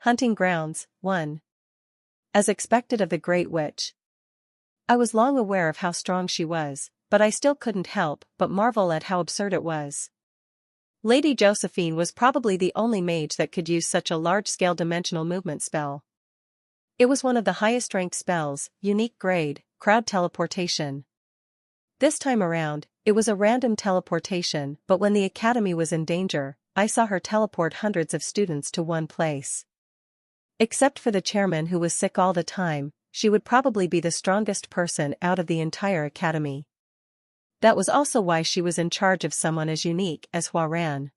Hunting Grounds, 1. As expected of the Great Witch. I was long aware of how strong she was, but I still couldn't help but marvel at how absurd it was. Lady Josephine was probably the only mage that could use such a large-scale dimensional movement spell. It was one of the highest-ranked spells, unique grade, crowd teleportation. This time around, it was a random teleportation, but when the academy was in danger, I saw her teleport hundreds of students to one place. Except for the chairman who was sick all the time, she would probably be the strongest person out of the entire academy. That was also why she was in charge of someone as unique as Huaran.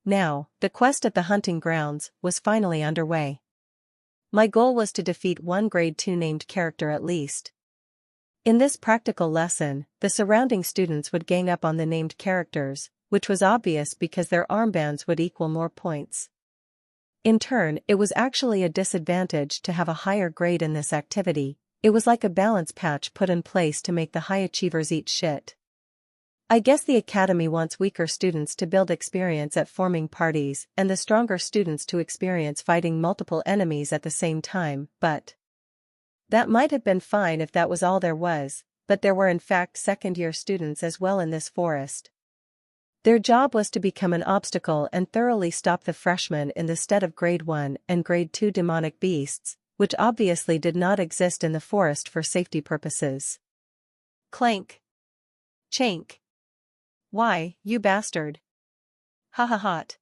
Now, the quest at the hunting grounds was finally underway. My goal was to defeat one grade 2 named character at least. In this practical lesson, the surrounding students would gang up on the named characters, which was obvious because their armbands would equal more points. In turn, it was actually a disadvantage to have a higher grade in this activity. It was like a balance patch put in place to make the high achievers eat shit. I guess the academy wants weaker students to build experience at forming parties and the stronger students to experience fighting multiple enemies at the same time, but that might have been fine if that was all there was, but there were in fact second-year students as well in this forest. Their job was to become an obstacle and thoroughly stop the freshmen in the stead of grade 1 and grade 2 demonic beasts, which obviously did not exist in the forest for safety purposes. Clank. Chank. Why, you bastard. Ha ha hot.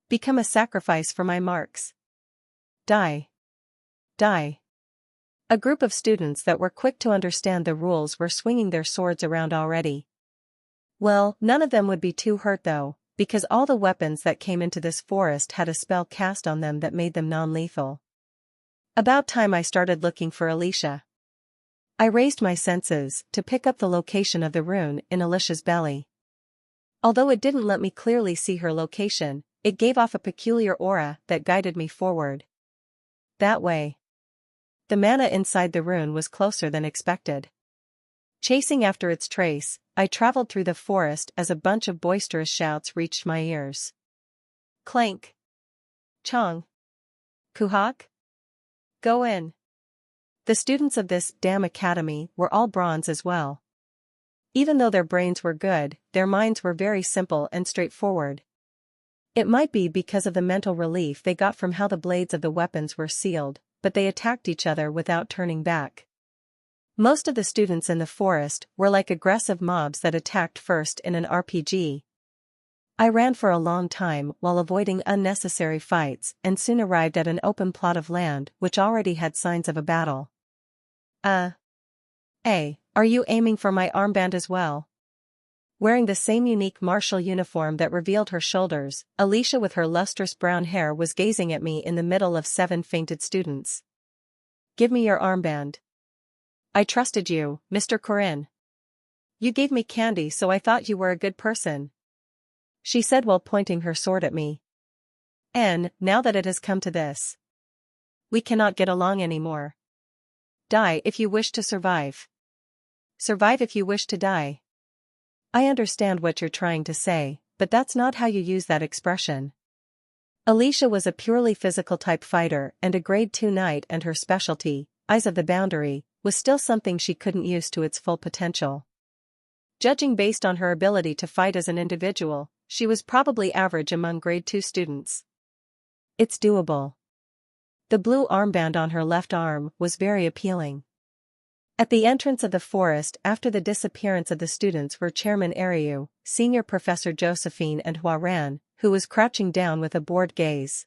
Become a sacrifice for my marks. Die. Die. A group of students that were quick to understand the rules were swinging their swords around already. Well, none of them would be too hurt though, because all the weapons that came into this forest had a spell cast on them that made them non-lethal. About time I started looking for Alicia. I raised my senses to pick up the location of the rune in Alicia's belly. Although it didn't let me clearly see her location, it gave off a peculiar aura that guided me forward. That way. The mana inside the rune was closer than expected. Chasing after its trace, I traveled through the forest as a bunch of boisterous shouts reached my ears. Clank. Chong. Kuhak. Go in. The students of this damn academy were all bronze as well. Even though their brains were good, their minds were very simple and straightforward. It might be because of the mental relief they got from how the blades of the weapons were sealed, but they attacked each other without turning back. Most of the students in the forest were like aggressive mobs that attacked first in an RPG. I ran for a long time while avoiding unnecessary fights and soon arrived at an open plot of land which already had signs of a battle. Are you aiming for my armband as well? Wearing the same unique martial uniform that revealed her shoulders, Alicia with her lustrous brown hair was gazing at me in the middle of 7 fainted students. Give me your armband. I trusted you, Mr. Corinne. You gave me candy so I thought you were a good person. She said while pointing her sword at me. And, now that it has come to this, we cannot get along anymore. Die if you wish to survive. Survive if you wish to die. I understand what you're trying to say, but that's not how you use that expression. Alicia was a purely physical type fighter and a grade 2 knight, and her specialty, Eyes of the Boundary, was still something she couldn't use to its full potential. Judging based on her ability to fight as an individual, she was probably average among grade 2 students. It's doable. The blue armband on her left arm was very appealing. At the entrance of the forest after the disappearance of the students were Chairman Ariu, Senior Professor Josephine, and Huaran, who was crouching down with a bored gaze.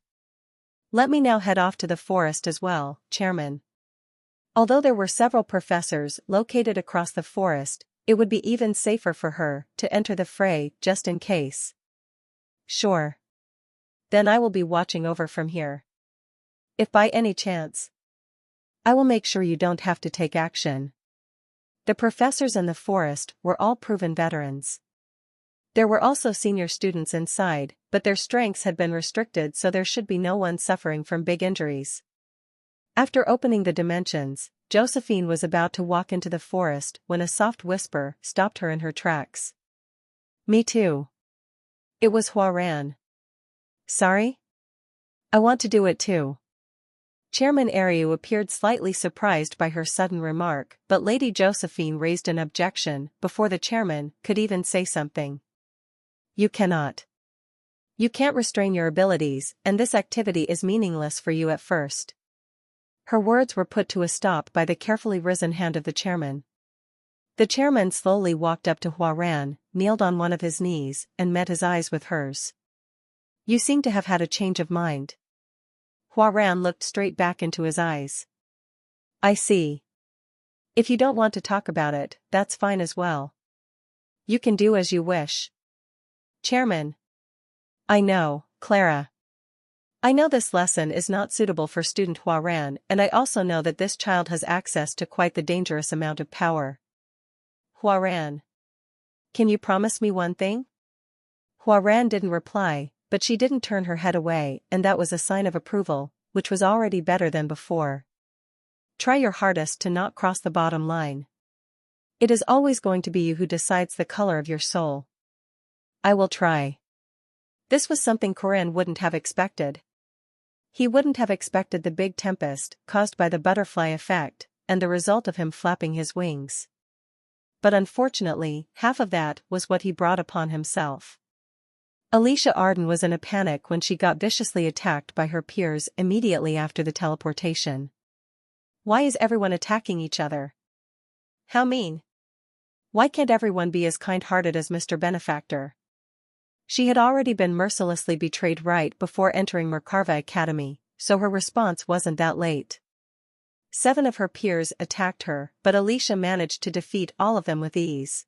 Let me now head off to the forest as well, Chairman. Although there were several professors located across the forest, it would be even safer for her to enter the fray just in case. Sure. Then I will be watching over from here. If by any chance, I will make sure you don't have to take action. The professors in the forest were all proven veterans. There were also senior students inside, but their strengths had been restricted, so there should be no one suffering from big injuries. After opening the dimensions, Josephine was about to walk into the forest when a soft whisper stopped her in her tracks. Me too. It was Huaran. Sorry? I want to do it too. Chairman Ariu appeared slightly surprised by her sudden remark, but Lady Josephine raised an objection before the chairman could even say something. You cannot. You can't restrain your abilities, and this activity is meaningless for you at first. Her words were put to a stop by the carefully risen hand of the chairman. The chairman slowly walked up to Huaran, kneeled on one of his knees, and met his eyes with hers. You seem to have had a change of mind. Huaran looked straight back into his eyes. I see. If you don't want to talk about it, that's fine as well. You can do as you wish. Chairman. I know, Clara. I know this lesson is not suitable for student Huaran, and I also know that this child has access to quite the dangerous amount of power. Huaran. Can you promise me one thing? Huaran didn't reply, but she didn't turn her head away, and that was a sign of approval, which was already better than before. Try your hardest to not cross the bottom line. It is always going to be you who decides the color of your soul. I will try. This was something Corinne wouldn't have expected. He wouldn't have expected the big tempest caused by the butterfly effect, and the result of him flapping his wings. But unfortunately, half of that was what he brought upon himself. Alicia Arden was in a panic when she got viciously attacked by her peers immediately after the teleportation. Why is everyone attacking each other? How mean! Why can't everyone be as kind-hearted as Mr. Benefactor? She had already been mercilessly betrayed right before entering Merkava Academy, so her response wasn't that late. 7 of her peers attacked her, but Alicia managed to defeat all of them with ease.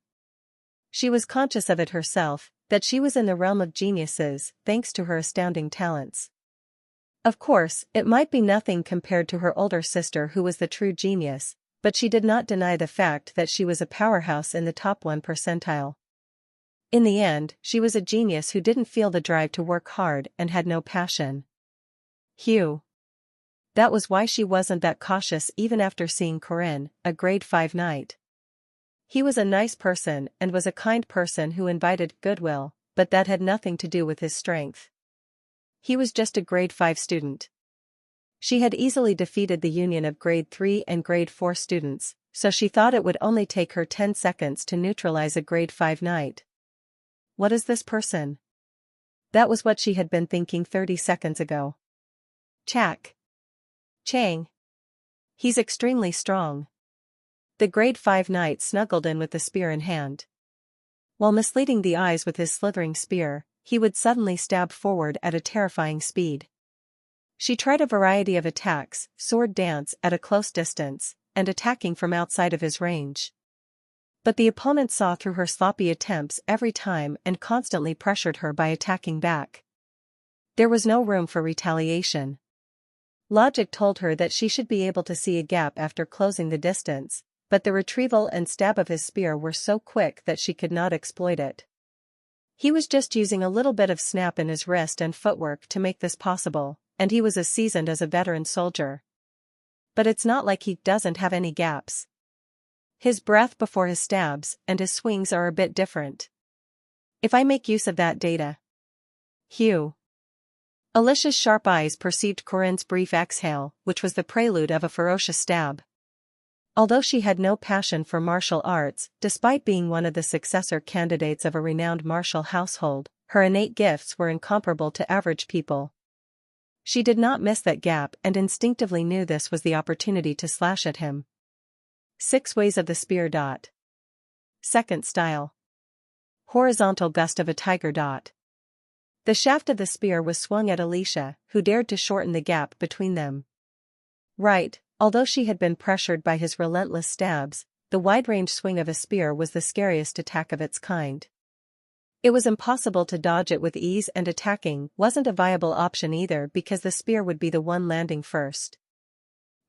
She was conscious of it herself, that she was in the realm of geniuses, thanks to her astounding talents. Of course, it might be nothing compared to her older sister who was the true genius, but she did not deny the fact that she was a powerhouse in the top 1 percentile. In the end, she was a genius who didn't feel the drive to work hard and had no passion. Hugh. That was why she wasn't that cautious even after seeing Corinne, a grade 5 knight. He was a nice person and was a kind person who invited goodwill, but that had nothing to do with his strength. He was just a grade 5 student. She had easily defeated the union of grade 3 and grade 4 students, so she thought it would only take her 10 seconds to neutralize a grade 5 knight. What is this person? That was what she had been thinking 30 seconds ago. Chak. Chang. He's extremely strong. The grade 5 knight snuggled in with the spear in hand. While misleading the eyes with his slithering spear, he would suddenly stab forward at a terrifying speed. She tried a variety of attacks, sword dance at a close distance, and attacking from outside of his range. But the opponent saw through her sloppy attempts every time and constantly pressured her by attacking back. There was no room for retaliation. Logic told her that she should be able to see a gap after closing the distance, but the retrieval and stab of his spear were so quick that she could not exploit it. He was just using a little bit of snap in his wrist and footwork to make this possible, and he was as seasoned as a veteran soldier. But it's not like he doesn't have any gaps. His breath before his stabs and his swings are a bit different. If I make use of that data. Hugh. Alicia's sharp eyes perceived Corinne's brief exhale, which was the prelude of a ferocious stab. Although she had no passion for martial arts, despite being one of the successor candidates of a renowned martial household, her innate gifts were incomparable to average people. She did not miss that gap and instinctively knew this was the opportunity to slash at him. 6 ways of the spear. Second style. Horizontal gust of a tiger. The shaft of the spear was swung at Alicia, who dared to shorten the gap between them. Right, although she had been pressured by his relentless stabs, the wide-range swing of a spear was the scariest attack of its kind. It was impossible to dodge it with ease, and attacking wasn't a viable option either because the spear would be the one landing first.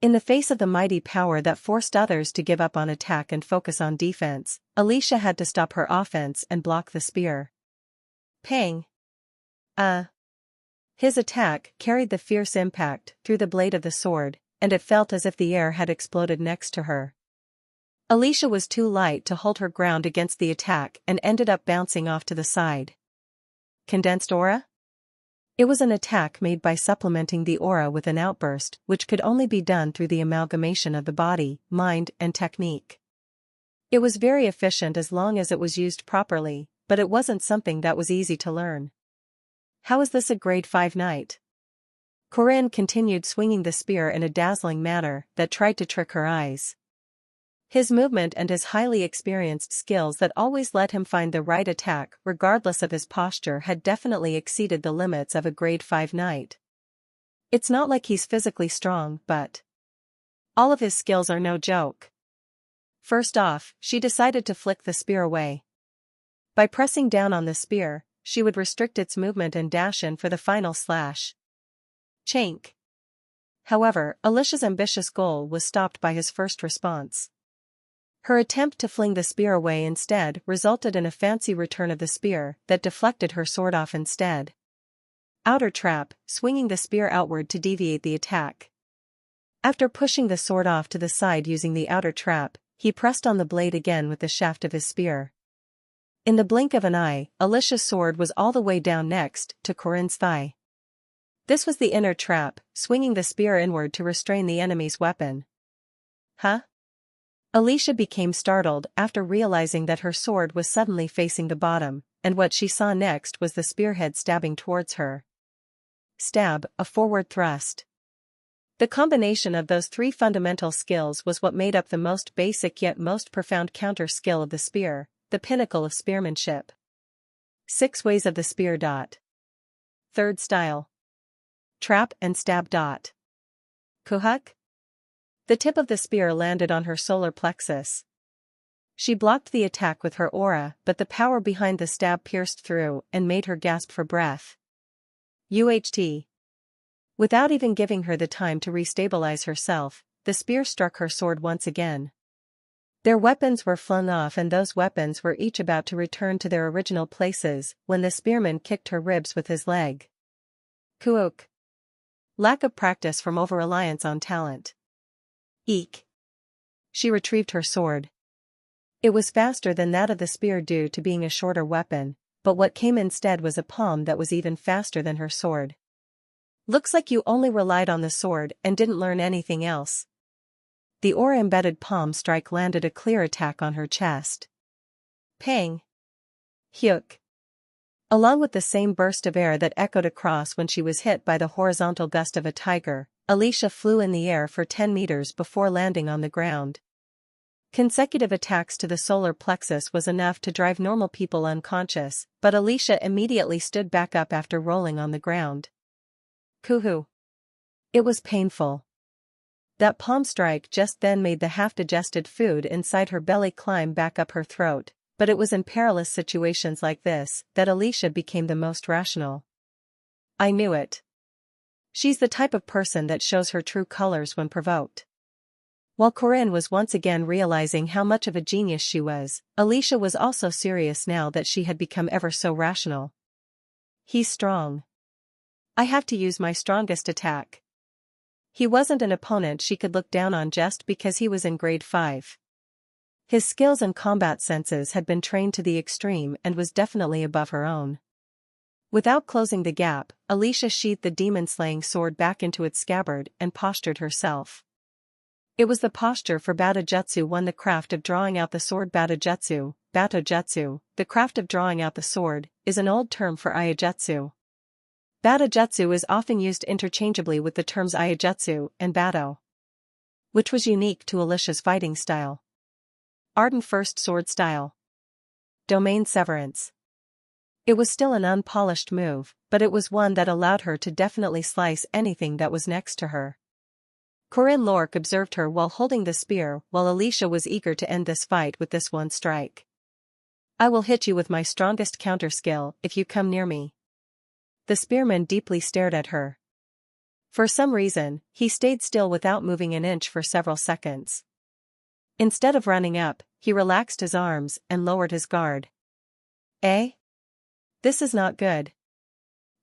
In the face of the mighty power that forced others to give up on attack and focus on defense, Alicia had to stop her offense and block the spear. Pang! His attack carried the fierce impact through the blade of the sword, and it felt as if the air had exploded next to her. Alicia was too light to hold her ground against the attack and ended up bouncing off to the side. Condensed aura? It was an attack made by supplementing the aura with an outburst which could only be done through the amalgamation of the body, mind, and technique. It was very efficient as long as it was used properly, but it wasn't something that was easy to learn. How is this a grade 5 knight? Corinne continued swinging the spear in a dazzling manner that tried to trick her eyes. His movement and his highly experienced skills that always let him find the right attack regardless of his posture had definitely exceeded the limits of a grade 5 knight. It's not like he's physically strong, but all of his skills are no joke. First off, she decided to flick the spear away. By pressing down on the spear, she would restrict its movement and dash in for the final slash. Chink. However, Alicia's ambitious goal was stopped by his first response. Her attempt to fling the spear away instead resulted in a fancy return of the spear that deflected her sword off instead. Outer trap, swinging the spear outward to deviate the attack. After pushing the sword off to the side using the outer trap, he pressed on the blade again with the shaft of his spear. In the blink of an eye, Alicia's sword was all the way down next to Corinne's thigh. This was the inner trap, swinging the spear inward to restrain the enemy's weapon. Huh? Alicia became startled after realizing that her sword was suddenly facing the bottom, and what she saw next was the spearhead stabbing towards her. Stab, a forward thrust. The combination of those three fundamental skills was what made up the most basic yet most profound counter skill of the spear, the pinnacle of spearmanship. 6 ways of the spear. Third style. Trap and stab. Kuhuk? The tip of the spear landed on her solar plexus. She blocked the attack with her aura, but the power behind the stab pierced through and made her gasp for breath. UHT. Without even giving her the time to restabilize herself, the spear struck her sword once again. Their weapons were flung off and those weapons were each about to return to their original places when the spearman kicked her ribs with his leg. Kuok. Lack of practice from over-reliance on talent. Eek. She retrieved her sword. It was faster than that of the spear due to being a shorter weapon, but what came instead was a palm that was even faster than her sword. Looks like you only relied on the sword and didn't learn anything else. The aura-embedded palm strike landed a clear attack on her chest. Pang. Hyuk. Along with the same burst of air that echoed across when she was hit by the horizontal gust of a tiger, Alicia flew in the air for 10 meters before landing on the ground. Consecutive attacks to the solar plexus was enough to drive normal people unconscious, but Alicia immediately stood back up after rolling on the ground. Kuhu. It was painful. That palm strike just then made the half-digested food inside her belly climb back up her throat, but it was in perilous situations like this that Alicia became the most rational. I knew it. She's the type of person that shows her true colors when provoked. While Corinne was once again realizing how much of a genius she was, Alicia was also serious now that she had become ever so rational. He's strong. I have to use my strongest attack. He wasn't an opponent she could look down on just because he was in grade 5. His skills and combat senses had been trained to the extreme and was definitely above her own. Without closing the gap, Alicia sheathed the demon-slaying sword back into its scabbard and postured herself. It was the posture for Batojutsu won the craft of drawing out the sword. Batojutsu, the craft of drawing out the sword, is an old term for Iajutsu. Batojutsu is often used interchangeably with the terms Iajutsu and Bato, which was unique to Alicia's fighting style. Ardent First Sword Style. Domain Severance. It was still an unpolished move, but it was one that allowed her to definitely slice anything that was next to her. Corinne Lorque observed her while holding the spear while Alicia was eager to end this fight with this one strike. I will hit you with my strongest counter skill if you come near me. The spearman deeply stared at her. For some reason, he stayed still without moving an inch for several seconds. Instead of running up, he relaxed his arms and lowered his guard. Eh? This is not good.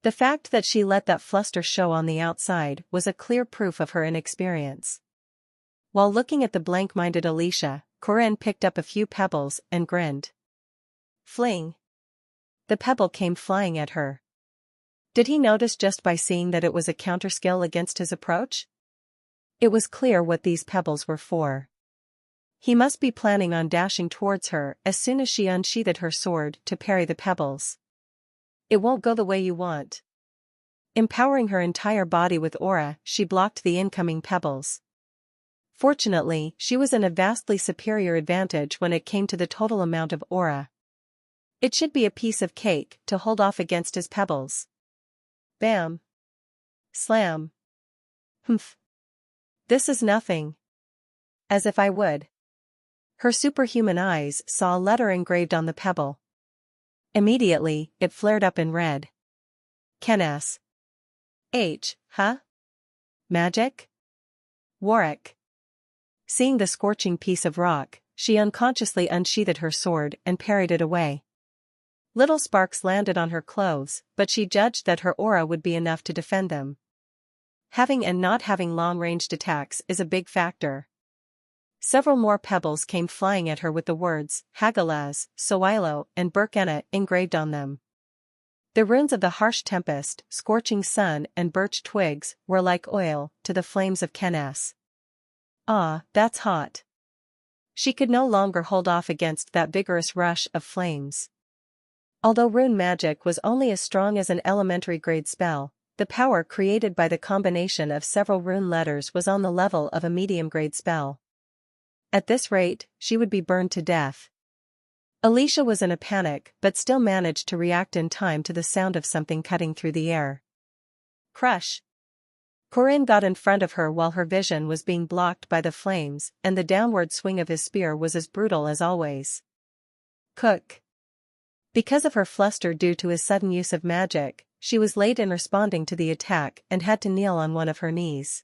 The fact that she let that fluster show on the outside was a clear proof of her inexperience. While looking at the blank-minded Alicia, Corinne picked up a few pebbles and grinned. Fling. The pebble came flying at her. Did he notice just by seeing that it was a counterskill against his approach? It was clear what these pebbles were for. He must be planning on dashing towards her as soon as she unsheathed her sword to parry the pebbles. It won't go the way you want. Empowering her entire body with aura, she blocked the incoming pebbles. Fortunately, she was in a vastly superior advantage when it came to the total amount of aura. It should be a piece of cake to hold off against his pebbles. Bam. Slam. Humph. This is nothing. As if I would. Her superhuman eyes saw a letter engraved on the pebble. Immediately, it flared up in red. Kenes. H, huh? Magic? Warwick. Seeing the scorching piece of rock, she unconsciously unsheathed her sword and parried it away. Little sparks landed on her clothes, but she judged that her aura would be enough to defend them. Having and not having long-ranged attacks is a big factor. Several more pebbles came flying at her with the words, Hagalaz, Soilo, and Burkena engraved on them. The runes of the harsh tempest, scorching sun and birch twigs were like oil to the flames of Kenes. Ah, that's hot. She could no longer hold off against that vigorous rush of flames. Although rune magic was only as strong as an elementary grade spell, the power created by the combination of several rune letters was on the level of a medium grade spell. At this rate, she would be burned to death. Alicia was in a panic but still managed to react in time to the sound of something cutting through the air. Crush! Corinne got in front of her while her vision was being blocked by the flames, and the downward swing of his spear was as brutal as always. Cook! Because of her fluster due to his sudden use of magic, she was late in responding to the attack and had to kneel on one of her knees.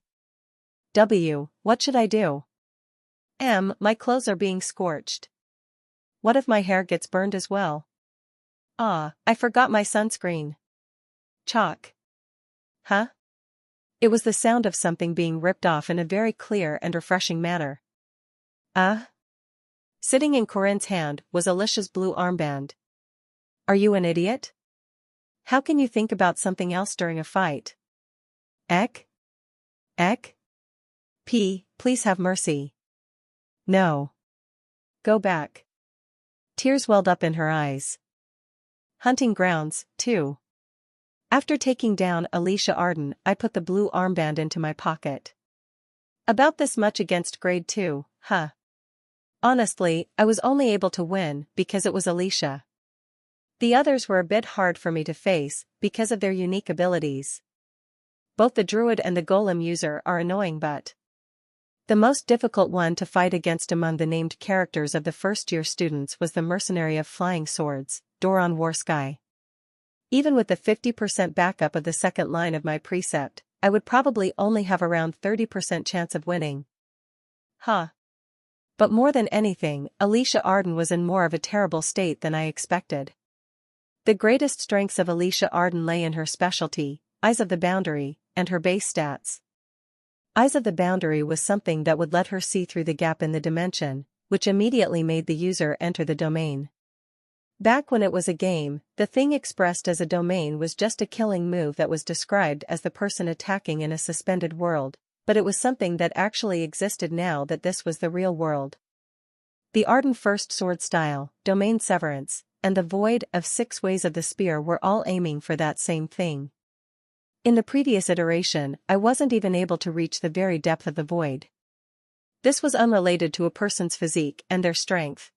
What should I do? My clothes are being scorched. What if my hair gets burned as well? Ah, I forgot my sunscreen. Chalk. Huh? It was the sound of something being ripped off in a very clear and refreshing manner. Sitting in Corinne's hand was Alicia's blue armband. Are you an idiot? How can you think about something else during a fight? Ek? Please have mercy. No. Go back. Tears welled up in her eyes. Hunting grounds, too. After taking down Alicia Arden, I put the blue armband into my pocket. About this much against grade 2, huh? Honestly, I was only able to win because it was Alicia. The others were a bit hard for me to face because of their unique abilities. Both the druid and the golem user are annoying, but the most difficult one to fight against among the named characters of the first-year students was the mercenary of flying swords, Doron Warsky. Even with the 50% backup of the second line of my precept, I would probably only have around 30% chance of winning. Huh. But more than anything, Alicia Arden was in more of a terrible state than I expected. The greatest strengths of Alicia Arden lay in her specialty, Eyes of the Boundary, and her base stats. Eyes of the Boundary was something that would let her see through the gap in the dimension, which immediately made the user enter the domain. Back when it was a game, the thing expressed as a domain was just a killing move that was described as the person attacking in a suspended world, but it was something that actually existed now that this was the real world. The Arden First Sword Style, Domain Severance, and the Void of 6 Ways of the Spear were all aiming for that same thing. In the previous iteration, I wasn't even able to reach the very depth of the void. This was unrelated to a person's physique and their strength.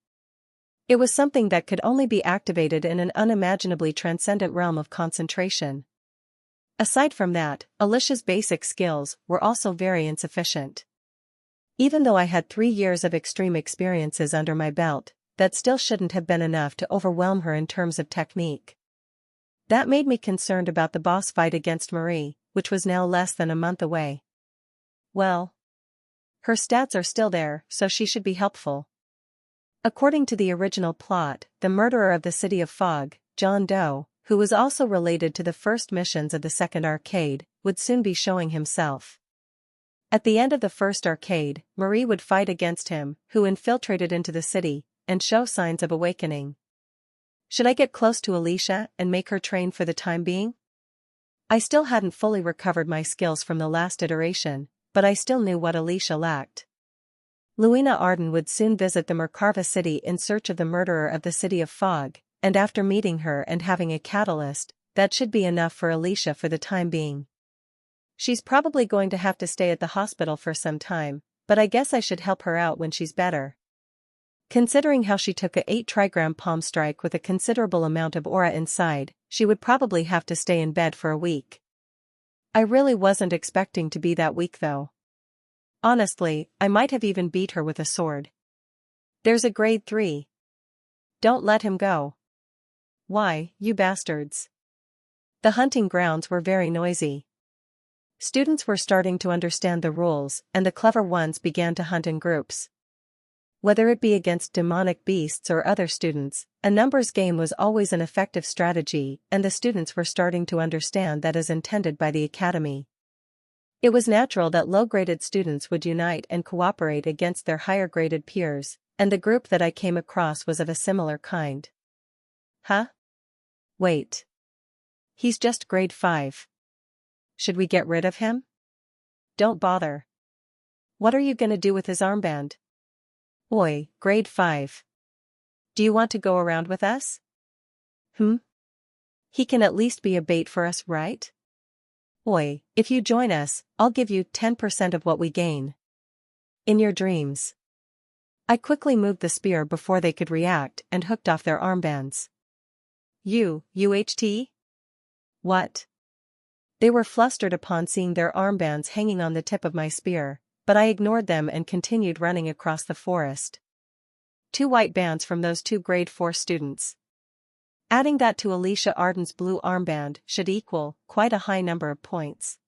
It was something that could only be activated in an unimaginably transcendent realm of concentration. Aside from that, Alicia's basic skills were also very insufficient. Even though I had 3 years of extreme experiences under my belt, that still shouldn't have been enough to overwhelm her in terms of technique. That made me concerned about the boss fight against Marie, which was now less than a month away. Well, her stats are still there, so she should be helpful. According to the original plot, the murderer of the City of Fog, John Doe, who was also related to the first missions of the second arcade, would soon be showing himself. At the end of the first arcade, Marie would fight against him, who infiltrated into the city, and show signs of awakening. Should I get close to Alicia and make her train for the time being? I still hadn't fully recovered my skills from the last iteration, but I still knew what Alicia lacked. Luina Arden would soon visit the Merkava city in search of the murderer of the City of Fog, and after meeting her and having a catalyst, that should be enough for Alicia for the time being. She's probably going to have to stay at the hospital for some time, but I guess I should help her out when she's better. Considering how she took a 8-trigram palm strike with a considerable amount of aura inside, she would probably have to stay in bed for a week. I really wasn't expecting to be that weak though. Honestly, I might have even beat her with a sword. There's a grade 3. Don't let him go. Why, you bastards. The hunting grounds were very noisy. Students were starting to understand the rules, and the clever ones began to hunt in groups. Whether it be against demonic beasts or other students, a numbers game was always an effective strategy, and the students were starting to understand that as intended by the academy. It was natural that low-graded students would unite and cooperate against their higher-graded peers, and the group that I came across was of a similar kind. Huh? Wait. He's just grade 5. Should we get rid of him? Don't bother. What are you gonna do with his armband? Oi, grade 5. Do you want to go around with us? He can at least be a bait for us, right? Oi, if you join us, I'll give you 10% of what we gain. In your dreams. I quickly moved the spear before they could react and hooked off their armbands. UHT? What? They were flustered upon seeing their armbands hanging on the tip of my spear, but I ignored them and continued running across the forest. 2 white bands from those 2 grade 4 students. Adding that to Alicia Arden's blue armband should equal quite a high number of points.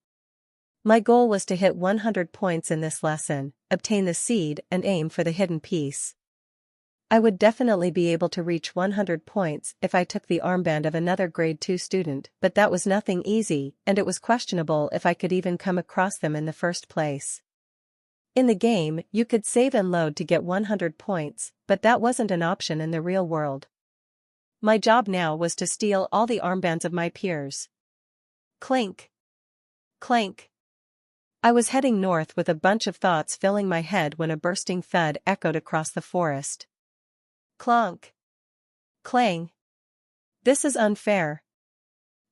My goal was to hit 100 points in this lesson, obtain the seed and aim for the hidden piece. I would definitely be able to reach 100 points if I took the armband of another grade 2 student, but that was nothing easy, and it was questionable if I could even come across them in the first place. In the game, you could save and load to get 100 points, but that wasn't an option in the real world. My job now was to steal all the armbands of my peers. Clink. Clank. I was heading north with a bunch of thoughts filling my head when a bursting thud echoed across the forest. Clonk. Clang. This is unfair.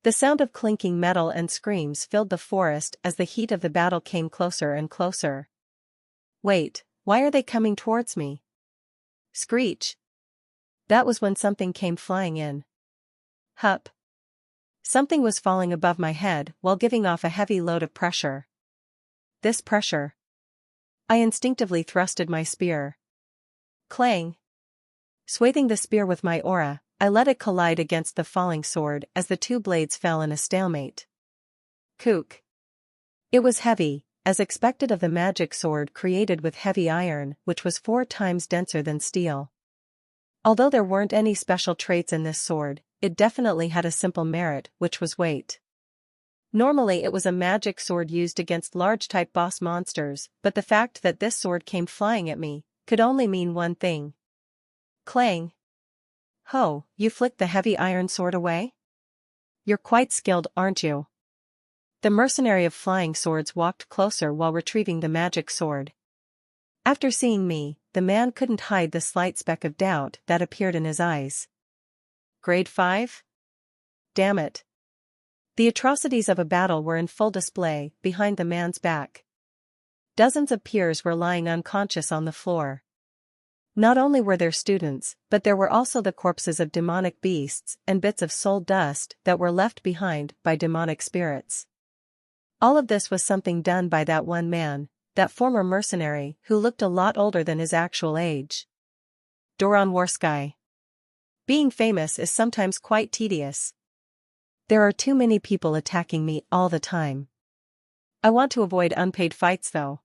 The sound of clinking metal and screams filled the forest as the heat of the battle came closer and closer. Wait, why are they coming towards me? Screech. That was when something came flying in. Hup. Something was falling above my head while giving off a heavy load of pressure. This pressure. I instinctively thrusted my spear. Clang. Swathing the spear with my aura, I let it collide against the falling sword as the 2 blades fell in a stalemate. Kook. It was heavy, as expected of the magic sword created with heavy iron, which was 4 times denser than steel. Although there weren't any special traits in this sword, it definitely had a simple merit, which was weight. Normally it was a magic sword used against large-type boss monsters, but the fact that this sword came flying at me could only mean one thing. Clang. Ho, you flicked the heavy iron sword away? You're quite skilled, aren't you? The mercenary of flying swords walked closer while retrieving the magic sword. After seeing me, the man couldn't hide the slight speck of doubt that appeared in his eyes. Grade 5? Damn it. The atrocities of a battle were in full display behind the man's back. Dozens of peers were lying unconscious on the floor. Not only were there students, but there were also the corpses of demonic beasts and bits of soul dust that were left behind by demonic spirits. All of this was something done by that one man, that former mercenary who looked a lot older than his actual age. Doron Warsky. Being famous is sometimes quite tedious. There are too many people attacking me all the time. I want to avoid unpaid fights though.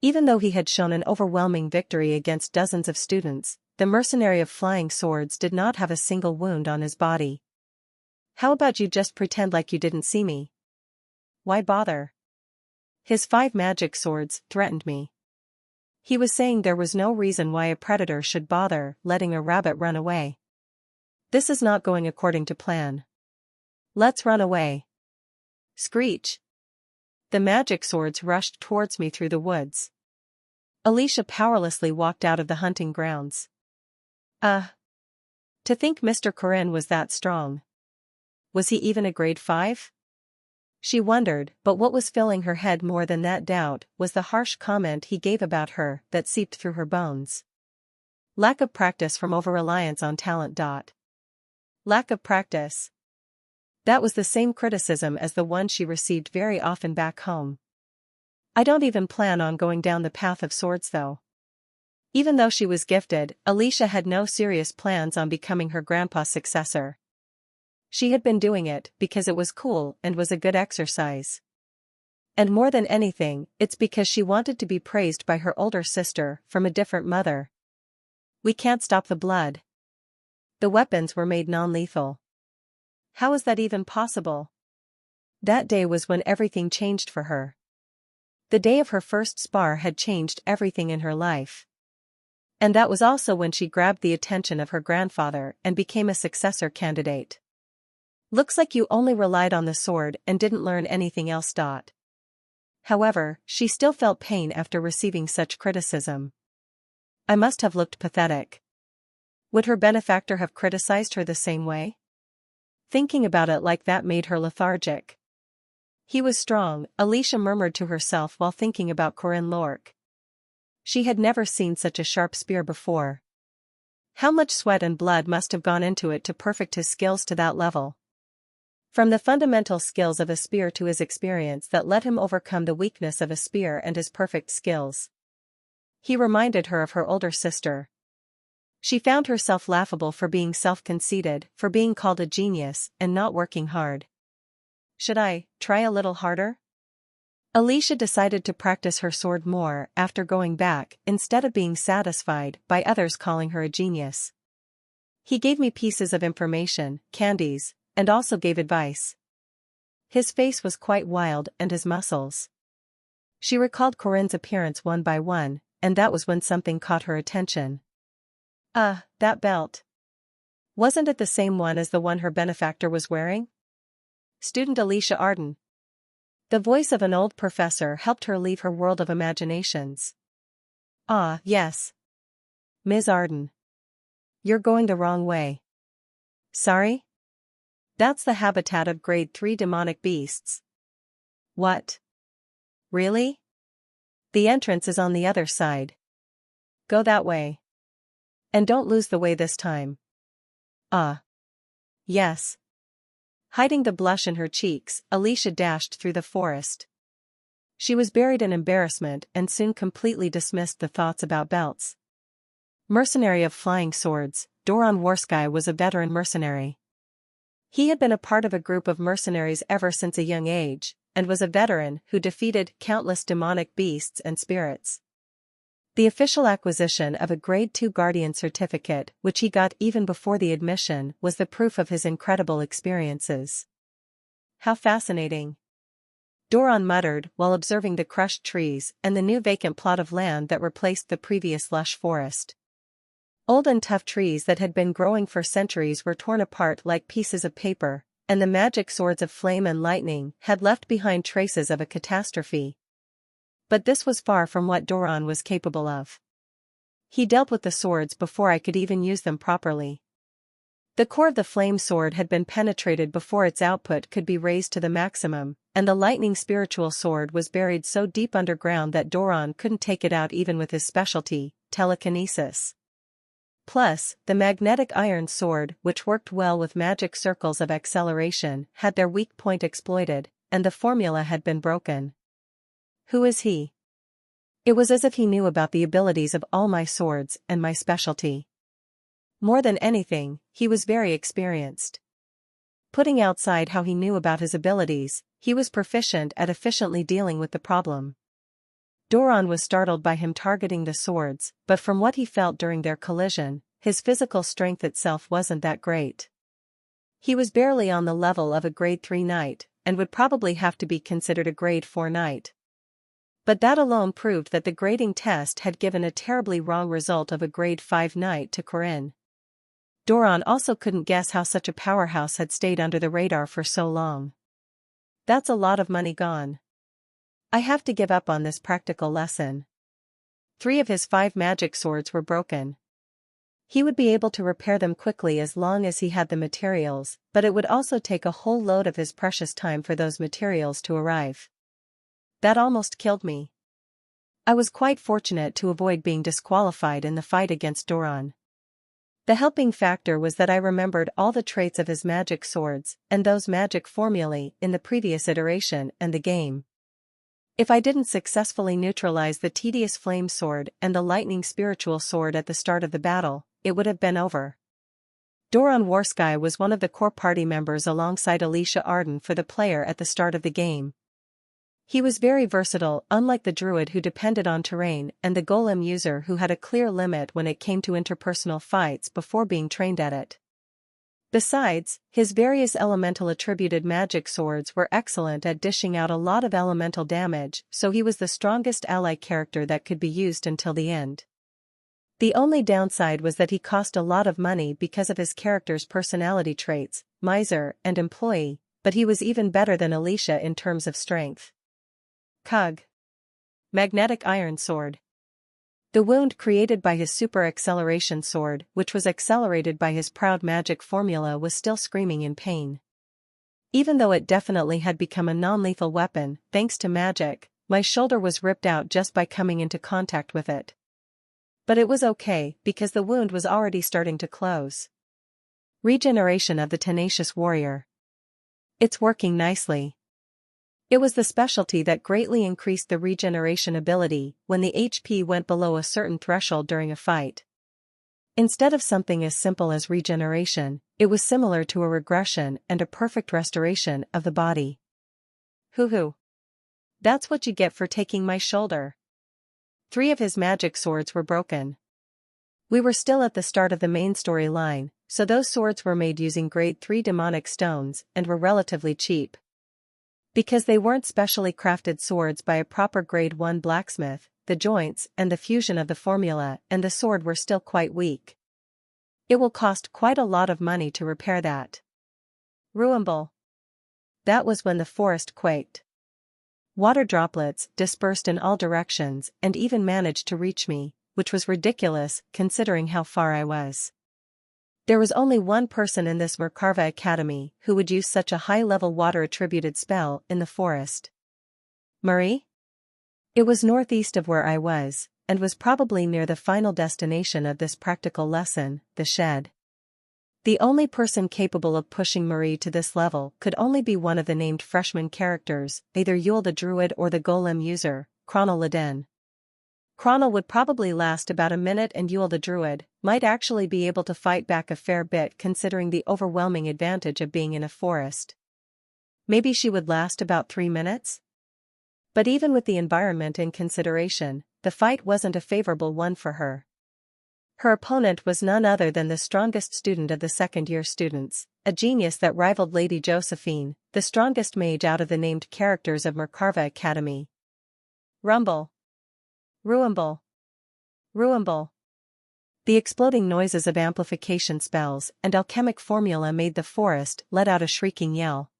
Even though he had shown an overwhelming victory against dozens of students, the mercenary of flying swords did not have a single wound on his body. How about you just pretend like you didn't see me? Why bother? His 5 magic swords threatened me. He was saying there was no reason why a predator should bother letting a rabbit run away. This is not going according to plan. Let's run away. Screech! The magic swords rushed towards me through the woods. Alicia powerlessly walked out of the hunting grounds. To think Mr. Corinne was that strong. Was he even a grade 5? She wondered, but what was filling her head more than that doubt was the harsh comment he gave about her that seeped through her bones. Lack of practice from over-reliance on talent. Lack of practice. That was the same criticism as the one she received very often back home. I don't even plan on going down the path of swords though. Even though she was gifted, Alicia had no serious plans on becoming her grandpa's successor. She had been doing it because it was cool and was a good exercise. And more than anything, it's because she wanted to be praised by her older sister from a different mother. We can't stop the blood. The weapons were made non-lethal. How is that even possible? That day was when everything changed for her. The day of her first spar had changed everything in her life. And that was also when she grabbed the attention of her grandfather and became a successor candidate. Looks like you only relied on the sword and didn't learn anything else. However, she still felt pain after receiving such criticism. I must have looked pathetic. Would her benefactor have criticized her the same way? Thinking about it like that made her lethargic. He was strong, Alicia murmured to herself while thinking about Corinne Lorque. She had never seen such a sharp spear before. How much sweat and blood must have gone into it to perfect his skills to that level? From the fundamental skills of a spear to his experience that let him overcome the weakness of a spear and his perfect skills. He reminded her of her older sister. She found herself laughable for being self-conceited, for being called a genius, and not working hard. Should I try a little harder? Alicia decided to practice her sword more after going back instead of being satisfied by others calling her a genius. He gave me pieces of information, candies, and also gave advice. His face was quite wild and his muscles. She recalled Corinne's appearance one by one, and that was when something caught her attention. That belt. Wasn't it the same one as the one her benefactor was wearing? Student Alicia Arden. The voice of an old professor helped her leave her world of imaginations. Yes. Ms. Arden. You're going the wrong way. Sorry? That's the habitat of grade 3 demonic beasts. What? Really? The entrance is on the other side. Go that way. And don't lose the way this time. Yes. Hiding the blush in her cheeks, Alicia dashed through the forest. She was buried in embarrassment and soon completely dismissed the thoughts about belts. Mercenary of flying swords, Doron Warsky was a veteran mercenary. He had been a part of a group of mercenaries ever since a young age, and was a veteran who defeated countless demonic beasts and spirits. The official acquisition of a Grade 2 Guardian certificate, which he got even before the admission, was the proof of his incredible experiences. How fascinating. Doron muttered while observing the crushed trees and the new vacant plot of land that replaced the previous lush forest. Old and tough trees that had been growing for centuries were torn apart like pieces of paper, and the magic swords of flame and lightning had left behind traces of a catastrophe. But this was far from what Doron was capable of. He dealt with the swords before I could even use them properly. The core of the flame sword had been penetrated before its output could be raised to the maximum, and the lightning spiritual sword was buried so deep underground that Doron couldn't take it out even with his specialty, telekinesis. Plus, the magnetic iron sword, which worked well with magic circles of acceleration, had their weak point exploited, and the formula had been broken. Who is he? It was as if he knew about the abilities of all my swords and my specialty. More than anything, he was very experienced. Putting outside how he knew about his abilities, he was proficient at efficiently dealing with the problem. Doron was startled by him targeting the swords, but from what he felt during their collision, his physical strength itself wasn't that great. He was barely on the level of a grade 3 knight, and would probably have to be considered a grade 4 knight. But that alone proved that the grading test had given a terribly wrong result of a grade 5 knight to Corinne. Doron also couldn't guess how such a powerhouse had stayed under the radar for so long. That's a lot of money gone. I have to give up on this practical lesson. 3 of his 5 magic swords were broken. He would be able to repair them quickly as long as he had the materials, but it would also take a whole load of his precious time for those materials to arrive. That almost killed me. I was quite fortunate to avoid being disqualified in the fight against Doran. The helping factor was that I remembered all the traits of his magic swords and those magic formulae in the previous iteration and the game. If I didn't successfully neutralize the tedious flame sword and the lightning spiritual sword at the start of the battle, it would have been over. Doran Warsky was one of the core party members alongside Alicia Arden for the player at the start of the game. He was very versatile, unlike the druid who depended on terrain and the golem user who had a clear limit when it came to interpersonal fights before being trained at it. Besides, his various elemental attributed magic swords were excellent at dishing out a lot of elemental damage, so he was the strongest ally character that could be used until the end. The only downside was that he cost a lot of money because of his character's personality traits, miser and employee, but he was even better than Alicia in terms of strength. Cug. Magnetic Iron Sword. The wound created by his super acceleration sword, which was accelerated by his proud magic formula, was still screaming in pain. Even though it definitely had become a non-lethal weapon, thanks to magic, my shoulder was ripped out just by coming into contact with it. But it was okay, because the wound was already starting to close. Regeneration of the Tenacious Warrior. It's working nicely. It was the specialty that greatly increased the regeneration ability when the HP went below a certain threshold during a fight. Instead of something as simple as regeneration, it was similar to a regression and a perfect restoration of the body. Hoo-hoo. That's what you get for taking my shoulder. 3 of his magic swords were broken. We were still at the start of the main story line, so those swords were made using grade 3 demonic stones and were relatively cheap. Because they weren't specially crafted swords by a proper grade 1 blacksmith, the joints and the fusion of the formula and the sword were still quite weak. It will cost quite a lot of money to repair that. Ruimble. That was when the forest quaked. Water droplets dispersed in all directions and even managed to reach me, which was ridiculous considering how far I was. There was only one person in this Merkarva Academy who would use such a high-level water-attributed spell in the forest. Marie? It was northeast of where I was, and was probably near the final destination of this practical lesson, the shed. The only person capable of pushing Marie to this level could only be one of the named freshman characters, either Yule the Druid or the Golem user, Chronal Leden. Chronal would probably last about a minute and Yule the Druid might actually be able to fight back a fair bit considering the overwhelming advantage of being in a forest. Maybe she would last about 3 minutes? But even with the environment in consideration, the fight wasn't a favorable one for her. Her opponent was none other than the strongest student of the second-year students, a genius that rivaled Lady Josephine, the strongest mage out of the named characters of Merkarva Academy. Rumble. Ruimble. Ruimble. The exploding noises of amplification spells and alchemic formula made the forest let out a shrieking yell.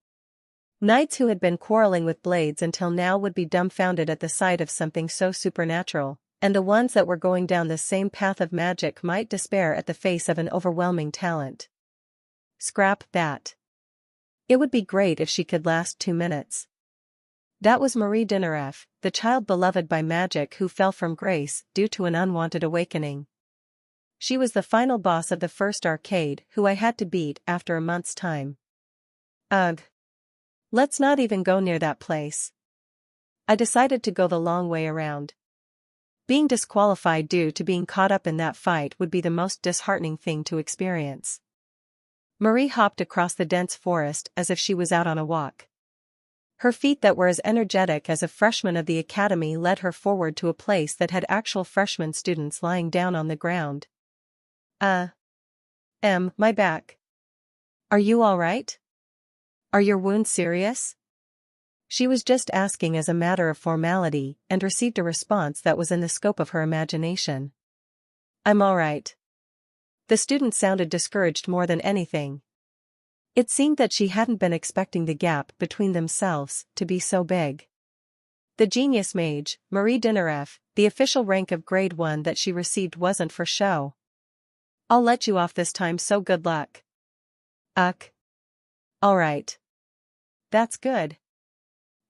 Knights who had been quarreling with blades until now would be dumbfounded at the sight of something so supernatural, and the ones that were going down the same path of magic might despair at the face of an overwhelming talent. Scrap that. It would be great if she could last 2 minutes. That was Marie Dinareff, the child beloved by magic who fell from grace due to an unwanted awakening. She was the final boss of the first arcade who I had to beat after a month's time. Ugh. Let's not even go near that place. I decided to go the long way around. Being disqualified due to being caught up in that fight would be the most disheartening thing to experience. Marie hopped across the dense forest as if she was out on a walk. Her feet that were as energetic as a freshman of the academy led her forward to a place that had actual freshman students lying down on the ground. My back. Are you all right? Are your wounds serious? She was just asking as a matter of formality and received a response that was in the scope of her imagination. I'm all right. The student sounded discouraged more than anything. It seemed that she hadn't been expecting the gap between themselves to be so big. The genius mage, Marie Dinareff, the official rank of grade 1 that she received wasn't for show. I'll let you off this time, so good luck. Uck. Alright. That's good.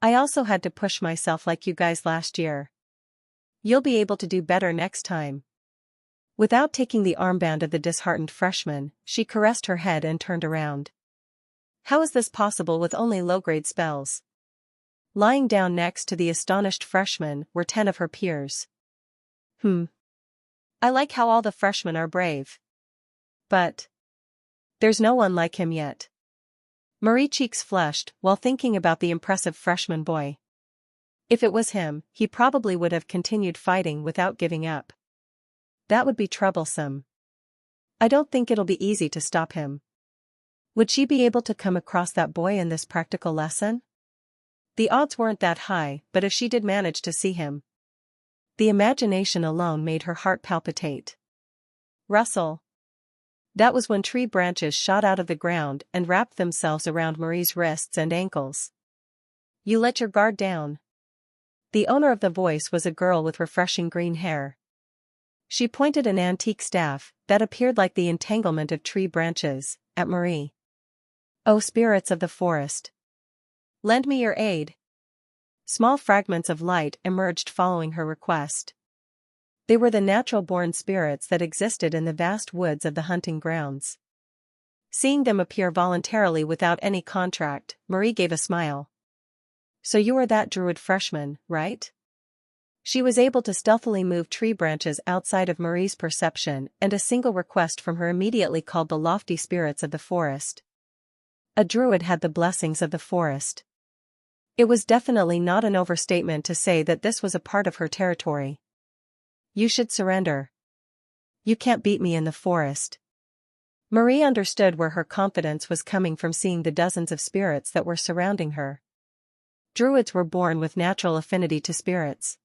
I also had to push myself like you guys last year. You'll be able to do better next time. Without taking the armband of the disheartened freshman, she caressed her head and turned around. How is this possible with only low-grade spells? Lying down next to the astonished freshman were 10 of her peers. I like how all the freshmen are brave. But there's no one like him yet. Marie's cheeks flushed while thinking about the impressive freshman boy. If it was him, he probably would have continued fighting without giving up. That would be troublesome. I don't think it'll be easy to stop him. Would she be able to come across that boy in this practical lesson? The odds weren't that high, but if she did manage to see him, the imagination alone made her heart palpitate. Rustle. That was when tree branches shot out of the ground and wrapped themselves around Marie's wrists and ankles. You let your guard down. The owner of the voice was a girl with refreshing green hair. She pointed an antique staff, that appeared like the entanglement of tree branches, at Marie. Oh, spirits of the forest! Lend me your aid. Small fragments of light emerged following her request. They were the natural-born spirits that existed in the vast woods of the hunting grounds. Seeing them appear voluntarily without any contract, Marie gave a smile. So you are that druid freshman, right? She was able to stealthily move tree branches outside of Marie's perception, and a single request from her immediately called the lofty spirits of the forest. A druid had the blessings of the forest. It was definitely not an overstatement to say that this was a part of her territory. You should surrender. You can't beat me in the forest. Marie understood where her confidence was coming from, seeing the dozens of spirits that were surrounding her. Druids were born with natural affinity to spirits.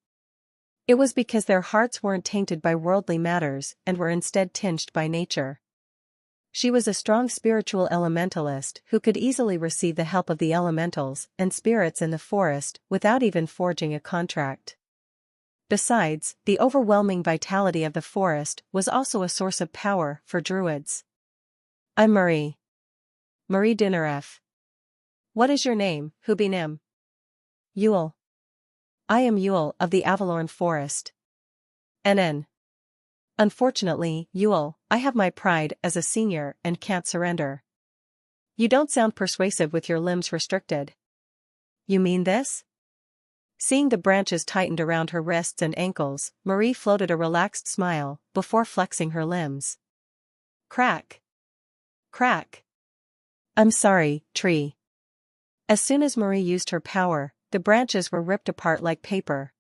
It was because their hearts weren't tainted by worldly matters and were instead tinged by nature. She was a strong spiritual elementalist who could easily receive the help of the elementals and spirits in the forest without even forging a contract. Besides, the overwhelming vitality of the forest was also a source of power for druids. I'm Marie. Marie Dinareff. What is your name, Hubinim? Yule. I am Yule of the Avalorn Forest. NN. Unfortunately, Yule, I have my pride as a senior and can't surrender. You don't sound persuasive with your limbs restricted. You mean this? Seeing the branches tightened around her wrists and ankles, Marie floated a relaxed smile before flexing her limbs. Crack. Crack. I'm sorry, tree. As soon as Marie used her power, the branches were ripped apart like paper.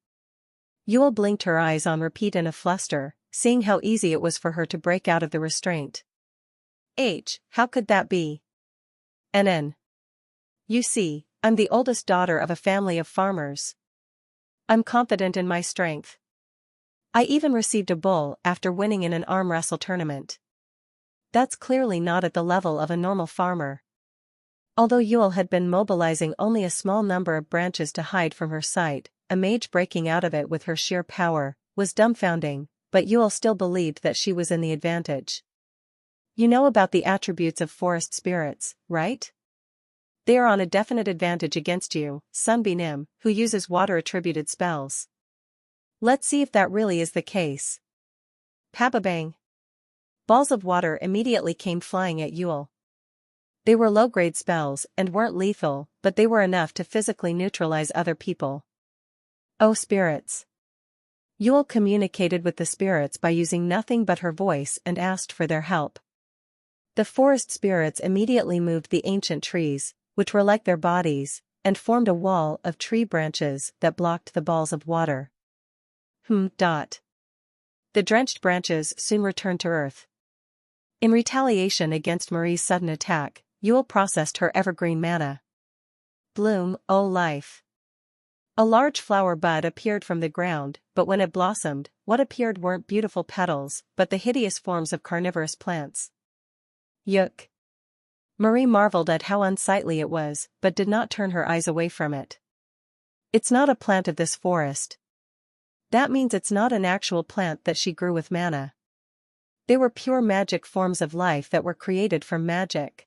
Yule blinked her eyes on repeat in a fluster, seeing how easy it was for her to break out of the restraint. How could that be? NN. You see, I'm the oldest daughter of a family of farmers. I'm confident in my strength. I even received a bull after winning in an arm wrestle tournament. That's clearly not at the level of a normal farmer. Although Yule had been mobilizing only a small number of branches to hide from her sight, a mage breaking out of it with her sheer power was dumbfounding, but Yule still believed that she was in the advantage. You know about the attributes of forest spirits, right? They are on a definite advantage against you, Sunbeam, who uses water-attributed spells. Let's see if that really is the case. Pababang. Balls of water immediately came flying at Yule. They were low-grade spells and weren't lethal, but they were enough to physically neutralize other people. Oh, spirits. Yule communicated with the spirits by using nothing but her voice and asked for their help. The forest spirits immediately moved the ancient trees, which were like their bodies, and formed a wall of tree branches that blocked the balls of water. The drenched branches soon returned to earth. In retaliation against Marie's sudden attack, Yule processed her evergreen mana. Bloom, O life. A large flower bud appeared from the ground, but when it blossomed, what appeared weren't beautiful petals, but the hideous forms of carnivorous plants. Yuk. Marie marveled at how unsightly it was, but did not turn her eyes away from it. It's not a plant of this forest. That means it's not an actual plant that she grew with mana. They were pure magic forms of life that were created from magic.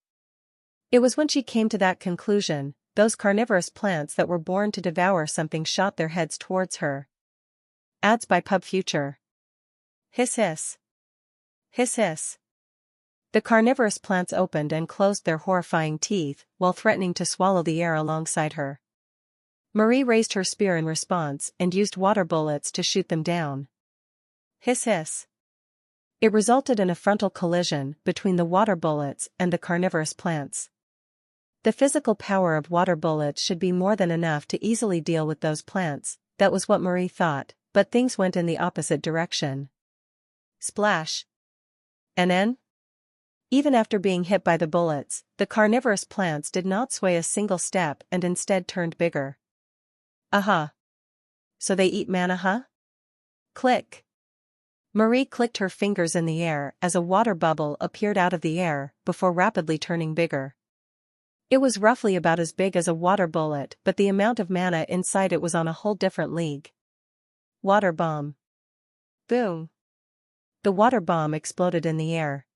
It was when she came to that conclusion, those carnivorous plants that were born to devour something shot their heads towards her. Ads by Pub Future. Hiss hiss. Hiss hiss. The carnivorous plants opened and closed their horrifying teeth, while threatening to swallow the air alongside her. Marie raised her spear in response and used water bullets to shoot them down. Hiss hiss. It resulted in a frontal collision between the water bullets and the carnivorous plants. The physical power of water bullets should be more than enough to easily deal with those plants, that was what Marie thought, but things went in the opposite direction. Splash. NN? Even after being hit by the bullets, the carnivorous plants did not sway a single step and instead turned bigger. Aha. So they eat mana, huh? Click. Marie clicked her fingers in the air as a water bubble appeared out of the air, before rapidly turning bigger. It was roughly about as big as a water bullet, but the amount of mana inside it was on a whole different league. Water bomb. Boom. The water bomb exploded in the air.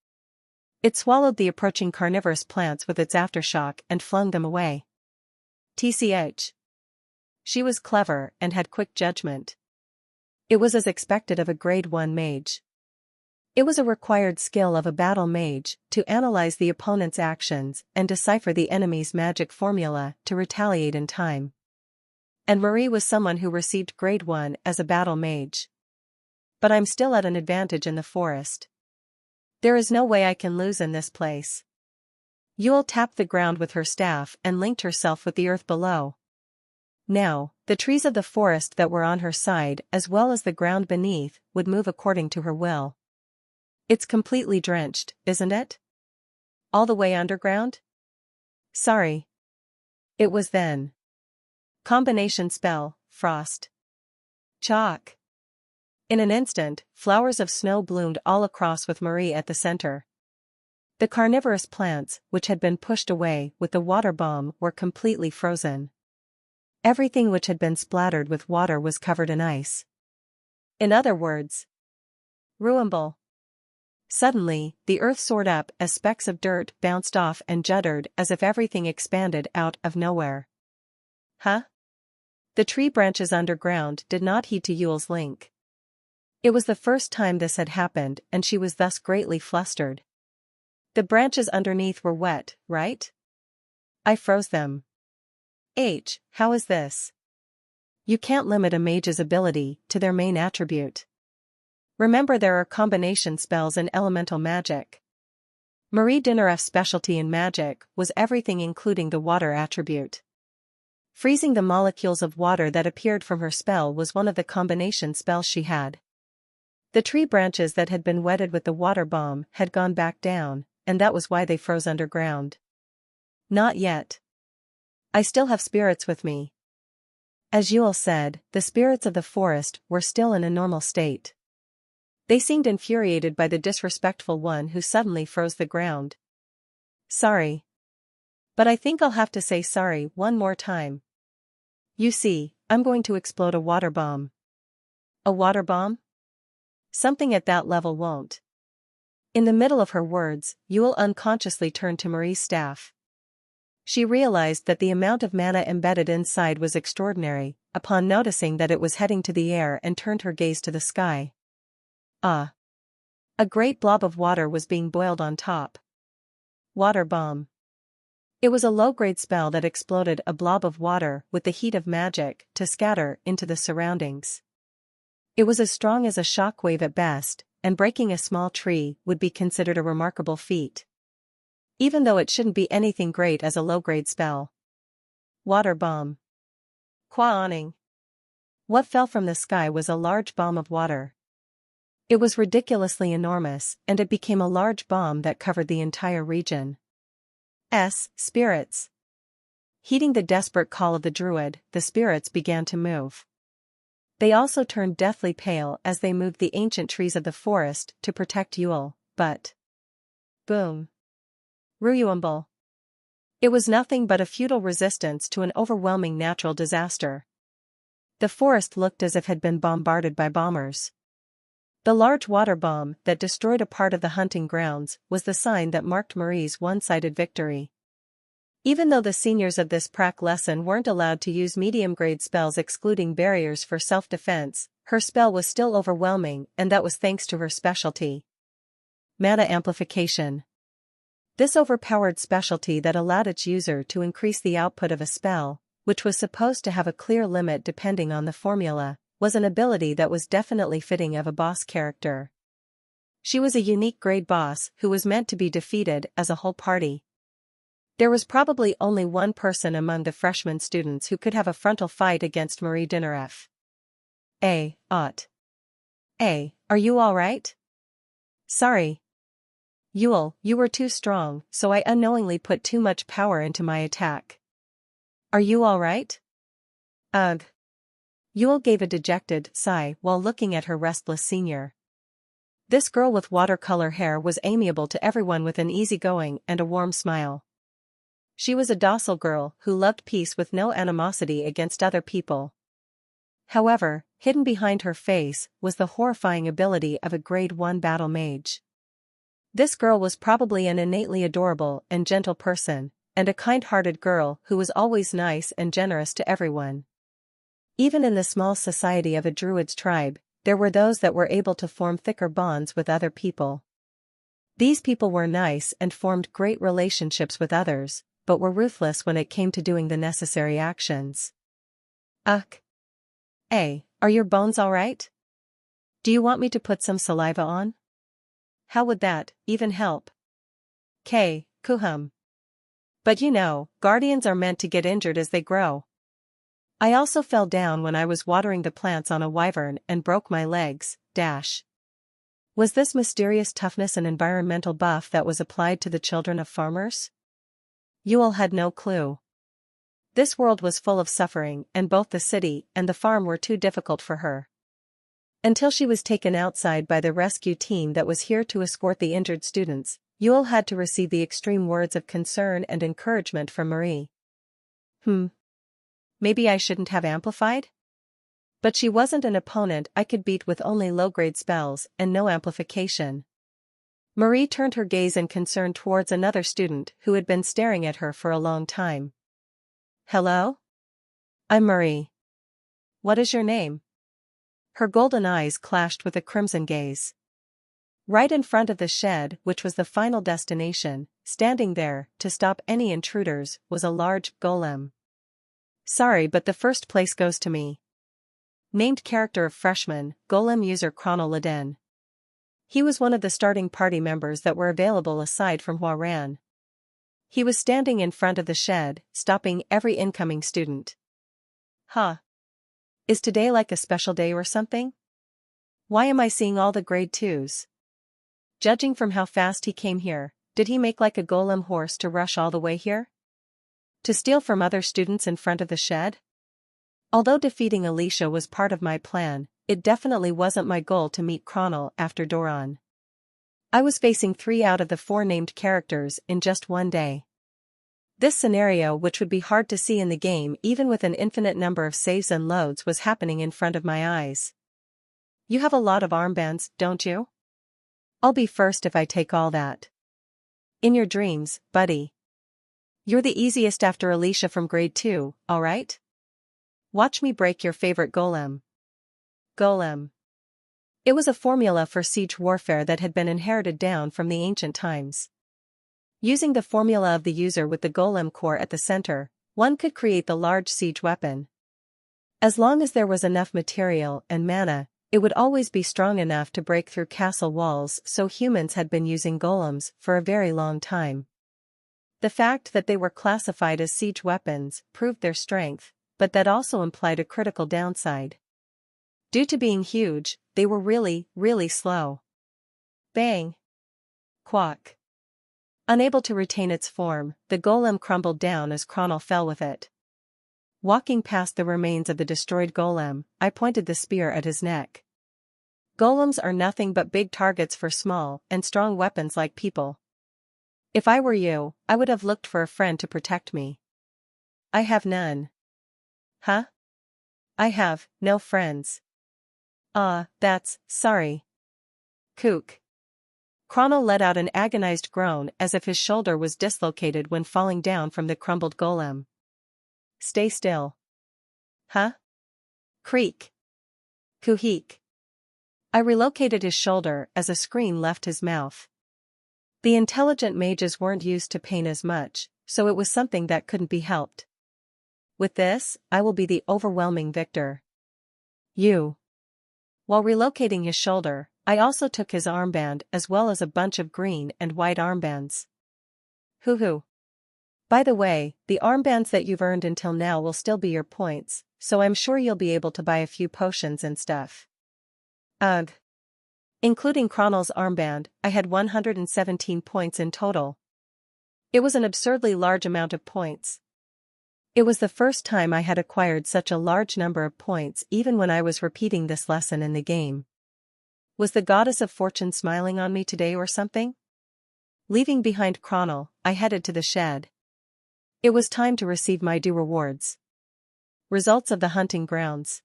It swallowed the approaching carnivorous plants with its aftershock and flung them away. TCH. She was clever and had quick judgment. It was as expected of a grade 1 mage. It was a required skill of a battle mage to analyze the opponent's actions and decipher the enemy's magic formula to retaliate in time. And Marie was someone who received grade 1 as a battle mage. But I'm still at an advantage in the forest. There is no way I can lose in this place. Yule tapped the ground with her staff and linked herself with the earth below. Now, the trees of the forest that were on her side as well as the ground beneath would move according to her will. It's completely drenched, isn't it? All the way underground? Sorry. It was then. Combination spell, Frost. Chalk. In an instant, flowers of snow bloomed all across with Marie at the center. The carnivorous plants, which had been pushed away with the water bomb, were completely frozen. Everything which had been splattered with water was covered in ice. In other words, ruinable. Suddenly, the earth soared up as specks of dirt bounced off and juddered as if everything expanded out of nowhere. Huh? The tree branches underground did not heed to Yule's link. It was the first time this had happened and she was thus greatly flustered. The branches underneath were wet, right? I froze them. How is this? You can't limit a mage's ability to their main attribute. Remember, there are combination spells in elemental magic. Marie Dinnereff's specialty in magic was everything including the water attribute. Freezing the molecules of water that appeared from her spell was one of the combination spells she had. The tree branches that had been wetted with the water bomb had gone back down, and that was why they froze underground. Not yet. I still have spirits with me. As Yule said, the spirits of the forest were still in a normal state. They seemed infuriated by the disrespectful one who suddenly froze the ground. Sorry. But I think I'll have to say sorry one more time. You see, I'm going to explode a water bomb. A water bomb? Something at that level won't. In the middle of her words, Yule unconsciously turned to Marie's staff. She realized that the amount of mana embedded inside was extraordinary, upon noticing that it was heading to the air, and turned her gaze to the sky. Ah! A great blob of water was being boiled on top. Water bomb. It was a low-grade spell that exploded a blob of water with the heat of magic to scatter into the surroundings. It was as strong as a shockwave at best, and breaking a small tree would be considered a remarkable feat. Even though it shouldn't be anything great as a low-grade spell. Water bomb. Kwa-awning. What fell from the sky was a large bomb of water. It was ridiculously enormous, and it became a large bomb that covered the entire region. Spirits. Heeding the desperate call of the druid, the spirits began to move. They also turned deathly pale as they moved the ancient trees of the forest to protect Yule, but... Boom. Ruyuumble. It was nothing but a futile resistance to an overwhelming natural disaster. The forest looked as if it had been bombarded by bombers. The large water bomb that destroyed a part of the hunting grounds was the sign that marked Marie's one-sided victory. Even though the seniors of this prac lesson weren't allowed to use medium-grade spells excluding barriers for self-defense, her spell was still overwhelming, and that was thanks to her specialty. Mana amplification. This overpowered specialty that allowed its user to increase the output of a spell, which was supposed to have a clear limit depending on the formula, was an ability that was definitely fitting of a boss character. She was a unique grade boss who was meant to be defeated as a whole party. There was probably only one person among the freshman students who could have a frontal fight against Marie Dinnereff. Are you alright? Sorry. Yule, you were too strong, so I unknowingly put too much power into my attack. Are you alright? Ugh. Yule gave a dejected sigh while looking at her restless senior. This girl with watercolor hair was amiable to everyone with an easygoing and a warm smile. She was a docile girl who loved peace with no animosity against other people. However, hidden behind her face was the horrifying ability of a grade 1 battle mage. This girl was probably an innately adorable and gentle person, and a kind-hearted girl who was always nice and generous to everyone. Even in the small society of a druid's tribe, there were those that were able to form thicker bonds with other people. These people were nice and formed great relationships with others, but were ruthless when it came to doing the necessary actions. Are your bones alright? Do you want me to put some saliva on? How would that even help? Kuhum. But you know, guardians are meant to get injured as they grow. I also fell down when I was watering the plants on a wyvern and broke my legs. Was this mysterious toughness an environmental buff that was applied to the children of farmers? Yule had no clue. This world was full of suffering, and both the city and the farm were too difficult for her. Until she was taken outside by the rescue team that was here to escort the injured students, Yule had to receive the extreme words of concern and encouragement from Marie. Maybe I shouldn't have amplified? But she wasn't an opponent I could beat with only low-grade spells and no amplification. Marie turned her gaze in concern towards another student who had been staring at her for a long time. Hello? I'm Marie. What is your name? Her golden eyes clashed with a crimson gaze. Right in front of the shed, which was the final destination, standing there to stop any intruders, was a large golem. Sorry, but the first place goes to me. Named character of freshman, golem user Chronal Laden. He was one of the starting party members that were available aside from Huaran. He was standing in front of the shed, stopping every incoming student. Is today like a special day or something? Why am I seeing all the grade 2s? Judging from how fast he came here, did he make like a golem horse to rush all the way here? To steal from other students in front of the shed? Although defeating Alicia was part of my plan, it definitely wasn't my goal to meet Chronal after Doran. I was facing 3 out of the 4 named characters in just one day. This scenario, which would be hard to see in the game even with an infinite number of saves and loads, was happening in front of my eyes. You have a lot of armbands, don't you? I'll be first if I take all that. In your dreams, buddy. You're the easiest after Alicia from grade 2, alright? Watch me break your favorite golem. Golem. It was a formula for siege warfare that had been inherited down from the ancient times. Using the formula of the user with the golem core at the center, one could create the large siege weapon. As long as there was enough material and mana, it would always be strong enough to break through castle walls, so humans had been using golems for a very long time. The fact that they were classified as siege weapons proved their strength, but that also implied a critical downside. Due to being huge, they were really, really slow. Bang! Quack! Unable to retain its form, the golem crumbled down as Chronal fell with it. Walking past the remains of the destroyed golem, I pointed the spear at his neck. Golems are nothing but big targets for small and strong weapons like people. If I were you, I would have looked for a friend to protect me. I have none. Huh? I have no friends. Sorry. Kook. Chrono let out an agonized groan as if his shoulder was dislocated when falling down from the crumbled golem. Stay still. Huh? Creak. Kuhik. I relocated his shoulder as a scream left his mouth. The intelligent mages weren't used to pain as much, so it was something that couldn't be helped. With this, I will be the overwhelming victor. You. While relocating his shoulder, I also took his armband as well as a bunch of green and white armbands. Hoo-hoo. By the way, the armbands that you've earned until now will still be your points, so I'm sure you'll be able to buy a few potions and stuff. Ugh. Including Chronol's armband, I had 117 points in total. It was an absurdly large amount of points. It was the first time I had acquired such a large number of points even when I was repeating this lesson in the game. Was the goddess of fortune smiling on me today or something? Leaving behind Chronol, I headed to the shed. It was time to receive my due rewards. Results of the hunting grounds.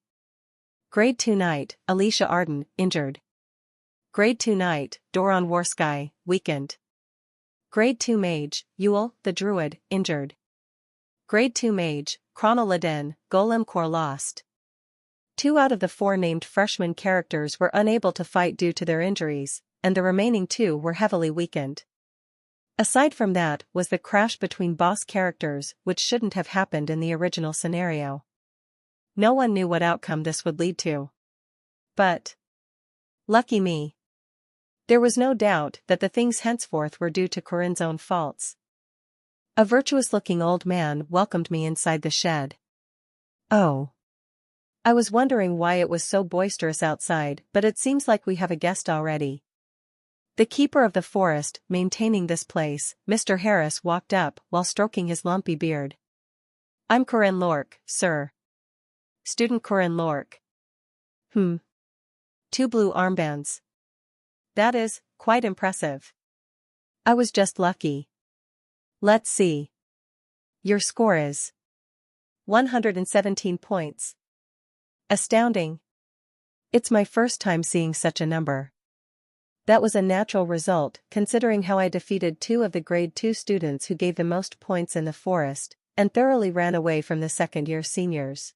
Grade 2 Knight, Alicia Arden, injured. Grade 2 Knight, Doron Warsky, weakened. Grade 2 Mage, Yule, the Druid, injured. Grade 2 Mage, Chronol Laden, Golem Core lost. 2 out of the 4 named freshman characters were unable to fight due to their injuries, and the remaining 2 were heavily weakened. Aside from that was the crash between boss characters, which shouldn't have happened in the original scenario. No one knew what outcome this would lead to. But lucky me. There was no doubt that the things henceforth were due to Corinne's own faults. A virtuous-looking old man welcomed me inside the shed. Oh. I was wondering why it was so boisterous outside, but it seems like we have a guest already. The keeper of the forest, maintaining this place, Mr. Harris walked up while stroking his lumpy beard. I'm Corinne Lork, sir. Student Corinne Lork. 2 blue armbands. That is quite impressive. I was just lucky. Let's see. Your score is 117 points. Astounding. It's my first time seeing such a number. That was a natural result, considering how I defeated 2 of the grade 2 students who gave the most points in the forest, and thoroughly ran away from the second-year seniors.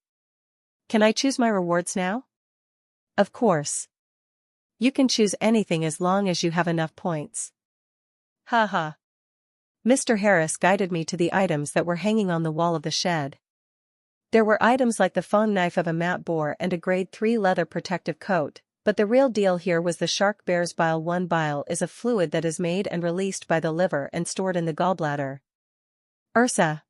Can I choose my rewards now? Of course. You can choose anything as long as you have enough points. Haha. Mr. Harris guided me to the items that were hanging on the wall of the shed. There were items like the phone knife of a Matt Boar and a grade 3 leather protective coat, but the real deal here was the shark bear's bile. 1 bile is a fluid that is made and released by the liver and stored in the gallbladder. Ursa.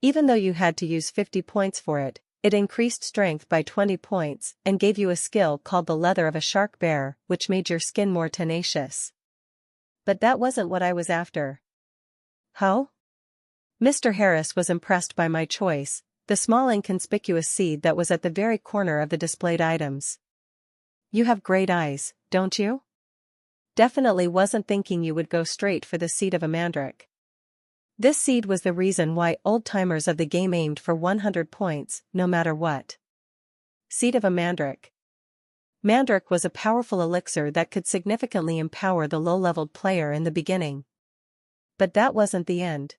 Even though you had to use 50 points for it, it increased strength by 20 points and gave you a skill called the leather of a shark bear, which made your skin more tenacious. But that wasn't what I was after. How? Mr. Harris was impressed by my choice, the small inconspicuous seed that was at the very corner of the displayed items. You have great eyes, don't you? Definitely wasn't thinking you would go straight for the seed of a mandrake. This seed was the reason why old-timers of the game aimed for 100 points, no matter what. Seed of a mandrake. Mandrake was a powerful elixir that could significantly empower the low-leveled player in the beginning. But that wasn't the end.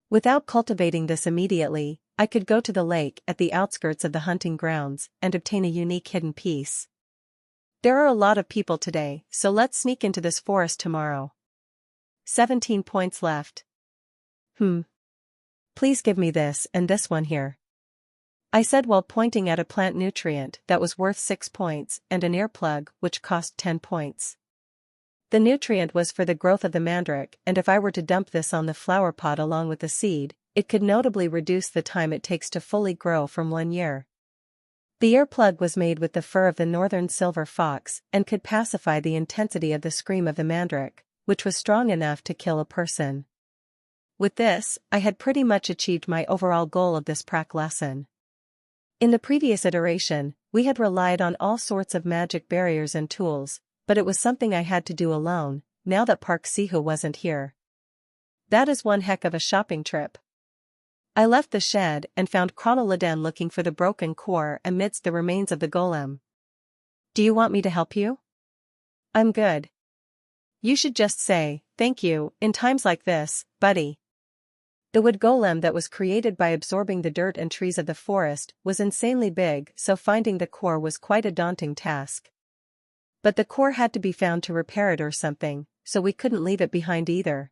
Without cultivating this immediately, I could go to the lake at the outskirts of the hunting grounds and obtain a unique hidden piece. There are a lot of people today, so let's sneak into this forest tomorrow. 17 points left. Please give me this and this one here. I said while pointing at a plant nutrient that was worth 6 points and an earplug which cost 10 points. The nutrient was for the growth of the mandrake, and if I were to dump this on the flower pot along with the seed, it could notably reduce the time it takes to fully grow from 1 year. The earplug was made with the fur of the northern silver fox and could pacify the intensity of the scream of the mandrake, which was strong enough to kill a person. With this, I had pretty much achieved my overall goal of this prac lesson. In the previous iteration, we had relied on all sorts of magic barriers and tools, but it was something I had to do alone, now that Park Sihu wasn't here. That is one heck of a shopping trip. I left the shed and found Chronoliden looking for the broken core amidst the remains of the golem. Do you want me to help you? I'm good. You should just say, thank you, in times like this, buddy. The wood golem that was created by absorbing the dirt and trees of the forest was insanely big, so finding the core was quite a daunting task. But the core had to be found to repair it or something, so we couldn't leave it behind either.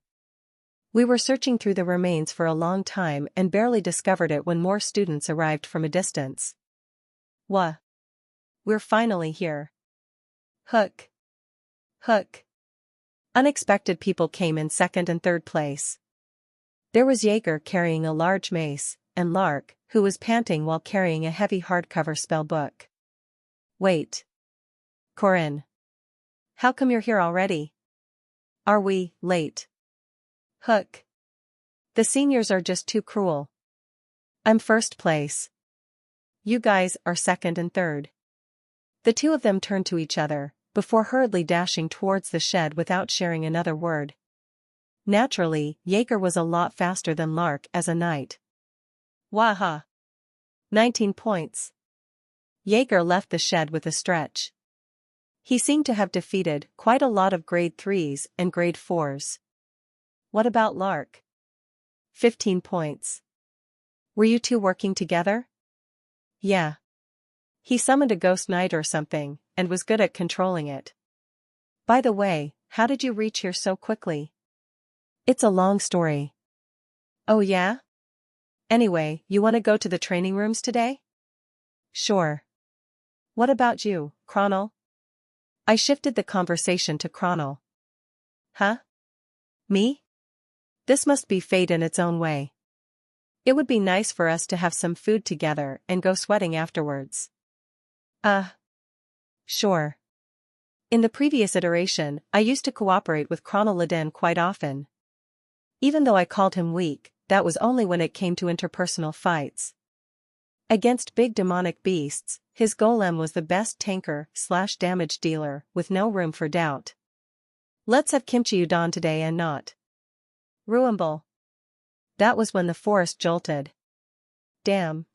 We were searching through the remains for a long time and barely discovered it when more students arrived from a distance. Wah! We're finally here. Hook! Hook! Unexpected people came in second and third place. There was Jaeger carrying a large mace, and Lark, who was panting while carrying a heavy hardcover spell book. Wait. Corinne. How come you're here already? Are we late? Hook. The seniors are just too cruel. I'm first place. You guys are second and third. The two of them turned to each other, before hurriedly dashing towards the shed without sharing another word. Naturally, Jaeger was a lot faster than Lark as a knight. Waha! 19 points. Jaeger left the shed with a stretch. He seemed to have defeated quite a lot of grade 3s and grade 4s. What about Lark? 15 points. Were you two working together? Yeah. He summoned a ghost knight or something, and was good at controlling it. By the way, how did you reach here so quickly? It's a long story. Oh yeah? Anyway, you want to go to the training rooms today? Sure. What about you, Chronol? I shifted the conversation to Chronol. Huh? Me? This must be fate in its own way. It would be nice for us to have some food together and go sweating afterwards. Sure. In the previous iteration, I used to cooperate with Chronoliden quite often. Even though I called him weak, that was only when it came to interpersonal fights. Against big demonic beasts, his golem was the best tanker/damage dealer, with no room for doubt. Let's have kimchi udon today and not Ruimble. That was when the forest jolted. Damn.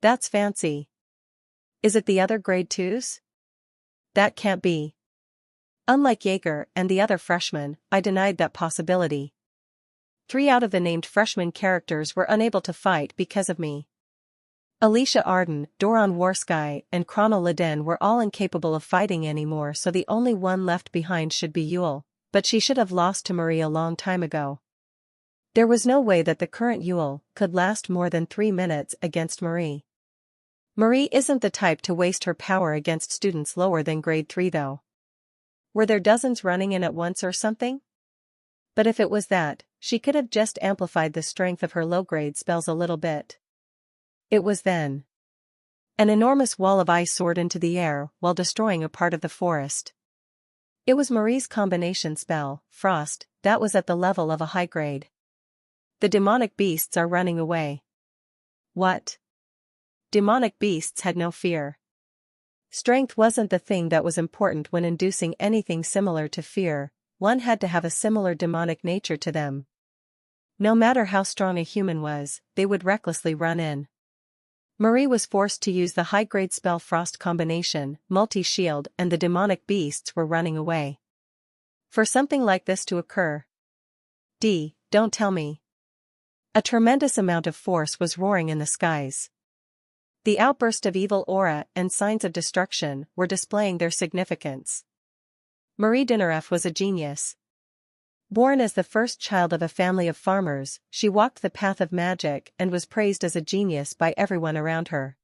That's fancy. Is it the other grade 2s? That can't be. Unlike Jaeger and the other freshmen, I denied that possibility. 3 out of the named freshman characters were unable to fight because of me. Alicia Arden, Doron Warsky, and Chronoliden were all incapable of fighting anymore, so the only one left behind should be Yule, but she should have lost to Marie a long time ago. There was no way that the current Yule could last more than 3 minutes against Marie. Marie isn't the type to waste her power against students lower than grade 3 though. Were there dozens running in at once or something? But if it was that, she could have just amplified the strength of her low-grade spells a little bit. It was then. An enormous wall of ice soared into the air while destroying a part of the forest. It was Marie's combination spell, Frost, that was at the level of a high grade. The demonic beasts are running away. What? Demonic beasts had no fear. Strength wasn't the thing that was important when inducing anything similar to fear, one had to have a similar demonic nature to them. No matter how strong a human was, they would recklessly run in. Marie was forced to use the high-grade spell Frost combination, multi-shield, and the demonic beasts were running away. For something like this to occur. Don't tell me. A tremendous amount of force was roaring in the skies. The outburst of evil aura and signs of destruction were displaying their significance. Marie Dinnereff was a genius. Born as the first child of a family of farmers, she walked the path of magic and was praised as a genius by everyone around her.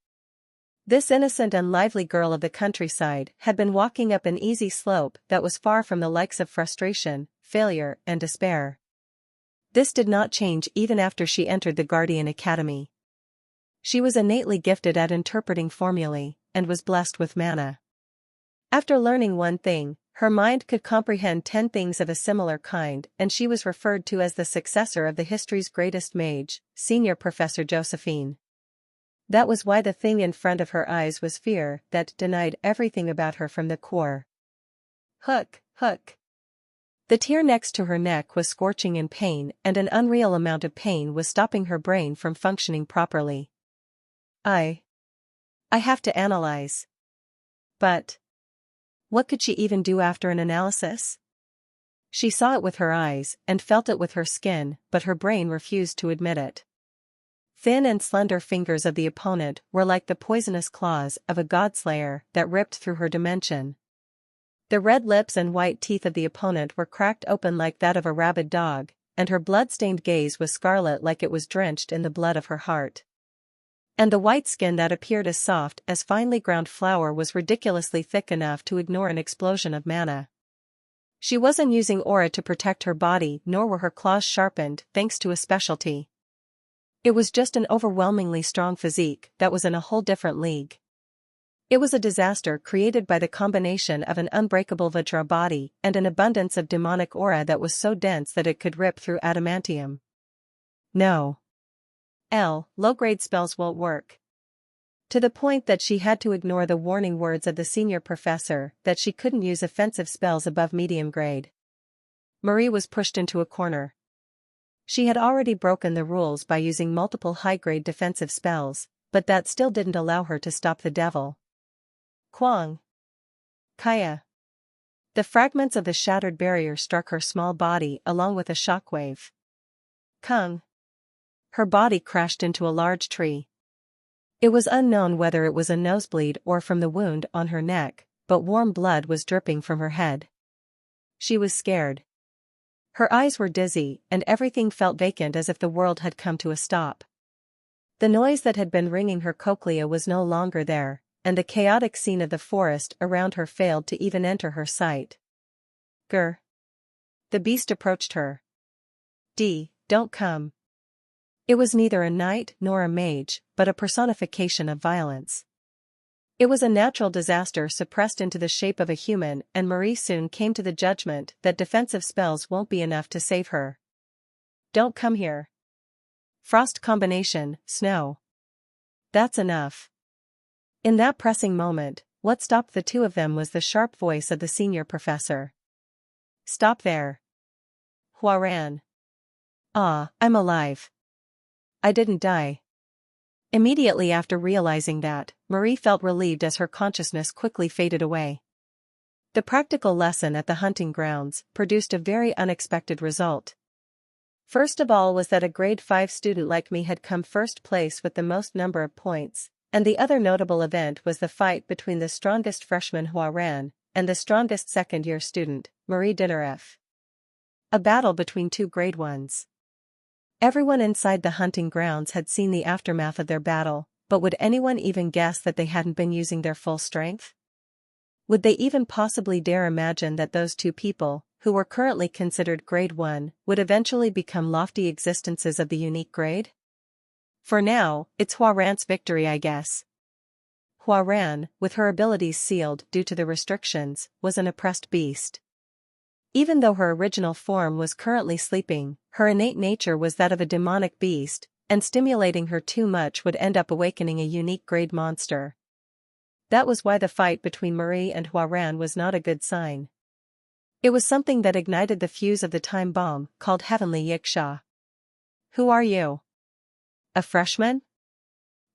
This innocent and lively girl of the countryside had been walking up an easy slope that was far from the likes of frustration, failure, and despair. This did not change even after she entered the Guardian Academy. She was innately gifted at interpreting formulae, and was blessed with mana. After learning one thing, her mind could comprehend 10 things of a similar kind, and she was referred to as the successor of the history's greatest mage, Senior Professor Josephine. That was why the thing in front of her eyes was fear that denied everything about her from the core. Hook. The tear next to her neck was scorching in pain, and an unreal amount of pain was stopping her brain from functioning properly. I have to analyze. But what could she even do after an analysis? She saw it with her eyes and felt it with her skin, but her brain refused to admit it. Thin and slender fingers of the opponent were like the poisonous claws of a godslayer that ripped through her dimension. The red lips and white teeth of the opponent were cracked open like that of a rabid dog, and her blood-stained gaze was scarlet like it was drenched in the blood of her heart. And the white skin that appeared as soft as finely ground flour was ridiculously thick enough to ignore an explosion of mana. She wasn't using aura to protect her body, nor were her claws sharpened thanks to a specialty. It was just an overwhelmingly strong physique that was in a whole different league. It was a disaster created by the combination of an unbreakable Vajra body and an abundance of demonic aura that was so dense that it could rip through adamantium. No. Low-grade spells won't work. To the point that she had to ignore the warning words of the senior professor that she couldn't use offensive spells above medium grade. Marie was pushed into a corner. She had already broken the rules by using multiple high-grade defensive spells, but that still didn't allow her to stop the devil. Kwang. Kaya. The fragments of the shattered barrier struck her small body along with a shockwave. Kung. Her body crashed into a large tree. It was unknown whether it was a nosebleed or from the wound on her neck, but warm blood was dripping from her head. She was scared. Her eyes were dizzy, and everything felt vacant as if the world had come to a stop. The noise that had been ringing her cochlea was no longer there, and the chaotic scene of the forest around her failed to even enter her sight. Grr. The beast approached her. Don't come. It was neither a knight nor a mage, but a personification of violence. It was a natural disaster suppressed into the shape of a human, and Marie soon came to the judgment that defensive spells won't be enough to save her. Don't come here. Frost combination, snow. That's enough. In that pressing moment, what stopped the two of them was the sharp voice of the senior professor. Stop there. Huaran. I'm alive. I didn't die. Immediately after realizing that, Marie felt relieved as her consciousness quickly faded away. The practical lesson at the hunting grounds produced a very unexpected result. First of all was that a grade 5 student like me had come first place with the most number of points, and the other notable event was the fight between the strongest freshman Huaran and the strongest second-year student, Marie Dinaref. A battle between two grade 1s. Everyone inside the hunting grounds had seen the aftermath of their battle, but would anyone even guess that they hadn't been using their full strength? Would they even possibly dare imagine that those two people, who were currently considered grade 1, would eventually become lofty existences of the unique grade? For now, it's Huaran's victory, I guess. Huaran, with her abilities sealed due to the restrictions, was an oppressed beast. Even though her original form was currently sleeping, her innate nature was that of a demonic beast, and stimulating her too much would end up awakening a unique grade monster. That was why the fight between Marie and Huaran was not a good sign. It was something that ignited the fuse of the time bomb, called Heavenly Yiksha. Who are you? A freshman?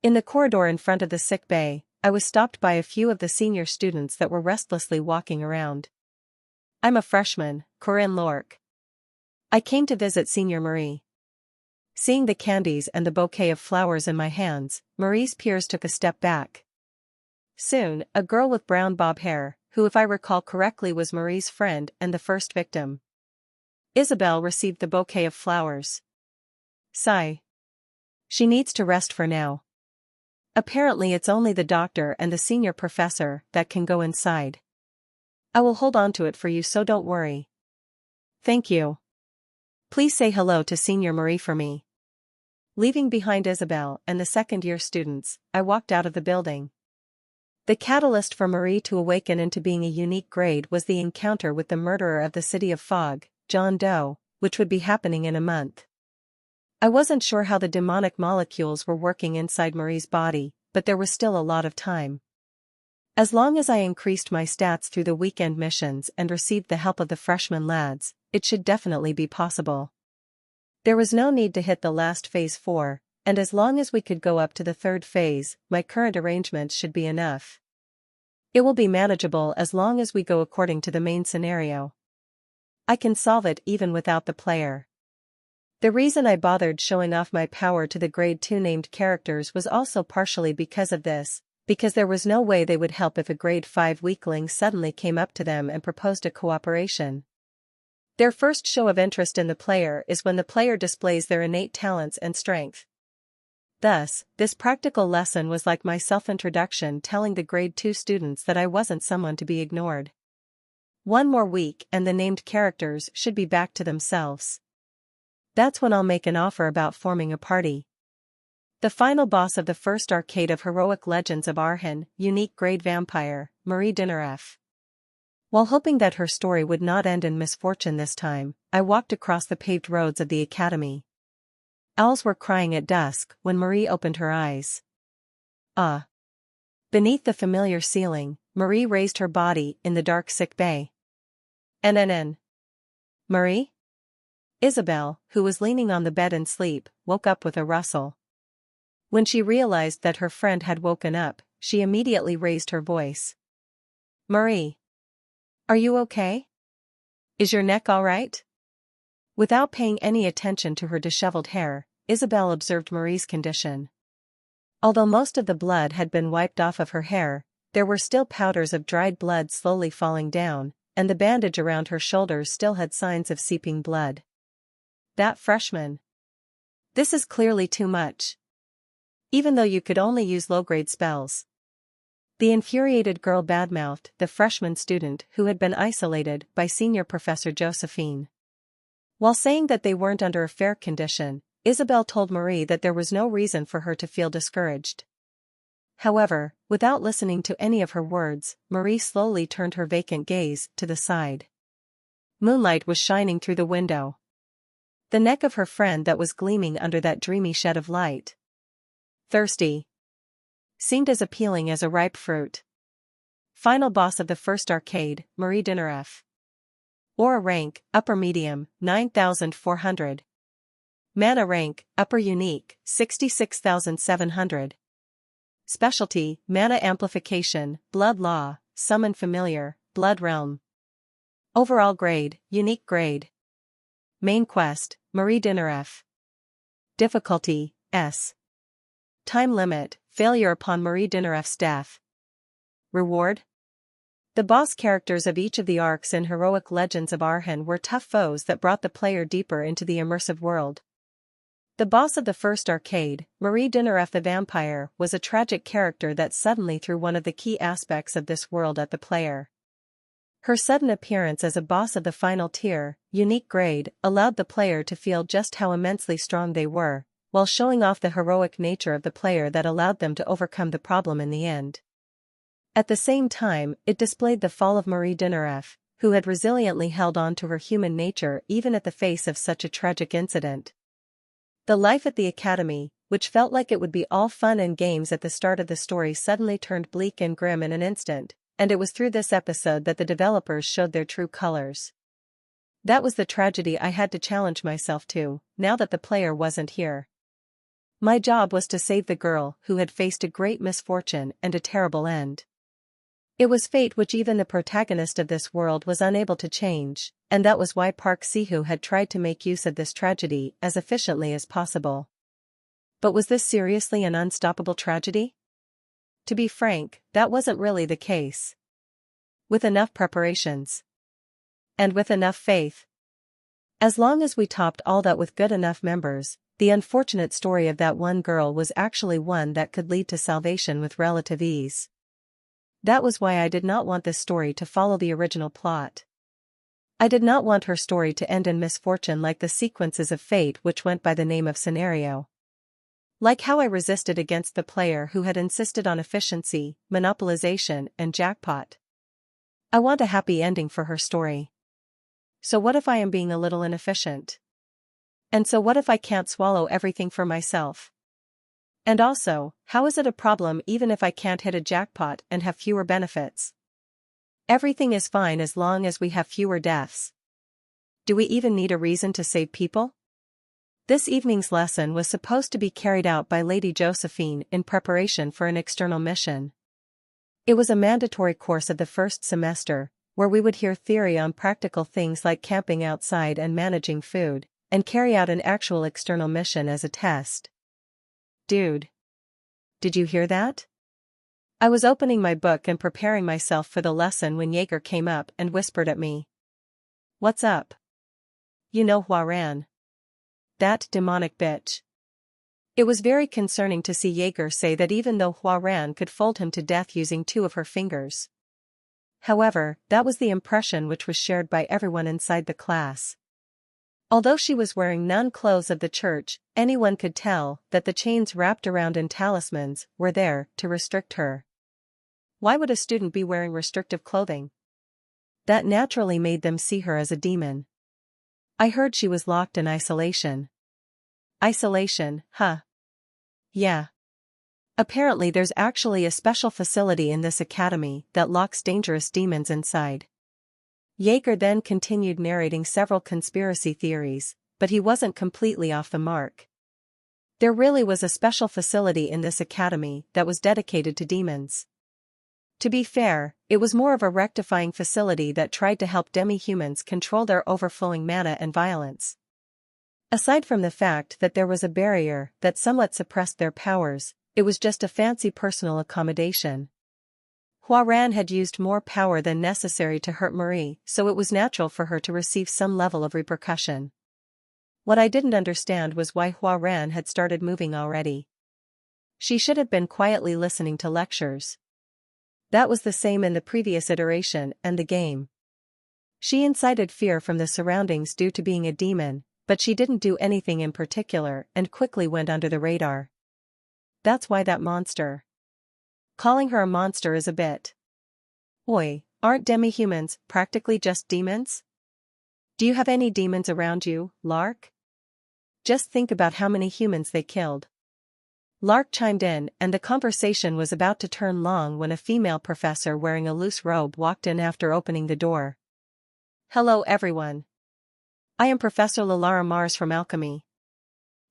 In the corridor in front of the sick bay, I was stopped by a few of the senior students that were restlessly walking around. I'm a freshman, Corinne Lork. I came to visit Senior Marie. Seeing the candies and the bouquet of flowers in my hands, Marie's peers took a step back. Soon, a girl with brown bob hair, who if I recall correctly was Marie's friend and the first victim, Isabel, received the bouquet of flowers. Sigh. She needs to rest for now. Apparently it's only the doctor and the senior professor that can go inside. I will hold on to it for you, so don't worry. Thank you. Please say hello to Senior Marie for me. Leaving behind Isabel and the second-year students, I walked out of the building. The catalyst for Marie to awaken into being a unique grade was the encounter with the murderer of the City of Fog, John Doe, which would be happening in a month. I wasn't sure how the demonic molecules were working inside Marie's body, but there was still a lot of time. As long as I increased my stats through the weekend missions and received the help of the freshman lads, it should definitely be possible. There was no need to hit the last phase 4, and as long as we could go up to the third phase, my current arrangements should be enough. It will be manageable as long as we go according to the main scenario. I can solve it even without the player. The reason I bothered showing off my power to the grade 2 named characters was also partially because of this, because there was no way they would help if a grade 5 weakling suddenly came up to them and proposed a cooperation. Their first show of interest in the player is when the player displays their innate talents and strength. Thus, this practical lesson was like my self-introduction telling the grade 2 students that I wasn't someone to be ignored. One more week and the named characters should be back to themselves. That's when I'll make an offer about forming a party. The final boss of the first arcade of Heroic Legends of Arhan, unique grade vampire, Marie Dinaref. While hoping that her story would not end in misfortune this time, I walked across the paved roads of the academy. Owls were crying at dusk when Marie opened her eyes. Ah! Beneath the familiar ceiling, Marie raised her body in the dark sick bay. NNN. Marie? Isabelle, who was leaning on the bed in sleep, woke up with a rustle. When she realized that her friend had woken up, she immediately raised her voice. Marie. Are you okay? Is your neck all right? Without paying any attention to her disheveled hair, Isabelle observed Marie's condition. Although most of the blood had been wiped off of her hair, there were still powders of dried blood slowly falling down, and the bandage around her shoulders still had signs of seeping blood. That freshman. This is clearly too much. Even though you could only use low-grade spells. The infuriated girl badmouthed the freshman student who had been isolated by Senior Professor Josephine. While saying that they weren't under a fair condition, Isabelle told Marie that there was no reason for her to feel discouraged. However, without listening to any of her words, Marie slowly turned her vacant gaze to the side. Moonlight was shining through the window. The neck of her friend that was gleaming under that dreamy shed of light. Thirsty. Seemed as appealing as a ripe fruit. Final boss of the first arcade, Marie Dinaref. Aura rank, upper medium, 9,400. Mana rank, upper unique, 66,700. Specialty, mana amplification, blood law, summon familiar, blood realm. Overall grade, unique grade. Main quest, Marie Dinaref. Difficulty, S. Time limit, failure upon Marie Dinaref's death. Reward? The boss characters of each of the arcs in Heroic Legends of Arhan were tough foes that brought the player deeper into the immersive world. The boss of the first arcade, Marie Dinaref the vampire, was a tragic character that suddenly threw one of the key aspects of this world at the player. Her sudden appearance as a boss of the final tier, unique grade, allowed the player to feel just how immensely strong they were, while showing off the heroic nature of the player that allowed them to overcome the problem in the end. At the same time, it displayed the fall of Marie Dinaref, who had resiliently held on to her human nature even at the face of such a tragic incident. The life at the academy, which felt like it would be all fun and games at the start of the story, suddenly turned bleak and grim in an instant, and it was through this episode that the developers showed their true colors. That was the tragedy I had to challenge myself to, now that the player wasn't here. My job was to save the girl who had faced a great misfortune and a terrible end. It was fate which even the protagonist of this world was unable to change, and that was why Park Sihu had tried to make use of this tragedy as efficiently as possible. But was this seriously an unstoppable tragedy? To be frank, that wasn't really the case. With enough preparations. And with enough faith. As long as we topped all that with good enough members, the unfortunate story of that one girl was actually one that could lead to salvation with relative ease. That was why I did not want this story to follow the original plot. I did not want her story to end in misfortune like the sequences of fate which went by the name of scenario. Like how I resisted against the player who had insisted on efficiency, monopolization, and jackpot. I want a happy ending for her story. So what if I am being a little inefficient? And so what if I can't swallow everything for myself? And also, how is it a problem even if I can't hit a jackpot and have fewer benefits? Everything is fine as long as we have fewer deaths. Do we even need a reason to save people? This evening's lesson was supposed to be carried out by Lady Josephine in preparation for an external mission. It was a mandatory course of the first semester, where we would hear theory on practical things like camping outside and managing food, and carry out an actual external mission as a test. Dude. Did you hear that? I was opening my book and preparing myself for the lesson when Jaeger came up and whispered at me. What's up? You know Hua-Ran. That demonic bitch. It was very concerning to see Jaeger say that even though Hua-Ran could fold him to death using 2 of her fingers. However, that was the impression which was shared by everyone inside the class. Although she was wearing none clothes of the church, anyone could tell that the chains wrapped around and talismans were there to restrict her. Why would a student be wearing restrictive clothing? That naturally made them see her as a demon. I heard she was locked in isolation. Isolation, huh? Yeah. Apparently there's actually a special facility in this academy that locks dangerous demons inside. Jaeger then continued narrating several conspiracy theories, but he wasn't completely off the mark. There really was a special facility in this academy that was dedicated to demons. To be fair, it was more of a rectifying facility that tried to help demi-humans control their overflowing mana and violence. Aside from the fact that there was a barrier that somewhat suppressed their powers, it was just a fancy personal accommodation. Hua-Ran had used more power than necessary to hurt Marie, so it was natural for her to receive some level of repercussion. What I didn't understand was why Hua-Ran had started moving already. She should have been quietly listening to lectures. That was the same in the previous iteration and the game. She incited fear from the surroundings due to being a demon, but she didn't do anything in particular and quickly went under the radar. That's why that monster. Calling her a monster is a bit. Oi, aren't demi-humans practically just demons? Do you have any demons around you, Lark? Just think about how many humans they killed. Lark chimed in and the conversation was about to turn long when a female professor wearing a loose robe walked in after opening the door. Hello everyone. I am Professor Lalara Mars from Alchemy.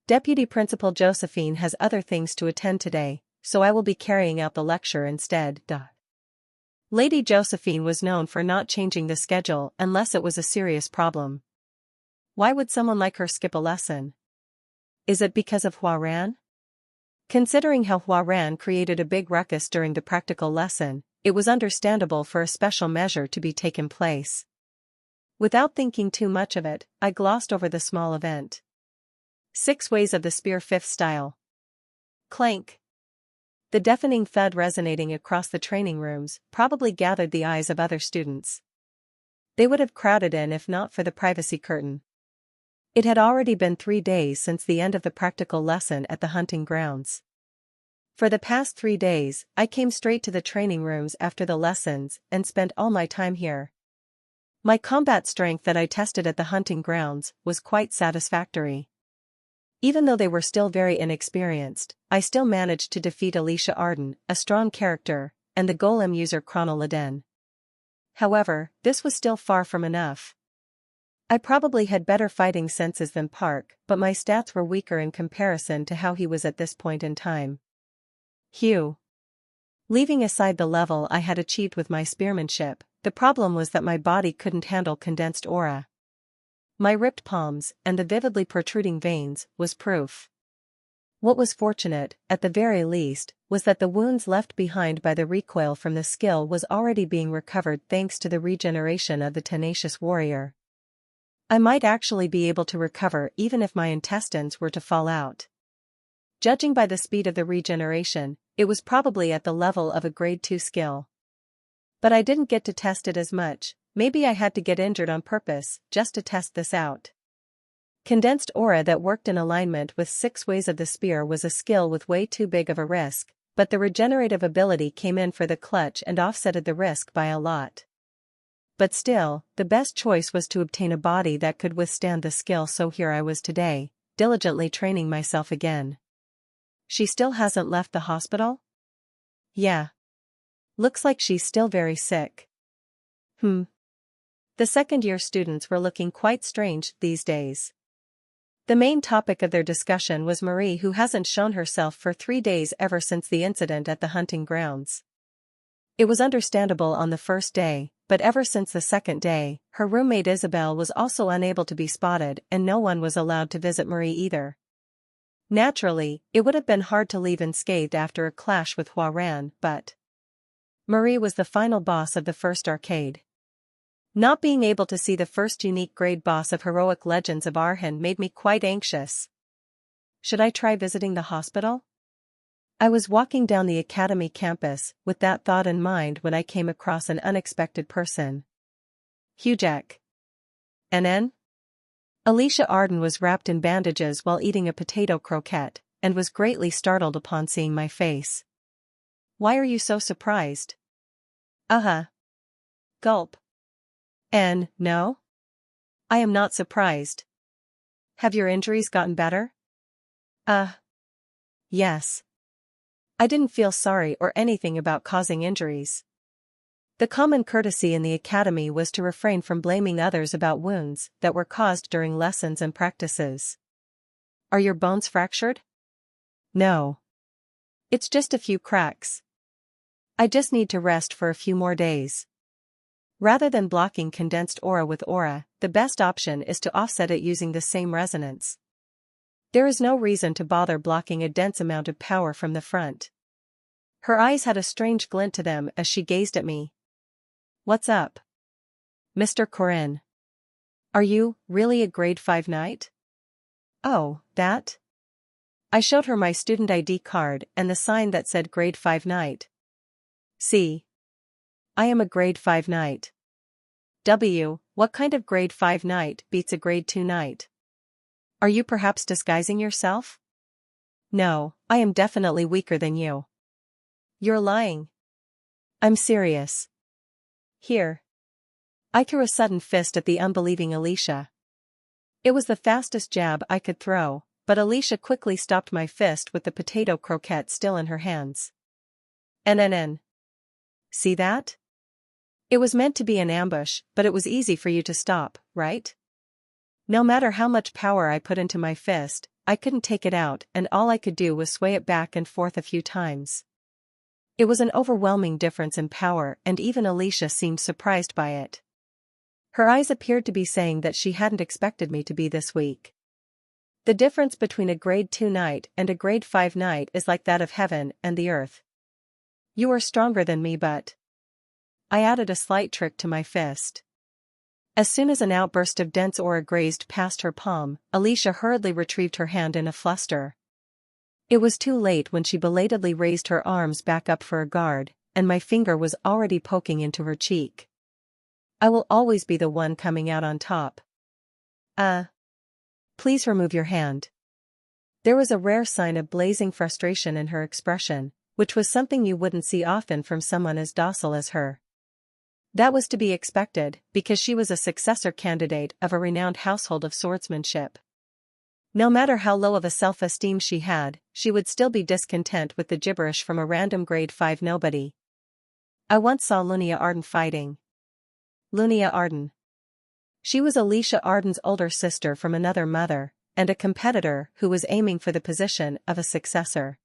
Deputy Principal Josephine has other things to attend today, so I will be carrying out the lecture instead. Lady Josephine was known for not changing the schedule unless it was a serious problem. Why would someone like her skip a lesson? Is it because of Hua-Ran? Considering how Hua-Ran created a big ruckus during the practical lesson, it was understandable for a special measure to be taken place. Without thinking too much of it, I glossed over the small event. 6 ways of the spear 5th style. Clank. The deafening thud resonating across the training rooms probably gathered the eyes of other students. They would have crowded in if not for the privacy curtain. It had already been 3 days since the end of the practical lesson at the hunting grounds. For the past 3 days, I came straight to the training rooms after the lessons and spent all my time here. My combat strength that I tested at the hunting grounds was quite satisfactory. Even though they were still very inexperienced, I still managed to defeat Alicia Arden, a strong character, and the golem user Chrono Laden. However, this was still far from enough. I probably had better fighting senses than Park, but my stats were weaker in comparison to how he was at this point in time. Hugh. Leaving aside the level I had achieved with my spearmanship, the problem was that my body couldn't handle condensed aura. My ripped palms, and the vividly protruding veins, was proof. What was fortunate, at the very least, was that the wounds left behind by the recoil from the skill was already being recovered thanks to the regeneration of the tenacious warrior. I might actually be able to recover even if my intestines were to fall out. Judging by the speed of the regeneration, it was probably at the level of a grade 2 skill. But I didn't get to test it as much. Maybe I had to get injured on purpose, just to test this out. Condensed aura that worked in alignment with 6 ways of the spear was a skill with way too big of a risk, but the regenerative ability came in for the clutch and offsetted the risk by a lot. But still, the best choice was to obtain a body that could withstand the skill, so here I was today, diligently training myself again. She still hasn't left the hospital? Yeah. Looks like she's still very sick. The second-year students were looking quite strange these days. The main topic of their discussion was Marie, who hasn't shown herself for 3 days ever since the incident at the hunting grounds. It was understandable on the first day, but ever since the second day, her roommate Isabelle was also unable to be spotted and no one was allowed to visit Marie either. Naturally, it would have been hard to leave unscathed after a clash with Huaran, but Marie was the final boss of the first arcade. Not being able to see the first unique grade boss of Heroic Legends of Arhan made me quite anxious. Should I try visiting the hospital? I was walking down the academy campus with that thought in mind when I came across an unexpected person. Hujek. NN? Alicia Arden was wrapped in bandages while eating a potato croquette, and was greatly startled upon seeing my face. Why are you so surprised? Gulp. No? I am not surprised. Have your injuries gotten better? Yes. I didn't feel sorry or anything about causing injuries. The common courtesy in the academy was to refrain from blaming others about wounds that were caused during lessons and practices. Are your bones fractured? No. It's just a few cracks. I just need to rest for a few more days. Rather than blocking condensed aura with aura, the best option is to offset it using the same resonance. There is no reason to bother blocking a dense amount of power from the front. Her eyes had a strange glint to them as she gazed at me. What's up? Mr. Corinne. Are you really a grade 5 knight? Oh, that? I showed her my student ID card and the sign that said grade 5 knight. See? I am a grade 5 knight. What kind of grade 5 knight beats a grade 2 knight? Are you perhaps disguising yourself? No, I am definitely weaker than you. You're lying. I'm serious. Here. I threw a sudden fist at the unbelieving Alicia. It was the fastest jab I could throw, but Alicia quickly stopped my fist with the potato croquette still in her hands. NNN. See that? It was meant to be an ambush, but it was easy for you to stop, right? No matter how much power I put into my fist, I couldn't take it out, and all I could do was sway it back and forth a few times. It was an overwhelming difference in power, and even Alicia seemed surprised by it. Her eyes appeared to be saying that she hadn't expected me to be this weak. The difference between a grade 2 knight and a grade 5 knight is like that of heaven and the earth. You are stronger than me, but I added a slight trick to my fist. As soon as an outburst of dense aura grazed past her palm, Alicia hurriedly retrieved her hand in a fluster. It was too late when she belatedly raised her arms back up for a guard, and my finger was already poking into her cheek. I will always be the one coming out on top. Please remove your hand. There was a rare sign of blazing frustration in her expression, which was something you wouldn't see often from someone as docile as her. That was to be expected, because she was a successor candidate of a renowned household of swordsmanship. No matter how low of a self-esteem she had, she would still be discontent with the gibberish from a random grade 5 nobody. I once saw Lunia Arden fighting. Lunia Arden. She was Alicia Arden's older sister from another mother, and a competitor who was aiming for the position of a successor.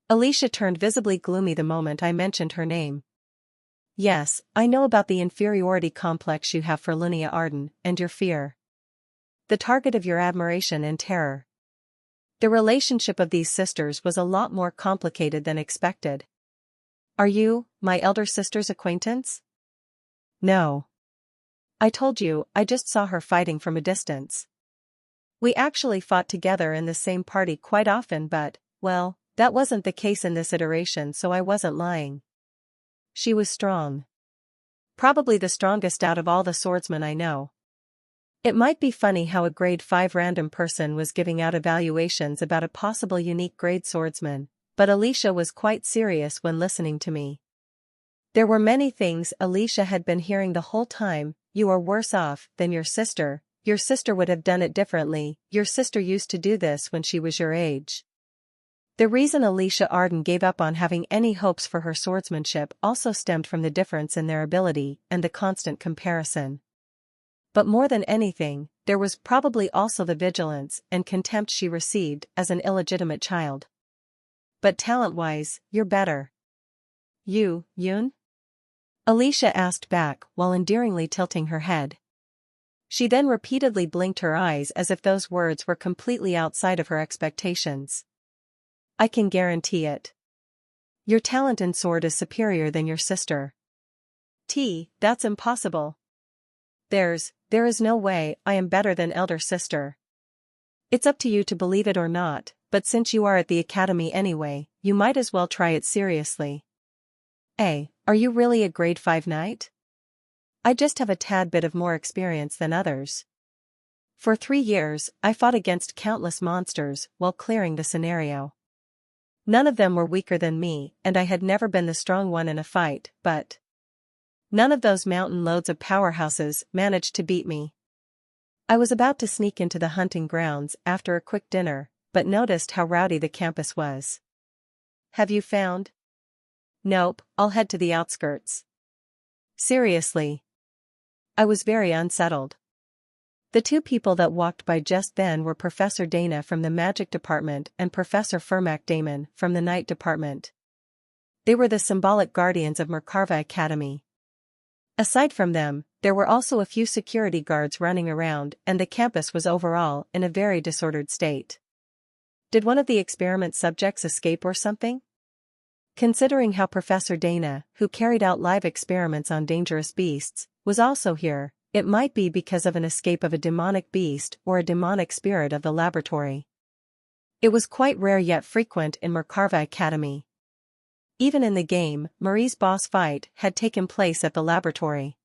Alicia turned visibly gloomy the moment I mentioned her name. Yes, I know about the inferiority complex you have for Lunia Arden, and your fear. The target of your admiration and terror. The relationship of these sisters was a lot more complicated than expected. Are you, my elder sister's acquaintance? No. I told you, I just saw her fighting from a distance. We actually fought together in the same party quite often, but, well, that wasn't the case in this iteration, so I wasn't lying. She was strong. Probably the strongest out of all the swordsmen I know. It might be funny how a grade 5 random person was giving out evaluations about a possible unique grade swordsman, but Alicia was quite serious when listening to me. There were many things Alicia had been hearing the whole time. You are worse off than your sister would have done it differently, your sister used to do this when she was your age. The reason Alicia Arden gave up on having any hopes for her swordsmanship also stemmed from the difference in their ability and the constant comparison. But more than anything, there was probably also the vigilance and contempt she received as an illegitimate child. But talent-wise, you're better. You, Yoon? Alicia asked back while endearingly tilting her head. She then repeatedly blinked her eyes as if those words were completely outside of her expectations. I can guarantee it. Your talent in sword is superior than your sister. That's impossible. There is no way I am better than elder sister. It's up to you to believe it or not, but since you are at the academy anyway, you might as well try it seriously. Are you really a grade 5 knight? I just have a tad bit of more experience than others. For 3 years, I fought against countless monsters while clearing the scenario. None of them were weaker than me, and I had never been the strong one in a fight, but none of those mountain loads of powerhouses managed to beat me. I was about to sneak into the hunting grounds after a quick dinner, but noticed how rowdy the campus was. Have you found? Nope, I'll head to the outskirts. Seriously. I was very unsettled. The 2 people that walked by just then were Professor Dana from the Magic Department and Professor Fermac Damon from the Night Department. They were the symbolic guardians of Mercarva Academy. Aside from them, there were also a few security guards running around, and the campus was overall in a very disordered state. Did one of the experiment subjects escape or something? Considering how Professor Dana, who carried out live experiments on dangerous beasts, was also here, it might be because of an escape of a demonic beast or a demonic spirit of the laboratory. It was quite rare yet frequent in Mercarva Academy. Even in the game, Marie's boss fight had taken place at the laboratory.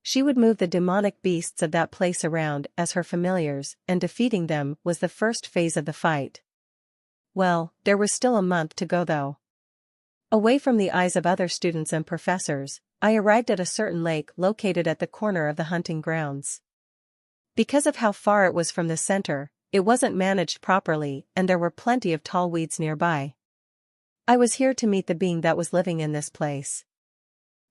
She would move the demonic beasts of that place around as her familiars, and defeating them was the first phase of the fight. Well, there was still a month to go though. Away from the eyes of other students and professors, I arrived at a certain lake located at the corner of the hunting grounds. Because of how far it was from the center, it wasn't managed properly and there were plenty of tall weeds nearby. I was here to meet the being that was living in this place.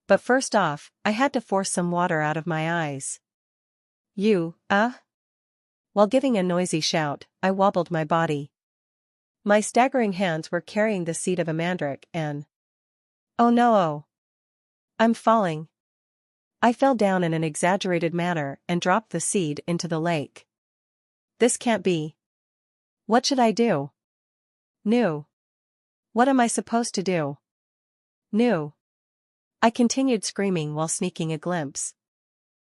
But first off, I had to force some water out of my eyes. While giving a noisy shout, I wobbled my body. My staggering hands were carrying the seed of a mandrake and... Oh no! I'm falling. I fell down in an exaggerated manner and dropped the seed into the lake. This can't be. What should I do? No. What am I supposed to do? No. I continued screaming while sneaking a glimpse.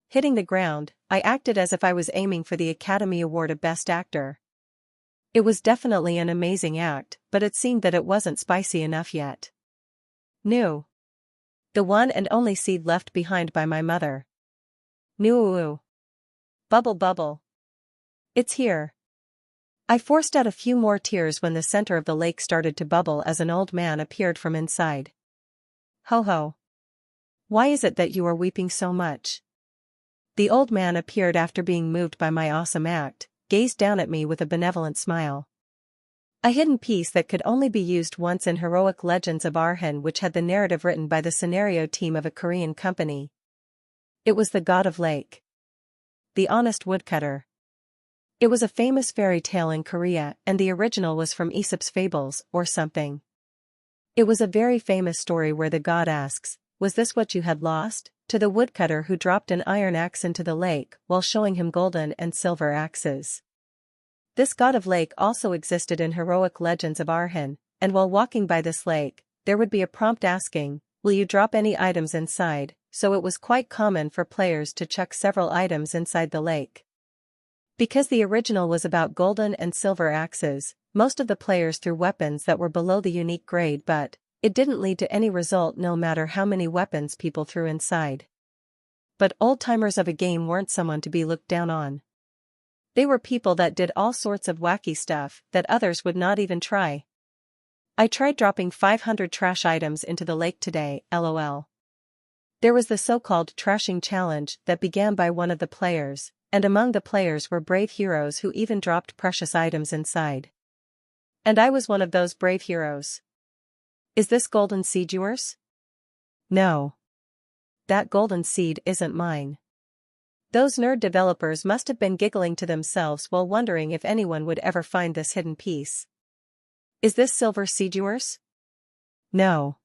Hitting the ground, I acted as if I was aiming for the Academy Award of Best Actor. It was definitely an amazing act, but it seemed that it wasn't spicy enough yet. No. The one and only seed left behind by my mother. No. Bubble bubble. It's here. I forced out a few more tears when the center of the lake started to bubble as an old man appeared from inside. Ho ho. Why is it that you are weeping so much? The old man appeared after being moved by my awesome act, gazed down at me with a benevolent smile. A hidden piece that could only be used once in Heroic Legends of Arhen, which had the narrative written by the scenario team of a Korean company. It was the God of Lake. The Honest Woodcutter. It was a famous fairy tale in Korea, and the original was from Aesop's Fables, or something. It was a very famous story where the god asks, "Was this what you had lost?" to the woodcutter who dropped an iron axe into the lake while showing him golden and silver axes. This god of lake also existed in Heroic Legends of Arhen, and while walking by this lake, there would be a prompt asking, "Will you drop any items inside?" So it was quite common for players to chuck several items inside the lake. Because the original was about golden and silver axes, most of the players threw weapons that were below the unique grade, but it didn't lead to any result no matter how many weapons people threw inside. But old-timers of a game weren't someone to be looked down on. They were people that did all sorts of wacky stuff that others would not even try. I tried dropping 500 trash items into the lake today, lol. There was the so-called trashing challenge that began by one of the players, and among the players were brave heroes who even dropped precious items inside. And I was one of those brave heroes. Is this golden seed yours? No. That golden seed isn't mine. Those nerd developers must have been giggling to themselves while wondering if anyone would ever find this hidden piece. Is this silver seed yours? No.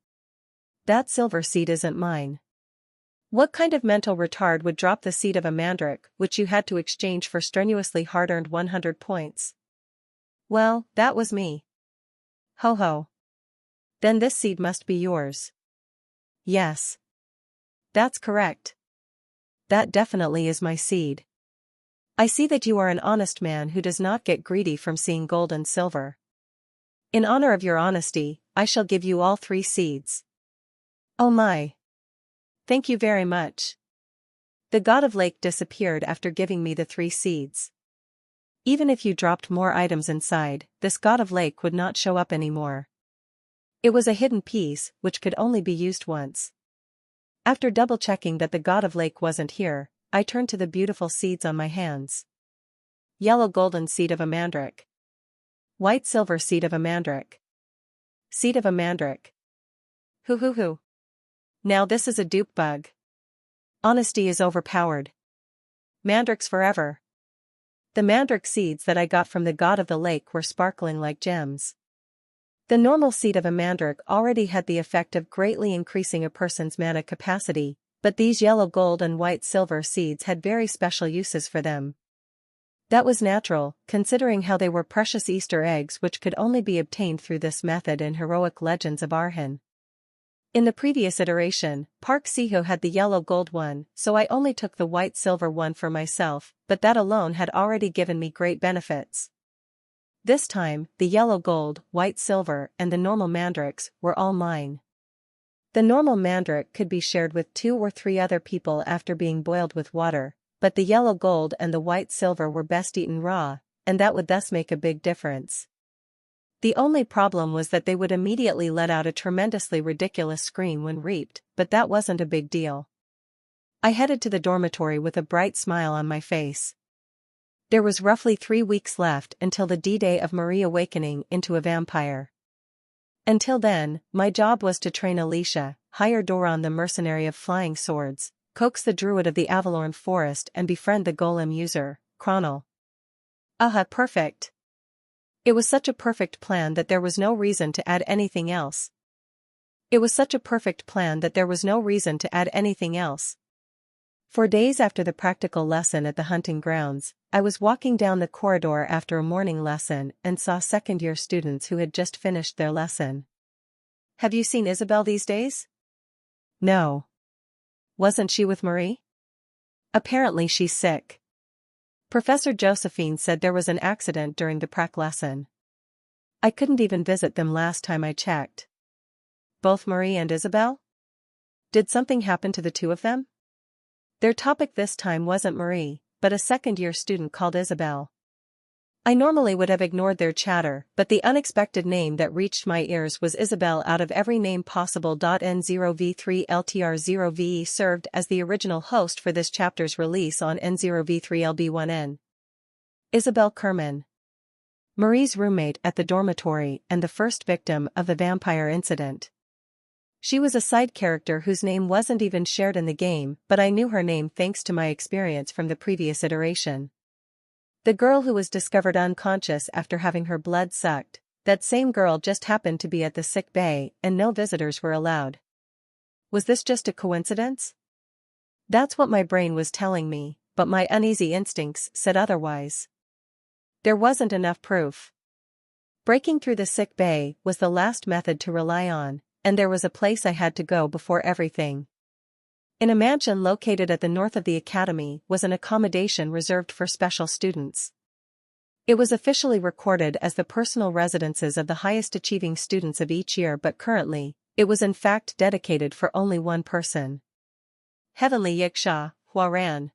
That silver seed isn't mine. What kind of mental retard would drop the seed of a mandrake, which you had to exchange for strenuously hard-earned 100 points? Well, that was me. Ho ho. Then this seed must be yours. Yes. That's correct. That definitely is my seed. I see that you are an honest man who does not get greedy from seeing gold and silver. In honor of your honesty, I shall give you all 3 seeds. Oh my. Thank you very much. The god of lake disappeared after giving me the 3 seeds. Even if you dropped more items inside, this god of lake would not show up anymore. It was a hidden piece, which could only be used once. After double-checking that the god of lake wasn't here, I turned to the beautiful seeds on my hands. Yellow golden seed of a mandrake. White silver seed of a mandrake. Seed of a mandrake. Hoo. Now this is a dupe bug. Honesty is overpowered. Mandrakes forever. The mandrake seeds that I got from the god of the lake were sparkling like gems. The normal seed of a mandrake already had the effect of greatly increasing a person's mana capacity, but these yellow gold and white silver seeds had very special uses for them. That was natural, considering how they were precious Easter eggs which could only be obtained through this method in heroic legends of Arhan. In the previous iteration, Park Siho had the yellow gold one, so I only took the white silver one for myself, but that alone had already given me great benefits. This time, the yellow gold, white silver, and the normal mandrakes were all mine. The normal mandrake could be shared with 2 or 3 other people after being boiled with water, but the yellow gold and the white silver were best eaten raw, and that would thus make a big difference. The only problem was that they would immediately let out a tremendously ridiculous scream when reaped, but that wasn't a big deal. I headed to the dormitory with a bright smile on my face. There was roughly 3 weeks left until the D-Day of Marie awakening into a vampire. Until then, my job was to train Alicia, hire Doran the mercenary of flying swords, coax the druid of the Avalorn forest and befriend the golem user, Chronal. Aha, perfect. It was such a perfect plan that there was no reason to add anything else. For days after the practical lesson at the hunting grounds, I was walking down the corridor after a morning lesson and saw second-year students who had just finished their lesson. Have you seen Isabel these days? No. Wasn't she with Marie? Apparently she's sick. Professor Josephine said there was an accident during the prac lesson. I couldn't even visit them last time I checked. Both Marie and Isabel? Did something happen to the 2 of them? Their topic this time wasn't Marie, but a second-year student called Isabel. I normally would have ignored their chatter, but the unexpected name that reached my ears was Isabel out of every name possible. N0V3LTR0VE served as the original host for this chapter's release on N0V3LB1N. Isabel Kerman. Marie's roommate at the dormitory and the first victim of the vampire incident. She was a side character whose name wasn't even shared in the game, but I knew her name thanks to my experience from the previous iteration. The girl who was discovered unconscious after having her blood sucked, that same girl just happened to be at the sick bay and no visitors were allowed. Was this just a coincidence? That's what my brain was telling me, but my uneasy instincts said otherwise. There wasn't enough proof. Breaking through the sick bay was the last method to rely on, and there was a place I had to go before everything. In a mansion located at the north of the academy was an accommodation reserved for special students. It was officially recorded as the personal residences of the highest achieving students of each year, but currently, it was in fact dedicated for only one person. Heavenly Yiksha, Huaran.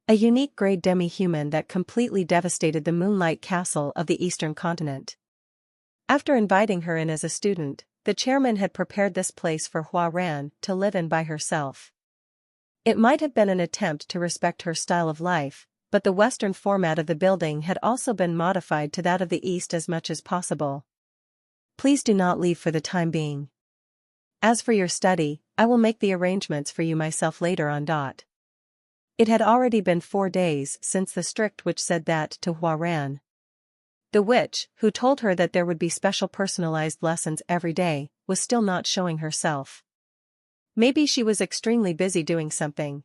A unique grade demi-human that completely devastated the Moonlight Castle of the Eastern Continent. After inviting her in as a student, the chairman had prepared this place for Huaran to live in by herself. It might have been an attempt to respect her style of life, but the Western format of the building had also been modified to that of the East as much as possible. Please do not leave for the time being. As for your study, I will make the arrangements for you myself later on. It had already been 4 days since the strict witch said that to Huaran. The witch, who told her that there would be special personalized lessons every day, was still not showing herself. Maybe she was extremely busy doing something.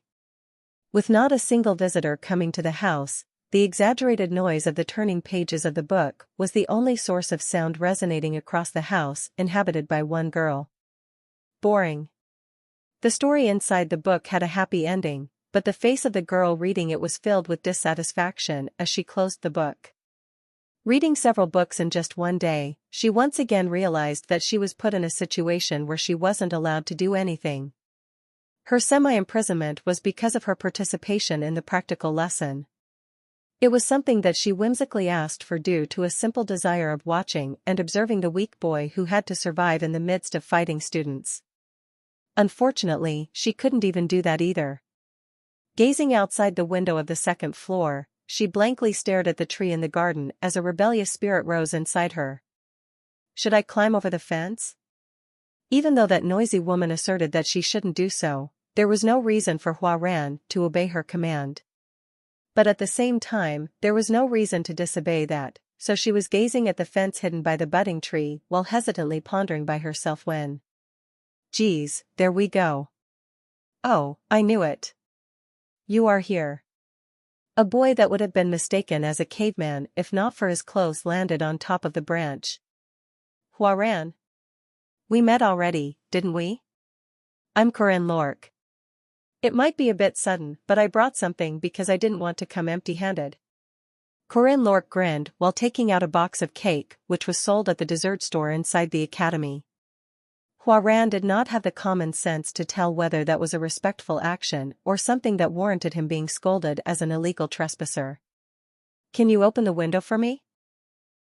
With not a single visitor coming to the house, the exaggerated noise of the turning pages of the book was the only source of sound resonating across the house inhabited by one girl. Boring. The story inside the book had a happy ending, but the face of the girl reading it was filled with dissatisfaction as she closed the book. Reading several books in just one day, she once again realized that she was put in a situation where she wasn't allowed to do anything. Her semi-imprisonment was because of her participation in the practical lesson. It was something that she whimsically asked for due to a simple desire of watching and observing the weak boy who had to survive in the midst of fighting students. Unfortunately, she couldn't even do that either. Gazing outside the window of the second floor, she blankly stared at the tree in the garden as a rebellious spirit rose inside her. Should I climb over the fence? Even though that noisy woman asserted that she shouldn't do so, there was no reason for Huaran to obey her command. But at the same time, there was no reason to disobey that, so she was gazing at the fence hidden by the budding tree while hesitantly pondering by herself when. Geez, there we go. Oh, I knew it. You are here. A boy that would have been mistaken as a caveman if not for his clothes landed on top of the branch. Huaran. We met already, didn't we? I'm Corinne Lork. It might be a bit sudden, but I brought something because I didn't want to come empty-handed. Corinne Lork grinned while taking out a box of cake which was sold at the dessert store inside the academy. Huaran did not have the common sense to tell whether that was a respectful action or something that warranted him being scolded as an illegal trespasser. Can you open the window for me?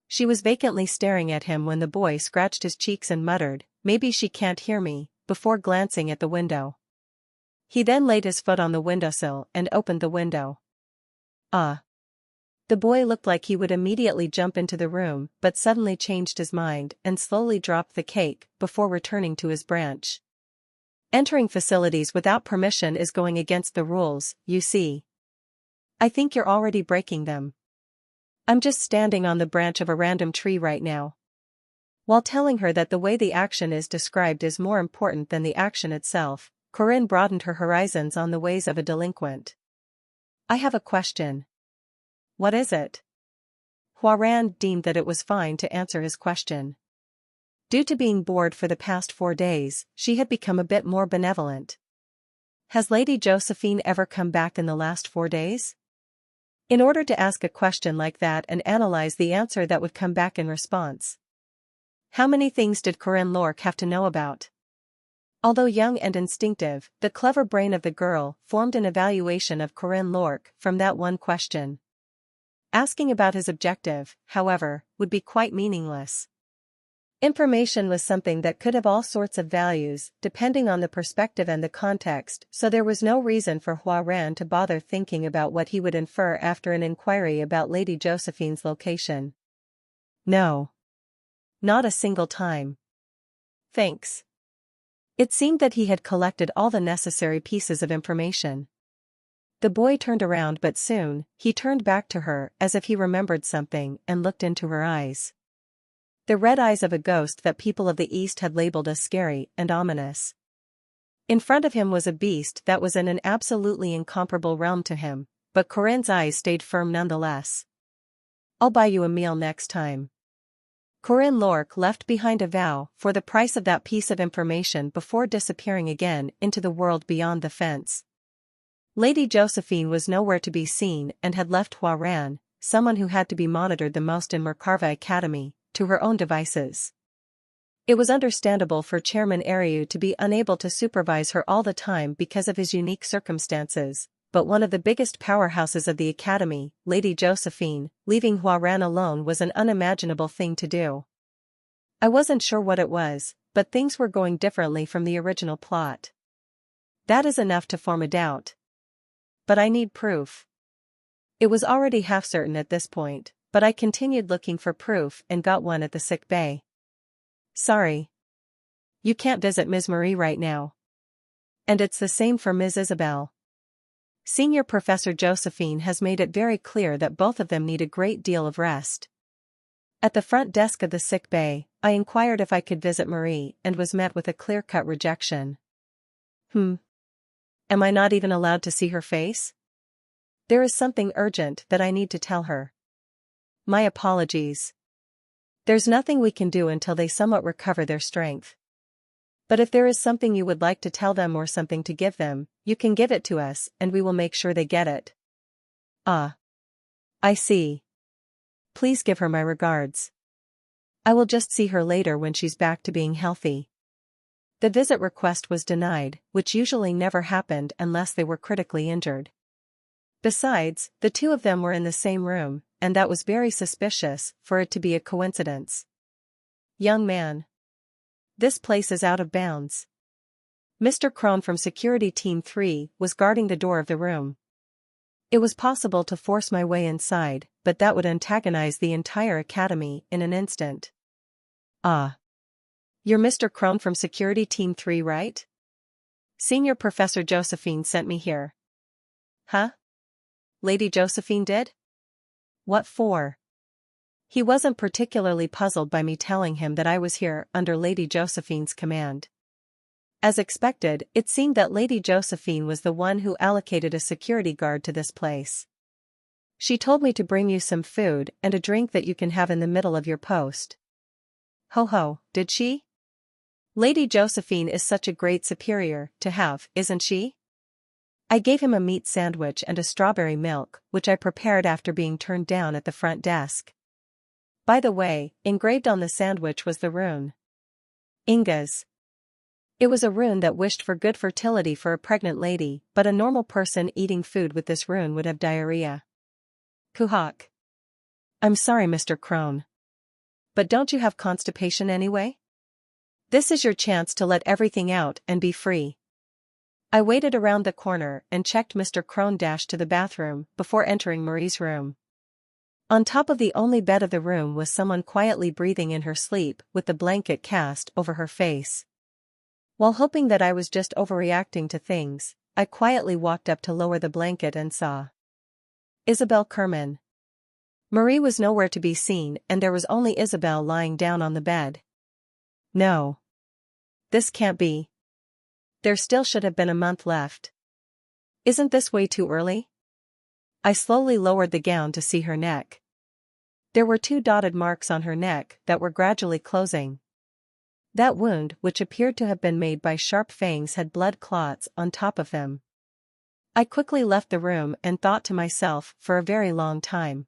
She was vacantly staring at him when the boy scratched his cheeks and muttered, maybe she can't hear me, before glancing at the window. He then laid his foot on the windowsill and opened the window. The boy looked like he would immediately jump into the room but suddenly changed his mind and slowly dropped the cake before returning to his branch. Entering facilities without permission is going against the rules, you see. I think you're already breaking them. I'm just standing on the branch of a random tree right now. While telling her that the way the action is described is more important than the action itself, Corinne broadened her horizons on the ways of a delinquent. I have a question. What is it? Huaran deemed that it was fine to answer his question. Due to being bored for the past 4 days, she had become a bit more benevolent. Has Lady Josephine ever come back in the last 4 days? In order to ask a question like that and analyze the answer that would come back in response. How many things did Corinne Lork have to know about? Although young and instinctive, the clever brain of the girl formed an evaluation of Corinne Lork from that one question. Asking about his objective, however, would be quite meaningless. Information was something that could have all sorts of values, depending on the perspective and the context, so there was no reason for Huaran to bother thinking about what he would infer after an inquiry about Lady Josephine's location. No. Not a single time. Thanks. It seemed that he had collected all the necessary pieces of information. The boy turned around but soon, he turned back to her as if he remembered something and looked into her eyes. The red eyes of a ghost that people of the East had labeled as scary and ominous. In front of him was a beast that was in an absolutely incomparable realm to him, but Corinne's eyes stayed firm nonetheless. I'll buy you a meal next time. Corinne Lork left behind a vow for the price of that piece of information before disappearing again into the world beyond the fence. Lady Josephine was nowhere to be seen and had left Huaran, someone who had to be monitored the most in Merkava Academy, to her own devices. It was understandable for Chairman Ariu to be unable to supervise her all the time because of his unique circumstances, but one of the biggest powerhouses of the Academy, Lady Josephine, leaving Huaran alone was an unimaginable thing to do. I wasn't sure what it was, but things were going differently from the original plot. That is enough to form a doubt. But I need proof. It was already half certain at this point, but I continued looking for proof and got one at the sick bay. Sorry. You can't visit Ms. Marie right now. And it's the same for Ms. Isabel. Senior Professor Josephine has made it very clear that both of them need a great deal of rest. At the front desk of the sick bay, I inquired if I could visit Marie and was met with a clear-cut rejection. Am I not even allowed to see her face? There is something urgent that I need to tell her. My apologies. There's nothing we can do until they somewhat recover their strength. But if there is something you would like to tell them or something to give them, you can give it to us and we will make sure they get it. Ah. I see. Please give her my regards. I will just see her later when she's back to being healthy. The visit request was denied, which usually never happened unless they were critically injured. Besides, the two of them were in the same room, and that was very suspicious for it to be a coincidence. Young man. This place is out of bounds. Mr. Crone from Security Team 3 was guarding the door of the room. It was possible to force my way inside, but that would antagonize the entire academy in an instant. Ah. You're Mr. Crone from Security Team 3, right? Senior Professor Josephine sent me here. Huh? Lady Josephine did? What for? He wasn't particularly puzzled by me telling him that I was here under Lady Josephine's command. As expected, it seemed that Lady Josephine was the one who allocated a security guard to this place. She told me to bring you some food and a drink that you can have in the middle of your post. Ho ho, did she? Lady Josephine is such a great superior to have, isn't she? I gave him a meat sandwich and a strawberry milk, which I prepared after being turned down at the front desk. By the way, engraved on the sandwich was the rune Ingas. It was a rune that wished for good fertility for a pregnant lady, but a normal person eating food with this rune would have diarrhea. Kuhak. I'm sorry, Mr. Crone. But don't you have constipation anyway? This is your chance to let everything out and be free. I waited around the corner and checked Mr. Crone to the bathroom before entering Marie's room. On top of the only bed of the room was someone quietly breathing in her sleep with the blanket cast over her face. While hoping that I was just overreacting to things, I quietly walked up to lower the blanket and saw Isabel Kerman. Marie was nowhere to be seen and there was only Isabel lying down on the bed. No. This can't be. There still should have been a month left. Isn't this way too early? I slowly lowered the gown to see her neck. There were 2 dotted marks on her neck that were gradually closing. That wound, which appeared to have been made by sharp fangs, had blood clots on top of them. I quickly left the room and thought to myself for a very long time.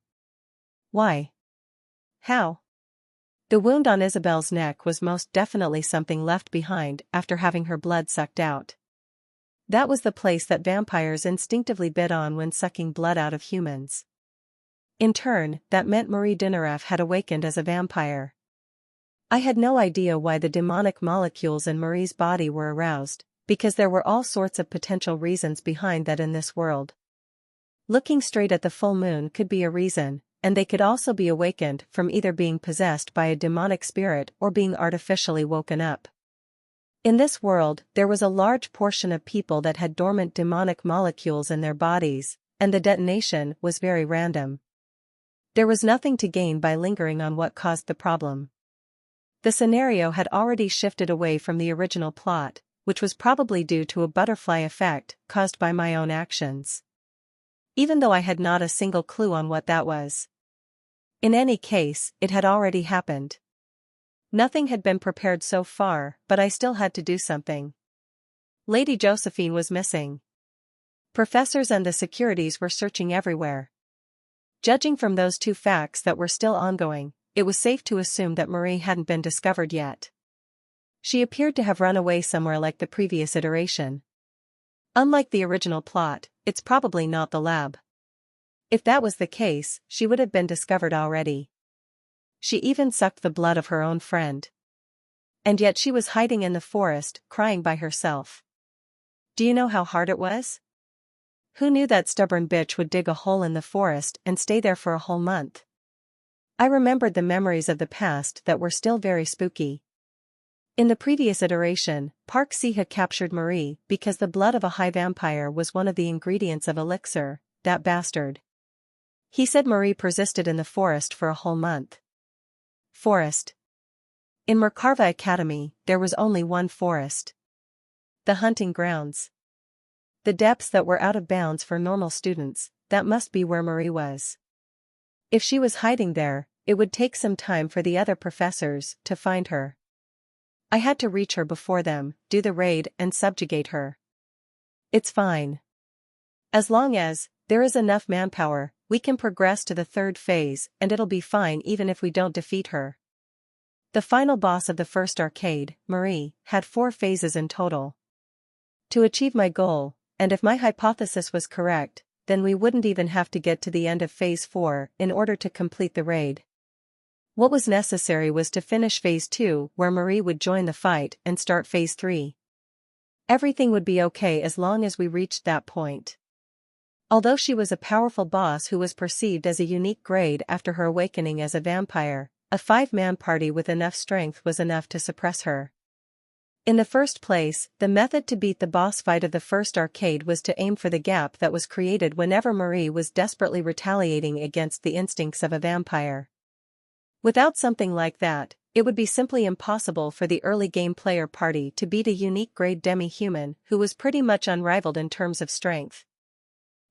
Why? How? The wound on Isabel's neck was most definitely something left behind after having her blood sucked out. That was the place that vampires instinctively bit on when sucking blood out of humans. In turn, that meant Marie Dinaref had awakened as a vampire. I had no idea why the demonic molecules in Marie's body were aroused, because there were all sorts of potential reasons behind that in this world. Looking straight at the full moon could be a reason, and they could also be awakened from either being possessed by a demonic spirit or being artificially woken up. In this world, there was a large portion of people that had dormant demonic molecules in their bodies, and the detonation was very random. There was nothing to gain by lingering on what caused the problem. The scenario had already shifted away from the original plot, which was probably due to a butterfly effect caused by my own actions. Even though I had not a single clue on what that was. In any case, it had already happened. Nothing had been prepared so far, but I still had to do something. Lady Josephine was missing. Professors and the securities were searching everywhere. Judging from those 2 facts that were still ongoing, it was safe to assume that Marie hadn't been discovered yet. She appeared to have run away somewhere like the previous iteration. Unlike the original plot, it's probably not the lab. If that was the case, she would have been discovered already. She even sucked the blood of her own friend. And yet she was hiding in the forest, crying by herself. Do you know how hard it was? Who knew that stubborn bitch would dig a hole in the forest and stay there for a whole month? I remembered the memories of the past that were still very spooky. In the previous iteration, Park Si-hye captured Marie because the blood of a high vampire was one of the ingredients of elixir, that bastard. He said Marie persisted in the forest for a whole month. Forest. In Merkava Academy, there was only one forest. The hunting grounds. The depths that were out of bounds for normal students, that must be where Marie was. If she was hiding there, it would take some time for the other professors to find her. I had to reach her before them, do the raid and subjugate her. It's fine. As long as there is enough manpower, we can progress to the third phase and it'll be fine even if we don't defeat her. The final boss of the first arcade, Marie, had 4 phases in total. To achieve my goal, and if my hypothesis was correct, then we wouldn't even have to get to the end of Phase 4 in order to complete the raid. What was necessary was to finish Phase 2 where Marie would join the fight and start Phase 3. Everything would be okay as long as we reached that point. Although she was a powerful boss who was perceived as a unique grade after her awakening as a vampire, a 5-man party with enough strength was enough to suppress her. In the first place, the method to beat the boss fight of the first arcade was to aim for the gap that was created whenever Marie was desperately retaliating against the instincts of a vampire. Without something like that, it would be simply impossible for the early game player party to beat a unique grade demi-human who was pretty much unrivaled in terms of strength.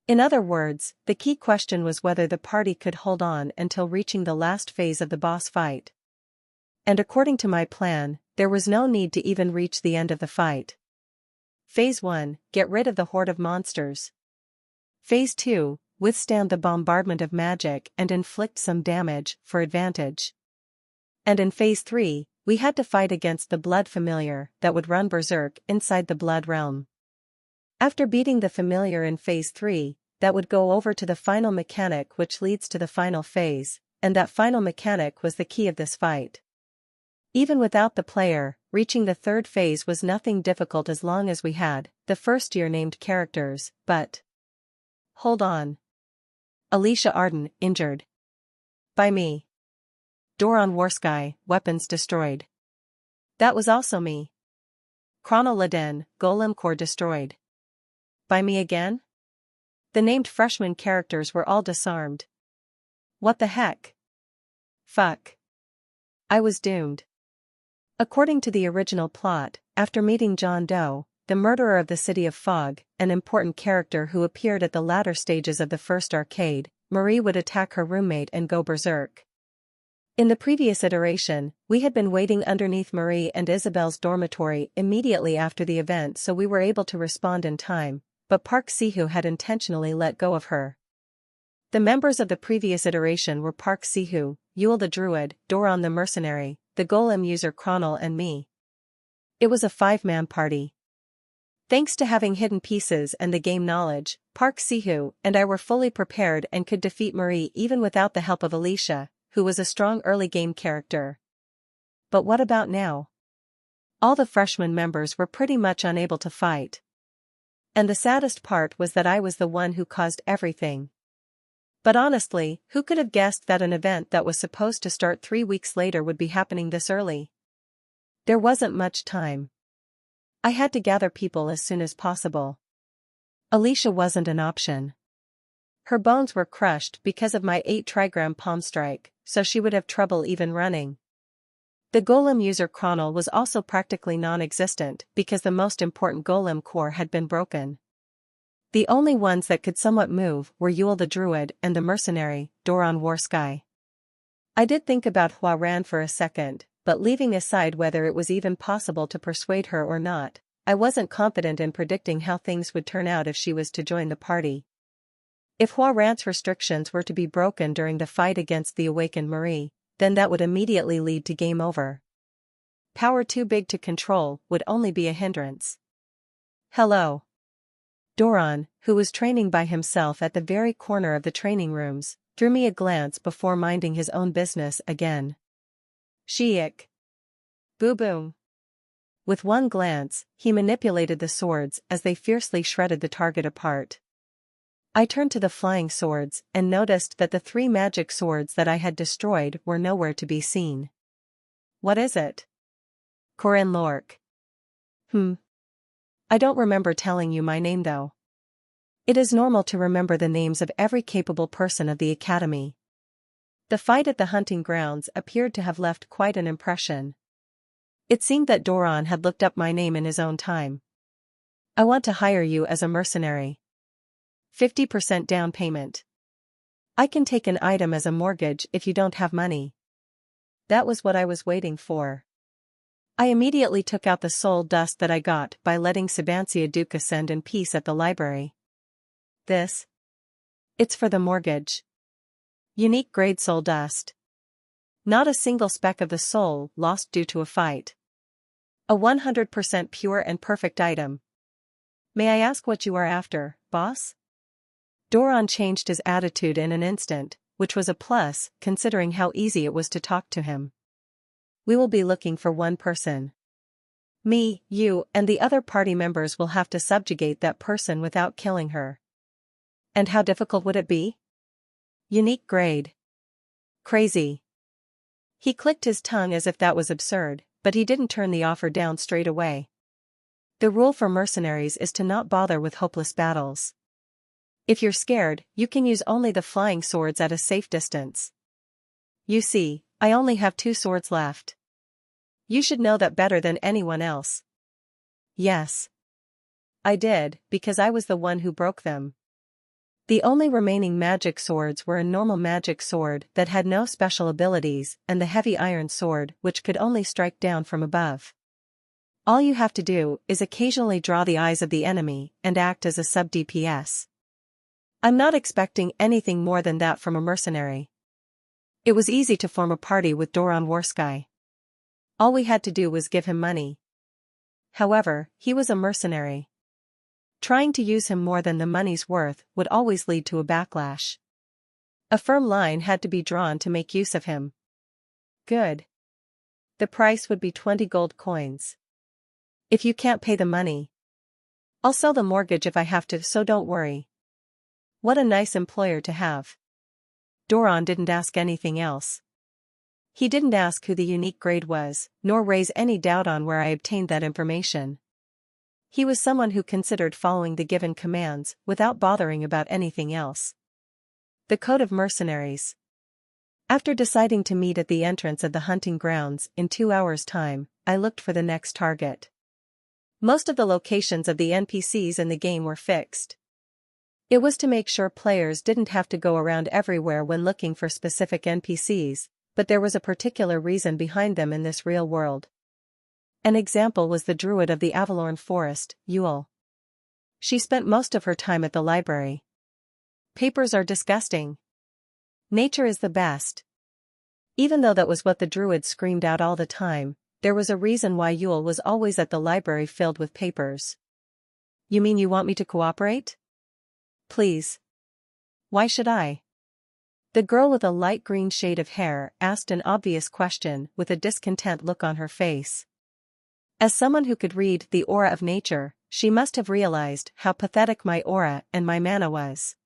In other words, the key question was whether the party could hold on until reaching the last phase of the boss fight. And according to my plan, there was no need to even reach the end of the fight. Phase 1, get rid of the horde of monsters. Phase 2, withstand the bombardment of magic and inflict some damage for advantage. And in Phase 3, we had to fight against the blood familiar that would run berserk inside the blood realm. After beating the familiar in Phase 3, that would go over to the final mechanic which leads to the final phase, and that final mechanic was the key of this fight. Even without the player, reaching the third phase was nothing difficult as long as we had the first year named characters, but... Hold on. Alicia Arden, injured. By me. Doron Warsky, weapons destroyed. That was also me. Chrono Laden, golem core destroyed. By me again? The named freshman characters were all disarmed. What the heck? Fuck. I was doomed. According to the original plot, after meeting John Doe, the murderer of the City of Fog, an important character who appeared at the latter stages of the first arcade, Marie would attack her roommate and go berserk. In the previous iteration, we had been waiting underneath Marie and Isabel's dormitory immediately after the event so we were able to respond in time, but Park Si-hye had intentionally let go of her. The members of the previous iteration were Park Si-hye, Yule the Druid, Doron the Mercenary, the Golem user Chronal and me. It was a 5-man party. Thanks to having hidden pieces and the game knowledge, Park Si-hye and I were fully prepared and could defeat Marie even without the help of Alicia, who was a strong early game character. But what about now? All the freshman members were pretty much unable to fight. And the saddest part was that I was the one who caused everything. But honestly, who could have guessed that an event that was supposed to start 3 weeks later would be happening this early? There wasn't much time. I had to gather people as soon as possible. Alicia wasn't an option. Her bones were crushed because of my 8-trigram palm strike, so she would have trouble even running. The golem user Chronal was also practically non-existent because the most important golem core had been broken. The only ones that could somewhat move were Yule the Druid and the mercenary, Doron Warsky. I did think about Hua Ran for a second, but leaving aside whether it was even possible to persuade her or not, I wasn't confident in predicting how things would turn out if she was to join the party. If Hua Ran's restrictions were to be broken during the fight against the awakened Marie, then that would immediately lead to game over. Power too big to control would only be a hindrance. Hello. Doron, who was training by himself at the very corner of the training rooms, threw me a glance before minding his own business again. Shiik. Boo-boom. With one glance, he manipulated the swords as they fiercely shredded the target apart. I turned to the flying swords and noticed that the 3 magic swords that I had destroyed were nowhere to be seen. What is it? Corinne Lork. I don't remember telling you my name though. It is normal to remember the names of every capable person of the Academy. The fight at the hunting grounds appeared to have left quite an impression. It seemed that Doran had looked up my name in his own time. I want to hire you as a mercenary. 50% down payment. I can take an item as a mortgage if you don't have money. That was what I was waiting for. I immediately took out the soul dust that I got by letting Sabancia Duke ascend in peace at the library. It's for the mortgage. Unique grade soul dust. Not a single speck of the soul lost due to a fight. A 100% pure and perfect item. May I ask what you are after, boss? Doran changed his attitude in an instant, which was a plus, considering how easy it was to talk to him. We will be looking for one person. Me, you, and the other party members will have to subjugate that person without killing her. And how difficult would it be? Unique grade. Crazy. He clicked his tongue as if that was absurd, but he didn't turn the offer down straight away. The rule for mercenaries is to not bother with hopeless battles. If you're scared, you can use only the flying swords at a safe distance. You see, I only have 2 swords left. You should know that better than anyone else. Yes. I did, because I was the one who broke them. The only remaining magic swords were a normal magic sword that had no special abilities and the heavy iron sword which could only strike down from above. All you have to do is occasionally draw the eyes of the enemy and act as a sub-DPS. I'm not expecting anything more than that from a mercenary. It was easy to form a party with Doran Warsky. All we had to do was give him money. However, he was a mercenary. Trying to use him more than the money's worth would always lead to a backlash. A firm line had to be drawn to make use of him. Good. The price would be 20 gold coins. If you can't pay the money, I'll sell the mortgage if I have to, so don't worry. What a nice employer to have. Doran didn't ask anything else. He didn't ask who the unique grade was, nor raise any doubt on where I obtained that information. He was someone who considered following the given commands without bothering about anything else. The Code of Mercenaries. After deciding to meet at the entrance of the hunting grounds in 2 hours' time, I looked for the next target. Most of the locations of the NPCs in the game were fixed. It was to make sure players didn't have to go around everywhere when looking for specific NPCs, but there was a particular reason behind them in this real world. An example was the druid of the Avalorn Forest, Yule. She spent most of her time at the library. Papers are disgusting. Nature is the best. Even though that was what the druid screamed out all the time, there was a reason why Yule was always at the library filled with papers. You mean you want me to cooperate? Please. Why should I? The girl with a light green shade of hair asked an obvious question with a discontent look on her face. As someone who could read the aura of nature, she must have realized how pathetic my aura and my mana was.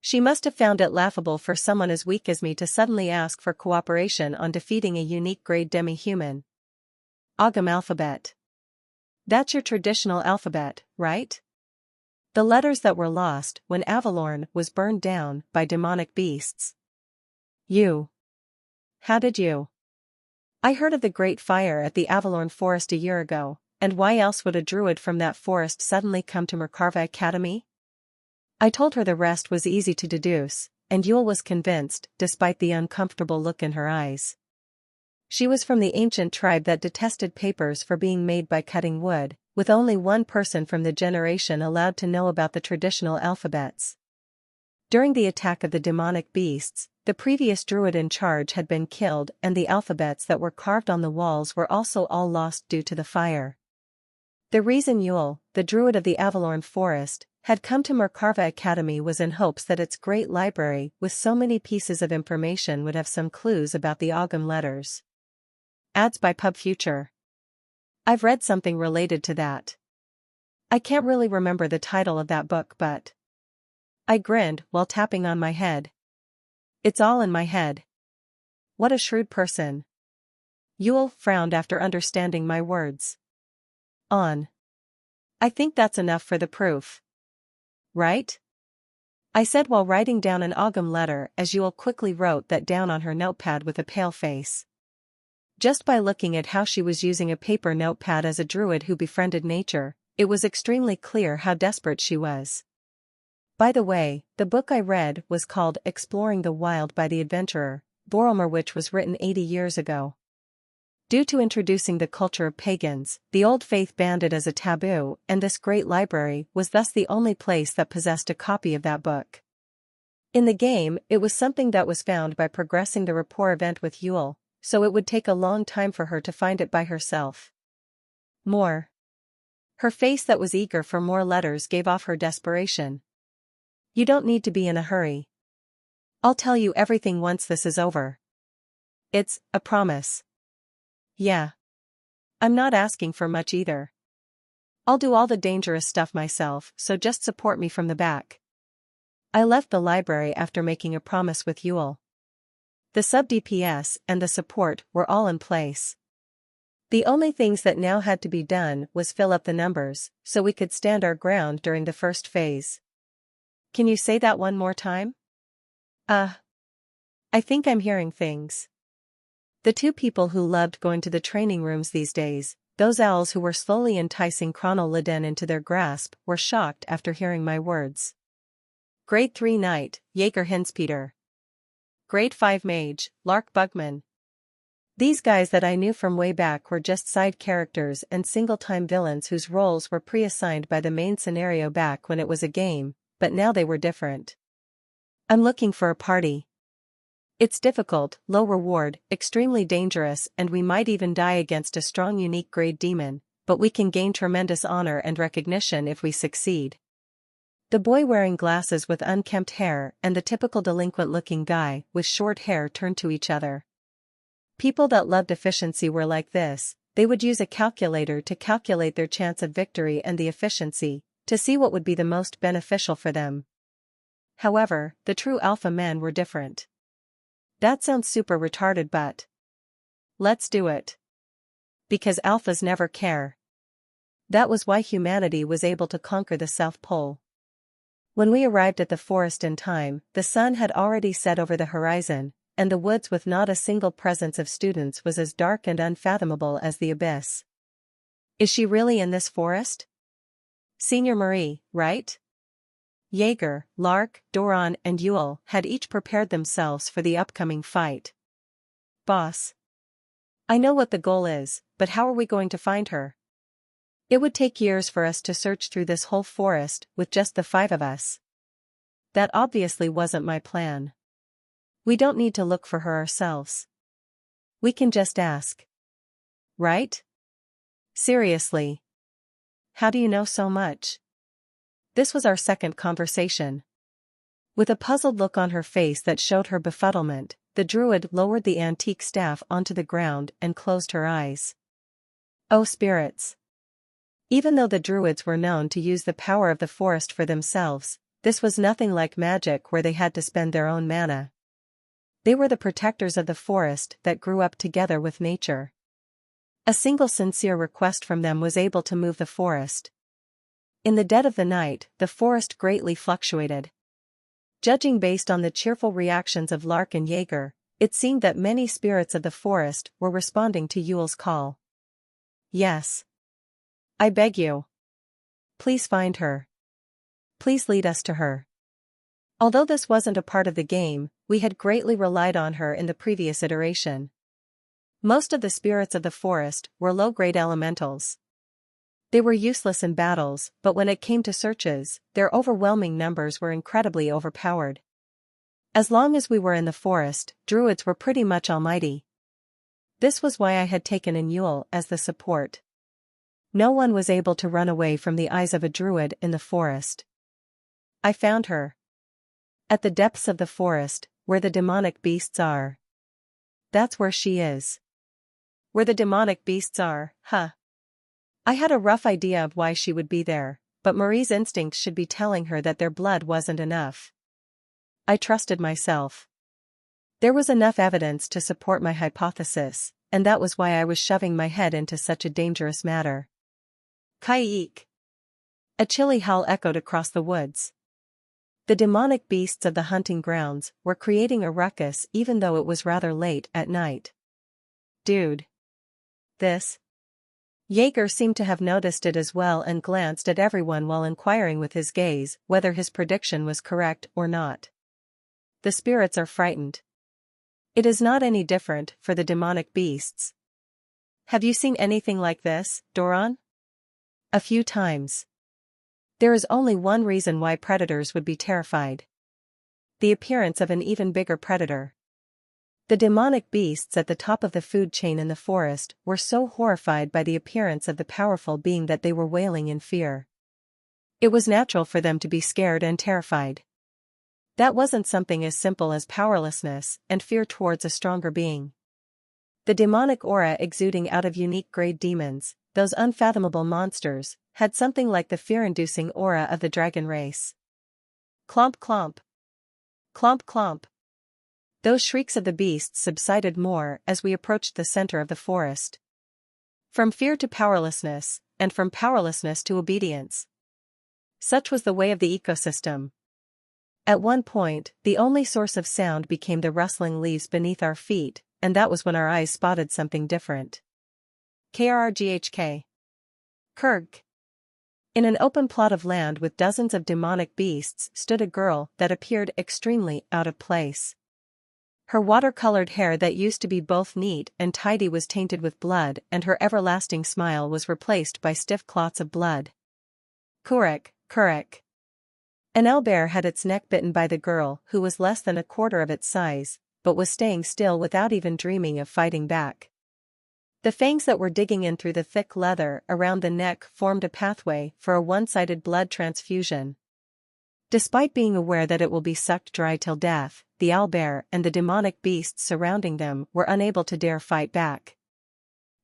She must have found it laughable for someone as weak as me to suddenly ask for cooperation on defeating a unique grade demi-human. Ogham alphabet. That's your traditional alphabet, right? The letters that were lost when Avalorn was burned down by demonic beasts. You. How did you? I heard of the Great Fire at the Avalorn Forest a year ago, and why else would a druid from that forest suddenly come to Mercarva Academy? I told her the rest was easy to deduce, and Yule was convinced, despite the uncomfortable look in her eyes. She was from the ancient tribe that detested papers for being made by cutting wood, with only one person from the generation allowed to know about the traditional alphabets. During the attack of the demonic beasts, the previous druid in charge had been killed and the alphabets that were carved on the walls were also all lost due to the fire. The reason Yule, the druid of the Avalorn Forest, had come to Mercarva Academy was in hopes that its great library with so many pieces of information would have some clues about the Ogham letters. Ads by Pub Future. I've read something related to that. I can't really remember the title of that book, but... I grinned while tapping on my head. It's all in my head. What a shrewd person. Yule frowned after understanding my words. On. I think that's enough for the proof. Right? I said while writing down an Ogham letter as Yule quickly wrote that down on her notepad with a pale face. Just by looking at how she was using a paper notepad as a druid who befriended nature, it was extremely clear how desperate she was. By the way, the book I read was called Exploring the Wild by the Adventurer, Boromir, which was written 80 years ago. Due to introducing the culture of pagans, the old faith banned it as a taboo, and this great library was thus the only place that possessed a copy of that book. In the game, it was something that was found by progressing the rapport event with Yule, so it would take a long time for her to find it by herself. More. Her face that was eager for more letters gave off her desperation. You don't need to be in a hurry. I'll tell you everything once this is over. It's a promise. Yeah. I'm not asking for much either. I'll do all the dangerous stuff myself, so just support me from the back. I left the library after making a promise with Yule. The sub-DPS and the support were all in place. The only things that now had to be done was fill up the numbers, so we could stand our ground during the first phase. Can you say that one more time? I think I'm hearing things. The two people who loved going to the training rooms these days, those owls who were slowly enticing Chronal Liden into their grasp, were shocked after hearing my words. Grade 3 Knight, Jaeger Hinspeter. Grade 5 Mage, Lark Bugman. These guys that I knew from way back were just side characters and single-time villains whose roles were pre-assigned by the main scenario back when it was a game, but now they were different. I'm looking for a party. It's difficult, low reward, extremely dangerous, and we might even die against a strong unique grade demon, but we can gain tremendous honor and recognition if we succeed. The boy wearing glasses with unkempt hair and the typical delinquent-looking guy with short hair turned to each other. People that loved efficiency were like this. They would use a calculator to calculate their chance of victory and the efficiency, to see what would be the most beneficial for them. However, the true alpha men were different. That sounds super retarded, but let's do it. Because alphas never care. That was why humanity was able to conquer the South Pole. When we arrived at the forest in time, the sun had already set over the horizon, and the woods with not a single presence of students was as dark and unfathomable as the abyss. Is she really in this forest? Senior Marie, right? Jaeger, Lark, Doran, and Yule had each prepared themselves for the upcoming fight. Boss. I know what the goal is, but how are we going to find her? It would take years for us to search through this whole forest with just the 5 of us. That obviously wasn't my plan. We don't need to look for her ourselves. We can just ask. Right? Seriously. How do you know so much? This was our second conversation. With a puzzled look on her face that showed her befuddlement, the druid lowered the antique staff onto the ground and closed her eyes. Oh spirits! Even though the druids were known to use the power of the forest for themselves, this was nothing like magic where they had to spend their own mana. They were the protectors of the forest that grew up together with nature. A single sincere request from them was able to move the forest. In the dead of the night, the forest greatly fluctuated. Judging based on the cheerful reactions of Lark and Jaeger, it seemed that many spirits of the forest were responding to Yule's call. Yes. I beg you. Please find her. Please lead us to her. Although this wasn't a part of the game, we had greatly relied on her in the previous iteration. Most of the spirits of the forest were low-grade elementals. They were useless in battles, but when it came to searches, their overwhelming numbers were incredibly overpowered. As long as we were in the forest, druids were pretty much almighty. This was why I had taken in Yule as the support. No one was able to run away from the eyes of a druid in the forest. I found her. At the depths of the forest, where the demonic beasts are. That's where she is. Where the demonic beasts are, huh? I had a rough idea of why she would be there, but Marie's instinct should be telling her that their blood wasn't enough. I trusted myself. There was enough evidence to support my hypothesis, and that was why I was shoving my head into such a dangerous matter. Kai-eek! A chilly howl echoed across the woods. The demonic beasts of the hunting grounds were creating a ruckus even though it was rather late at night. Dude. This? Jaeger seemed to have noticed it as well and glanced at everyone while inquiring with his gaze whether his prediction was correct or not. The spirits are frightened. It is not any different for the demonic beasts. Have you seen anything like this, Doron? A few times. There is only one reason why predators would be terrified. The appearance of an even bigger predator. The demonic beasts at the top of the food chain in the forest were so horrified by the appearance of the powerful being that they were wailing in fear. It was natural for them to be scared and terrified. That wasn't something as simple as powerlessness and fear towards a stronger being. The demonic aura exuding out of unique grade demons, those unfathomable monsters, had something like the fear-inducing aura of the dragon race. Clomp clomp. Clomp clomp. Those shrieks of the beasts subsided more as we approached the center of the forest. From fear to powerlessness, and from powerlessness to obedience. Such was the way of the ecosystem. At one point, the only source of sound became the rustling leaves beneath our feet, and that was when our eyes spotted something different. KRRGHK. Kurg. In an open plot of land with dozens of demonic beasts stood a girl that appeared extremely out of place. Her watercolored hair that used to be both neat and tidy was tainted with blood, and her everlasting smile was replaced by stiff clots of blood. Kurek, Kurek. An owlbear had its neck bitten by the girl, who was less than a quarter of its size, but was staying still without even dreaming of fighting back. The fangs that were digging in through the thick leather around the neck formed a pathway for a one-sided blood transfusion. Despite being aware that it will be sucked dry till death, the owlbear and the demonic beasts surrounding them were unable to dare fight back.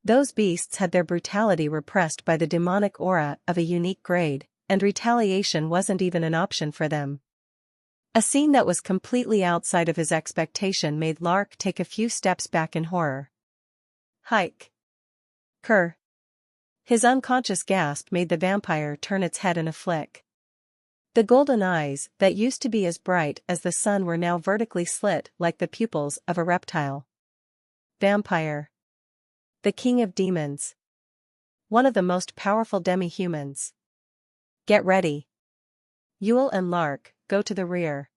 Those beasts had their brutality repressed by the demonic aura of a unique grade, and retaliation wasn't even an option for them. A scene that was completely outside of his expectation made Lark take a few steps back in horror. Hike. Kerr. His unconscious gasp made the vampire turn its head in a flick. The golden eyes, that used to be as bright as the sun, were now vertically slit like the pupils of a reptile. Vampire. The king of demons. One of the most powerful demi-humans. Get ready. Yule and Lark, go to the rear.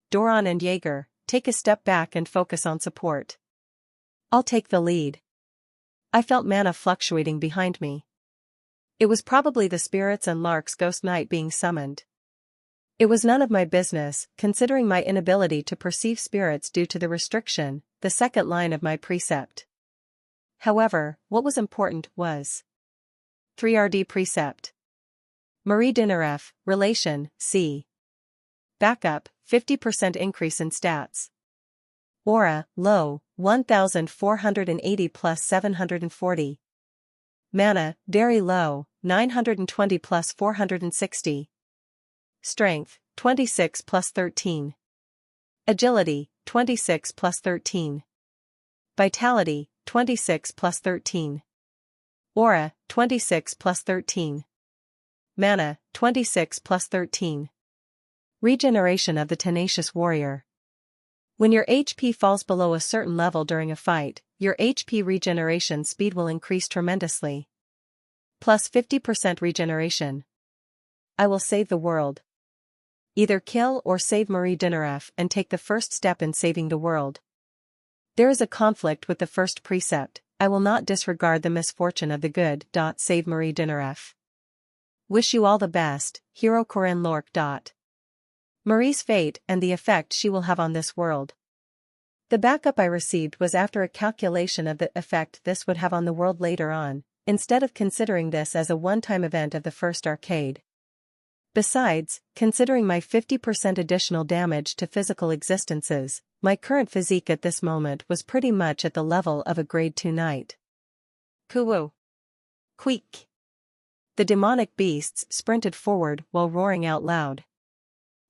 Doron and Jaeger, take a step back and focus on support. I'll take the lead. I felt mana fluctuating behind me. It was probably the spirits and Lark's ghost knight being summoned. It was none of my business, considering my inability to perceive spirits due to the restriction, the second line of my precept. However, what was important was 3RD precept. Marie Dinaref, relation, C. Backup, 50% increase in stats. Aura, low, 1480 plus 740. Mana, very low, 920 plus 460. Strength, 26 plus 13. Agility, 26 plus 13. Vitality, 26 plus 13. Aura, 26 plus 13. Mana, 26 plus 13. Regeneration of the Tenacious Warrior. When your HP falls below a certain level during a fight, your HP regeneration speed will increase tremendously. Plus 50% regeneration. I will save the world. Either kill or save Marie Dinaref and take the first step in saving the world. There is a conflict with the first precept. I will not disregard the misfortune of the good. Save Marie Dinaref. Wish you all the best, Hero Corinne Lork. Marie's fate and the effect she will have on this world. The backup I received was after a calculation of the effect this would have on the world later on, instead of considering this as a one-time event of the first arcade. Besides, considering my 50% additional damage to physical existences, my current physique at this moment was pretty much at the level of a grade 2 knight. Kuwoo. Queek. The demonic beasts sprinted forward while roaring out loud.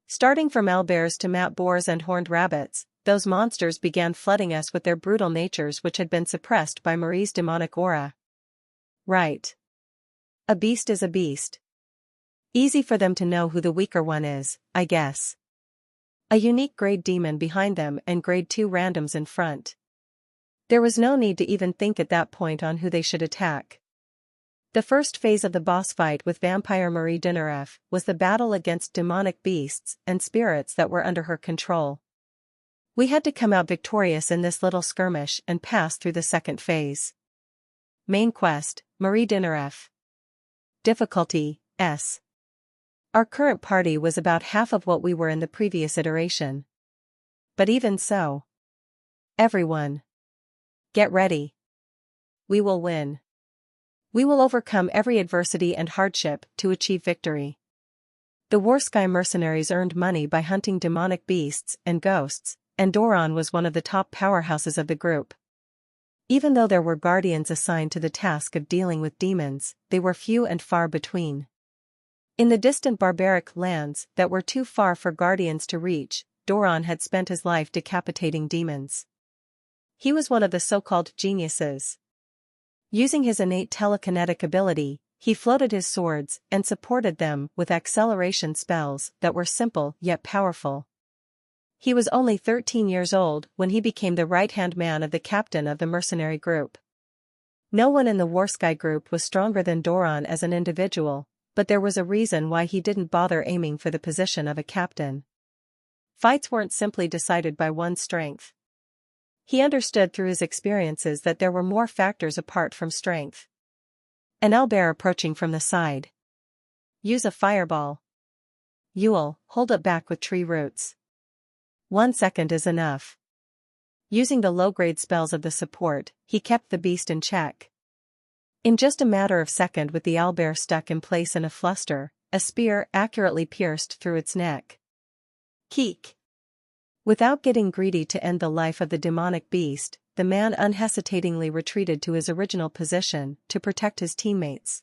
Starting from owlbears to map boars and horned rabbits, those monsters began flooding us with their brutal natures which had been suppressed by Marie's demonic aura. Right. A beast is a beast. Easy for them to know who the weaker one is, I guess. A unique grade demon behind them and grade 2 randoms in front. There was no need to even think at that point on who they should attack. The first phase of the boss fight with Vampire Marie Dinaref was the battle against demonic beasts and spirits that were under her control. We had to come out victorious in this little skirmish and pass through the second phase. Main quest, Marie Dinaref. Difficulty, S. Our current party was about half of what we were in the previous iteration. But even so. Everyone. Get ready. We will win. We will overcome every adversity and hardship to achieve victory. The Warsky mercenaries earned money by hunting demonic beasts and ghosts, and Doran was one of the top powerhouses of the group. Even though there were guardians assigned to the task of dealing with demons, they were few and far between. In the distant barbaric lands that were too far for guardians to reach, Doran had spent his life decapitating demons. He was one of the so-called geniuses. Using his innate telekinetic ability, he floated his swords and supported them with acceleration spells that were simple yet powerful. He was only 13 years old when he became the right-hand man of the captain of the mercenary group. No one in the Warsky group was stronger than Doran as an individual, but there was a reason why he didn't bother aiming for the position of a captain. Fights weren't simply decided by one's strength. He understood through his experiences that there were more factors apart from strength. An owlbear approaching from the side. Use a fireball. Yule, hold it back with tree roots. 1 second is enough. Using the low-grade spells of the support, he kept the beast in check. In just a matter of seconds, with the owlbear stuck in place in a fluster, a spear accurately pierced through its neck. Keek. Without getting greedy to end the life of the demonic beast, the man unhesitatingly retreated to his original position to protect his teammates.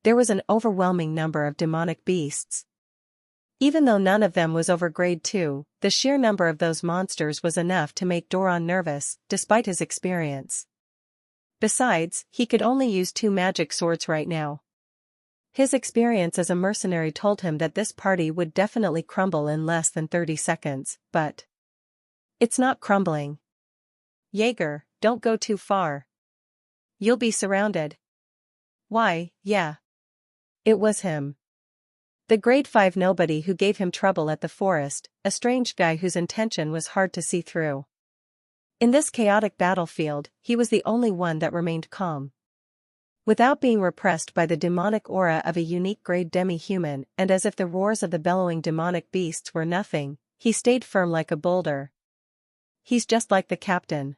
There was an overwhelming number of demonic beasts. Even though none of them was over grade 2, the sheer number of those monsters was enough to make Doran nervous, despite his experience. Besides, he could only use 2 magic swords right now. His experience as a mercenary told him that this party would definitely crumble in less than 30 seconds, but it's not crumbling. Jaeger, don't go too far. You'll be surrounded. Why, yeah. It was him. The grade 5 nobody who gave him trouble at the forest, a strange guy whose intention was hard to see through. In this chaotic battlefield, he was the only one that remained calm. Without being repressed by the demonic aura of a unique grade demi-human, and as if the roars of the bellowing demonic beasts were nothing, he stayed firm like a boulder. He's just like the captain.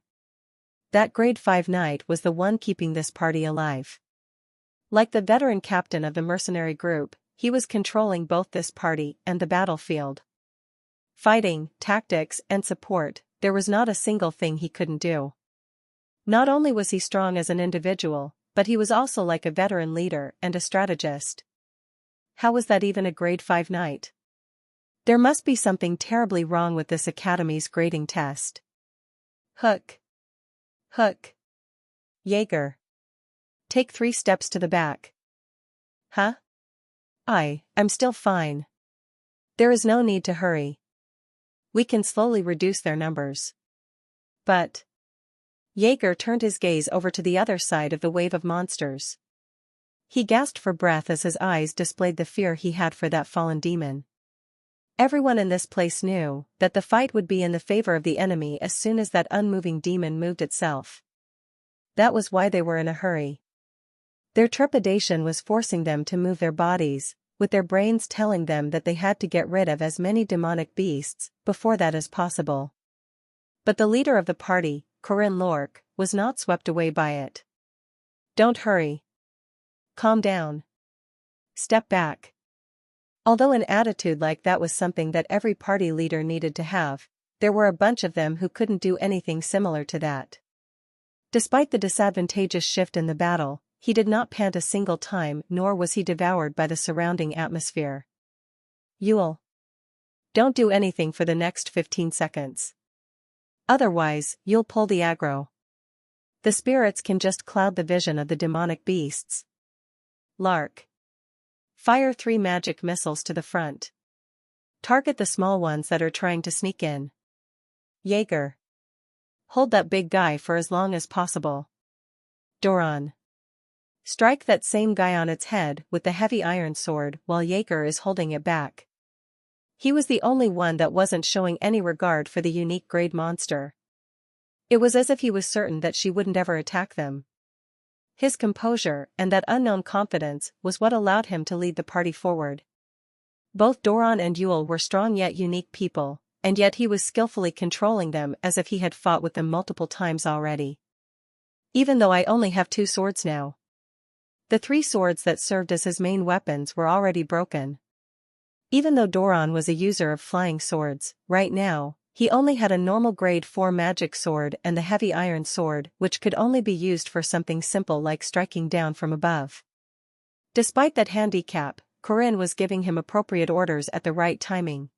That grade 5 knight was the one keeping this party alive. Like the veteran captain of the mercenary group, he was controlling both this party and the battlefield. Fighting, tactics, and support, there was not a single thing he couldn't do. Not only was he strong as an individual, but he was also like a veteran leader and a strategist. How was that even a grade 5 knight? There must be something terribly wrong with this academy's grading test. Hook. Hook. Jaeger. Take 3 steps to the back. Huh? I'm still fine. There is no need to hurry. We can slowly reduce their numbers. But Jaeger turned his gaze over to the other side of the wave of monsters. He gasped for breath as his eyes displayed the fear he had for that fallen demon. Everyone in this place knew that the fight would be in the favor of the enemy as soon as that unmoving demon moved itself. That was why they were in a hurry. Their trepidation was forcing them to move their bodies, with their brains telling them that they had to get rid of as many demonic beasts before that as possible. But the leader of the party, Corinne Lork, was not swept away by it. Don't hurry. Calm down. Step back. Although an attitude like that was something that every party leader needed to have, there were a bunch of them who couldn't do anything similar to that. Despite the disadvantageous shift in the battle, he did not pant a single time, nor was he devoured by the surrounding atmosphere. Yule. Don't do anything for the next 15 seconds. Otherwise, you'll pull the aggro. The spirits can just cloud the vision of the demonic beasts. Lark. Fire 3 magic missiles to the front. Target the small ones that are trying to sneak in. Jaeger. Hold that big guy for as long as possible. Doran. Strike that same guy on its head with the heavy iron sword while Jaeger is holding it back. He was the only one that wasn't showing any regard for the unique grade monster. It was as if he was certain that she wouldn't ever attack them. His composure and that unknown confidence was what allowed him to lead the party forward. Both Doran and Yule were strong yet unique people, and yet he was skillfully controlling them as if he had fought with them multiple times already. Even though I only have 2 swords now. The 3 swords that served as his main weapons were already broken. Even though Doran was a user of flying swords, right now, he only had a normal grade 4 magic sword and the heavy iron sword which could only be used for something simple like striking down from above. Despite that handicap, Corinne was giving him appropriate orders at the right timing.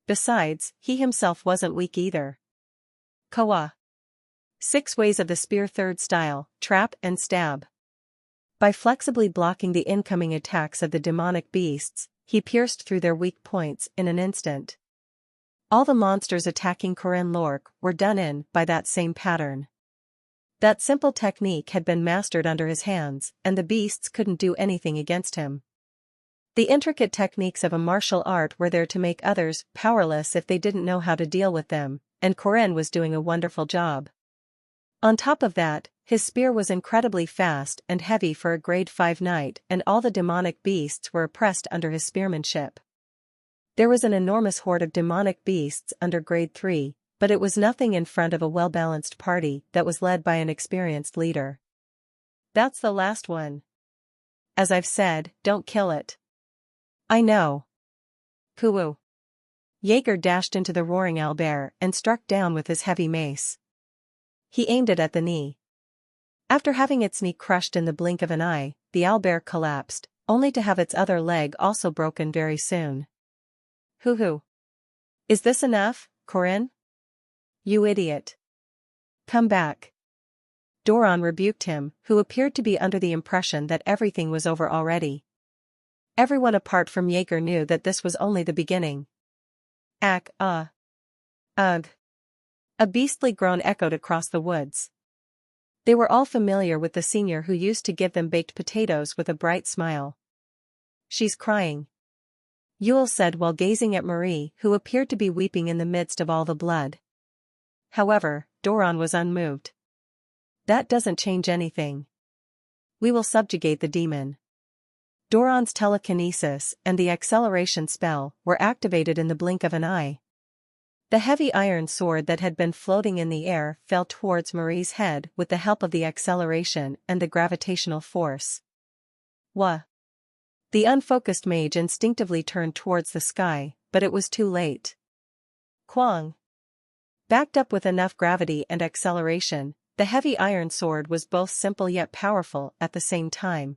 Besides, he himself wasn't weak either. Kawa. 6 ways of the spear 3rd style, trap and stab. By flexibly blocking the incoming attacks of the demonic beasts, he pierced through their weak points in an instant. All the monsters attacking Corinne Lorque were done in by that same pattern. That simple technique had been mastered under his hands, and the beasts couldn't do anything against him. The intricate techniques of a martial art were there to make others powerless if they didn't know how to deal with them, and Corinne was doing a wonderful job. On top of that, his spear was incredibly fast and heavy for a grade 5 knight, and all the demonic beasts were oppressed under his spearmanship. There was an enormous horde of demonic beasts under grade 3, but it was nothing in front of a well-balanced party that was led by an experienced leader. That's the last one. As I've said, don't kill it. I know. Kuwu. Jaeger dashed into the roaring owlbear and struck down with his heavy mace. He aimed it at the knee. After having its knee crushed in the blink of an eye, the owlbear collapsed, only to have its other leg also broken very soon. Hoo-hoo. Is this enough, Corinne? You idiot. Come back. Doran rebuked him, who appeared to be under the impression that everything was over already. Everyone apart from Jaeger knew that this was only the beginning. Ugh. A beastly groan echoed across the woods. They were all familiar with the senior who used to give them baked potatoes with a bright smile. She's crying, Yule said while gazing at Marie, who appeared to be weeping in the midst of all the blood. However, Doran was unmoved. That doesn't change anything. We will subjugate the demon. Doran's telekinesis and the acceleration spell were activated in the blink of an eye. The heavy iron sword that had been floating in the air fell towards Marie's head with the help of the acceleration and the gravitational force. Wah! The unfocused mage instinctively turned towards the sky, but it was too late. Kwang! Backed up with enough gravity and acceleration, the heavy iron sword was both simple yet powerful at the same time.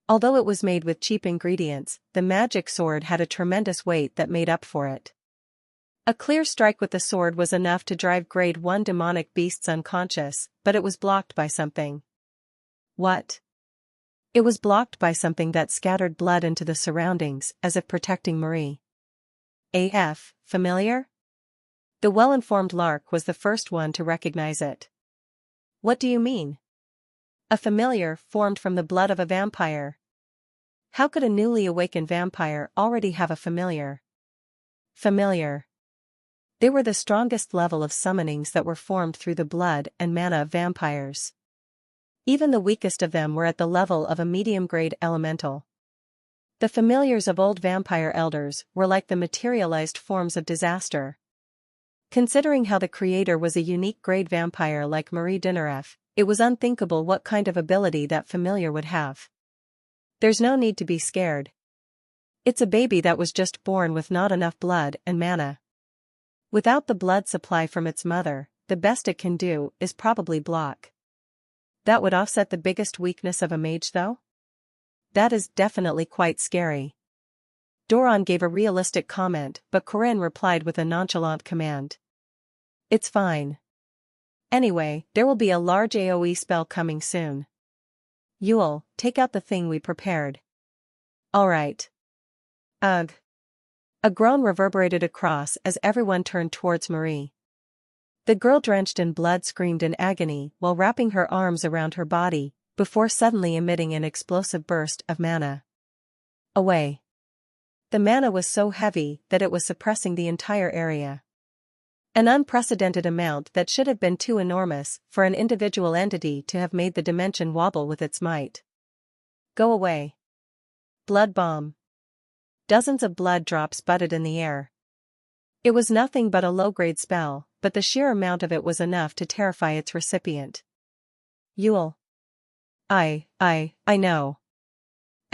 Although it was made with cheap ingredients, the magic sword had a tremendous weight that made up for it. A clear strike with the sword was enough to drive grade 1 demonic beasts unconscious, but it was blocked by something. What? It was blocked by something that scattered blood into the surroundings, as if protecting Marie. AF, familiar? The well-informed Lark was the first one to recognize it. What do you mean? A familiar formed from the blood of a vampire. How could a newly awakened vampire already have a familiar? Familiar. They were the strongest level of summonings that were formed through the blood and mana of vampires. Even the weakest of them were at the level of a medium-grade elemental. The familiars of old vampire elders were like the materialized forms of disaster. Considering how the creator was a unique grade vampire like Marie Dinaref, it was unthinkable what kind of ability that familiar would have. There's no need to be scared. It's a baby that was just born with not enough blood and mana. Without the blood supply from its mother, the best it can do is probably block. That would offset the biggest weakness of a mage though? That is definitely quite scary. Doran gave a realistic comment, but Corinne replied with a nonchalant command. It's fine. Anyway, there will be a large AoE spell coming soon. Yule, take out the thing we prepared. Alright. Ugh. A groan reverberated across as everyone turned towards Marie. The girl drenched in blood screamed in agony while wrapping her arms around her body, before suddenly emitting an explosive burst of mana. Away. The mana was so heavy that it was suppressing the entire area. An unprecedented amount that should have been too enormous for an individual entity to have made the dimension wobble with its might. Go away. Blood bomb. Dozens of blood drops butted in the air. It was nothing but a low-grade spell, but the sheer amount of it was enough to terrify its recipient. Yule. I know.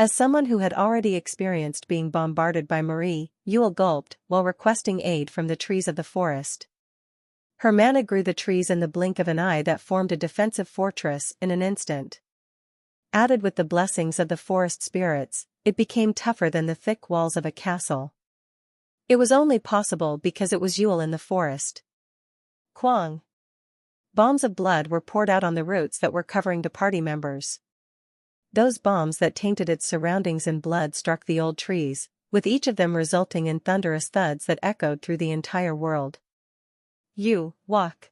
As someone who had already experienced being bombarded by Marie, Yule gulped while requesting aid from the trees of the forest. Her mana grew the trees in the blink of an eye that formed a defensive fortress in an instant. Added with the blessings of the forest spirits, it became tougher than the thick walls of a castle. It was only possible because it was Yule in the forest. Kwang. Bombs of blood were poured out on the roots that were covering the party members. Those bombs that tainted its surroundings in blood struck the old trees, with each of them resulting in thunderous thuds that echoed through the entire world. You, walk.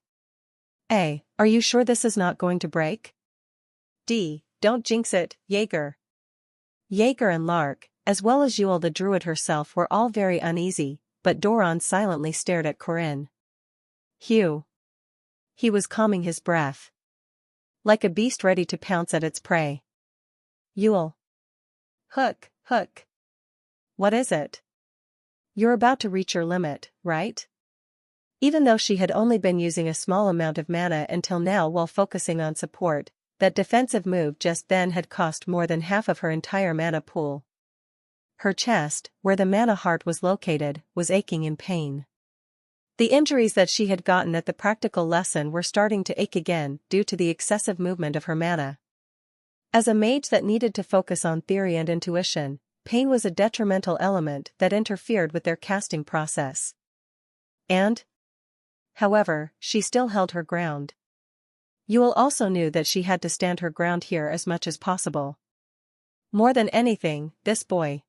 A. Are you sure this is not going to break? D. Don't jinx it, Jaeger. Jaeger and Lark, as well as Yule the druid herself were all very uneasy, but Doran silently stared at Corinne. Hugh. He was calming his breath. Like a beast ready to pounce at its prey. Yule. Hook. What is it? You're about to reach your limit, right? Even though she had only been using a small amount of mana until now while focusing on support, that defensive move just then had cost more than half of her entire mana pool. Her chest, where the mana heart was located, was aching in pain. The injuries that she had gotten at the practical lesson were starting to ache again due to the excessive movement of her mana. As a mage that needed to focus on theory and intuition, pain was a detrimental element that interfered with their casting process. However, she still held her ground. Yule also knew that she had to stand her ground here as much as possible. More than anything, this boy.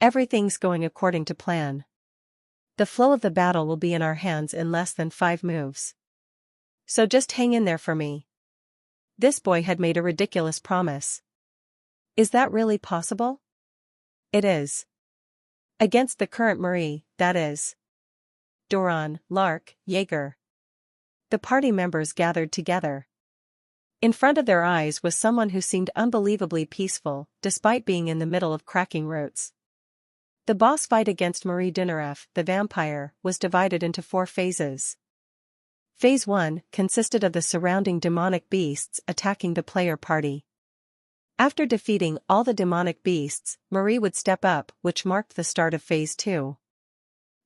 Everything's going according to plan. The flow of the battle will be in our hands in less than 5 moves. So just hang in there for me. This boy had made a ridiculous promise. Is that really possible? It is. Against the current Marie, that is. Doran, Lark, Jaeger. The party members gathered together. In front of their eyes was someone who seemed unbelievably peaceful, despite being in the middle of cracking roots. The boss fight against Marie Dinaref, the vampire, was divided into 4 phases. Phase 1 consisted of the surrounding demonic beasts attacking the player party. After defeating all the demonic beasts, Marie would step up, which marked the start of Phase 2.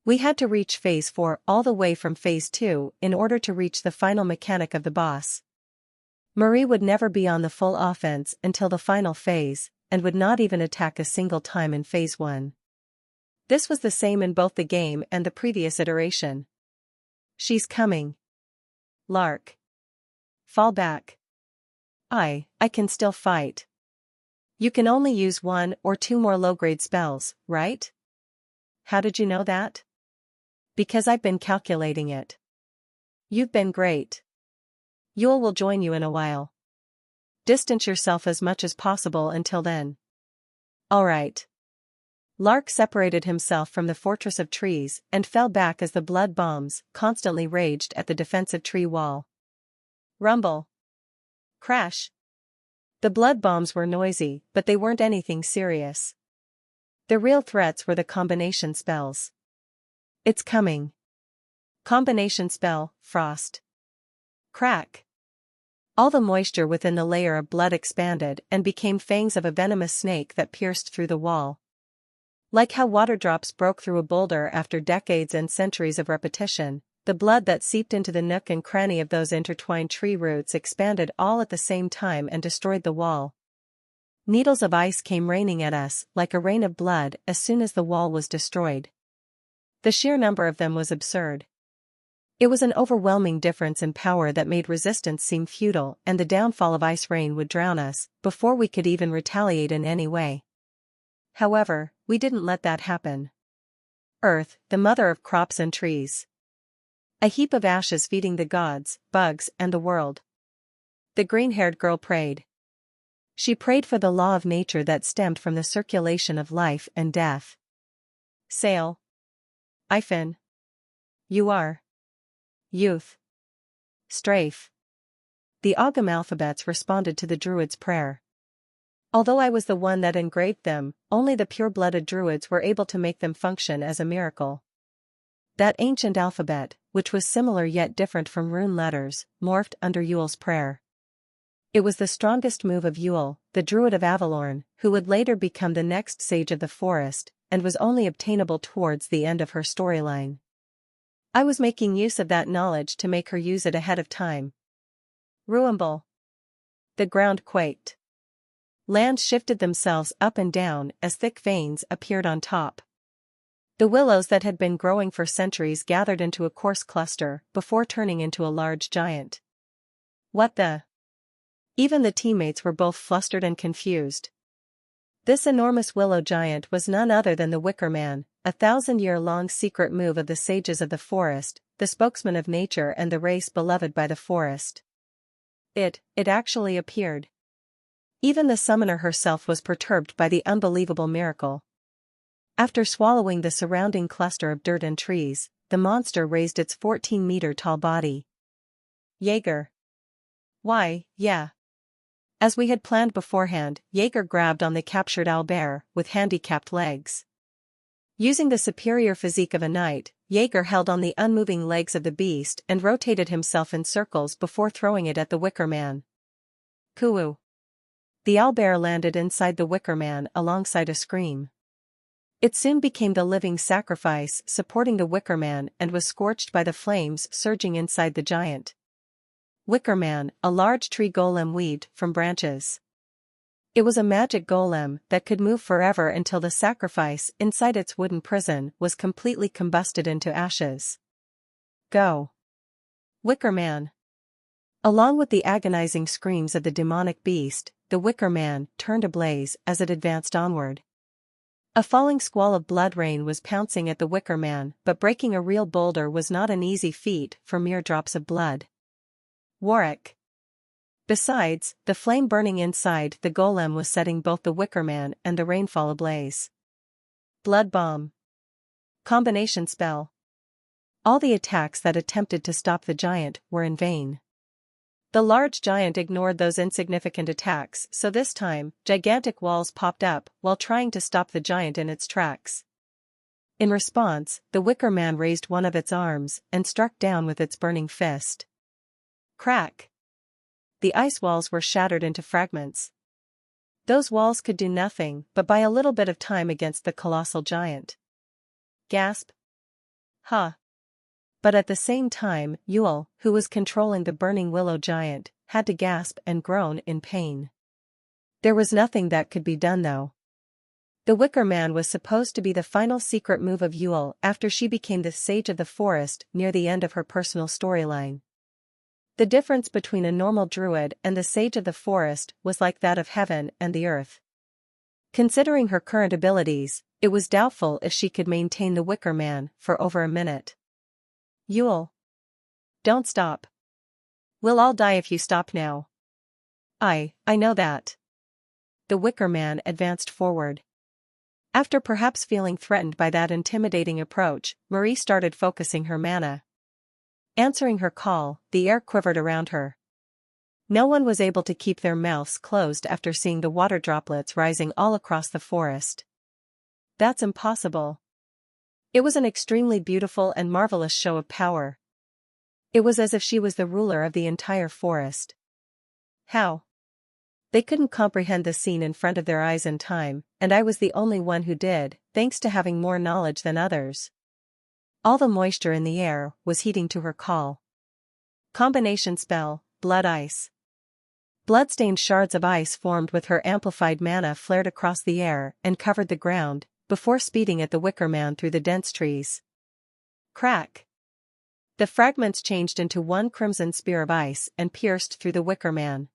We had to reach Phase 4 all the way from Phase 2 in order to reach the final mechanic of the boss. Marie would never be on the full offense until the final phase, and would not even attack a single time in Phase 1. This was the same in both the game and the previous iteration. She's coming. Lark. Fall back. I can still fight. You can only use 1 or 2 more low-grade spells, right? How did you know that? Because I've been calculating it. You've been great. Yule will join you in a while. Distance yourself as much as possible until then. Alright. Lark separated himself from the fortress of trees and fell back as the blood bombs constantly raged at the defensive tree wall. Rumble. Crash. The blood bombs were noisy, but they weren't anything serious. The real threats were the combination spells. It's coming. Combination spell, Frost. Crack. All the moisture within the layer of blood expanded and became fangs of a venomous snake that pierced through the wall. Like how water drops broke through a boulder after decades and centuries of repetition, the blood that seeped into the nook and cranny of those intertwined tree roots expanded all at the same time and destroyed the wall. Needles of ice came raining at us like a rain of blood as soon as the wall was destroyed. The sheer number of them was absurd. It was an overwhelming difference in power that made resistance seem futile, and the downfall of Ice Rain would drown us before we could even retaliate in any way. However, we didn't let that happen. Earth, the mother of crops and trees. A heap of ashes feeding the gods, bugs, and the world. The green-haired girl prayed. She prayed for the law of nature that stemmed from the circulation of life and death. Sail. Ifin. You are. Youth. Strafe. The Ogham alphabets responded to the Druid's prayer. Although I was the one that engraved them, only the pure-blooded Druids were able to make them function as a miracle. That ancient alphabet, which was similar yet different from rune letters, morphed under Yule's prayer. It was the strongest move of Yule, the Druid of Avalorn, who would later become the next Sage of the Forest, and was only obtainable towards the end of her storyline. I was making use of that knowledge to make her use it ahead of time. Ruamble. The ground quaked. Lands shifted themselves up and down as thick veins appeared on top. The willows that had been growing for centuries gathered into a coarse cluster before turning into a large giant. What the? Even the teammates were both flustered and confused. This enormous willow giant was none other than the Wicker Man, a 1,000-year-long secret move of the sages of the forest, the spokesman of nature and the race beloved by the forest. It actually appeared. Even the summoner herself was perturbed by the unbelievable miracle. After swallowing the surrounding cluster of dirt and trees, the monster raised its 14-meter-tall body. Jaeger. Why, yeah. As we had planned beforehand, Jaeger grabbed on the captured owlbear with handicapped legs. Using the superior physique of a knight, Jaeger held on the unmoving legs of the beast and rotated himself in circles before throwing it at the Wicker Man. Coo-oo. The owlbear landed inside the Wicker Man alongside a scream. It soon became the living sacrifice supporting the Wicker Man and was scorched by the flames surging inside the giant. Wicker Man, a large tree golem weaved from branches. It was a magic golem that could move forever until the sacrifice inside its wooden prison was completely combusted into ashes. Go. Wicker Man. Along with the agonizing screams of the demonic beast, the Wicker Man turned ablaze as it advanced onward. A falling squall of blood rain was pouncing at the Wicker Man, but breaking a real boulder was not an easy feat for mere drops of blood. Warwick. Besides, the flame burning inside the golem was setting both the Wicker Man and the rainfall ablaze. Blood Bomb. Combination spell. All the attacks that attempted to stop the giant were in vain. The large giant ignored those insignificant attacks, so this time, gigantic walls popped up while trying to stop the giant in its tracks. In response, the Wicker Man raised one of its arms and struck down with its burning fist. Crack! The ice walls were shattered into fragments. Those walls could do nothing but buy a little bit of time against the colossal giant. Gasp! Huh! But at the same time, Yule, who was controlling the burning willow giant, had to gasp and groan in pain. There was nothing that could be done though. The Wicker Man was supposed to be the final secret move of Yule after she became the Sage of the Forest near the end of her personal storyline. The difference between a normal druid and the Sage of the Forest was like that of heaven and the earth. Considering her current abilities, it was doubtful if she could maintain the Wicker Man for over a minute. Yule. Don't stop. We'll all die if you stop now. I know that. The Wicker Man advanced forward. After perhaps feeling threatened by that intimidating approach, Marie started focusing her mana. Answering her call, the air quivered around her. No one was able to keep their mouths closed after seeing the water droplets rising all across the forest. That's impossible. It was an extremely beautiful and marvelous show of power. It was as if she was the ruler of the entire forest. How? They couldn't comprehend the scene in front of their eyes in time, and I was the only one who did, thanks to having more knowledge than others. All the moisture in the air was heeding to her call. Combination spell, Blood Ice. Blood-stained shards of ice formed with her amplified mana flared across the air and covered the ground, before speeding at the Wicker Man through the dense trees. Crack! The fragments changed into one crimson spear of ice and pierced through the Wicker Man.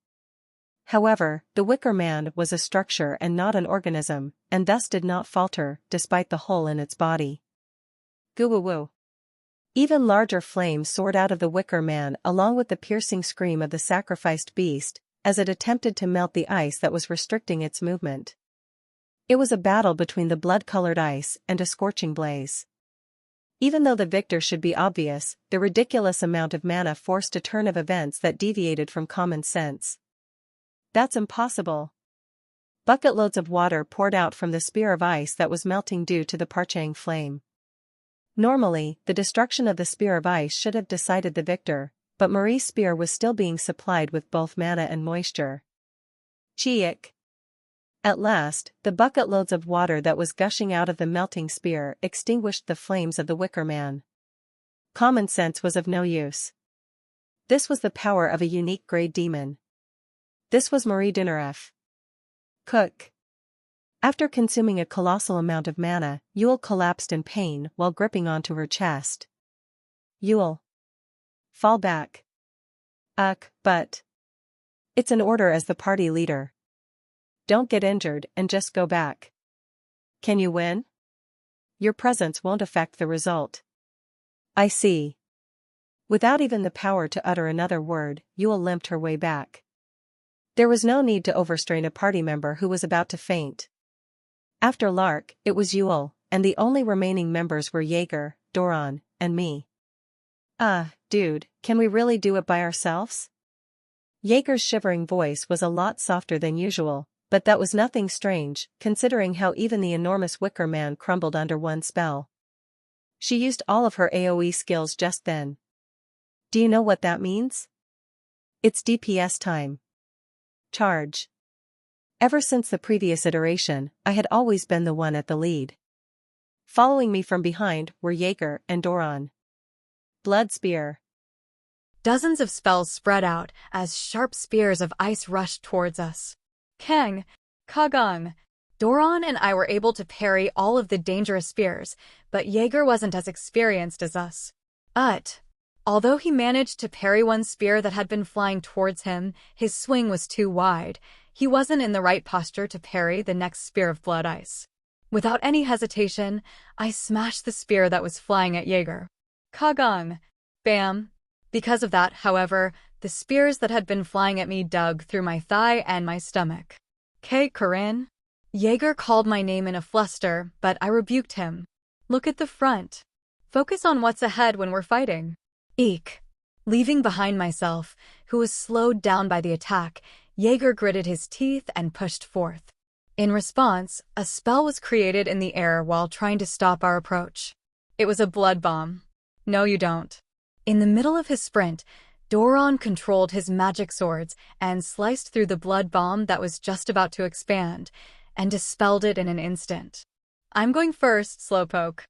However, the Wicker Man was a structure and not an organism, and thus did not falter, despite the hole in its body. Goo-woo-woo. Even larger flames soared out of the Wicker Man along with the piercing scream of the sacrificed beast, as it attempted to melt the ice that was restricting its movement. It was a battle between the blood-colored ice and a scorching blaze. Even though the victor should be obvious, the ridiculous amount of mana forced a turn of events that deviated from common sense. That's impossible. Bucketloads of water poured out from the spear of ice that was melting due to the parching flame. Normally, the destruction of the spear of ice should have decided the victor, but Marie's spear was still being supplied with both mana and moisture. Cheek. At last, the bucketloads of water that was gushing out of the melting spear extinguished the flames of the Wicker Man. Common sense was of no use. This was the power of a unique grade demon. This was Marie Dinaref. Cook. After consuming a colossal amount of mana, Yule collapsed in pain while gripping onto her chest. Yule. Fall back. But. It's an order as the party leader. Don't get injured and just go back. Can you win? Your presence won't affect the result. I see. Without even the power to utter another word, Yule limped her way back. There was no need to overstrain a party member who was about to faint. After Lark, it was Yule, and the only remaining members were Jaeger, Doran, and me. Dude, can we really do it by ourselves? Jaeger's shivering voice was a lot softer than usual, but that was nothing strange, considering how even the enormous Wicker Man crumbled under one spell. She used all of her AoE skills just then. Do you know what that means? It's DPS time. Charge. Ever since the previous iteration, I had always been the one at the lead. Following me from behind were Jaeger and Doran. Blood Spear. Dozens of spells spread out as sharp spears of ice rushed towards us. Kang, Kagang, Doran and I were able to parry all of the dangerous spears, but Jaeger wasn't as experienced as us. Although he managed to parry one spear that had been flying towards him, his swing was too wide. He wasn't in the right posture to parry the next spear of blood ice. Without any hesitation, I smashed the spear that was flying at Jaeger. Kagang. Bam. Because of that, however, the spears that had been flying at me dug through my thigh and my stomach. Corinne? Jaeger called my name in a fluster, but I rebuked him. Look at the front. Focus on what's ahead when we're fighting. Eek. Leaving behind myself, who was slowed down by the attack, Jaeger gritted his teeth and pushed forth. In response, a spell was created in the air while trying to stop our approach. It was a blood bomb. No, you don't. In the middle of his sprint, Doran controlled his magic swords and sliced through the blood bomb that was just about to expand, and dispelled it in an instant. I'm going first, Slowpoke.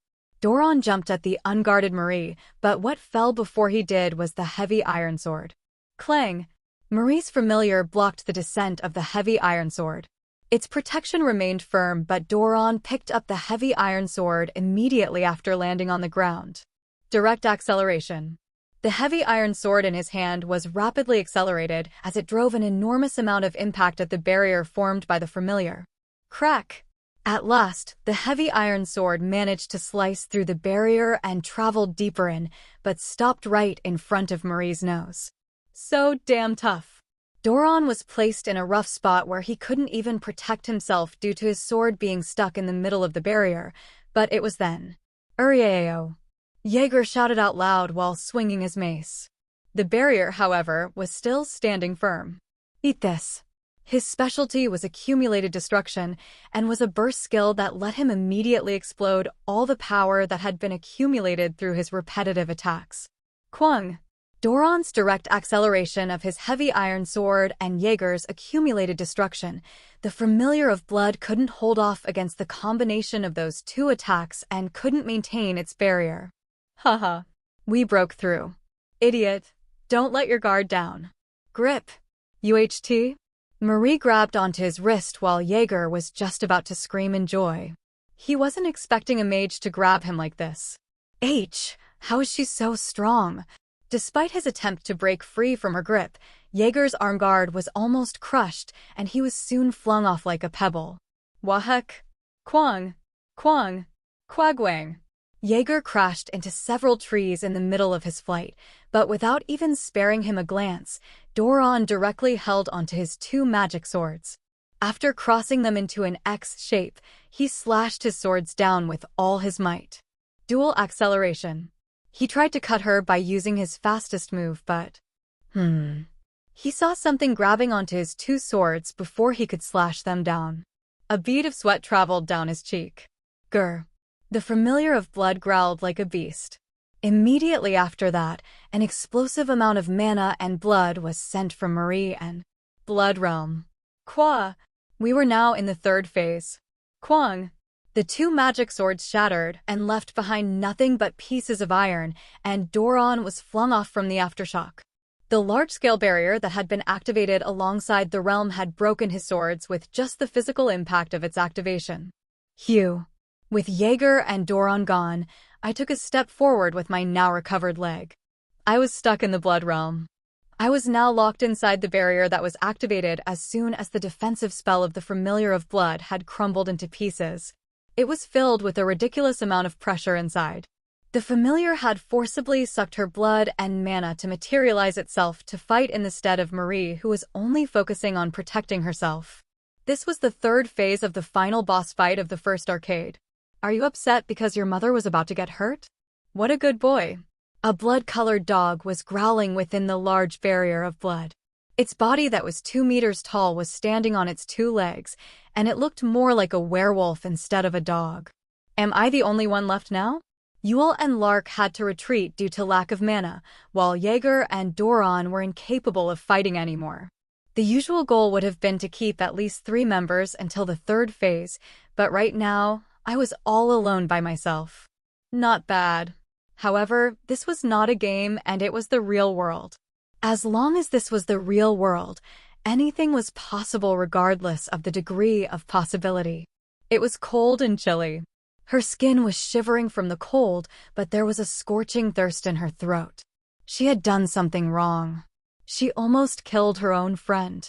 Doran jumped at the unguarded Marie, but what fell before he did was the heavy iron sword. Clang! Marie's familiar blocked the descent of the heavy iron sword. Its protection remained firm, but Doran picked up the heavy iron sword immediately after landing on the ground. Direct acceleration. The heavy iron sword in his hand was rapidly accelerated as it drove an enormous amount of impact at the barrier formed by the familiar. Crack! At last, the heavy iron sword managed to slice through the barrier and traveled deeper in, but stopped right in front of Marie's nose. So damn tough. Doran was placed in a rough spot where he couldn't even protect himself due to his sword being stuck in the middle of the barrier, but it was then. Urieo. Jaeger shouted out loud while swinging his mace. The barrier, however, was still standing firm. Eat this. His specialty was accumulated destruction, and was a burst skill that let him immediately explode all the power that had been accumulated through his repetitive attacks. Kwang. Doran's direct acceleration of his heavy iron sword and Jaeger's accumulated destruction, the familiar of blood couldn't hold off against the combination of those two attacks and couldn't maintain its barrier. Haha. We broke through. Idiot. Don't let your guard down. Grip. UHT? Marie grabbed onto his wrist while Jaeger was just about to scream in joy. He wasn't expecting a mage to grab him like this. How is she so strong? Despite his attempt to break free from her grip, Jaeger's armguard was almost crushed, and he was soon flung off like a pebble. Wahek! Kwang! Kwang! Kwagwang! Jaeger crashed into several trees in the middle of his flight, but without even sparing him a glance, Doron directly held onto his two magic swords. After crossing them into an X shape, he slashed his swords down with all his might. Dual acceleration. He tried to cut her by using his fastest move, but... He saw something grabbing onto his two swords before he could slash them down. A bead of sweat traveled down his cheek. Grr. The familiar of blood growled like a beast. Immediately after that, an explosive amount of mana and blood was sent from Marie and Blood Realm. Qua! We were now in the third phase. Kwang! The two magic swords shattered and left behind nothing but pieces of iron, and Doron was flung off from the aftershock. The large-scale barrier that had been activated alongside the realm had broken his swords with just the physical impact of its activation. Phew. With Jaeger and Doron gone, I took a step forward with my now-recovered leg. I was stuck in the Blood Realm. I was now locked inside the barrier that was activated as soon as the defensive spell of the Familiar of Blood had crumbled into pieces. It was filled with a ridiculous amount of pressure inside. The Familiar had forcibly sucked her blood and mana to materialize itself to fight in the stead of Marie, who was only focusing on protecting herself. This was the third phase of the final boss fight of the first arcade. Are you upset because your mother was about to get hurt? What a good boy. A blood-colored dog was growling within the large barrier of blood. Its body that was 2 meters tall was standing on its two legs, and it looked more like a werewolf instead of a dog. Am I the only one left now? Yule and Lark had to retreat due to lack of mana, while Jaeger and Doron were incapable of fighting anymore. The usual goal would have been to keep at least 3 members until the third phase, but right now, I was all alone by myself. Not bad. However, this was not a game and it was the real world. As long as this was the real world, anything was possible regardless of the degree of possibility. It was cold and chilly. Her skin was shivering from the cold, but there was a scorching thirst in her throat. She had done something wrong. She almost killed her own friend.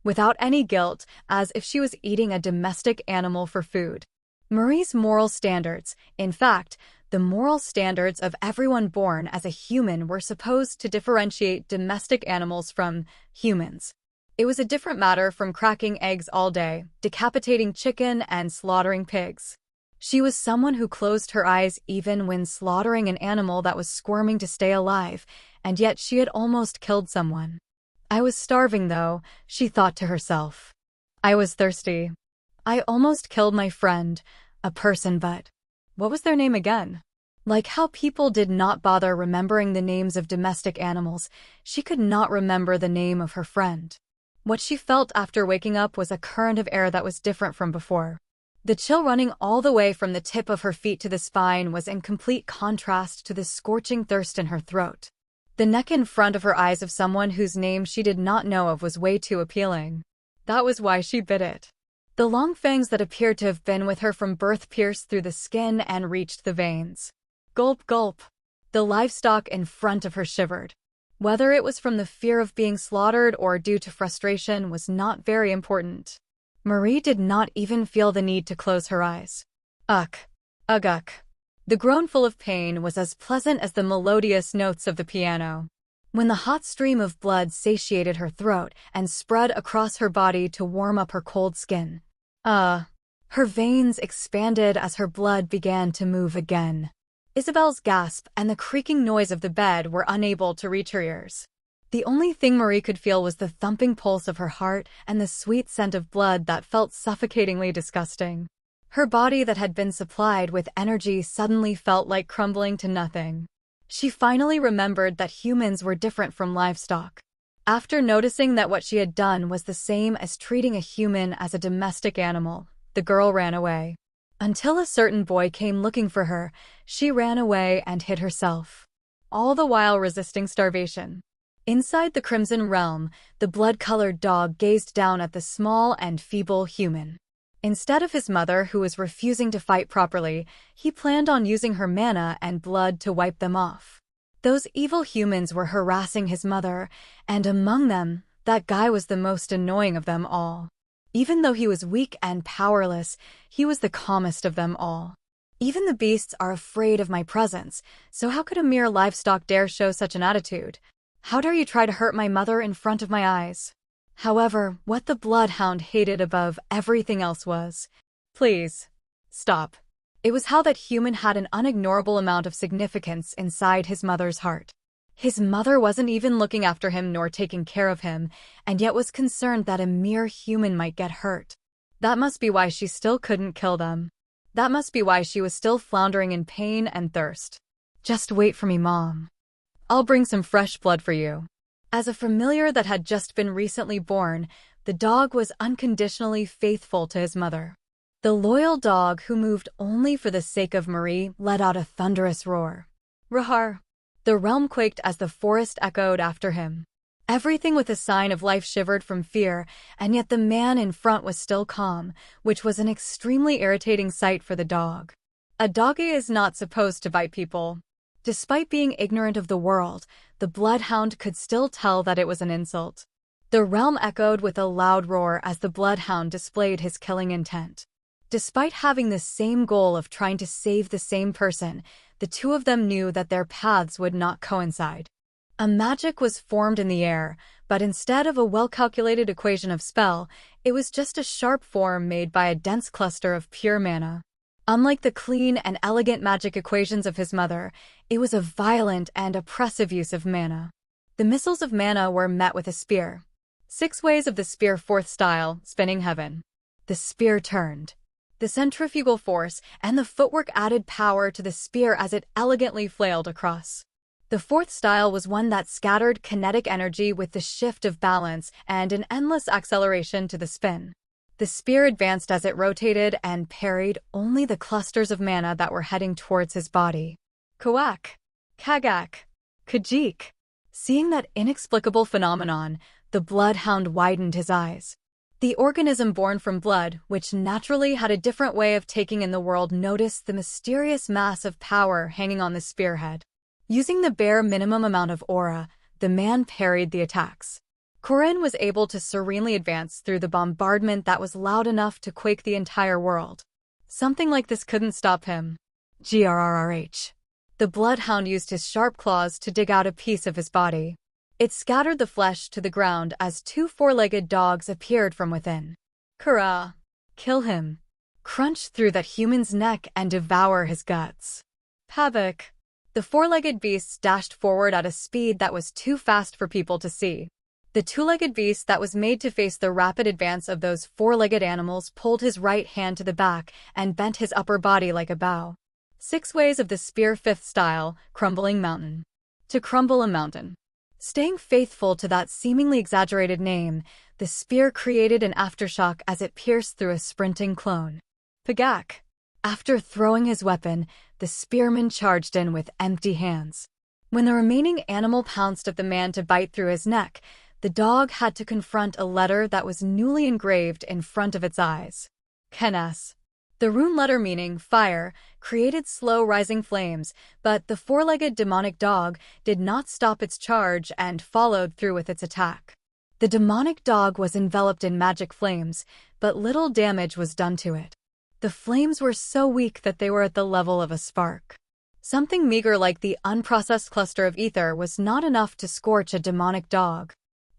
Without any guilt, as if she was eating a domestic animal for food. Marie's moral standards, in fact, the moral standards of everyone born as a human, were supposed to differentiate domestic animals from humans. It was a different matter from cracking eggs all day, decapitating chicken, and slaughtering pigs. She was someone who closed her eyes even when slaughtering an animal that was squirming to stay alive, and yet she had almost killed someone. I was starving though, she thought to herself. I was thirsty. I almost killed my friend, a person, but what was their name again? Like how people did not bother remembering the names of domestic animals, she could not remember the name of her friend. What she felt after waking up was a current of air that was different from before. The chill running all the way from the tip of her feet to the spine was in complete contrast to the scorching thirst in her throat. The neck in front of her eyes of someone whose name she did not know of was way too appealing. That was why she bit it. The long fangs that appeared to have been with her from birth pierced through the skin and reached the veins. Gulp, gulp. The livestock in front of her shivered. Whether it was from the fear of being slaughtered or due to frustration was not very important. Marie did not even feel the need to close her eyes. Ugh. Ugh. The groan full of pain was as pleasant as the melodious notes of the piano. When the hot stream of blood satiated her throat and spread across her body to warm up her cold skin. Her veins expanded as her blood began to move again. Isabel's gasp and the creaking noise of the bed were unable to reach her ears. The only thing Marie could feel was the thumping pulse of her heart and the sweet scent of blood that felt suffocatingly disgusting. Her body that had been supplied with energy suddenly felt like crumbling to nothing. She finally remembered that humans were different from livestock. After noticing that what she had done was the same as treating a human as a domestic animal, the girl ran away. Until a certain boy came looking for her, she ran away and hid herself, all the while resisting starvation. Inside the Crimson Realm, the blood-colored dog gazed down at the small and feeble human. Instead of his mother, who was refusing to fight properly, he planned on using her mana and blood to wipe them off. Those evil humans were harassing his mother, and among them, that guy was the most annoying of them all. Even though he was weak and powerless, he was the calmest of them all. Even the beasts are afraid of my presence, so how could a mere livestock dare show such an attitude? How dare you try to hurt my mother in front of my eyes? However, what the bloodhound hated above everything else was, please, stop. It was how that human had an unignorable amount of significance inside his mother's heart. His mother wasn't even looking after him nor taking care of him, and yet was concerned that a mere human might get hurt. That must be why she still couldn't kill them. That must be why she was still floundering in pain and thirst. Just wait for me, Mom. I'll bring some fresh blood for you. As a familiar that had just been recently born, the dog was unconditionally faithful to his mother. The loyal dog who moved only for the sake of Marie let out a thunderous roar. Rahar! The realm quaked as the forest echoed after him. Everything with a sign of life shivered from fear, and yet the man in front was still calm, which was an extremely irritating sight for the dog. A doggy is not supposed to bite people. Despite being ignorant of the world, the bloodhound could still tell that it was an insult. The realm echoed with a loud roar as the bloodhound displayed his killing intent. Despite having the same goal of trying to save the same person, the two of them knew that their paths would not coincide. A magic was formed in the air, but instead of a well-calculated equation of spell, it was just a sharp form made by a dense cluster of pure mana. Unlike the clean and elegant magic equations of his mother, it was a violent and oppressive use of mana. The missiles of mana were met with a spear. 6 ways of the spear, 4th style, spinning heaven. The spear turned. The centrifugal force and the footwork added power to the spear as it elegantly flailed across. The 4th style was one that scattered kinetic energy with the shift of balance and an endless acceleration to the spin. The spear advanced as it rotated and parried only the clusters of mana that were heading towards his body. Kawak! Kagak! Kajik! Seeing that inexplicable phenomenon, the bloodhound widened his eyes. The organism born from blood, which naturally had a different way of taking in the world, noticed the mysterious mass of power hanging on the spearhead. Using the bare minimum amount of aura, the man parried the attacks. Corinne was able to serenely advance through the bombardment that was loud enough to quake the entire world. Something like this couldn't stop him. Grrrh. The bloodhound used his sharp claws to dig out a piece of his body. It scattered the flesh to the ground as 2 four-legged dogs appeared from within. Kara! Kill him! Crunch through that human's neck and devour his guts. Pavok! The four-legged beasts dashed forward at a speed that was too fast for people to see. The two-legged beast that was made to face the rapid advance of those four-legged animals pulled his right hand to the back and bent his upper body like a bow. 6 ways of the spear, 5th style, crumbling mountain. To crumble a mountain. Staying faithful to that seemingly exaggerated name, the spear created an aftershock as it pierced through a sprinting clone. Pagak! After throwing his weapon, the spearman charged in with empty hands. When the remaining animal pounced at the man to bite through his neck, the dog had to confront a letter that was newly engraved in front of its eyes. Kenes. The rune letter meaning fire created slow rising flames, but the four-legged demonic dog did not stop its charge and followed through with its attack. The demonic dog was enveloped in magic flames, but little damage was done to it. The flames were so weak that they were at the level of a spark. Something meager like the unprocessed cluster of ether was not enough to scorch a demonic dog.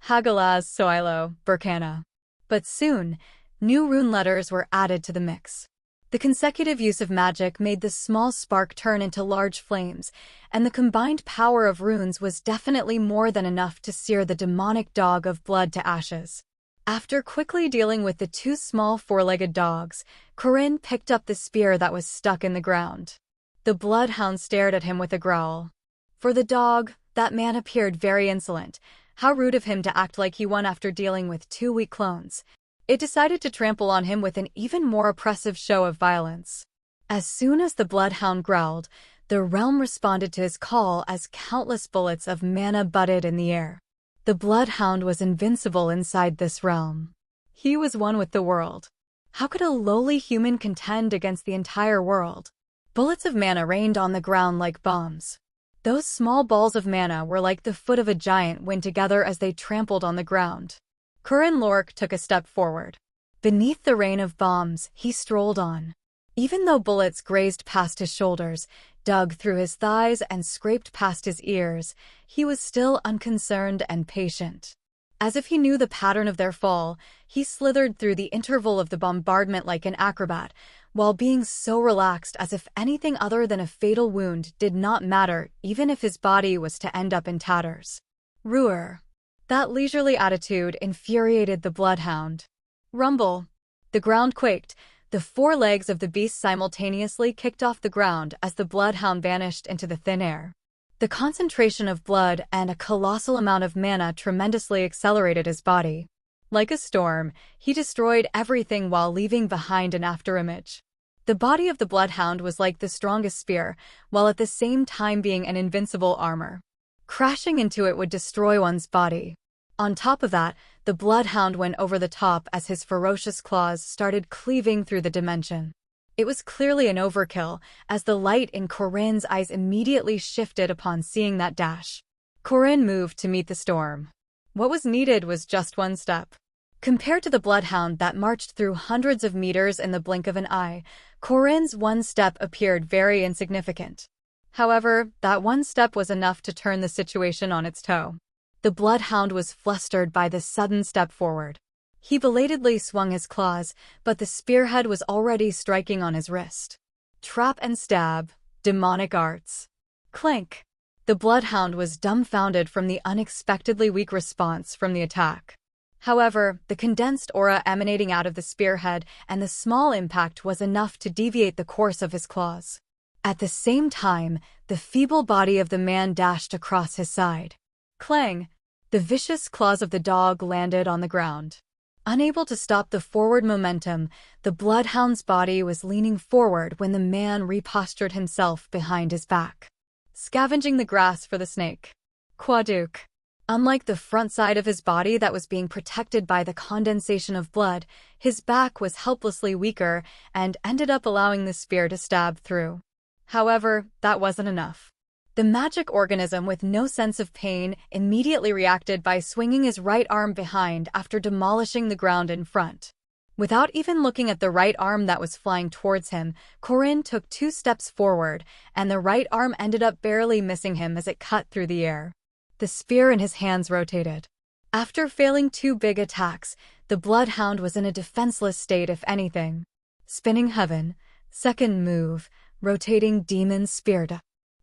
Hagalaz, Soilo, Burkana. But soon, new rune letters were added to the mix. The consecutive use of magic made the small spark turn into large flames, and the combined power of runes was definitely more than enough to sear the demonic dog of blood to ashes. After quickly dealing with the 2 small four-legged dogs, Corinne picked up the spear that was stuck in the ground. The bloodhound stared at him with a growl. For the dog, that man appeared very insolent. How rude of him to act like he won after dealing with 2 weak clones. It decided to trample on him with an even more oppressive show of violence. As soon as the bloodhound growled, the realm responded to his call as countless bullets of mana butted in the air. The bloodhound was invincible inside this realm. He was one with the world. How could a lowly human contend against the entire world? Bullets of mana rained on the ground like bombs. Those small balls of mana were like the foot of a giant when together as they trampled on the ground. Kurin Lork took a step forward. Beneath the rain of bombs, he strolled on. Even though bullets grazed past his shoulders, dug through his thighs, and scraped past his ears, he was still unconcerned and patient. As if he knew the pattern of their fall, he slithered through the interval of the bombardment like an acrobat, while being so relaxed as if anything other than a fatal wound did not matter, even if his body was to end up in tatters. Ruer. That leisurely attitude infuriated the bloodhound. Rumble. The ground quaked. The four legs of the beast simultaneously kicked off the ground as the bloodhound vanished into the thin air. The concentration of blood and a colossal amount of mana tremendously accelerated his body. Like a storm, he destroyed everything while leaving behind an afterimage. The body of the bloodhound was like the strongest spear, while at the same time being an invincible armor. Crashing into it would destroy one's body. On top of that, the bloodhound went over the top as his ferocious claws started cleaving through the dimension. It was clearly an overkill, as the light in Kurin's eyes immediately shifted upon seeing that dash. Kurin moved to meet the storm. What was needed was just one step. Compared to the bloodhound that marched through hundreds of meters in the blink of an eye, Kurin's one step appeared very insignificant. However, that one step was enough to turn the situation on its toe. The bloodhound was flustered by this sudden step forward. He belatedly swung his claws, but the spearhead was already striking on his wrist. Trap and stab, demonic arts. Clank. The bloodhound was dumbfounded from the unexpectedly weak response from the attack. However, the condensed aura emanating out of the spearhead and the small impact was enough to deviate the course of his claws. At the same time, the feeble body of the man dashed across his side. Clang! The vicious claws of the dog landed on the ground. Unable to stop the forward momentum, the bloodhound's body was leaning forward when the man repostured himself behind his back, scavenging the grass for the snake. Quaduke. Unlike the front side of his body that was being protected by the condensation of blood, his back was helplessly weaker and ended up allowing the spear to stab through. However, that wasn't enough. The magic organism with no sense of pain immediately reacted by swinging his right arm behind after demolishing the ground in front. Without even looking at the right arm that was flying towards him, Kurin took 2 steps forward, and the right arm ended up barely missing him as it cut through the air. The spear in his hands rotated. After failing 2 big attacks, the bloodhound was in a defenseless state if anything. Spinning heaven. Second move. Rotating demon spear.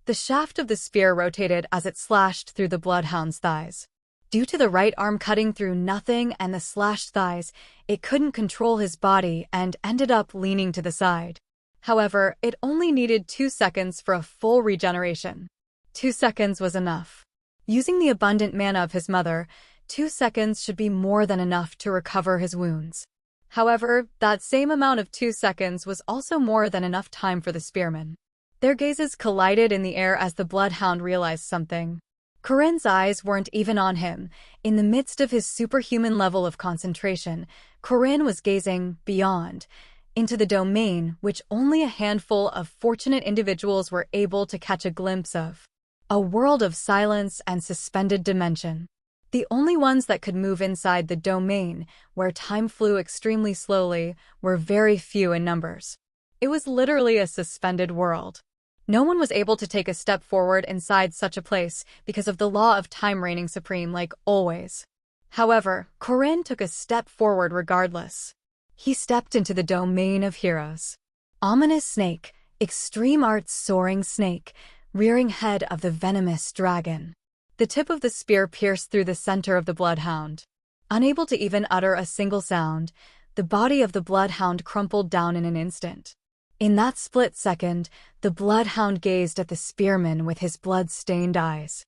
The shaft of the spear rotated as it slashed through the bloodhound's thighs. Due to the right arm cutting through nothing and the slashed thighs, it couldn't control his body and ended up leaning to the side. However, it only needed 2 seconds for a full regeneration. 2 seconds was enough. Using the abundant mana of his mother, 2 seconds should be more than enough to recover his wounds. However, that same amount of 2 seconds was also more than enough time for the spearman. Their gazes collided in the air as the bloodhound realized something. Kurin's eyes weren't even on him. In the midst of his superhuman level of concentration, Kurin was gazing beyond, into the domain which only a handful of fortunate individuals were able to catch a glimpse of. A world of silence and suspended dimension. The only ones that could move inside the domain, where time flew extremely slowly, were very few in numbers. It was literally a suspended world. No one was able to take a step forward inside such a place because of the law of time reigning supreme like always. However, Kurin took a step forward regardless. He stepped into the domain of heroes. Ominous snake, extreme arts soaring snake, rearing head of the venomous dragon. The tip of the spear pierced through the center of the bloodhound. Unable to even utter a single sound, the body of the bloodhound crumpled down in an instant. In that split second, the bloodhound gazed at the spearman with his blood-stained eyes.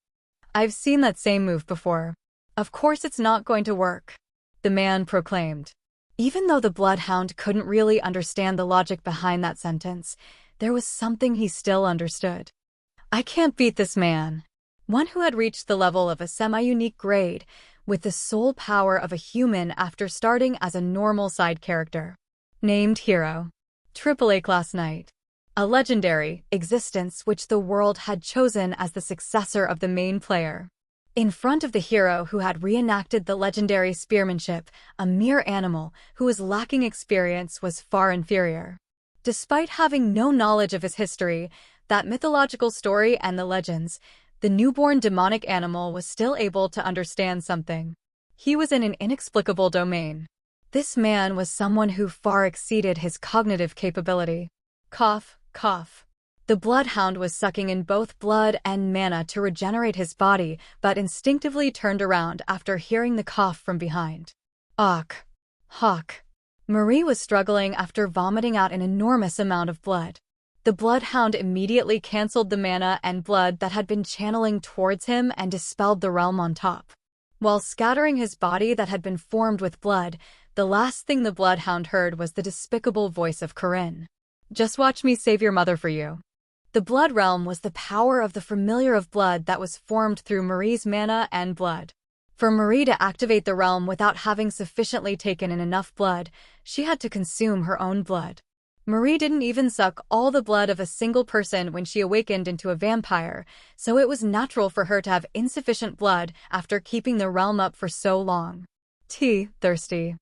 "I've seen that same move before. Of course it's not going to work," the man proclaimed. Even though the bloodhound couldn't really understand the logic behind that sentence, there was something he still understood. "I can't beat this man." One who had reached the level of a semi-unique grade, with the sole power of a human after starting as a normal side character. Named hero. AAA class knight. A legendary existence which the world had chosen as the successor of the main player. In front of the hero who had reenacted the legendary spearmanship, a mere animal who was lacking experience was far inferior. Despite having no knowledge of his history, that mythological story and the legends, the newborn demonic animal was still able to understand something. He was in an inexplicable domain. This man was someone who far exceeded his cognitive capability. Cough, cough. The bloodhound was sucking in both blood and mana to regenerate his body, but instinctively turned around after hearing the cough from behind. Ach. Hawk. Marie was struggling after vomiting out an enormous amount of blood. The bloodhound immediately cancelled the mana and blood that had been channeling towards him and dispelled the realm on top. While scattering his body that had been formed with blood, the last thing the bloodhound heard was the despicable voice of Corinne. Just watch me save your mother for you. The blood realm was the power of the familiar of blood that was formed through Marie's mana and blood. For Marie to activate the realm without having sufficiently taken in enough blood, she had to consume her own blood. Marie didn't even suck all the blood of a single person when she awakened into a vampire, so it was natural for her to have insufficient blood after keeping the realm up for so long. Thirsty.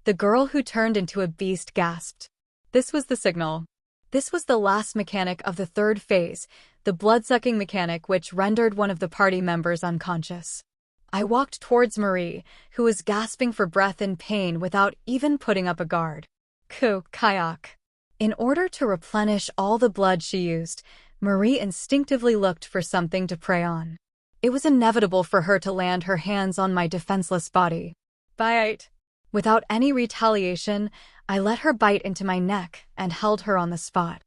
The girl who turned into a beast gasped. This was the signal. This was the last mechanic of the third phase, the blood-sucking mechanic which rendered one of the party members unconscious. I walked towards Marie, who was gasping for breath in pain without even putting up a guard. Kayak. In order to replenish all the blood she used, Marie instinctively looked for something to prey on. It was inevitable for her to land her hands on my defenseless body. Bite. Without any retaliation, I let her bite into my neck and held her on the spot.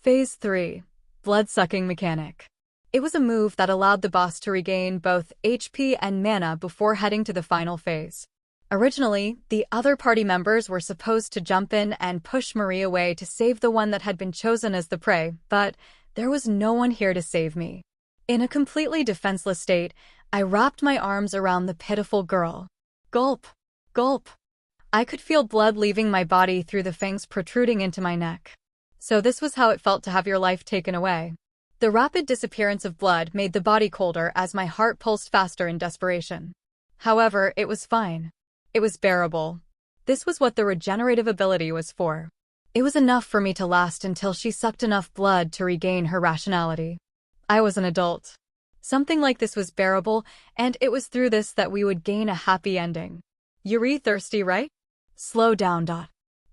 Phase 3. Blood-sucking mechanic. It was a move that allowed the boss to regain both HP and mana before heading to the final phase. Originally, the other party members were supposed to jump in and push Marie away to save the one that had been chosen as the prey, but there was no one here to save me. In a completely defenseless state, I wrapped my arms around the pitiful girl. Gulp. Gulp. I could feel blood leaving my body through the fangs protruding into my neck. So this was how it felt to have your life taken away. The rapid disappearance of blood made the body colder as my heart pulsed faster in desperation. However, it was fine. It was bearable. This was what the regenerative ability was for. It was enough for me to last until she sucked enough blood to regain her rationality. I was an adult. Something like this was bearable, and it was through this that we would gain a happy ending. You're thirsty, right? Slow down.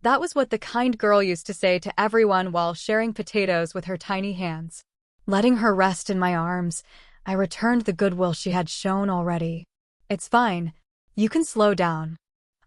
That was what the kind girl used to say to everyone while sharing potatoes with her tiny hands. Letting her rest in my arms, I returned the goodwill she had shown already. It's fine. You can slow down.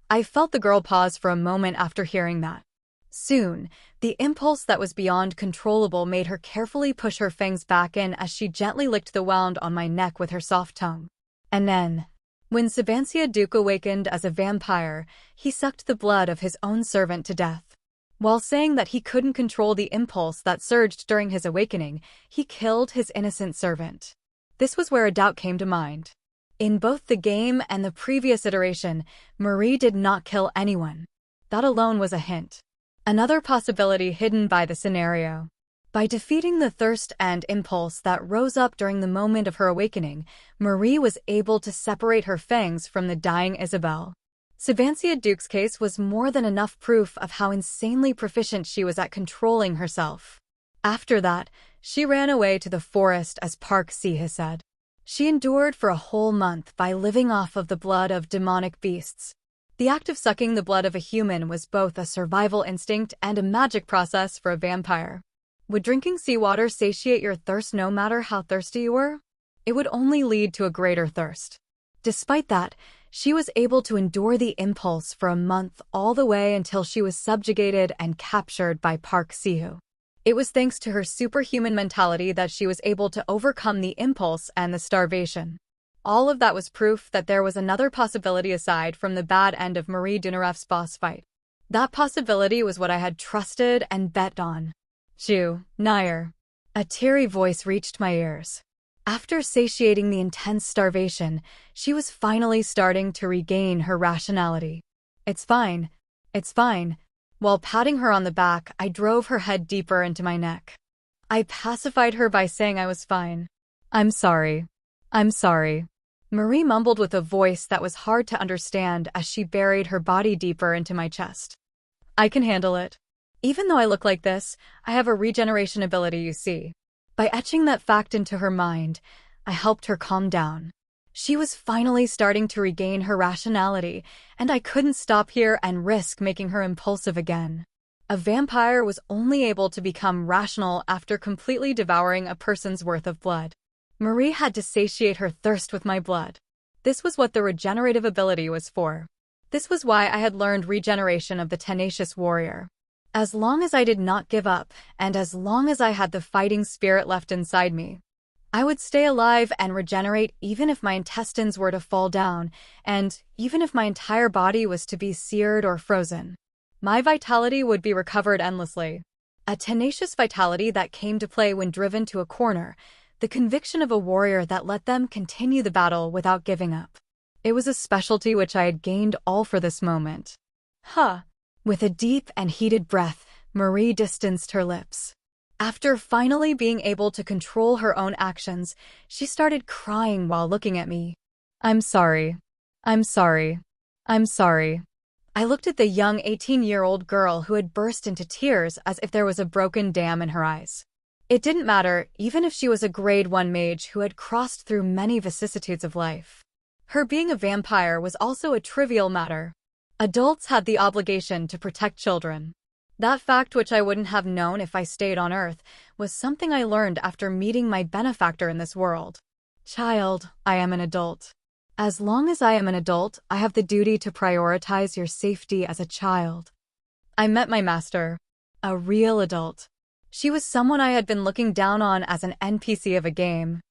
I felt the girl pause for a moment after hearing that. Soon, the impulse that was beyond controllable made her carefully push her fangs back in as she gently licked the wound on my neck with her soft tongue. And then, when Sabancia Duke awakened as a vampire, he sucked the blood of his own servant to death. While saying that he couldn't control the impulse that surged during his awakening, he killed his innocent servant. This was where a doubt came to mind. In both the game and the previous iteration, Marie did not kill anyone. That alone was a hint. Another possibility hidden by the scenario. By defeating the thirst and impulse that rose up during the moment of her awakening, Marie was able to separate her fangs from the dying Isabelle. Sabancia Duke's case was more than enough proof of how insanely proficient she was at controlling herself. After that, she ran away to the forest as Park Si said. She endured for a whole month by living off of the blood of demonic beasts. The act of sucking the blood of a human was both a survival instinct and a magic process for a vampire. Would drinking seawater satiate your thirst no matter how thirsty you were? It would only lead to a greater thirst. Despite that, she was able to endure the impulse for a month all the way until she was subjugated and captured by Park Sihu. It was thanks to her superhuman mentality that she was able to overcome the impulse and the starvation. All of that was proof that there was another possibility aside from the bad end of Marie Dunaref's boss fight. That possibility was what I had trusted and bet on. Ju, Nair. A teary voice reached my ears. After satiating the intense starvation, she was finally starting to regain her rationality. It's fine. It's fine. While patting her on the back, I drove her head deeper into my neck. I pacified her by saying I was fine. I'm sorry. I'm sorry. Marie mumbled with a voice that was hard to understand as she buried her body deeper into my chest. I can handle it. Even though I look like this, I have a regeneration ability, you see. By etching that fact into her mind, I helped her calm down. She was finally starting to regain her rationality, and I couldn't stop here and risk making her impulsive again. A vampire was only able to become rational after completely devouring a person's worth of blood. Marie had to satiate her thirst with my blood. This was what the regenerative ability was for. This was why I had learned regeneration of the tenacious warrior. As long as I did not give up, and as long as I had the fighting spirit left inside me, I would stay alive and regenerate even if my intestines were to fall down, and even if my entire body was to be seared or frozen. My vitality would be recovered endlessly. A tenacious vitality that came to play when driven to a corner, the conviction of a warrior that let them continue the battle without giving up. It was a specialty which I had gained all for this moment. Huh. With a deep and heated breath, Marie distanced her lips. After finally being able to control her own actions, she started crying while looking at me. I'm sorry. I'm sorry. I'm sorry. I looked at the young 18-year-old girl who had burst into tears as if there was a broken dam in her eyes. It didn't matter, even if she was a grade 1 mage who had crossed through many vicissitudes of life. Her being a vampire was also a trivial matter. Adults had the obligation to protect children. That fact, which I wouldn't have known if I stayed on Earth, was something I learned after meeting my benefactor in this world. Child, I am an adult. As long as I am an adult, I have the duty to prioritize your safety as a child. I met my master, a real adult. She was someone I had been looking down on as an NPC of a game.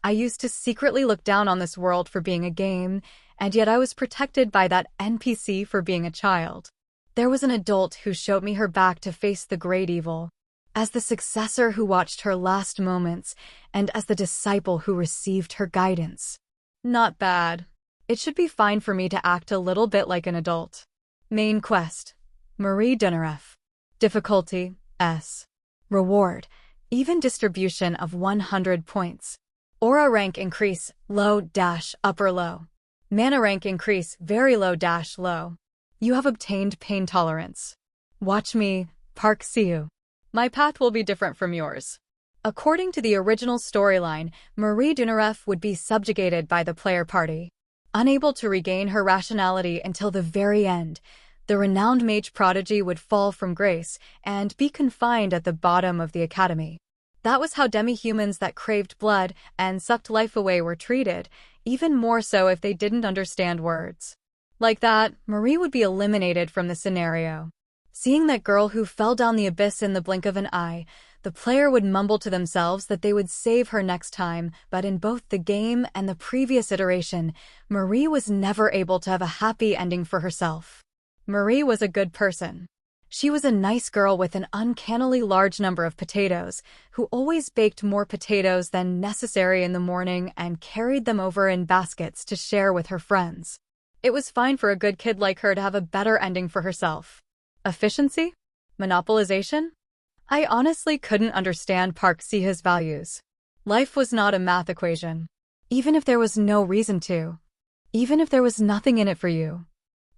I used to secretly look down on this world for being a game, and yet I was protected by that NPC for being a child. There was an adult who showed me her back to face the great evil, as the successor who watched her last moments, and as the disciple who received her guidance. Not bad. It should be fine for me to act a little bit like an adult. Main quest: Marie Dunaref. Difficulty: S. Reward: even distribution of 100 points. Aura rank increase: low - upper low. Mana rank increase: very low - low. You have obtained pain tolerance. Watch me, Park Siu. My path will be different from yours. According to the original storyline, Marie Dunaref would be subjugated by the player party. Unable to regain her rationality until the very end, the renowned mage prodigy would fall from grace and be confined at the bottom of the academy. That was how demi-humans that craved blood and sucked life away were treated, even more so if they didn't understand words. Like that, Marie would be eliminated from the scenario. Seeing that girl who fell down the abyss in the blink of an eye, the player would mumble to themselves that they would save her next time, but in both the game and the previous iteration, Marie was never able to have a happy ending for herself. Marie was a good person. She was a nice girl with an uncannily large number of potatoes, who always baked more potatoes than necessary in the morning and carried them over in baskets to share with her friends. It was fine for a good kid like her to have a better ending for herself. Efficiency? Monopolization? I honestly couldn't understand Park Siha's values. Life was not a math equation. Even if there was no reason to. Even if there was nothing in it for you.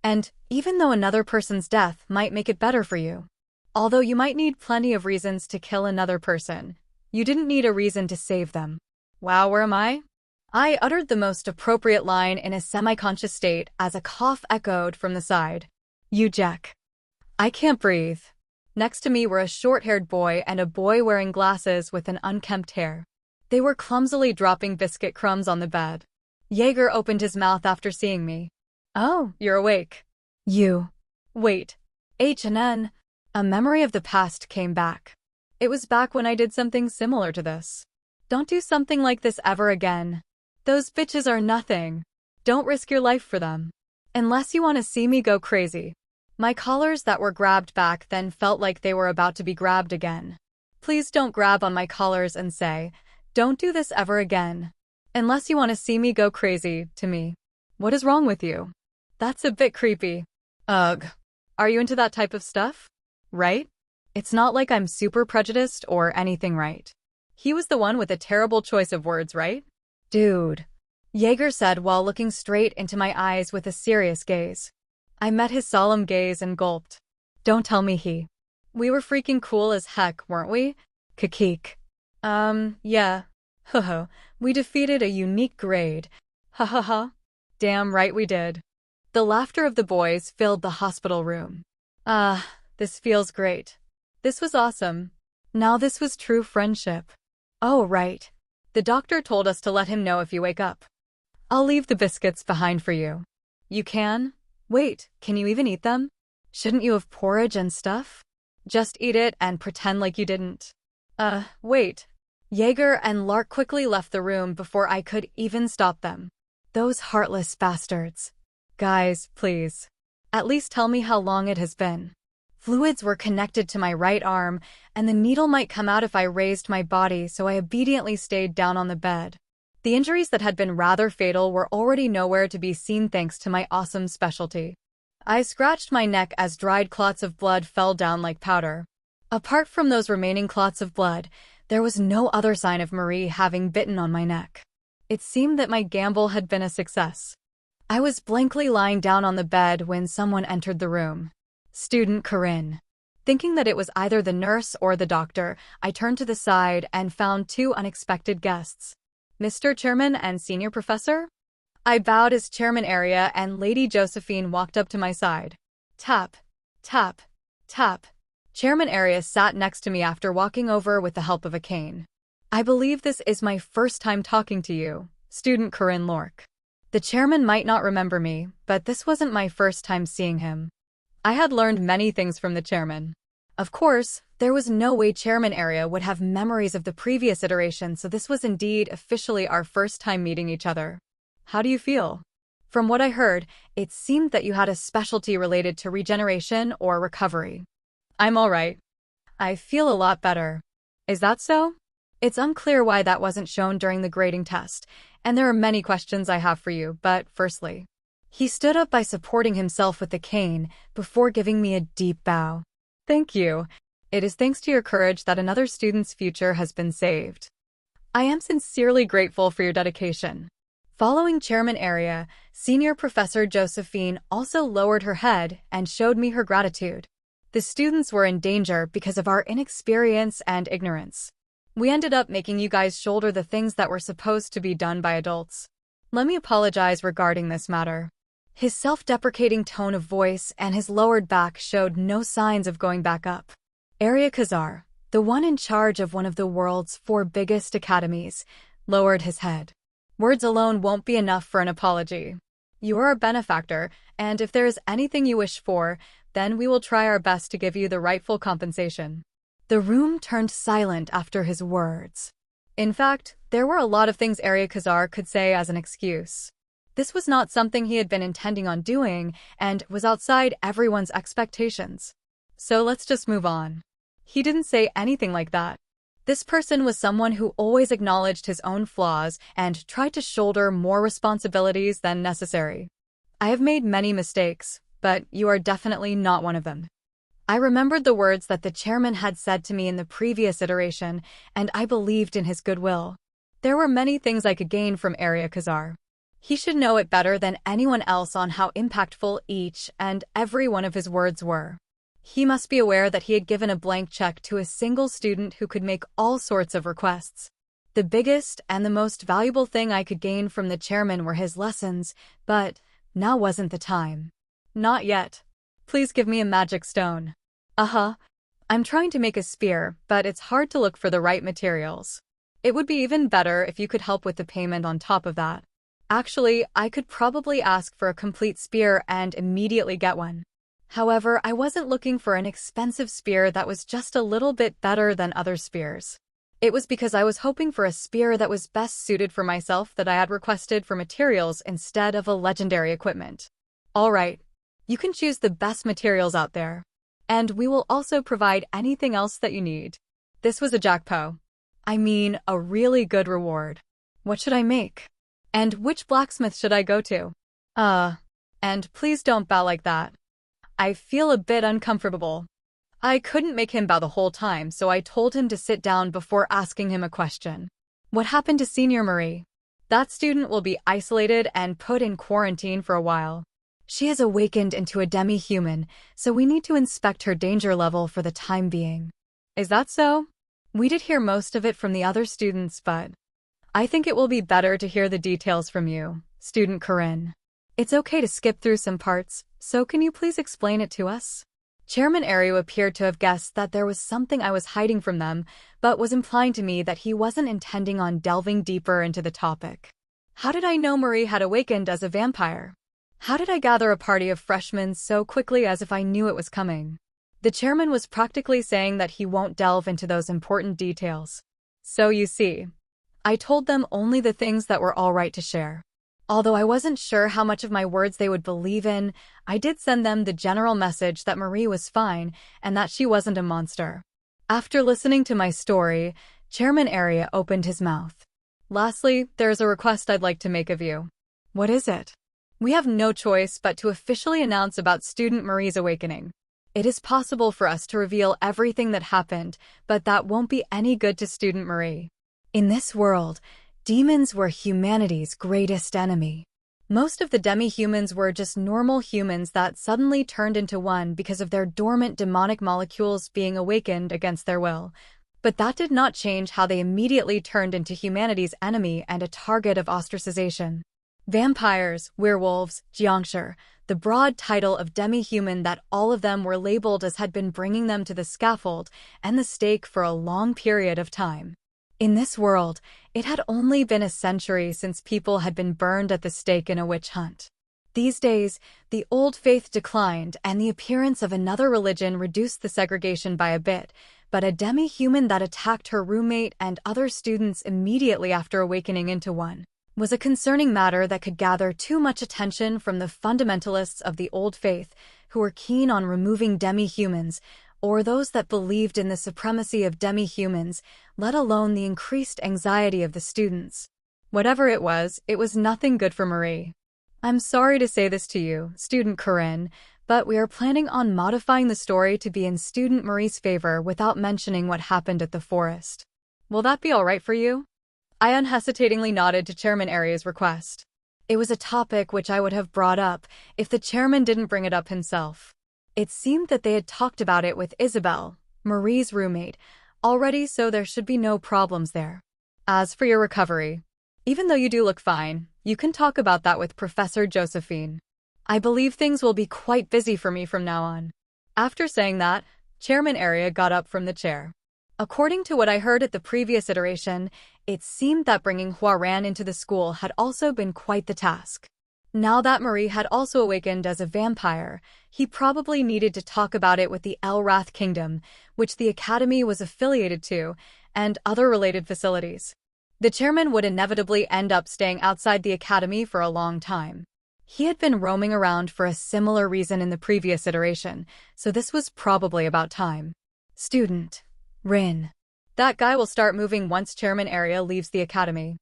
And even though another person's death might make it better for you. Although you might need plenty of reasons to kill another person, you didn't need a reason to save them. Wow, where am I? I uttered the most appropriate line in a semi-conscious state as a cough echoed from the side. You Jack. I can't breathe. Next to me were a short-haired boy and a boy wearing glasses with an unkempt hair. They were clumsily dropping biscuit crumbs on the bed. Jaeger opened his mouth after seeing me. Oh, you're awake. You. Wait. H&N. A memory of the past came back. It was back when I did something similar to this. Don't do something like this ever again. Those bitches are nothing. Don't risk your life for them. Unless you want to see me go crazy. My collars that were grabbed back then felt like they were about to be grabbed again. Please don't grab on my collars and say, don't do this ever again. Unless you want to see me go crazy, to me. What is wrong with you? That's a bit creepy. Ugh. Are you into that type of stuff? right? It's not like I'm super prejudiced or anything, right? He was the one with a terrible choice of words, right? Dude, Jaeger said while looking straight into my eyes with a serious gaze. I met his solemn gaze and gulped. Don't tell me he. We were freaking cool as heck, weren't we? Kikik. Yeah. Ho-ho. We defeated a unique grade. Ha ha ha. Damn right we did. The laughter of the boys filled the hospital room. This feels great. This was awesome. Now this was true friendship. Oh, right. The doctor told us to let him know if you wake up. I'll leave the biscuits behind for you. You can? Wait, can you even eat them? Shouldn't you have porridge and stuff? Just eat it and pretend like you didn't. Wait. Jaeger and Lark quickly left the room before I could even stop them. Those heartless bastards. Guys, please. At least tell me how long it has been. Fluids were connected to my right arm, and the needle might come out if I raised my body, so I obediently stayed down on the bed. The injuries that had been rather fatal were already nowhere to be seen thanks to my awesome specialty. I scratched my neck as dried clots of blood fell down like powder. Apart from those remaining clots of blood, there was no other sign of Marie having bitten on my neck. It seemed that my gamble had been a success. I was blankly lying down on the bed when someone entered the room. Student Corinne. Thinking that it was either the nurse or the doctor, I turned to the side and found two unexpected guests. Mr. Chairman and Senior Professor? I bowed as Chairman Area and Lady Josephine walked up to my side. Tap, tap, tap. Chairman Area sat next to me after walking over with the help of a cane. I believe this is my first time talking to you, Student Corinne Lork. The chairman might not remember me, but this wasn't my first time seeing him. I had learned many things from the chairman. Of course, there was no way Chairman Area would have memories of the previous iteration, so this was indeed officially our first time meeting each other. How do you feel? From what I heard, it seemed that you had a specialty related to regeneration or recovery. I'm all right. I feel a lot better. Is that so? It's unclear why that wasn't shown during the grading test, and there are many questions I have for you, but firstly. He stood up by supporting himself with the cane before giving me a deep bow. Thank you. It is thanks to your courage that another student's future has been saved. I am sincerely grateful for your dedication. Following Chairman Area, Senior Professor Josephine also lowered her head and showed me her gratitude. The students were in danger because of our inexperience and ignorance. We ended up making you guys shoulder the things that were supposed to be done by adults. Let me apologize regarding this matter. His self-deprecating tone of voice and his lowered back showed no signs of going back up. Area Khazar, the one in charge of one of the world's 4 biggest academies, lowered his head. Words alone won't be enough for an apology. You are a benefactor, and if there is anything you wish for, then we will try our best to give you the rightful compensation. The room turned silent after his words. In fact, there were a lot of things Area Khazar could say as an excuse. This was not something he had been intending on doing and was outside everyone's expectations. So let's just move on. He didn't say anything like that. This person was someone who always acknowledged his own flaws and tried to shoulder more responsibilities than necessary. I have made many mistakes, but you are definitely not one of them. I remembered the words that the chairman had said to me in the previous iteration, and I believed in his goodwill. There were many things I could gain from Area Khazar. He should know it better than anyone else on how impactful each and every one of his words were. He must be aware that he had given a blank check to a single student who could make all sorts of requests. The biggest and the most valuable thing I could gain from the chairman were his lessons, but now wasn't the time. Not yet. Please give me a magic stone. I'm trying to make a spear, but it's hard to look for the right materials. It would be even better if you could help with the payment on top of that. Actually, I could probably ask for a complete spear and immediately get one. However, I wasn't looking for an expensive spear that was just a little bit better than other spears. It was because I was hoping for a spear that was best suited for myself that I had requested for materials instead of a legendary equipment. All right, you can choose the best materials out there. And we will also provide anything else that you need. This was a jackpot. I mean, a really good reward. What should I make? And which blacksmith should I go to? And please don't bow like that. I feel a bit uncomfortable. I couldn't make him bow the whole time, so I told him to sit down before asking him a question. What happened to Senior Marie? That student will be isolated and put in quarantine for a while. She has awakened into a demi-human, so we need to inspect her danger level for the time being. Is that so? We did hear most of it from the other students, but I think it will be better to hear the details from you, Student Corinne. It's okay to skip through some parts, so can you please explain it to us? Chairman Ario appeared to have guessed that there was something I was hiding from them, but was implying to me that he wasn't intending on delving deeper into the topic. How did I know Marie had awakened as a vampire? How did I gather a party of freshmen so quickly as if I knew it was coming? The chairman was practically saying that he won't delve into those important details. So you see, I told them only the things that were all right to share. Although I wasn't sure how much of my words they would believe in, I did send them the general message that Marie was fine and that she wasn't a monster. After listening to my story, Chairman Aria opened his mouth. Lastly, there is a request I'd like to make of you. What is it? We have no choice but to officially announce about Student Marie's awakening. It is possible for us to reveal everything that happened, but that won't be any good to Student Marie. In this world, demons were humanity's greatest enemy. Most of the demi-humans were just normal humans that suddenly turned into one because of their dormant demonic molecules being awakened against their will. But that did not change how they immediately turned into humanity's enemy and a target of ostracization. Vampires, werewolves, jiangshi, the broad title of demi-human that all of them were labeled as had been bringing them to the scaffold and the stake for a long period of time. In this world, it had only been a century since people had been burned at the stake in a witch hunt. These days, the old faith declined and the appearance of another religion reduced the segregation by a bit, but a demi-human that attacked her roommate and other students immediately after awakening into one was a concerning matter that could gather too much attention from the fundamentalists of the old faith who were keen on removing demi-humans, or those that believed in the supremacy of demi-humans, let alone the increased anxiety of the students. Whatever it was nothing good for Marie. I'm sorry to say this to you, Student Corinne, but we are planning on modifying the story to be in Student Marie's favor without mentioning what happened at the forest. Will that be all right for you? I unhesitatingly nodded to Chairman Aria's request. It was a topic which I would have brought up if the chairman didn't bring it up himself. It seemed that they had talked about it with Isabel, Marie's roommate, already, so there should be no problems there. As for your recovery, even though you do look fine, you can talk about that with Professor Josephine. I believe things will be quite busy for me from now on. After saying that, Chairman Aria got up from the chair. According to what I heard at the previous iteration, it seemed that bringing Huaran into the school had also been quite the task. Now that Marie had also awakened as a vampire, he probably needed to talk about it with the Elrath Kingdom, which the Academy was affiliated to, and other related facilities. The chairman would inevitably end up staying outside the Academy for a long time. He had been roaming around for a similar reason in the previous iteration, so this was probably about time. Student Rin. That guy will start moving once Chairman Aria leaves the Academy.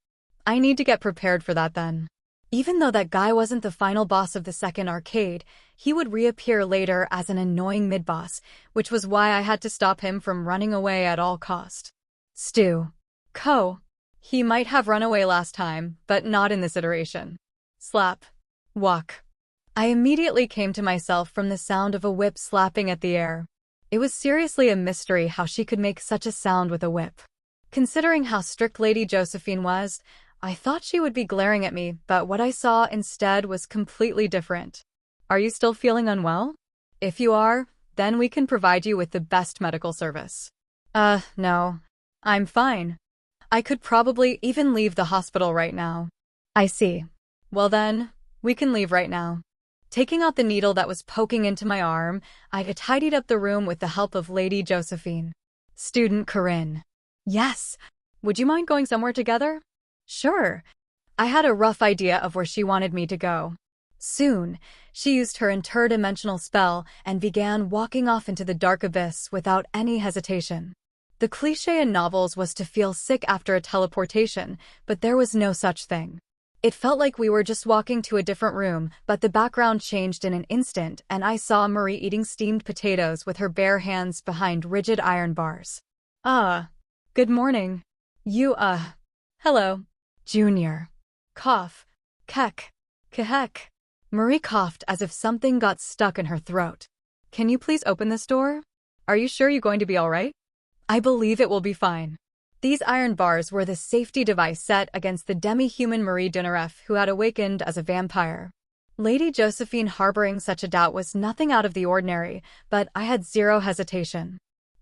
I need to get prepared for that then. Even though that guy wasn't the final boss of the second arcade, he would reappear later as an annoying mid-boss, which was why I had to stop him from running away at all cost. Stu. Ko. He might have run away last time, but not in this iteration. Slap. Walk. I immediately came to myself from the sound of a whip slapping at the air. It was seriously a mystery how she could make such a sound with a whip. Considering how strict Lady Josephine was, I thought she would be glaring at me, but what I saw instead was completely different. Are you still feeling unwell? If you are, then we can provide you with the best medical service. No. I'm fine. I could probably even leave the hospital right now. I see. Well then, we can leave right now. Taking out the needle that was poking into my arm, I had tidied up the room with the help of Lady Josephine. Student Corinne. Yes. Would you mind going somewhere together? Sure. I had a rough idea of where she wanted me to go. Soon, she used her interdimensional spell and began walking off into the dark abyss without any hesitation. The cliché in novels was to feel sick after a teleportation, but there was no such thing. It felt like we were just walking to a different room, but the background changed in an instant, and I saw Marie eating steamed potatoes with her bare hands behind rigid iron bars. Good morning. Hello. Junior. Cough. Kek. Kehek. Marie coughed as if something got stuck in her throat. Can you please open this door? Are you sure you're going to be all right? I believe it will be fine. These iron bars were the safety device set against the demi-human Marie Dunaref, who had awakened as a vampire. Lady Josephine harboring such a doubt was nothing out of the ordinary, but I had zero hesitation.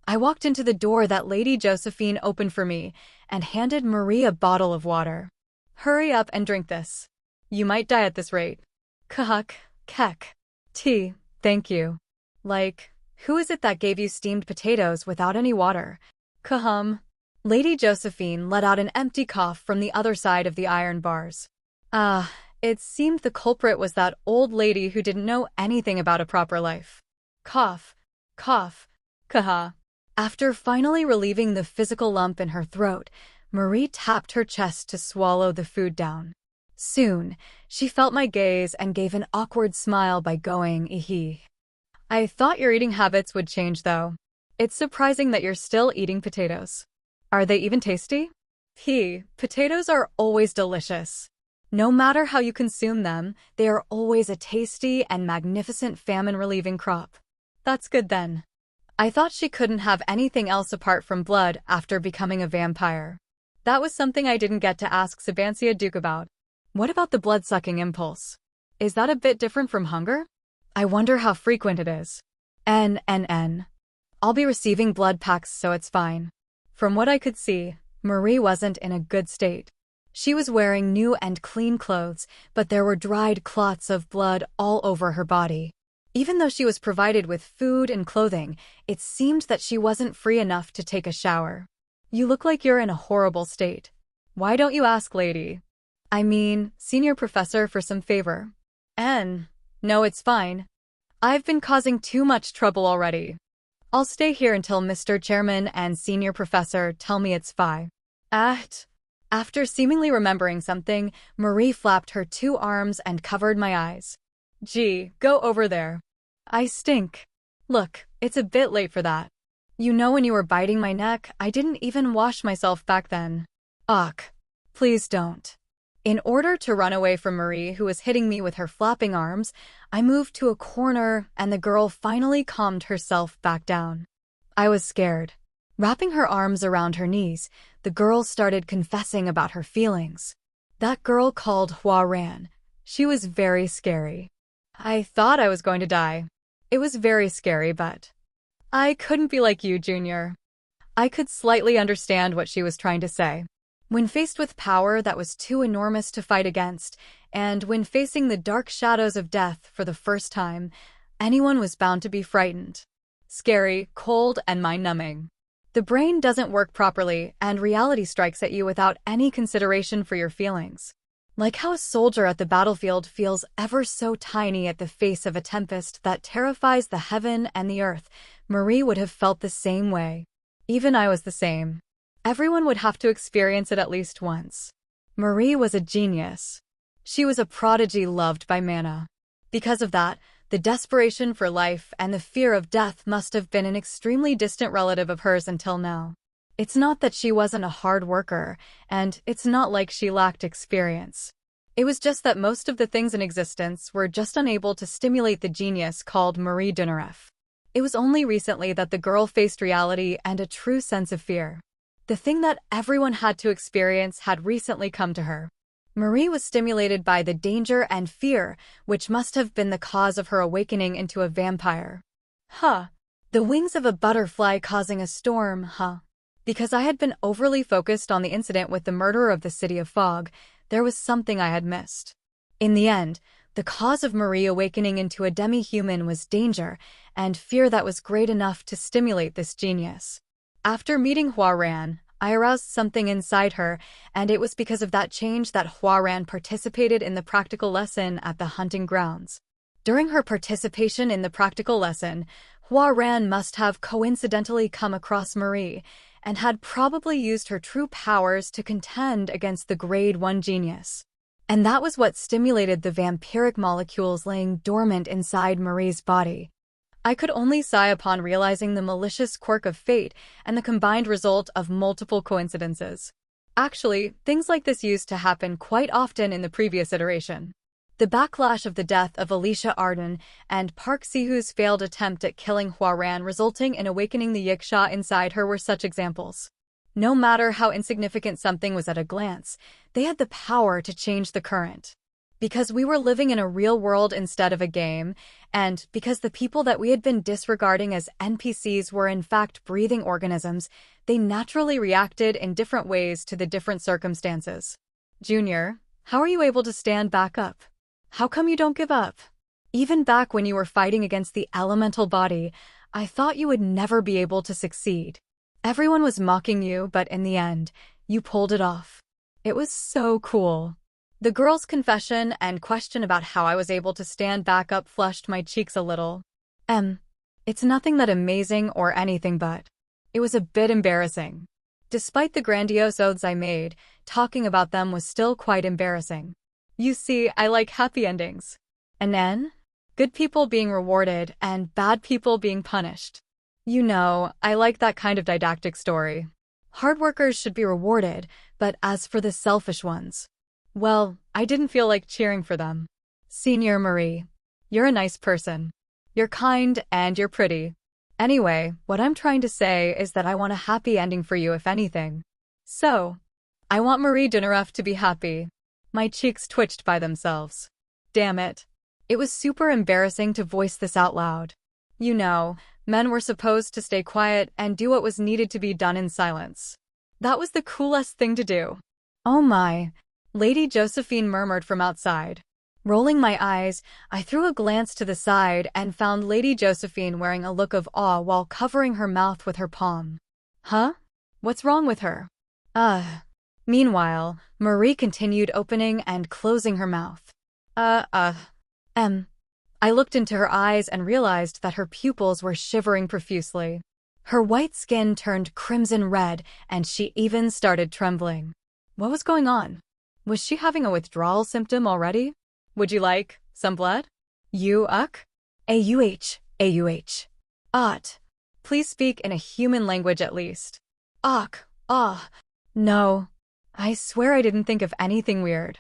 I walked into the door that Lady Josephine opened for me and handed Marie a bottle of water. Hurry up and drink this. You might die at this rate. Kahuk, kek. Tea, thank you. Like, who is it that gave you steamed potatoes without any water? Kahum. Lady Josephine let out an empty cough from the other side of the iron bars. It seemed the culprit was that old lady who didn't know anything about a proper life. Cough, cough, kaha. After finally relieving the physical lump in her throat, Marie tapped her chest to swallow the food down. Soon, she felt my gaze and gave an awkward smile by going, "Ehe." I thought your eating habits would change, though. It's surprising that you're still eating potatoes. Are they even tasty? Potatoes are always delicious. No matter how you consume them, they are always a tasty and magnificent famine-relieving crop. That's good then. I thought she couldn't have anything else apart from blood after becoming a vampire. That was something I didn't get to ask Sabancia Duke about. What about the blood-sucking impulse? Is that a bit different from hunger? I wonder how frequent it is. I'll be receiving blood packs, so it's fine. From what I could see, Marie wasn't in a good state. She was wearing new and clean clothes, but there were dried clots of blood all over her body. Even though she was provided with food and clothing, it seemed that she wasn't free enough to take a shower. You look like you're in a horrible state. Why don't you ask Lady? Senior Professor for some favor? No, it's fine. I've been causing too much trouble already. I'll stay here until Mr. Chairman and Senior Professor tell me it's fine. After seemingly remembering something, Marie flapped her 2 arms and covered my eyes. Gee, go over there. I stink. Look, it's a bit late for that. You know, when you were biting my neck, I didn't even wash myself back then. Ugh. Please don't. In order to run away from Marie, who was hitting me with her flapping arms, I moved to a corner and the girl finally calmed herself back down. I was scared. Wrapping her arms around her knees, the girl started confessing about her feelings. That girl called Hua Ran. She was very scary. I thought I was going to die. It was very scary, but I couldn't be like you, Junior. I could slightly understand what she was trying to say. When faced with power that was too enormous to fight against, and when facing the dark shadows of death for the first time, anyone was bound to be frightened. Scary, cold, and mind-numbing. The brain doesn't work properly, and reality strikes at you without any consideration for your feelings. Like how a soldier at the battlefield feels ever so tiny at the face of a tempest that terrifies the heaven and the earth, Marie would have felt the same way. Even I was the same. Everyone would have to experience it at least once. Marie was a genius. She was a prodigy loved by Mana. Because of that, the desperation for life and the fear of death must have been an extremely distant relative of hers until now. It's not that she wasn't a hard worker, and it's not like she lacked experience. It was just that most of the things in existence were just unable to stimulate the genius called Marie Dunaref. It was only recently that the girl faced reality and a true sense of fear. The thing that everyone had to experience had recently come to her. Marie was stimulated by the danger and fear, which must have been the cause of her awakening into a vampire. The wings of a butterfly causing a storm, Because I had been overly focused on the incident with the murderer of the City of Fog, there was something I had missed. In the end, the cause of Marie awakening into a demi-human was danger and fear that was great enough to stimulate this genius. After meeting Hua Ran, I aroused something inside her, and it was because of that change that Hua Ran participated in the practical lesson at the hunting grounds. During her participation in the practical lesson, Hua Ran must have coincidentally come across Marie, and had probably used her true powers to contend against the Grade 1 genius. And that was what stimulated the vampiric molecules laying dormant inside Marie's body. I could only sigh upon realizing the malicious quirk of fate and the combined result of multiple coincidences. Actually, things like this used to happen quite often in the previous iteration. The backlash of the death of Alicia Arden and Park Si-hoo's failed attempt at killing Hua-ran resulting in awakening the Yiksha inside her were such examples. No matter how insignificant something was at a glance, they had the power to change the current. Because we were living in a real world instead of a game, and because the people that we had been disregarding as NPCs were in fact breathing organisms, they naturally reacted in different ways to the different circumstances. Junior, how are you able to stand back up? How come you don't give up? Even back when you were fighting against the elemental body, I thought you would never be able to succeed. Everyone was mocking you, but in the end, you pulled it off. It was so cool. The girl's confession and question about how I was able to stand back up flushed my cheeks a little. It's nothing that amazing or anything but. It was a bit embarrassing. Despite the grandiose oaths I made, talking about them was still quite embarrassing. You see, I like happy endings. And then? Good people being rewarded and bad people being punished. You know, I like that kind of didactic story. Hard workers should be rewarded, but as for the selfish ones, well, I didn't feel like cheering for them. Senior Marie, you're a nice person. You're kind and you're pretty. Anyway, what I'm trying to say is that I want a happy ending for you if anything. So, I want Marie Dunaref to be happy. My cheeks twitched by themselves. Damn it. It was super embarrassing to voice this out loud. You know, men were supposed to stay quiet and do what was needed to be done in silence. That was the coolest thing to do. Oh my, Lady Josephine murmured from outside. Rolling my eyes, I threw a glance to the side and found Lady Josephine wearing a look of awe while covering her mouth with her palm. Huh? What's wrong with her? Meanwhile, Marie continued opening and closing her mouth. I looked into her eyes and realized that her pupils were shivering profusely. Her white skin turned crimson red, and she even started trembling. What was going on? Was she having a withdrawal symptom already? Would you like some blood? A-U-H. Please speak in a human language at least. No. I swear I didn't think of anything weird.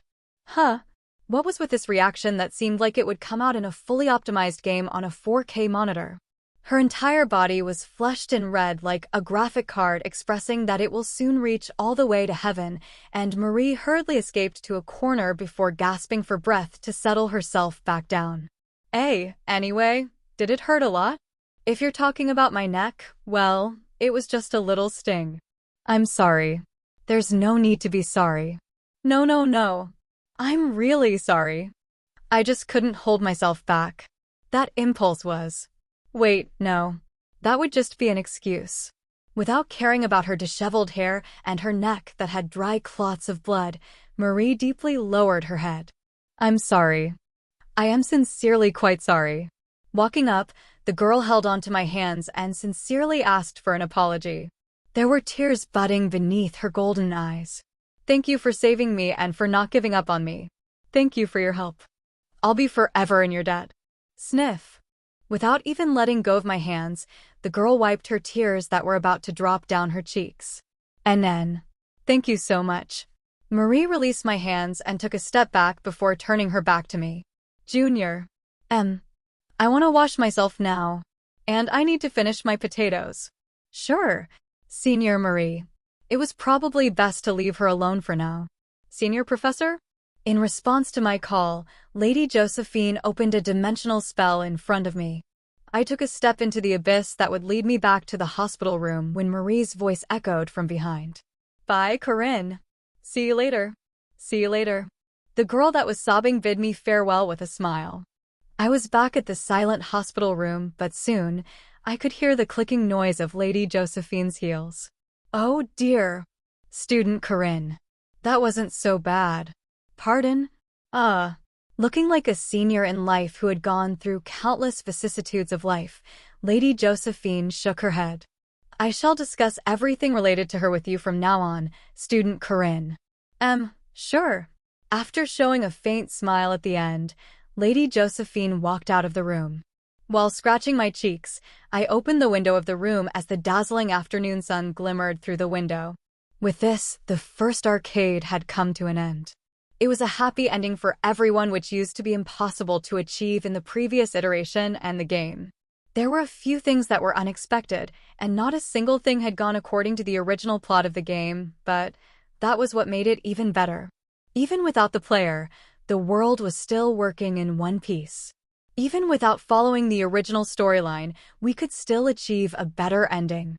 Huh. What was with this reaction that seemed like it would come out in a fully optimized game on a 4K monitor? Her entire body was flushed in red like a graphic card expressing that it will soon reach all the way to heaven, and Marie hurriedly escaped to a corner before gasping for breath to settle herself back down. Anyway, did it hurt a lot? If you're talking about my neck, well, it was just a little sting. I'm sorry. There's no need to be sorry. No. I'm really sorry. I just couldn't hold myself back. That impulse was. Wait, no. That would just be an excuse. Without caring about her disheveled hair and her neck that had dry clots of blood, Marie deeply lowered her head. I'm sorry. I am sincerely quite sorry. Walking up, the girl held onto my hands and sincerely asked for an apology. There were tears budding beneath her golden eyes. Thank you for saving me and for not giving up on me. Thank you for your help. I'll be forever in your debt. Sniff. Without even letting go of my hands, the girl wiped her tears that were about to drop down her cheeks. And thank you so much. Marie released my hands and took a step back before turning her back to me. Junior. I want to wash myself now. And I need to finish my potatoes. Sure, Senior Marie. It was probably best to leave her alone for now. Senior Professor? In response to my call, Lady Josephine opened a dimensional spell in front of me. I took a step into the abyss that would lead me back to the hospital room when Marie's voice echoed from behind. Bye, Corinne. See you later. See you later. The girl that was sobbing bid me farewell with a smile. I was back at the silent hospital room, but soon, I could hear the clicking noise of Lady Josephine's heels. Oh dear. Student Corinne. That wasn't so bad. Pardon? Looking like a senior in life who had gone through countless vicissitudes of life, Lady Josephine shook her head. I shall discuss everything related to her with you from now on, Student Corinne. Sure. After showing a faint smile at the end, Lady Josephine walked out of the room. While scratching my cheeks, I opened the window of the room as the dazzling afternoon sun glimmered through the window. With this, the first arcade had come to an end. It was a happy ending for everyone, which used to be impossible to achieve in the previous iteration and the game. There were a few things that were unexpected, and not a single thing had gone according to the original plot of the game, but that was what made it even better. Even without the player, the world was still working in one piece. Even without following the original storyline, we could still achieve a better ending.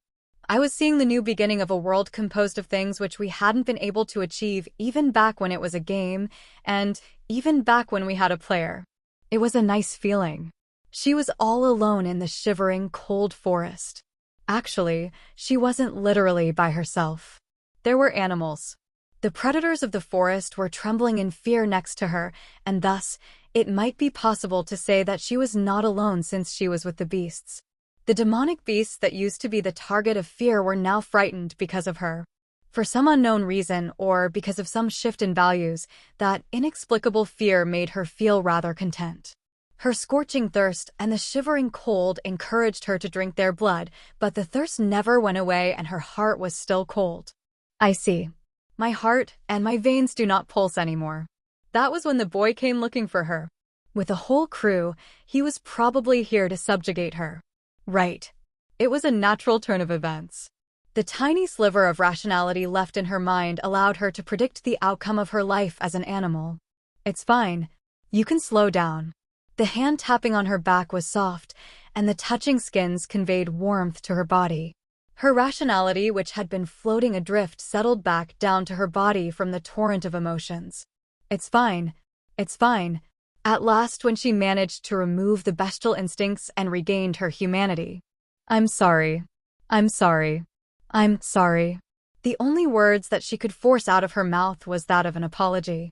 I was seeing the new beginning of a world composed of things which we hadn't been able to achieve even back when it was a game, and even back when we had a player. It was a nice feeling. She was all alone in the shivering, cold forest. Actually, she wasn't literally by herself. There were animals. The predators of the forest were trembling in fear next to her, and thus, it might be possible to say that she was not alone since she was with the beasts. The demonic beasts that used to be the target of fear were now frightened because of her. For some unknown reason, or because of some shift in values, that inexplicable fear made her feel rather content. Her scorching thirst and the shivering cold encouraged her to drink their blood, but the thirst never went away and her heart was still cold. I see. My heart and my veins do not pulse anymore. That was when the boy came looking for her. With a whole crew, he was probably here to subjugate her. Right. It was a natural turn of events. The tiny sliver of rationality left in her mind allowed her to predict the outcome of her life as an animal. It's fine. You can slow down. The hand tapping on her back was soft, and the touching skins conveyed warmth to her body. Her rationality, which had been floating adrift, settled back down to her body from the torrent of emotions. It's fine. It's fine. At last, when she managed to remove the bestial instincts and regained her humanity. I'm sorry. I'm sorry. I'm sorry. The only words that she could force out of her mouth was that of an apology.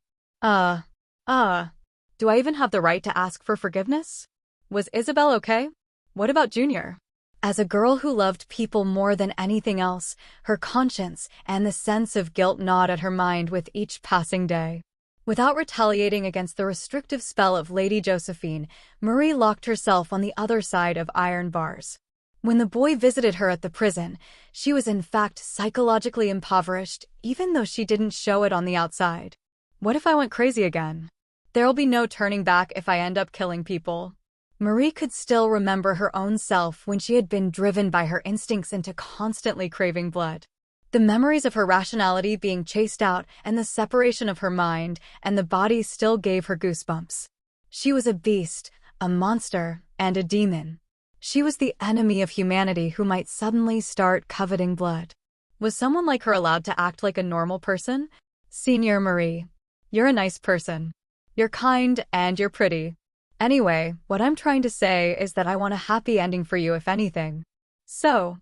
Do I even have the right to ask for forgiveness? Was Isabel okay? What about Junior? As a girl who loved people more than anything else, her conscience and the sense of guilt gnawed at her mind with each passing day. Without retaliating against the restrictive spell of Lady Josephine, Marie locked herself on the other side of iron bars. When the boy visited her at the prison, she was in fact psychologically impoverished, even though she didn't show it on the outside. What if I went crazy again? There'll be no turning back if I end up killing people. Marie could still remember her own self when she had been driven by her instincts into constantly craving blood. The memories of her rationality being chased out and the separation of her mind and the body still gave her goosebumps. She was a beast, a monster, and a demon. She was the enemy of humanity who might suddenly start coveting blood. Was someone like her allowed to act like a normal person? Senior Marie, you're a nice person. You're kind and you're pretty. Anyway, what I'm trying to say is that I want a happy ending for you if anything. So,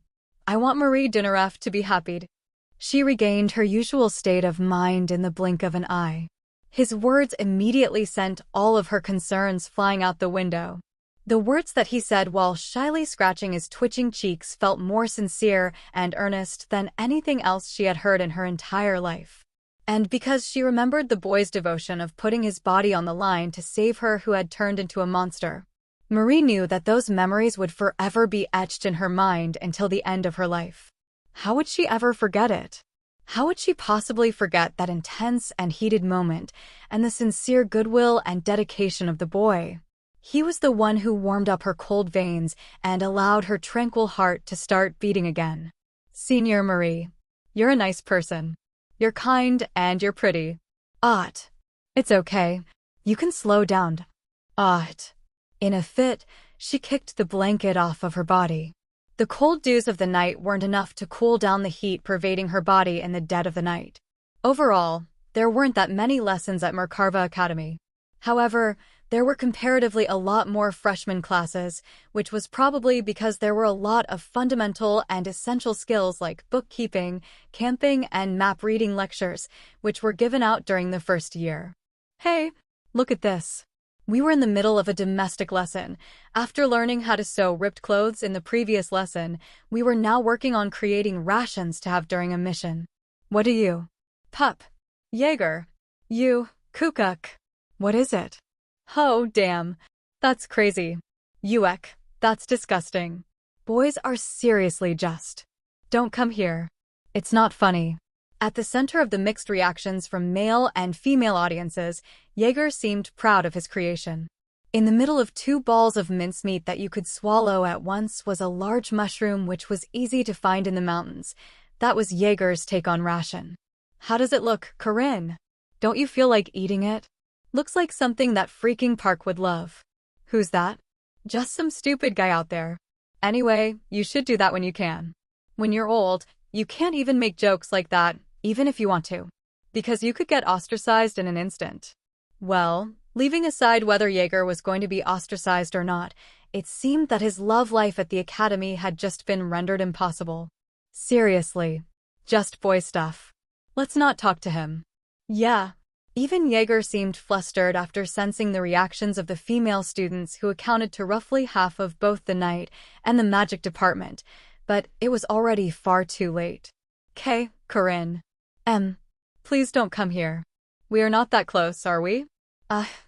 I want Marie Dinaref to be happy. She regained her usual state of mind in the blink of an eye. His words immediately sent all of her concerns flying out the window. The words that he said while shyly scratching his twitching cheeks felt more sincere and earnest than anything else she had heard in her entire life. And because she remembered the boy's devotion of putting his body on the line to save her who had turned into a monster, Marie knew that those memories would forever be etched in her mind until the end of her life. How would she ever forget it? How would she possibly forget that intense and heated moment and the sincere goodwill and dedication of the boy? He was the one who warmed up her cold veins and allowed her tranquil heart to start beating again. Senior Marie, you're a nice person. You're kind and you're pretty. It's okay. You can slow down. In a fit, she kicked the blanket off of her body. The cold dews of the night weren't enough to cool down the heat pervading her body in the dead of the night. Overall, there weren't that many lessons at Mercarva Academy. However, there were comparatively a lot more freshman classes, which was probably because there were a lot of fundamental and essential skills like bookkeeping, camping, and map reading lectures, which were given out during the first year. Hey, look at this. We were in the middle of a domestic lesson. After learning how to sew ripped clothes in the previous lesson, we were now working on creating rations to have during a mission. What do you? Pup. Jaeger. You. Kukuk. What is it? Oh, damn. That's crazy. Yuek. That's disgusting. Boys are seriously just. Don't come here. It's not funny. At the center of the mixed reactions from male and female audiences, Jaeger seemed proud of his creation. In the middle of 2 balls of mincemeat that you could swallow at once was a large mushroom which was easy to find in the mountains. That was Jaeger's take on ration. How does it look, Corinne? Don't you feel like eating it? Looks like something that freaking Park would love. Who's that? Just some stupid guy out there. Anyway, you should do that when you can. When you're old, you can't even make jokes like that, even if you want to. Because you could get ostracized in an instant. Well, leaving aside whether Jaeger was going to be ostracized or not, it seemed that his love life at the academy had just been rendered impossible. Seriously. Just boy stuff. Let's not talk to him. Yeah. Even Jaeger seemed flustered after sensing the reactions of the female students who accounted to roughly half of both the night and the magic department, but it was already far too late. "K, Corinne. Please don't come here. We are not that close, are we?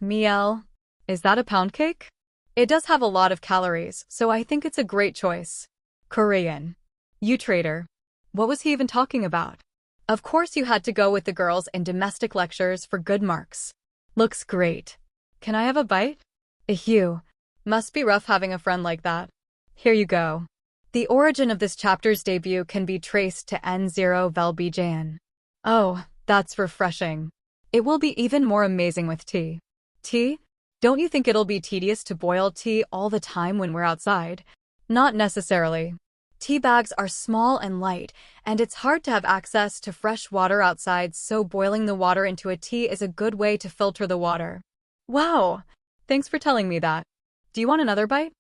Miel. Is that a pound cake? It does have a lot of calories, so I think it's a great choice. Korean. You traitor. What was he even talking about? Of course you had to go with the girls in domestic lectures for good marks. Looks great. Can I have a bite? Ew. Must be rough having a friend like that. Here you go. The origin of this chapter's debut can be traced to N0 Velbijan. Oh, that's refreshing. It will be even more amazing with tea. Tea? Don't you think it'll be tedious to boil tea all the time when we're outside? Not necessarily. Tea bags are small and light, and it's hard to have access to fresh water outside, so boiling the water into a tea is a good way to filter the water. Wow! Thanks for telling me that. Do you want another bite?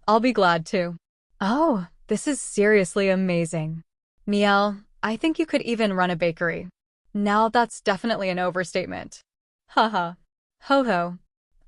I'll be glad to. Oh, this is seriously amazing. Miel, I think you could even run a bakery. Now that's definitely an overstatement. Haha. Ho-ho.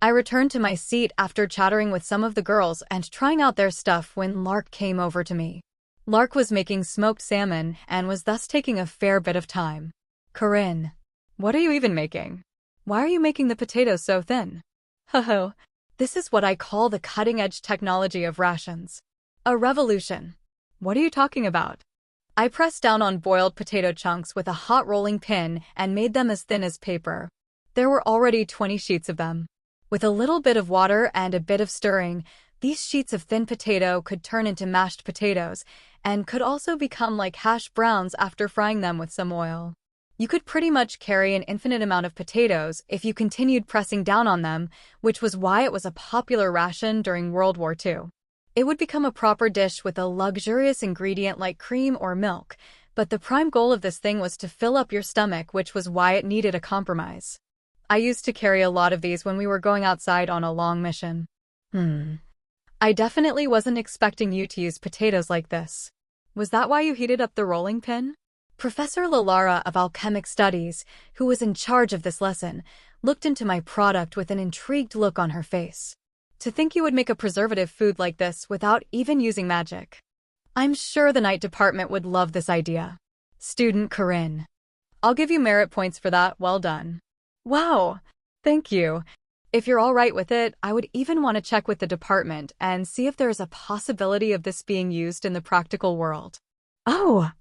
I returned to my seat after chattering with some of the girls and trying out their stuff when Lark came over to me. Lark was making smoked salmon and was thus taking a fair bit of time. Corinne, what are you even making? Why are you making the potatoes so thin? Ho-ho. This is what I call the cutting-edge technology of rations. A revolution. What are you talking about? I pressed down on boiled potato chunks with a hot rolling pin and made them as thin as paper. There were already 20 sheets of them. With a little bit of water and a bit of stirring, these sheets of thin potato could turn into mashed potatoes and could also become like hash browns after frying them with some oil. You could pretty much carry an infinite amount of potatoes if you continued pressing down on them, which was why it was a popular ration during World War II. It would become a proper dish with a luxurious ingredient like cream or milk, but the prime goal of this thing was to fill up your stomach, which was why it needed a compromise. I used to carry a lot of these when we were going outside on a long mission. I definitely wasn't expecting you to use potatoes like this. Was that why you heated up the rolling pin? Professor Lalara of Alchemic Studies, who was in charge of this lesson, looked into my product with an intrigued look on her face. To think you would make a preservative food like this without even using magic. I'm sure the night department would love this idea. Student Corinne. I'll give you merit points for that, well done. Wow, thank you. If you're all right with it, I would even want to check with the department and see if there's a possibility of this being used in the practical world. Oh,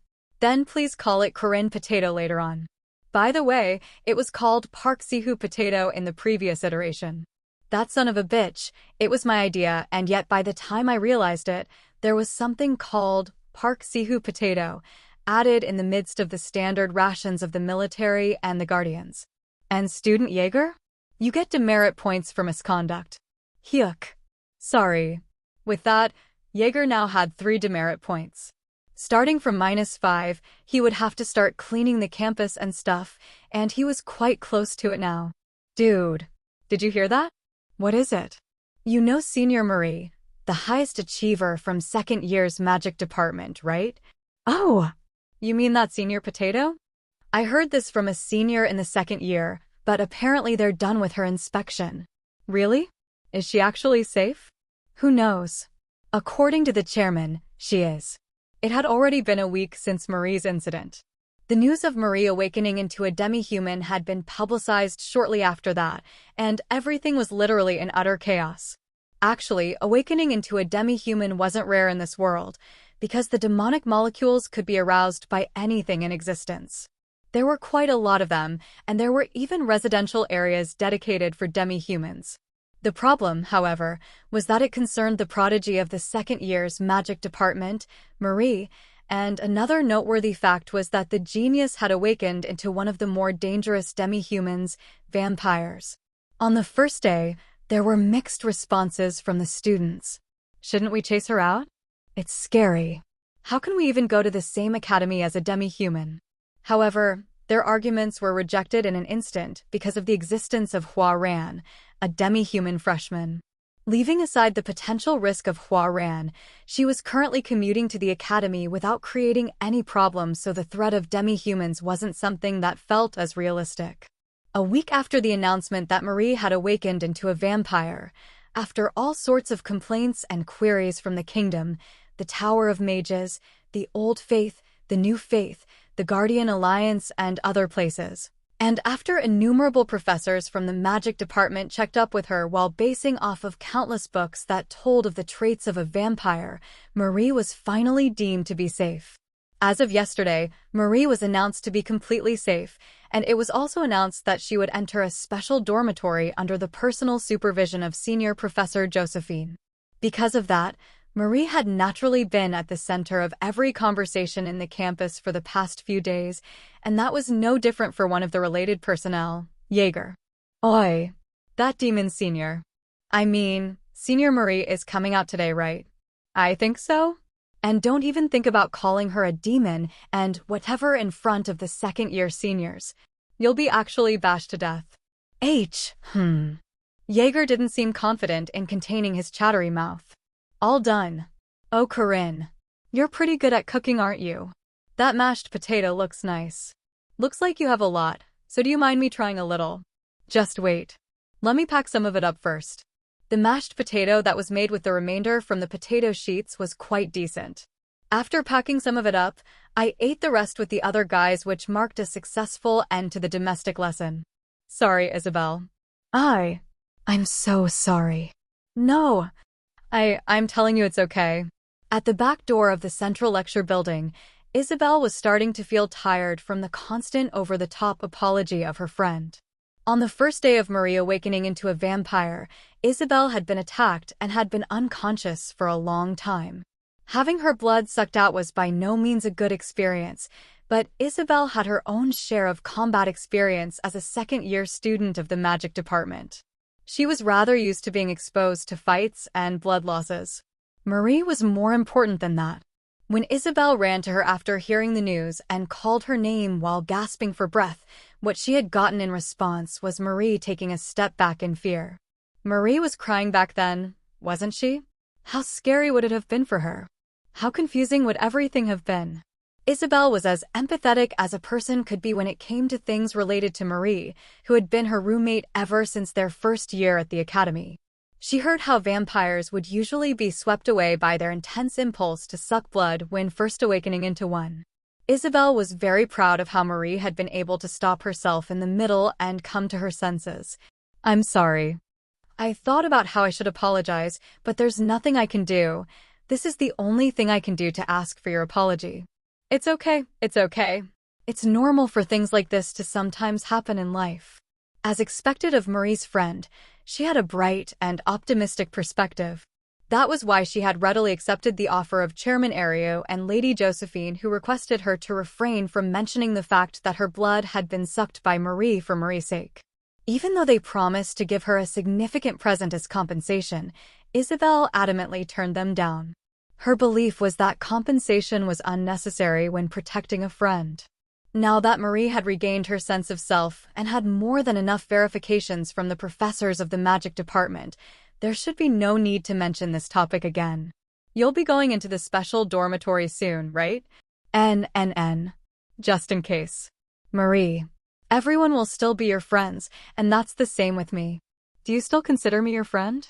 then please call it Corinne Potato later on. By the way, it was called Park Sihu Potato in the previous iteration. That son of a bitch, it was my idea, and yet by the time I realized it, there was something called Park Sihu Potato added in the midst of the standard rations of the military and the Guardians. And Student Jaeger? You get demerit points for misconduct. Hyuk. Sorry. With that, Jaeger now had 3 demerit points. Starting from -5, he would have to start cleaning the campus and stuff, and he was quite close to it now. Dude, did you hear that? What is it? You know Senior Marie, the highest achiever from second year's magic department, right? Oh, you mean that Senior Potato? I heard this from a senior in the second year, but apparently they're done with her inspection. Really? Is she actually safe? Who knows? According to the chairman, she is. It had already been a week since Marie's incident. The news of Marie awakening into a demi-human had been publicized shortly after that, and everything was literally in utter chaos. Actually, awakening into a demi-human wasn't rare in this world, because the demonic molecules could be aroused by anything in existence. There were quite a lot of them, and there were even residential areas dedicated for demi-humans. The problem, however, was that it concerned the prodigy of the second year's magic department, Marie, and another noteworthy fact was that the genius had awakened into one of the more dangerous demi-humans, vampires. On the first day, there were mixed responses from the students. Shouldn't we chase her out? It's scary. How can we even go to the same academy as a demi-human? However, their arguments were rejected in an instant because of the existence of Hua Ran, a demi-human freshman. Leaving aside the potential risk of Hua Ran, she was currently commuting to the academy without creating any problems, so the threat of demi-humans wasn't something that felt as realistic. A week after the announcement that Marie had awakened into a vampire, after all sorts of complaints and queries from the kingdom, the Tower of Mages, the Old Faith, the New Faith, the Guardian Alliance, and other places. And after innumerable professors from the magic department checked up with her while basing off of countless books that told of the traits of a vampire, Marie was finally deemed to be safe. As of yesterday, Marie was announced to be completely safe, and it was also announced that she would enter a special dormitory under the personal supervision of Senior Professor Josephine. Because of that, Marie had naturally been at the center of every conversation in the campus for the past few days, and that was no different for one of the related personnel, Jaeger. Oi, that demon senior. I mean, Senior Marie is coming out today, right? I think so. And don't even think about calling her a demon and whatever in front of the second-year seniors. You'll be actually bashed to death. Jaeger didn't seem confident in containing his chattery mouth. All done. Oh, Corinne. You're pretty good at cooking, aren't you? That mashed potato looks nice. Looks like you have a lot, so do you mind me trying a little? Just wait. Let me pack some of it up first. The mashed potato that was made with the remainder from the potato sheets was quite decent. After packing some of it up, I ate the rest with the other guys, which marked a successful end to the domestic lesson. Sorry, Isabel. I'm so sorry. No. I'm telling you it's okay. At the back door of the central lecture building, Isabel was starting to feel tired from the constant over-the-top apology of her friend. On the first day of Marie awakening into a vampire, Isabel had been attacked and had been unconscious for a long time. Having her blood sucked out was by no means a good experience, but Isabel had her own share of combat experience as a second-year student of the magic department. She was rather used to being exposed to fights and blood losses. Marie was more important than that. When Isabel ran to her after hearing the news and called her name while gasping for breath, what she had gotten in response was Marie taking a step back in fear. Marie was crying back then, wasn't she? How scary would it have been for her? How confusing would everything have been? Isabel was as empathetic as a person could be when it came to things related to Marie, who had been her roommate ever since their first year at the academy. She heard how vampires would usually be swept away by their intense impulse to suck blood when first awakening into one. Isabel was very proud of how Marie had been able to stop herself in the middle and come to her senses. I'm sorry. I thought about how I should apologize, but there's nothing I can do. This is the only thing I can do to ask for your apology. It's okay. It's normal for things like this to sometimes happen in life. As expected of Marie's friend, she had a bright and optimistic perspective. That was why she had readily accepted the offer of Chairman Ario and Lady Josephine, who requested her to refrain from mentioning the fact that her blood had been sucked by Marie for Marie's sake. Even though they promised to give her a significant present as compensation, Isabel adamantly turned them down. Her belief was that compensation was unnecessary when protecting a friend. Now that Marie had regained her sense of self and had more than enough verifications from the professors of the magic department, there should be no need to mention this topic again. You'll be going into the special dormitory soon, right? Just in case. Marie, everyone will still be your friends, and that's the same with me. Do you still consider me your friend?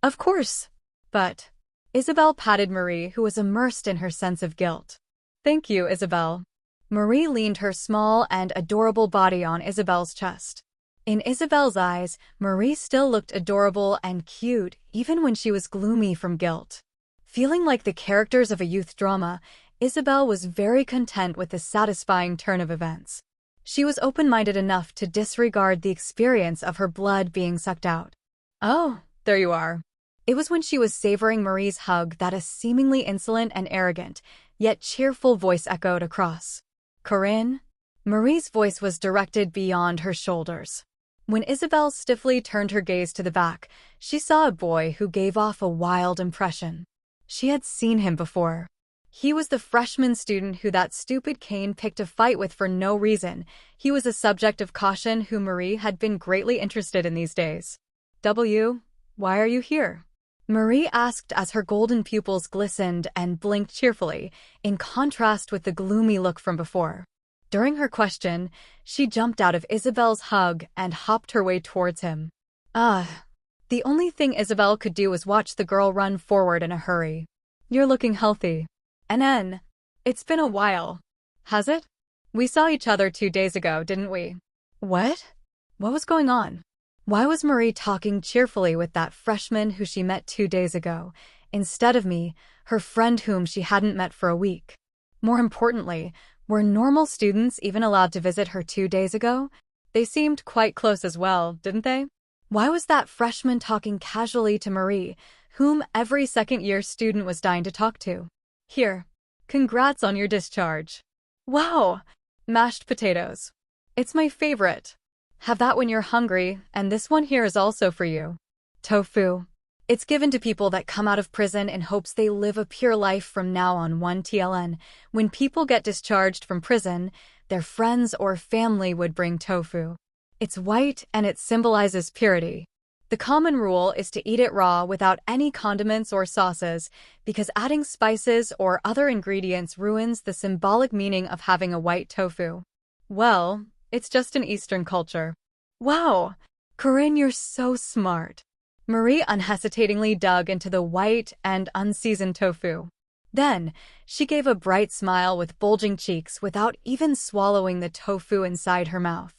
Of course. But... Isabel patted Marie, who was immersed in her sense of guilt. Thank you, Isabel. Marie leaned her small and adorable body on Isabel's chest. In Isabel's eyes, Marie still looked adorable and cute even when she was gloomy from guilt. Feeling like the characters of a youth drama, Isabel was very content with the satisfying turn of events. She was open-minded enough to disregard the experience of her blood being sucked out. "Oh, there you are." It was when she was savoring Marie's hug that a seemingly insolent and arrogant, yet cheerful voice echoed across. "Corinne?" Marie's voice was directed beyond her shoulders. When Isabel stiffly turned her gaze to the back, she saw a boy who gave off a wild impression. She had seen him before. He was the freshman student who that stupid Kane picked a fight with for no reason. He was a subject of caution who Marie had been greatly interested in these days. Why are you here?" Marie asked as her golden pupils glistened and blinked cheerfully, in contrast with the gloomy look from before. During her question, she jumped out of Isabel's hug and hopped her way towards him. The only thing Isabel could do was watch the girl run forward in a hurry. "You're looking healthy." "NN. It's been a while." "Has it? We saw each other 2 days ago, didn't we?" "What? What was going on?" Why was Marie talking cheerfully with that freshman who she met 2 days ago, instead of me, her friend whom she hadn't met for a week? More importantly, were normal students even allowed to visit her 2 days ago? They seemed quite close as well, didn't they? Why was that freshman talking casually to Marie, whom every second-year student was dying to talk to? "Here. Congrats on your discharge." "Wow! Mashed potatoes. It's my favorite. Have that when you're hungry, and this one here is also for you." "Tofu. It's given to people that come out of prison in hopes they live a pure life from now on. 1TLN. When people get discharged from prison, their friends or family would bring tofu. It's white and it symbolizes purity. The common rule is to eat it raw without any condiments or sauces, because adding spices or other ingredients ruins the symbolic meaning of having a white tofu." "Well, it's just an Eastern culture." "Wow! Corinne, you're so smart." Marie unhesitatingly dug into the white and unseasoned tofu. Then, she gave a bright smile with bulging cheeks without even swallowing the tofu inside her mouth.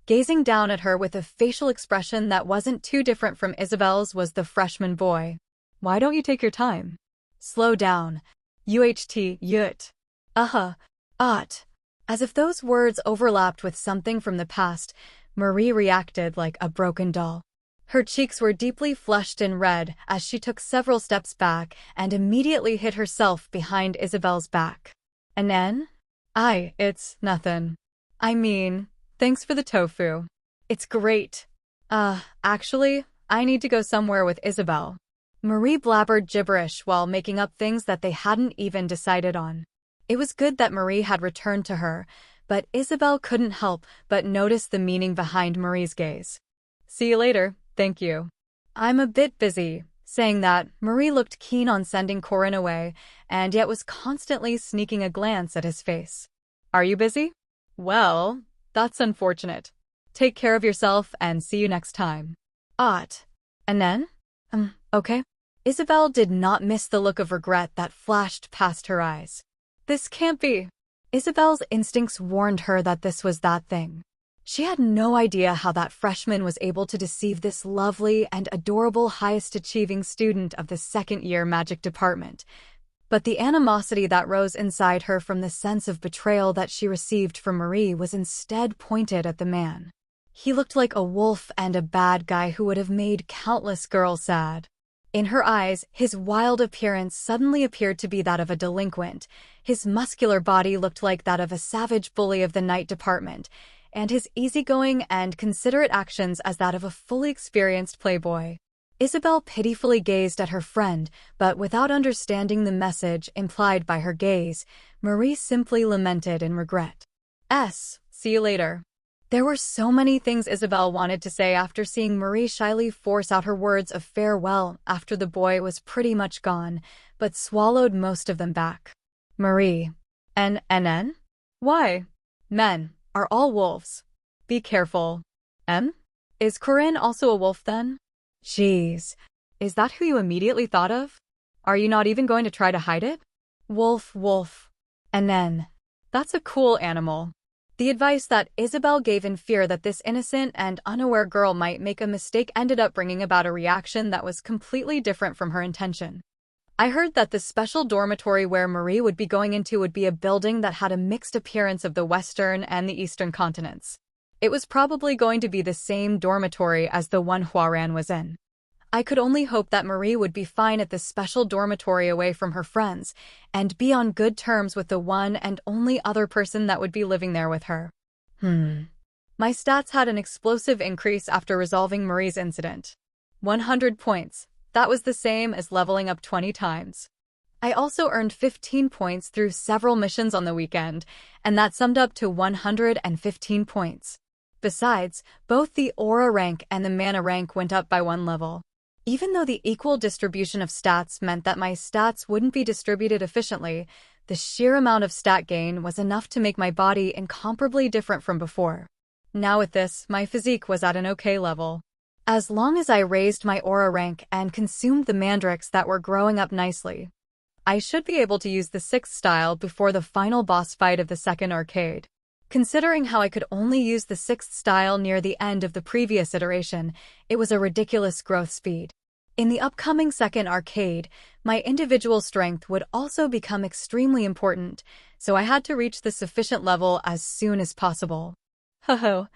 Gazing down at her with a facial expression that wasn't too different from Isabel's was the freshman boy. "Why don't you take your time? Slow down. Yut. As if those words overlapped with something from the past, Marie reacted like a broken doll. Her cheeks were deeply flushed and red as she took several steps back and immediately hid herself behind Isabel's back. "NN? It's nothing. I mean, thanks for the tofu. It's great. Actually, I need to go somewhere with Isabel." Marie blabbered gibberish while making up things that they hadn't even decided on. It was good that Marie had returned to her, but Isabel couldn't help but notice the meaning behind Marie's gaze. "See you later, thank you." "I'm a bit busy." Saying that, Marie looked keen on sending Corinne away, and yet was constantly sneaking a glance at his face. "Are you busy? Well, that's unfortunate. Take care of yourself and see you next time." And then? Okay. Isabel did not miss the look of regret that flashed past her eyes. This can't be. Isabel's instincts warned her that this was that thing. She had no idea how that freshman was able to deceive this lovely and adorable highest-achieving student of the second-year magic department. But the animosity that rose inside her from the sense of betrayal that she received from Marie was instead pointed at the man. He looked like a wolf and a bad guy who would have made countless girls sad. In her eyes, his wild appearance suddenly appeared to be that of a delinquent. His muscular body looked like that of a savage bully of the night department, and his easygoing and considerate actions as that of a fully experienced playboy. Isabel pitifully gazed at her friend, but without understanding the message implied by her gaze, Marie simply lamented in regret. See you later. There were so many things Isabel wanted to say after seeing Marie shyly force out her words of farewell after the boy was pretty much gone, but swallowed most of them back. Marie. NN? Why? Men are all wolves. Be careful. Is Corinne also a wolf then? Jeez. Is that who you immediately thought of? Are you not even going to try to hide it? Wolf. NN. That's a cool animal. The advice that Isabel gave in fear that this innocent and unaware girl might make a mistake ended up bringing about a reaction that was completely different from her intention. I heard that the special dormitory where Marie would be going into would be a building that had a mixed appearance of the Western and the Eastern continents. It was probably going to be the same dormitory as the one Huaran was in. I could only hope that Marie would be fine at this special dormitory away from her friends, and be on good terms with the one and only other person that would be living there with her. My stats had an explosive increase after resolving Marie's incident. 100 points. That was the same as leveling up 20 times. I also earned 15 points through several missions on the weekend, and that summed up to 115 points. Besides, both the aura rank and the mana rank went up by 1 level. Even though the equal distribution of stats meant that my stats wouldn't be distributed efficiently, the sheer amount of stat gain was enough to make my body incomparably different from before. Now with this, my physique was at an okay level. As long as I raised my aura rank and consumed the mandrakes that were growing up nicely, I should be able to use the 6th style before the final boss fight of the 2nd arcade. Considering how I could only use the 6th style near the end of the previous iteration, it was a ridiculous growth speed. In the upcoming 2nd arcade, my individual strength would also become extremely important, so I had to reach the sufficient level as soon as possible. Ho-ho,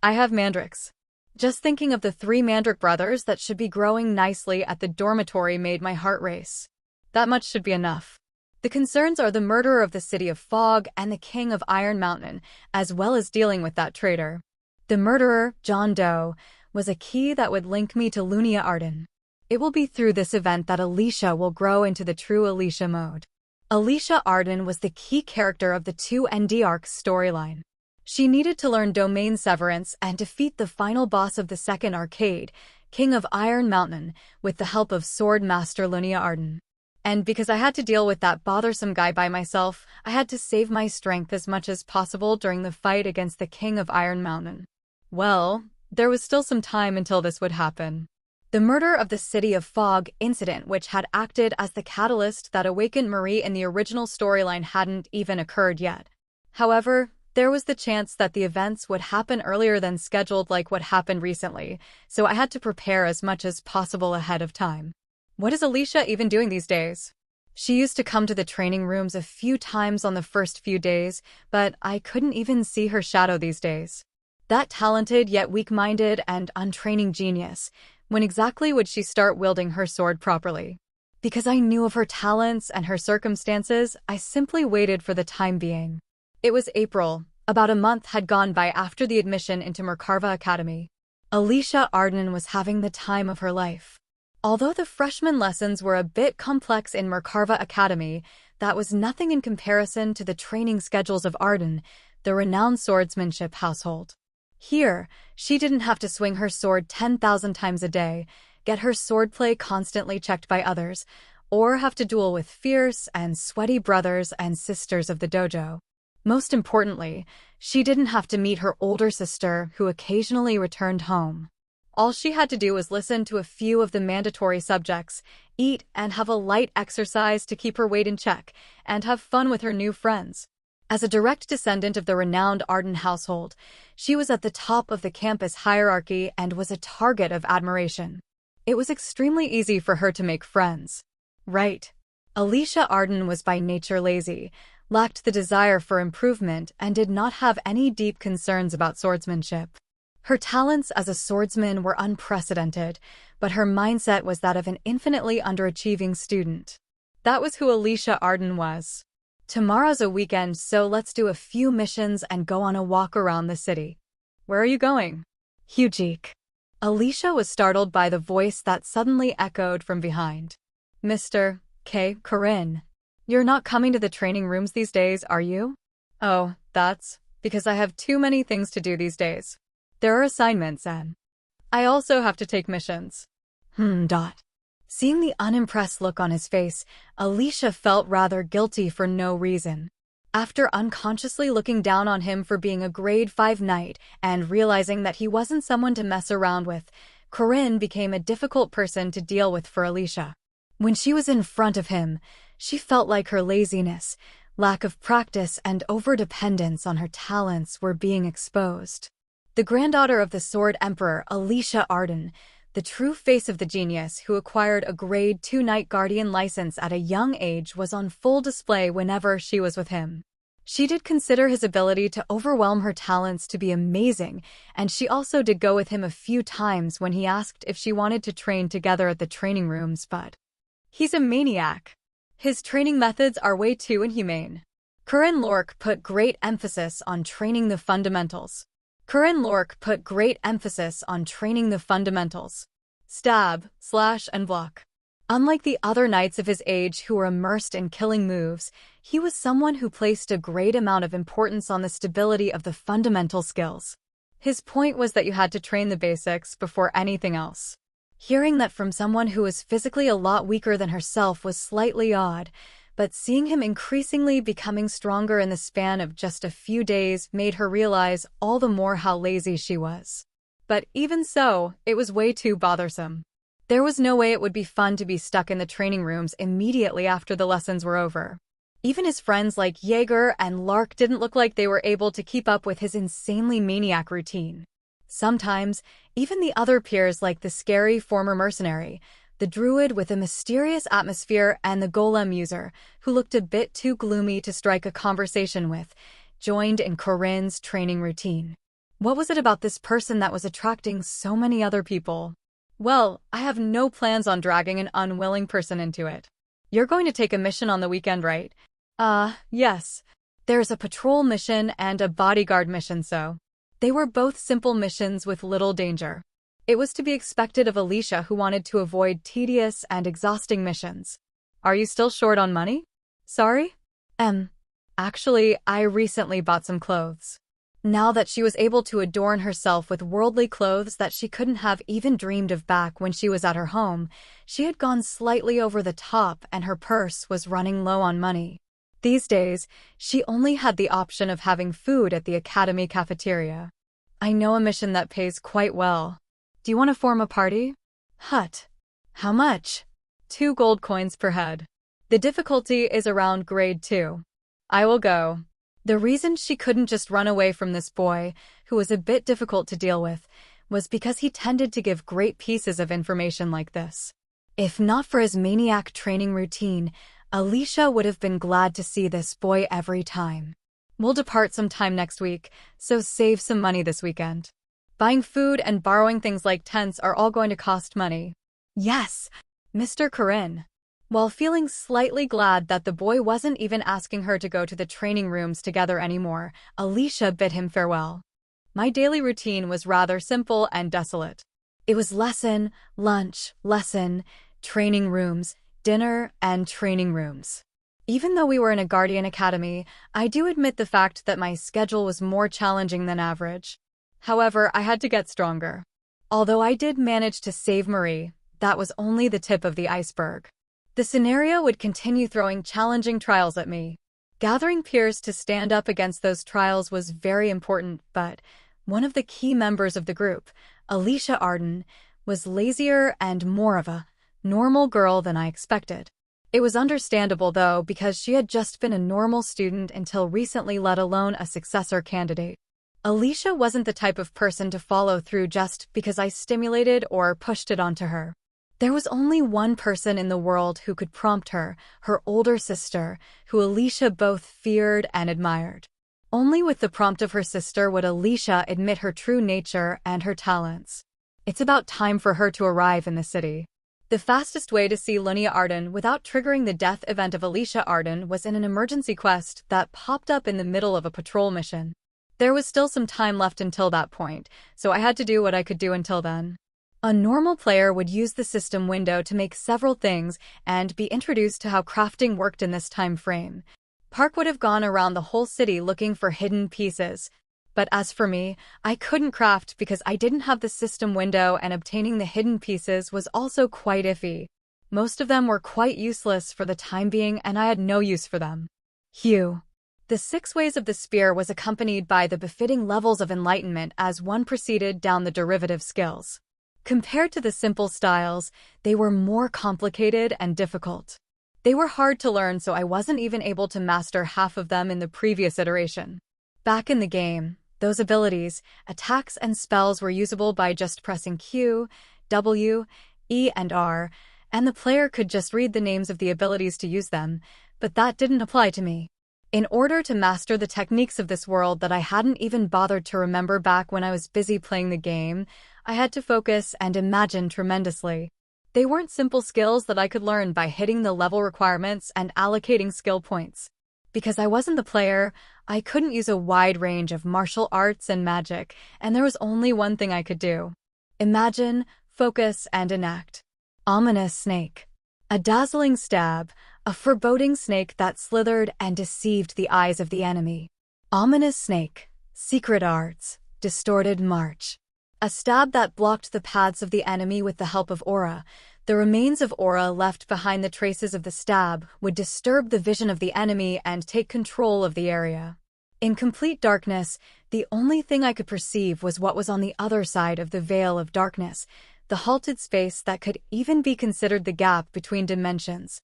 I have mandrakes. Just thinking of the 3 mandrak brothers that should be growing nicely at the dormitory made my heart race. That much should be enough. The concerns are the murderer of the City of Fog and the King of Iron Mountain, as well as dealing with that traitor. The murderer, John Doe, was a key that would link me to Lunia Arden. It will be through this event that Alicia will grow into the true Alicia mode. Alicia Arden was the key character of the 2ND arc storyline. She needed to learn Domain Severance and defeat the final boss of the 2nd arcade, King of Iron Mountain, with the help of Sword Master Lunia Arden. And because I had to deal with that bothersome guy by myself, I had to save my strength as much as possible during the fight against the King of Iron Mountain. Well, there was still some time until this would happen. The murder of the City of Fog incident, which had acted as the catalyst that awakened Marie in the original storyline, hadn't even occurred yet. However, there was the chance that the events would happen earlier than scheduled, like what happened recently, so I had to prepare as much as possible ahead of time. What is Alicia even doing these days? She used to come to the training rooms a few times on the first few days, but I couldn't even see her shadow these days. That talented yet weak-minded and untraining genius, when exactly would she start wielding her sword properly? Because I knew of her talents and her circumstances, I simply waited for the time being. It was April. About a month had gone by after the admission into Merkava Academy. Alicia Arden was having the time of her life. Although the freshman lessons were a bit complex in Merkava Academy, that was nothing in comparison to the training schedules of Arden, the renowned swordsmanship household. Here, she didn't have to swing her sword 10,000 times a day, get her swordplay constantly checked by others, or have to duel with fierce and sweaty brothers and sisters of the dojo. Most importantly, she didn't have to meet her older sister who occasionally returned home. All she had to do was listen to a few of the mandatory subjects, eat and have a light exercise to keep her weight in check, and have fun with her new friends. As a direct descendant of the renowned Arden household, she was at the top of the campus hierarchy and was a target of admiration. It was extremely easy for her to make friends. Right. Alicia Arden was by nature lazy, lacked the desire for improvement, and did not have any deep concerns about swordsmanship. Her talents as a swordsman were unprecedented, but her mindset was that of an infinitely underachieving student. That was who Alicia Arden was. Tomorrow's a weekend, so let's do a few missions and go on a walk around the city. Where are you going? Hujik. Alicia was startled by the voice that suddenly echoed from behind. Mr. K. Corinne. You're not coming to the training rooms these days, are you? Oh, that's because I have too many things to do these days. There are assignments and I also have to take missions. Seeing the unimpressed look on his face, Alicia felt rather guilty for no reason. After unconsciously looking down on him for being a grade 5 knight and realizing that he wasn't someone to mess around with, Corinne became a difficult person to deal with for Alicia. When she was in front of him, she felt like her laziness, Lack of practice and overdependence on her talents were being exposed. The granddaughter of the Sword Emperor, Alicia Arden, the true face of the genius who acquired a Grade 2 Night Guardian license at a young age, was on full display whenever she was with him. She did consider his ability to overwhelm her talents to be amazing, and she also did go with him a few times when he asked if she wanted to train together at the training rooms, but he's a maniac. His training methods are way too inhumane. Corinne Lork put great emphasis on training the fundamentals. Stab, slash, and block. Unlike the other knights of his age who were immersed in killing moves, he was someone who placed a great amount of importance on the stability of the fundamental skills. His point was that you had to train the basics before anything else. Hearing that from someone who was physically a lot weaker than herself was slightly odd, but seeing him increasingly becoming stronger in the span of just a few days made her realize all the more how lazy she was. But even so, it was way too bothersome. There was no way it would be fun to be stuck in the training rooms immediately after the lessons were over. Even his friends like Jaeger and Lark didn't look like they were able to keep up with his insanely maniac routine. Sometimes, even the other peers like the scary former mercenary, the druid with a mysterious atmosphere, and the golem user, who looked a bit too gloomy to strike a conversation with, joined in Corinne's training routine. What was it about this person that was attracting so many other people? Well, I have no plans on dragging an unwilling person into it. You're going to take a mission on the weekend, right? Yes. There's a patrol mission and a bodyguard mission, so they were both simple missions with little danger. It was to be expected of Alicia, who wanted to avoid tedious and exhausting missions. Are you still short on money? Sorry? Actually, I recently bought some clothes. Now that she was able to adorn herself with worldly clothes that she couldn't have even dreamed of back when she was at her home, she had gone slightly over the top and her purse was running low on money. These days, she only had the option of having food at the academy cafeteria. I know a mission that pays quite well. Do you want to form a party? Hut. How much? 2 gold coins per head. The difficulty is around grade 2. I will go. The reason she couldn't just run away from this boy, who was a bit difficult to deal with, was because he tended to give great pieces of information like this. If not for his maniac training routine, Alicia would have been glad to see this boy every time. We'll depart sometime next week, so save some money this weekend. Buying food and borrowing things like tents are all going to cost money. Yes, Mr. Corinne. While feeling slightly glad that the boy wasn't even asking her to go to the training rooms together anymore, Alicia bid him farewell. My daily routine was rather simple and desolate. It was lesson, lunch, lesson, training rooms, dinner, and training rooms. Even though we were in a Guardian Academy, I do admit the fact that my schedule was more challenging than average. However, I had to get stronger. Although I did manage to save Marie, that was only the tip of the iceberg. The scenario would continue throwing challenging trials at me. Gathering peers to stand up against those trials was very important, but one of the key members of the group, Alicia Arden, was lazier and more of a normal girl than I expected. It was understandable, though, because she had just been a normal student until recently, let alone a successor candidate. Alicia wasn't the type of person to follow through just because I stimulated or pushed it onto her. There was only one person in the world who could prompt her, her older sister, who Alicia both feared and admired. Only with the prompt of her sister would Alicia admit her true nature and her talents. It's about time for her to arrive in the city. The fastest way to see Lunia Arden without triggering the death event of Alicia Arden was in an emergency quest that popped up in the middle of a patrol mission. There was still some time left until that point, so I had to do what I could do until then. A normal player would use the system window to make several things and be introduced to how crafting worked in this time frame. Park would have gone around the whole city looking for hidden pieces. But as for me, I couldn't craft because I didn't have the system window, and obtaining the hidden pieces was also quite iffy. Most of them were quite useless for the time being, and I had no use for them. Hugh. The 6 ways of the spear was accompanied by the befitting levels of enlightenment as one proceeded down the derivative skills. Compared to the simple styles, they were more complicated and difficult. They were hard to learn, so I wasn't even able to master half of them in the previous iteration. Back in the game, those abilities, attacks, and spells were usable by just pressing Q, W, E, and R, and the player could just read the names of the abilities to use them, but that didn't apply to me. In order to master the techniques of this world that I hadn't even bothered to remember back when I was busy playing the game, I had to focus and imagine tremendously. They weren't simple skills that I could learn by hitting the level requirements and allocating skill points. Because I wasn't the player, I couldn't use a wide range of martial arts and magic, and there was only one thing I could do. Imagine, focus, and enact. Ominous snake. A dazzling stab, a foreboding snake that slithered and deceived the eyes of the enemy. Ominous snake. Secret arts. Distorted march. A stab that blocked the paths of the enemy with the help of aura. The remains of aura left behind the traces of the stab would disturb the vision of the enemy and take control of the area. In complete darkness, the only thing I could perceive was what was on the other side of the veil of darkness, the halted space that could even be considered the gap between dimensions.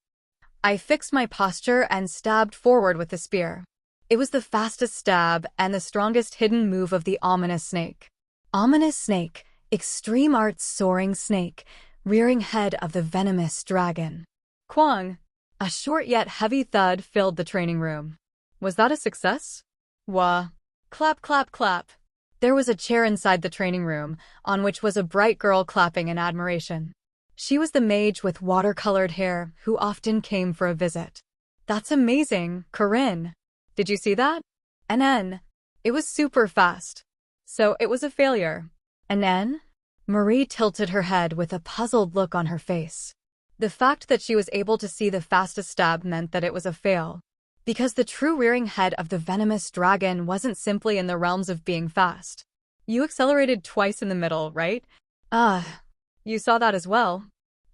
I fixed my posture and stabbed forward with the spear. It was the fastest stab and the strongest hidden move of the ominous snake. Ominous snake, extreme arts soaring snake, rearing head of the venomous dragon. Kwang! A short yet heavy thud filled the training room. Was that a success? Wah! Clap, clap, clap. There was a chair inside the training room, on which was a bright girl clapping in admiration. She was the mage with watercolored hair, who often came for a visit. That's amazing, Corinne. Did you see that? NN. It was super fast. So it was a failure. NN? Marie tilted her head with a puzzled look on her face. The fact that she was able to see the fastest stab meant that it was a fail. Because the true rearing head of the venomous dragon wasn't simply in the realms of being fast. You accelerated twice in the middle, right? You saw that as well.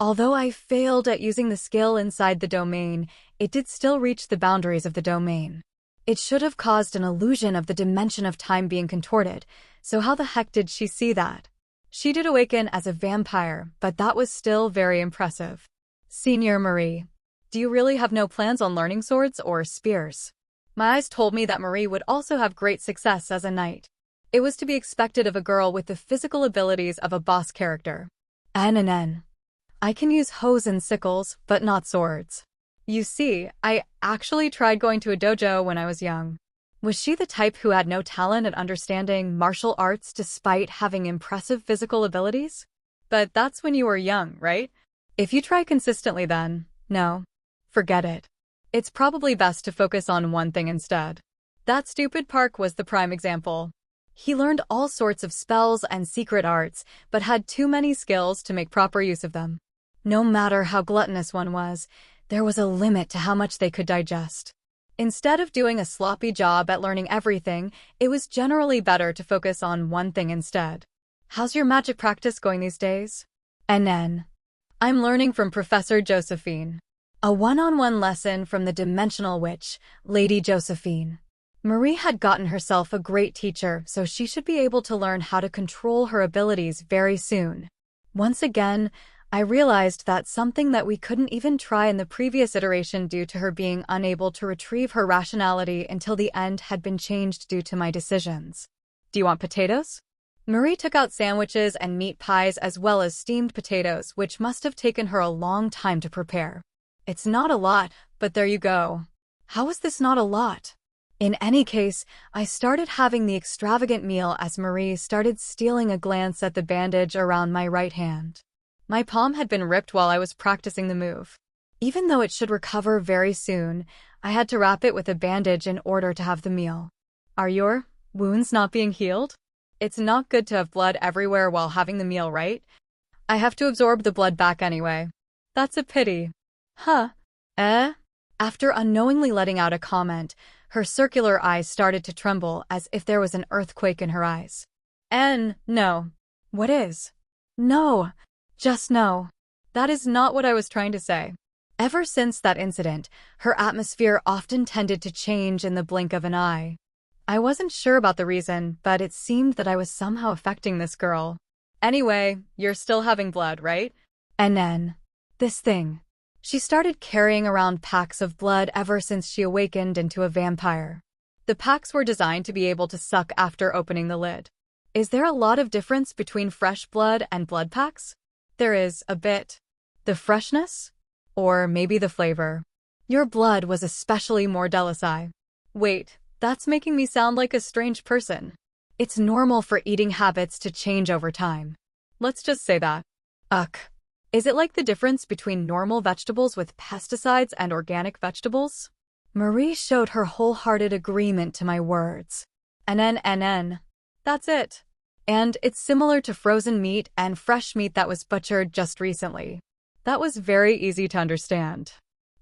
Although I failed at using the skill inside the domain, it did still reach the boundaries of the domain. It should have caused an illusion of the dimension of time being contorted, so how the heck did she see that? She did awaken as a vampire, but that was still very impressive. Senior Marie. Do you really have no plans on learning swords or spears? My eyes told me that Marie would also have great success as a knight. It was to be expected of a girl with the physical abilities of a boss character. NNN. I can use hoes and sickles, but not swords. You see, I actually tried going to a dojo when I was young. Was she the type who had no talent at understanding martial arts despite having impressive physical abilities? But that's when you were young, right? If you try consistently then, no. Forget it. It's probably best to focus on one thing instead. That stupid Park was the prime example. He learned all sorts of spells and secret arts, but had too many skills to make proper use of them. No matter how gluttonous one was, there was a limit to how much they could digest. Instead of doing a sloppy job at learning everything, it was generally better to focus on one thing instead. How's your magic practice going these days? NN. I'm learning from Professor Josephine. A one-on-one lesson from the Dimensional Witch, Lady Josephine. Marie had gotten herself a great teacher, so she should be able to learn how to control her abilities very soon. Once again, I realized that something that we couldn't even try in the previous iteration due to her being unable to retrieve her rationality until the end had been changed due to my decisions. Do you want potatoes? Marie took out sandwiches and meat pies as well as steamed potatoes, which must have taken her a long time to prepare. It's not a lot, but there you go. How is this not a lot? In any case, I started having the extravagant meal as Marie started stealing a glance at the bandage around my right hand. My palm had been ripped while I was practicing the move. Even though it should recover very soon, I had to wrap it with a bandage in order to have the meal. Are your wounds not being healed? It's not good to have blood everywhere while having the meal, right? I have to absorb the blood back anyway. That's a pity. Huh? After unknowingly letting out a comment, her circular eyes started to tremble as if there was an earthquake in her eyes. No. What is? No. Just no. That is not what I was trying to say. Ever since that incident, her atmosphere often tended to change in the blink of an eye. I wasn't sure about the reason, but it seemed that I was somehow affecting this girl. Anyway, you're still having blood, right? And then, this thing. She started carrying around packs of blood ever since she awakened into a vampire. The packs were designed to be able to suck after opening the lid. Is there a lot of difference between fresh blood and blood packs? There is, a bit. The freshness? Or maybe the flavor. Your blood was especially more delicate. Wait, that's making me sound like a strange person. It's normal for eating habits to change over time. Let's just say that. Ugh. Is it like the difference between normal vegetables with pesticides and organic vegetables? Marie showed her wholehearted agreement to my words. NN. That's it. And it's similar to frozen meat and fresh meat that was butchered just recently. That was very easy to understand.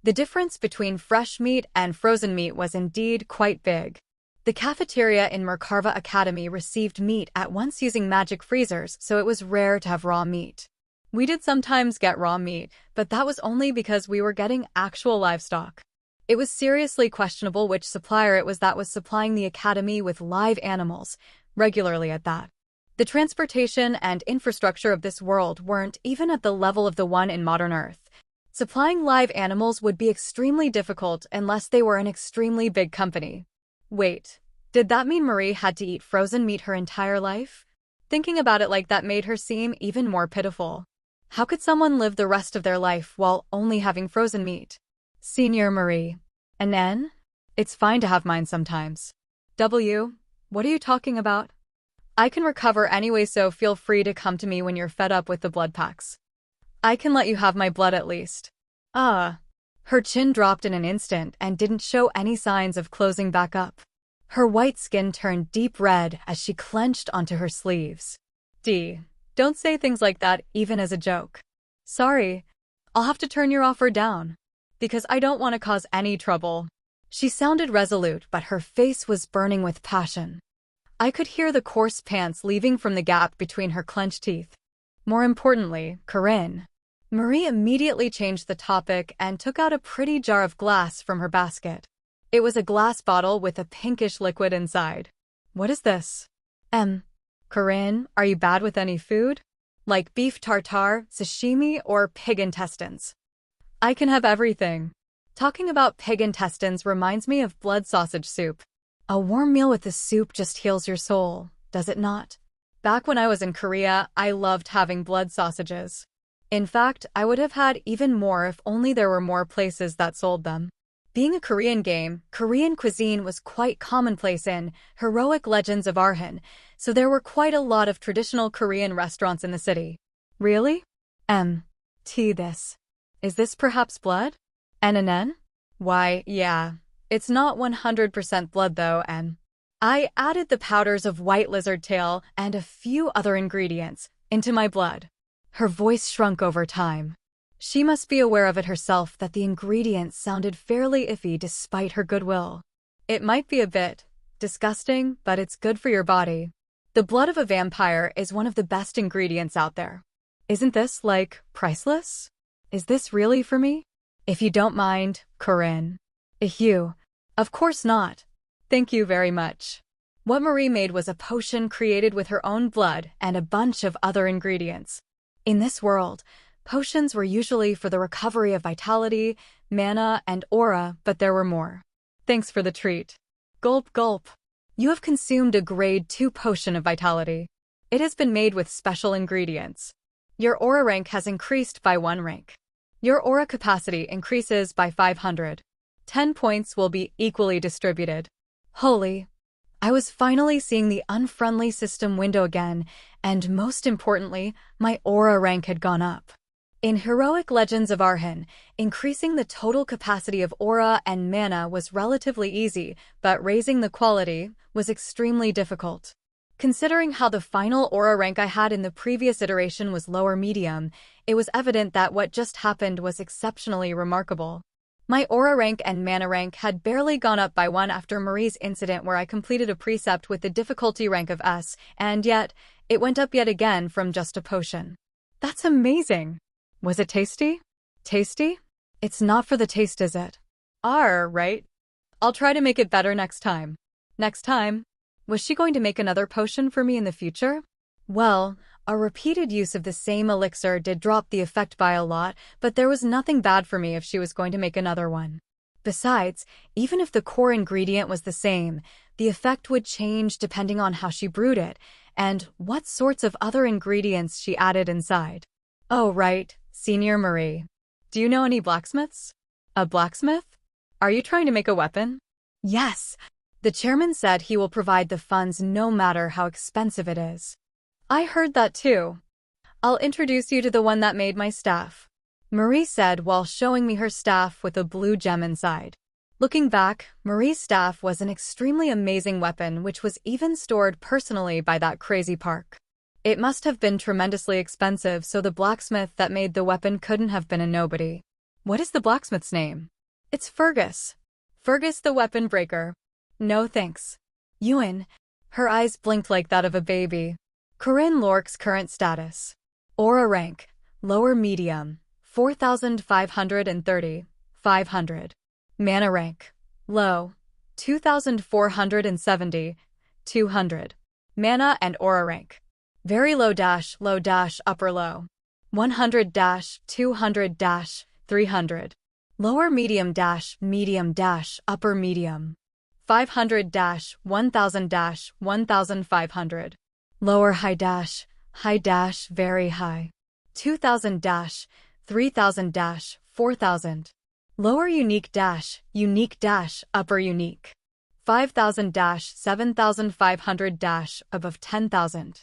The difference between fresh meat and frozen meat was indeed quite big. The cafeteria in Merkava Academy received meat at once using magic freezers, so it was rare to have raw meat. We did sometimes get raw meat, but that was only because we were getting actual livestock. It was seriously questionable which supplier it was that was supplying the academy with live animals, regularly at that. The transportation and infrastructure of this world weren't even at the level of the one in modern Earth. Supplying live animals would be extremely difficult unless they were an extremely big company. Wait, did that mean Marie had to eat frozen meat her entire life? Thinking about it like that made her seem even more pitiful. How could someone live the rest of their life while only having frozen meat? Senior Marie. NN? It's fine to have mine sometimes. W? What are you talking about? I can recover anyway, so feel free to come to me when you're fed up with the blood packs. I can let you have my blood at least. Her chin dropped in an instant and didn't show any signs of closing back up. Her white skin turned deep red as she clenched onto her sleeves. Don't say things like that even as a joke. Sorry, I'll have to turn your offer down. Because I don't want to cause any trouble. She sounded resolute, but her face was burning with passion. I could hear the coarse pants leaving from the gap between her clenched teeth. More importantly, Corinne. Marie immediately changed the topic and took out a pretty jar of glass from her basket. It was a glass bottle with a pinkish liquid inside. What is this? Corinne, are you bad with any food? Like beef tartare, sashimi, or pig intestines? I can have everything. Talking about pig intestines reminds me of blood sausage soup. A warm meal with the soup just heals your soul, does it not? Back when I was in Korea, I loved having blood sausages. In fact, I would have had even more if only there were more places that sold them. Being a Korean game, Korean cuisine was quite commonplace in Heroic Legends of Arhan, so there were quite a lot of traditional Korean restaurants in the city. Really? This. Is this perhaps blood? NNN? Why, yeah. It's not 100% blood though, and I added the powders of white lizard tail and a few other ingredients into my blood. Her voice shrunk over time. She must be aware of it herself that the ingredients sounded fairly iffy despite her goodwill. It might be a bit disgusting, but it's good for your body. The blood of a vampire is one of the best ingredients out there. Isn't this, like, priceless? Is this really for me? If you don't mind, Corinne. Of course not. Thank you very much. What Marie made was a potion created with her own blood and a bunch of other ingredients. In this world, potions were usually for the recovery of vitality, mana, and aura, but there were more. Thanks for the treat. Gulp gulp. You have consumed a grade 2 potion of vitality. It has been made with special ingredients. Your aura rank has increased by 1 rank. Your aura capacity increases by 500. 10 points will be equally distributed. Holy! I was finally seeing the unfriendly system window again, and most importantly, my aura rank had gone up. In Heroic Legends of Arhan, increasing the total capacity of aura and mana was relatively easy, but raising the quality was extremely difficult. Considering how the final aura rank I had in the previous iteration was lower medium, it was evident that what just happened was exceptionally remarkable. My aura rank and mana rank had barely gone up by 1 after Marie's incident where I completed a precept with the difficulty rank of S, and yet, it went up yet again from just a potion. That's amazing! Was it tasty? Tasty? It's not for the taste, is it? Right? I'll try to make it better next time. Next time? Was she going to make another potion for me in the future? Well, A repeated use of the same elixir did drop the effect by a lot, but there was nothing bad for me if she was going to make another one. Besides, even if the core ingredient was the same, the effect would change depending on how she brewed it and what sorts of other ingredients she added inside. Oh, right, Senior Marie. Do you know any blacksmiths? A blacksmith? Are you trying to make a weapon? Yes. The chairman said he will provide the funds no matter how expensive it is. I heard that too. I'll introduce you to the one that made my staff, Marie said while showing me her staff with a blue gem inside. Looking back, Marie's staff was an extremely amazing weapon which was even stored personally by that crazy park. It must have been tremendously expensive, so the blacksmith that made the weapon couldn't have been a nobody. What is the blacksmith's name? It's Fergus. Fergus the Weapon Breaker. No thanks. Ewan. Her eyes blinked like that of a baby. Corinne Lork's current status. Aura rank. Lower medium. 4,530. 500. Mana rank. Low. 2,470. 200. Mana and aura rank. Very low dash, upper low. 100 dash, 200 dash, 300. Lower medium dash, upper medium. 500 dash, 1,000 dash, 1,500. Lower high dash, very high. 2,000 dash, 3,000 dash, 4,000. Lower unique dash, upper unique. 5,000 dash, 7,500 dash, above 10,000.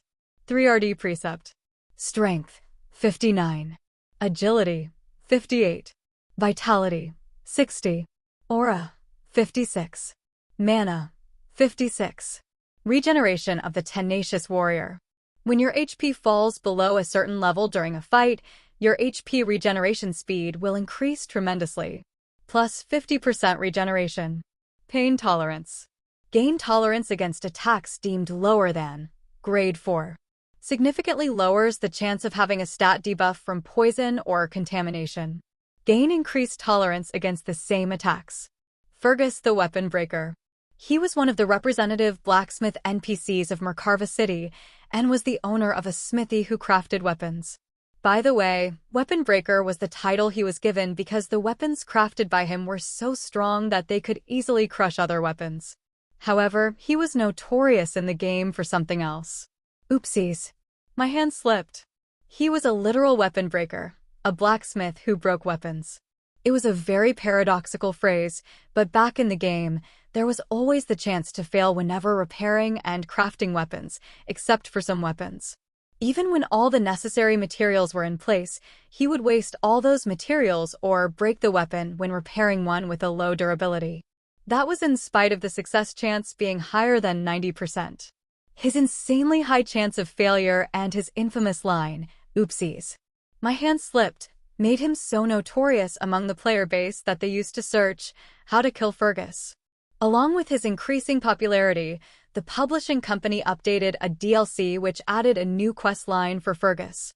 3RD precept. Strength, 59. Agility, 58. Vitality, 60. Aura, 56. Mana, 56. Regeneration of the Tenacious Warrior. When your HP falls below a certain level during a fight, your HP regeneration speed will increase tremendously. Plus 50% regeneration. Pain tolerance. Gain tolerance against attacks deemed lower than Grade 4. Significantly lowers the chance of having a stat debuff from poison or contamination. Gain increased tolerance against the same attacks. Fergus the Weapon Breaker. He was one of the representative blacksmith NPCs of Mercarva City and was the owner of a smithy who crafted weapons. By the way, Weapon Breaker was the title he was given because the weapons crafted by him were so strong that they could easily crush other weapons. However, he was notorious in the game for something else. Oopsies. My hand slipped. He was a literal weapon breaker, a blacksmith who broke weapons. It was a very paradoxical phrase, but back in the game, there was always the chance to fail whenever repairing and crafting weapons, except for some weapons. Even when all the necessary materials were in place, he would waste all those materials or break the weapon when repairing one with a low durability. That was in spite of the success chance being higher than 90%. His insanely high chance of failure and his infamous line, "Oopsies. My hand slipped," made him so notorious among the player base that they used to search how to kill Fergus. Along with his increasing popularity, the publishing company updated a DLC which added a new quest line for Fergus.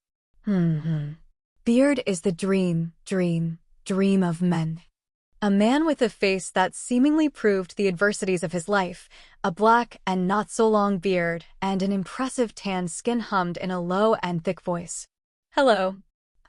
Beard is the dream of men. A man with a face that seemingly proved the adversities of his life, a black and not-so-long beard, and an impressive tan skin hummed in a low and thick voice. Hello.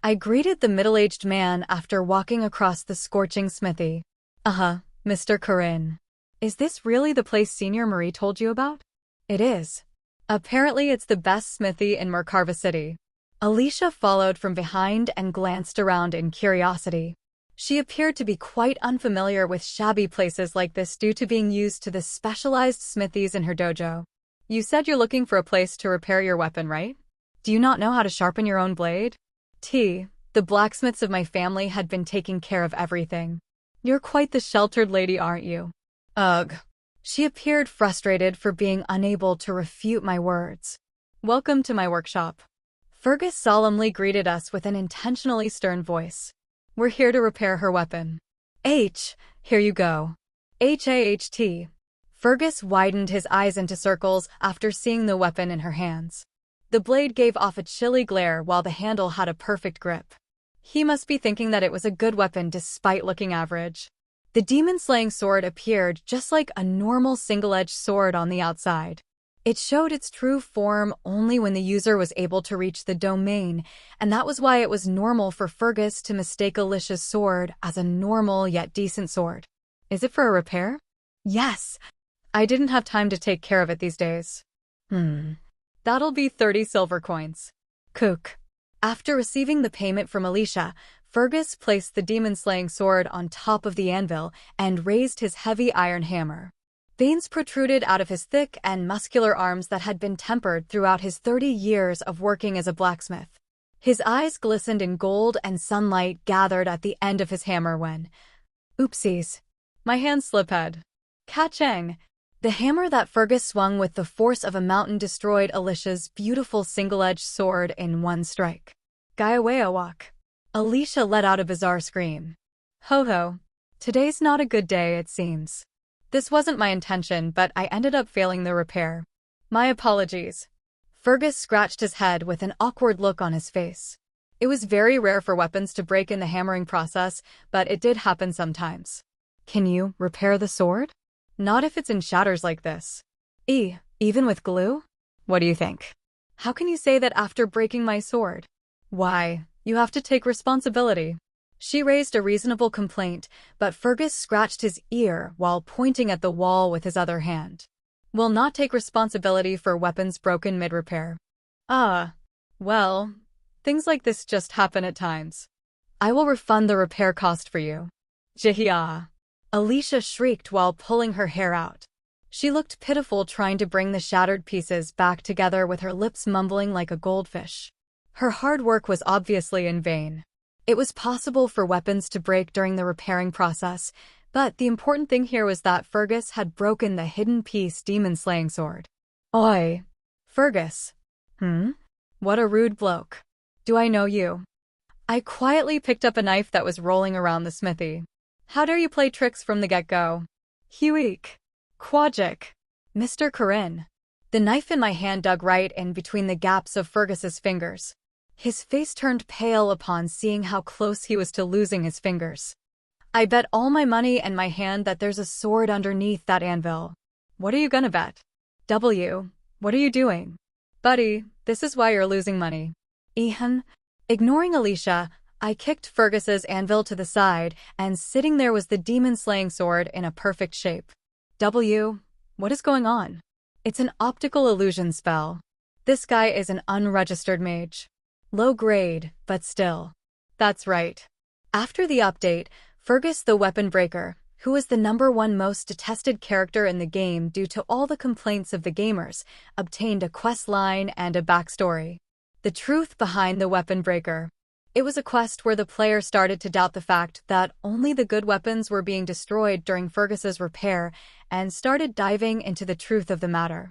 I greeted the middle-aged man after walking across the scorching smithy. Mr. Corinne. Is this really the place Senior Marie told you about? It is. Apparently it's the best smithy in Mercarva City. Alicia followed from behind and glanced around in curiosity. She appeared to be quite unfamiliar with shabby places like this due to being used to the specialized smithies in her dojo. You said you're looking for a place to repair your weapon, right? Do you not know how to sharpen your own blade? The blacksmiths of my family had been taking care of everything. You're quite the sheltered lady, aren't you? Ugh. She appeared frustrated for being unable to refute my words. Welcome to my workshop. Fergus solemnly greeted us with an intentionally stern voice. We're here to repair her weapon. Here you go. HAHT. Fergus widened his eyes into circles after seeing the weapon in her hands. The blade gave off a chilly glare while the handle had a perfect grip. He must be thinking that it was a good weapon despite looking average. The demon-slaying sword appeared just like a normal single-edged sword on the outside. It showed its true form only when the user was able to reach the domain, and that was why it was normal for Fergus to mistake Alicia's sword as a normal yet decent sword. Is it for a repair? Yes. I didn't have time to take care of it these days. That'll be 30 silver coins. Kook. After receiving the payment from Alicia, Fergus placed the demon-slaying sword on top of the anvil and raised his heavy iron hammer. Veins protruded out of his thick and muscular arms that had been tempered throughout his 30 years of working as a blacksmith. His eyes glistened in gold and sunlight gathered at the end of his hammer when... Oopsies. My hand slipped. Ka-chang! The hammer that Fergus swung with the force of a mountain destroyed Alicia's beautiful single-edged sword in one strike. Gaiawayawak. Alicia let out a bizarre scream. Ho-ho. Today's not a good day, it seems. This wasn't my intention, but I ended up failing the repair. My apologies. Fergus scratched his head with an awkward look on his face. It was very rare for weapons to break in the hammering process, but it did happen sometimes. Can you repair the sword? Not if it's in shatters like this. Even with glue? What do you think? How can you say that after breaking my sword? Why, you have to take responsibility. She raised a reasonable complaint, but Fergus scratched his ear while pointing at the wall with his other hand. Will not take responsibility for weapons broken mid-repair. Well, things like this just happen at times. I will refund the repair cost for you. Jihia. Alicia shrieked while pulling her hair out. She looked pitiful trying to bring the shattered pieces back together with her lips mumbling like a goldfish. Her hard work was obviously in vain. It was possible for weapons to break during the repairing process, but the important thing here was that Fergus had broken the hidden piece demon-slaying sword. Oi! Fergus. What a rude bloke. Do I know you? I quietly picked up a knife that was rolling around the smithy. How dare you play tricks from the get-go? Hueek. Quajik. Mr. Corinne. The knife in my hand dug right in between the gaps of Fergus's fingers. His face turned pale upon seeing how close he was to losing his fingers. I bet all my money and my hand that there's a sword underneath that anvil. What are you gonna bet? What are you doing? Buddy, this is why you're losing money. Ihan. Ignoring Alicia, I kicked Fergus's anvil to the side, and sitting there was the demon-slaying sword in a perfect shape. What is going on? It's an optical illusion spell. This guy is an unregistered mage. Low grade, but still. That's right. After the update, Fergus the Weapon Breaker, who was the #1 most detested character in the game due to all the complaints of the gamers, obtained a quest line and a backstory. The truth behind the Weapon Breaker. It was a quest where the player started to doubt the fact that only the good weapons were being destroyed during Fergus's repair and started diving into the truth of the matter.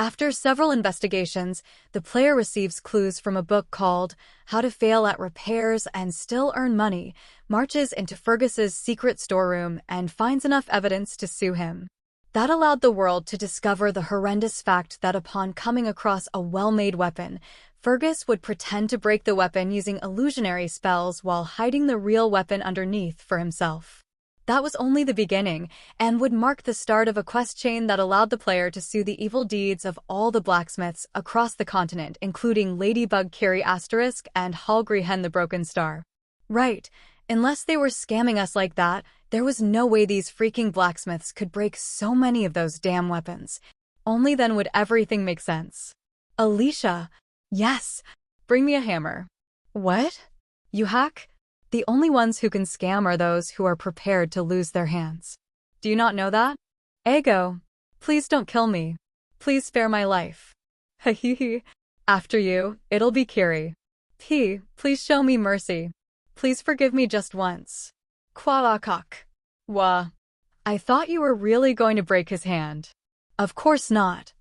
After several investigations, the player receives clues from a book called How to Fail at Repairs and Still Earn Money, marches into Fergus's secret storeroom and finds enough evidence to sue him. That allowed the world to discover the horrendous fact that upon coming across a well-made weapon, Fergus would pretend to break the weapon using illusionary spells while hiding the real weapon underneath for himself. That was only the beginning, and would mark the start of a quest chain that allowed the player to sue the evil deeds of all the blacksmiths across the continent, including Ladybug Kiri Asterisk and Hallgrihen the Broken Star. Right, unless they were scamming us like that, there was no way these freaking blacksmiths could break so many of those damn weapons. Only then would everything make sense. Alicia. Yes. Bring me a hammer. What? You hack? The only ones who can scam are those who are prepared to lose their hands. Do you not know that? Ego. Please don't kill me. Please spare my life. Hehehe. After you, it'll be Kiri. Please show me mercy. Please forgive me just once. Kwalakak. Wah. I thought you were really going to break his hand. Of course not.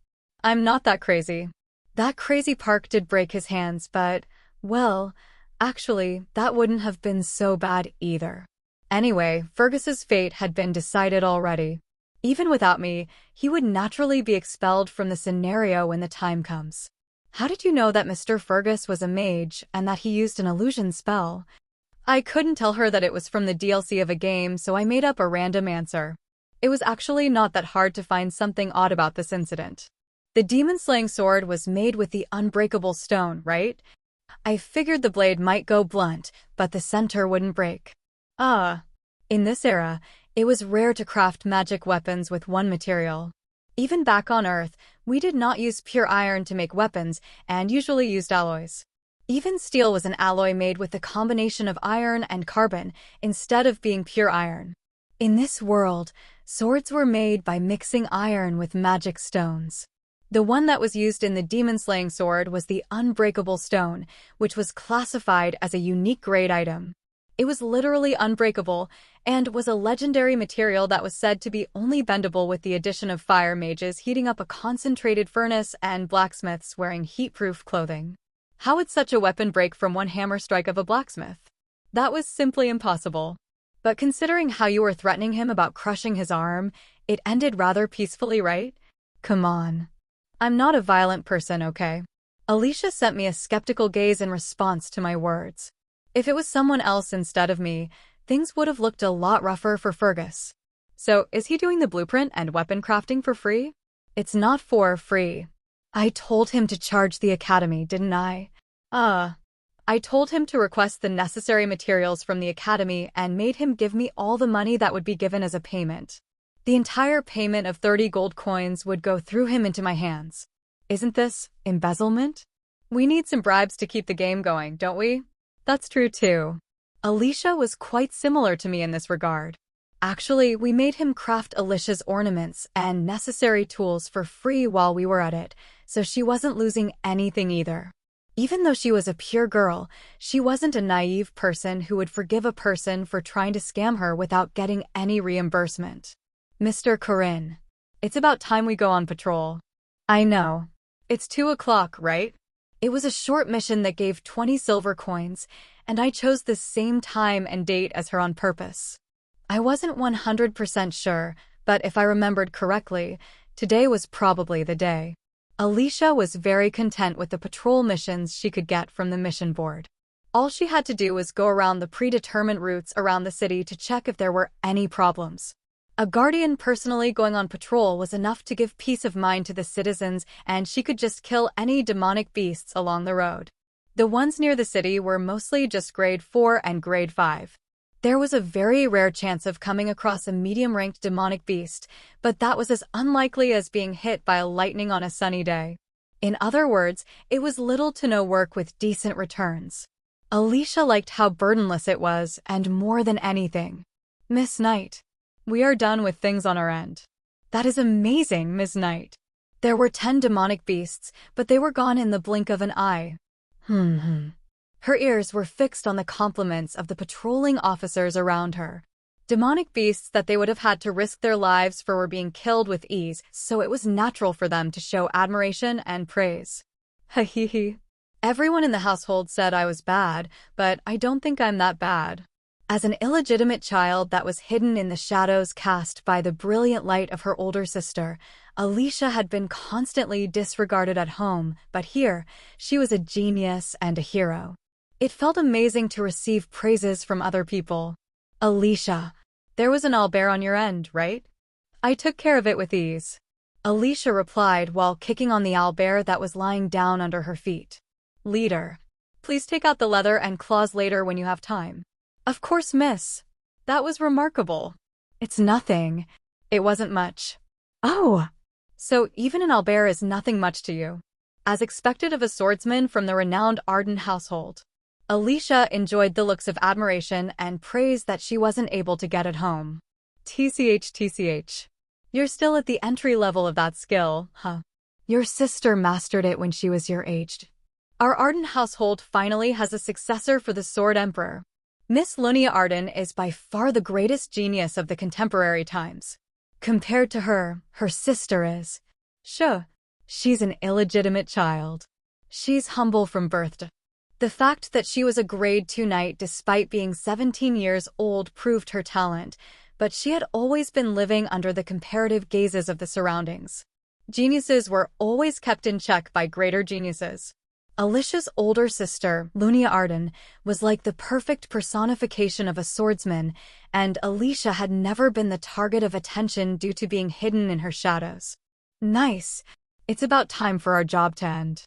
I'm not that crazy. That crazy Park did break his hands, but, well, actually, that wouldn't have been so bad either. Anyway, Fergus's fate had been decided already. Even without me, he would naturally be expelled from the scenario when the time comes. How did you know that Mr. Fergus was a mage and that he used an illusion spell? I couldn't tell her that it was from the DLC of a game, so I made up a random answer. It was actually not that hard to find something odd about this incident. The demon-slaying sword was made with the unbreakable stone, right? I figured the blade might go blunt, but the center wouldn't break. In this era, it was rare to craft magic weapons with one material. Even back on Earth, we did not use pure iron to make weapons and usually used alloys. Even steel was an alloy made with a combination of iron and carbon instead of being pure iron. In this world, swords were made by mixing iron with magic stones. The one that was used in the demon-slaying sword was the unbreakable stone, which was classified as a unique grade item. It was literally unbreakable and was a legendary material that was said to be only bendable with the addition of fire mages heating up a concentrated furnace and blacksmiths wearing heat-proof clothing. How would such a weapon break from one hammer strike of a blacksmith? That was simply impossible. But considering how you were threatening him about crushing his arm, it ended rather peacefully, right? Come on. I'm not a violent person, okay? Alicia sent me a skeptical gaze in response to my words. If it was someone else instead of me, things would have looked a lot rougher for Fergus. So, is he doing the blueprint and weapon crafting for free? It's not for free. I told him to charge the academy, didn't I? I told him to request the necessary materials from the academy and made him give me all the money that would be given as a payment. The entire payment of 30 gold coins would go through him into my hands. Isn't this embezzlement? We need some bribes to keep the game going, don't we? That's true too. Alicia was quite similar to me in this regard. Actually, we made him craft Alicia's ornaments and necessary tools for free while we were at it, so she wasn't losing anything either. Even though she was a pure girl, she wasn't a naive person who would forgive a person for trying to scam her without getting any reimbursement. Mr. Corinne, it's about time we go on patrol. I know. It's 2 o'clock, right? It was a short mission that gave 20 silver coins, and I chose the same time and date as her on purpose. I wasn't 100% sure, but if I remembered correctly, today was probably the day. Alicia was very content with the patrol missions she could get from the mission board. All she had to do was go around the predetermined routes around the city to check if there were any problems. A guardian personally going on patrol was enough to give peace of mind to the citizens, and she could just kill any demonic beasts along the road. The ones near the city were mostly just grade 4 and grade 5. There was a very rare chance of coming across a medium-ranked demonic beast, but that was as unlikely as being hit by a lightning on a sunny day. In other words, it was little to no work with decent returns. Alicia liked how burdenless it was, and more than anything. Miss Knight. We are done with things on our end. That is amazing, Miss Knight. There were 10 demonic beasts, but they were gone in the blink of an eye. Her ears were fixed on the compliments of the patrolling officers around her. Demonic beasts that they would have had to risk their lives for were being killed with ease, so it was natural for them to show admiration and praise. Hehehe. Everyone in the household said I was bad, but I don't think I'm that bad. As an illegitimate child that was hidden in the shadows cast by the brilliant light of her older sister, Alicia had been constantly disregarded at home, but here, she was a genius and a hero. It felt amazing to receive praises from other people. Alicia, there was an owlbear on your end, right? I took care of it with ease. Alicia replied while kicking on the owlbear that was lying down under her feet. Leader, please take out the leather and claws later when you have time. Of course, miss. That was remarkable. It's nothing. It wasn't much. Oh! So even an owlbear is nothing much to you. As expected of a swordsman from the renowned Arden household. Alicia enjoyed the looks of admiration and praise that she wasn't able to get at home. TCH. You're still at the entry level of that skill, huh? Your sister mastered it when she was your age. Our Arden household finally has a successor for the Sword Emperor. Miss Lunia Arden is by far the greatest genius of the contemporary times. Compared to her, her sister is. She's an illegitimate child. She's humble from birth. The fact that she was a grade 2 knight despite being 17 years old proved her talent, but she had always been living under the comparative gazes of the surroundings. Geniuses were always kept in check by greater geniuses. Alicia's older sister, Lunia Arden, was like the perfect personification of a swordsman, and Alicia had never been the target of attention due to being hidden in her shadows. Nice. It's about time for our job to end.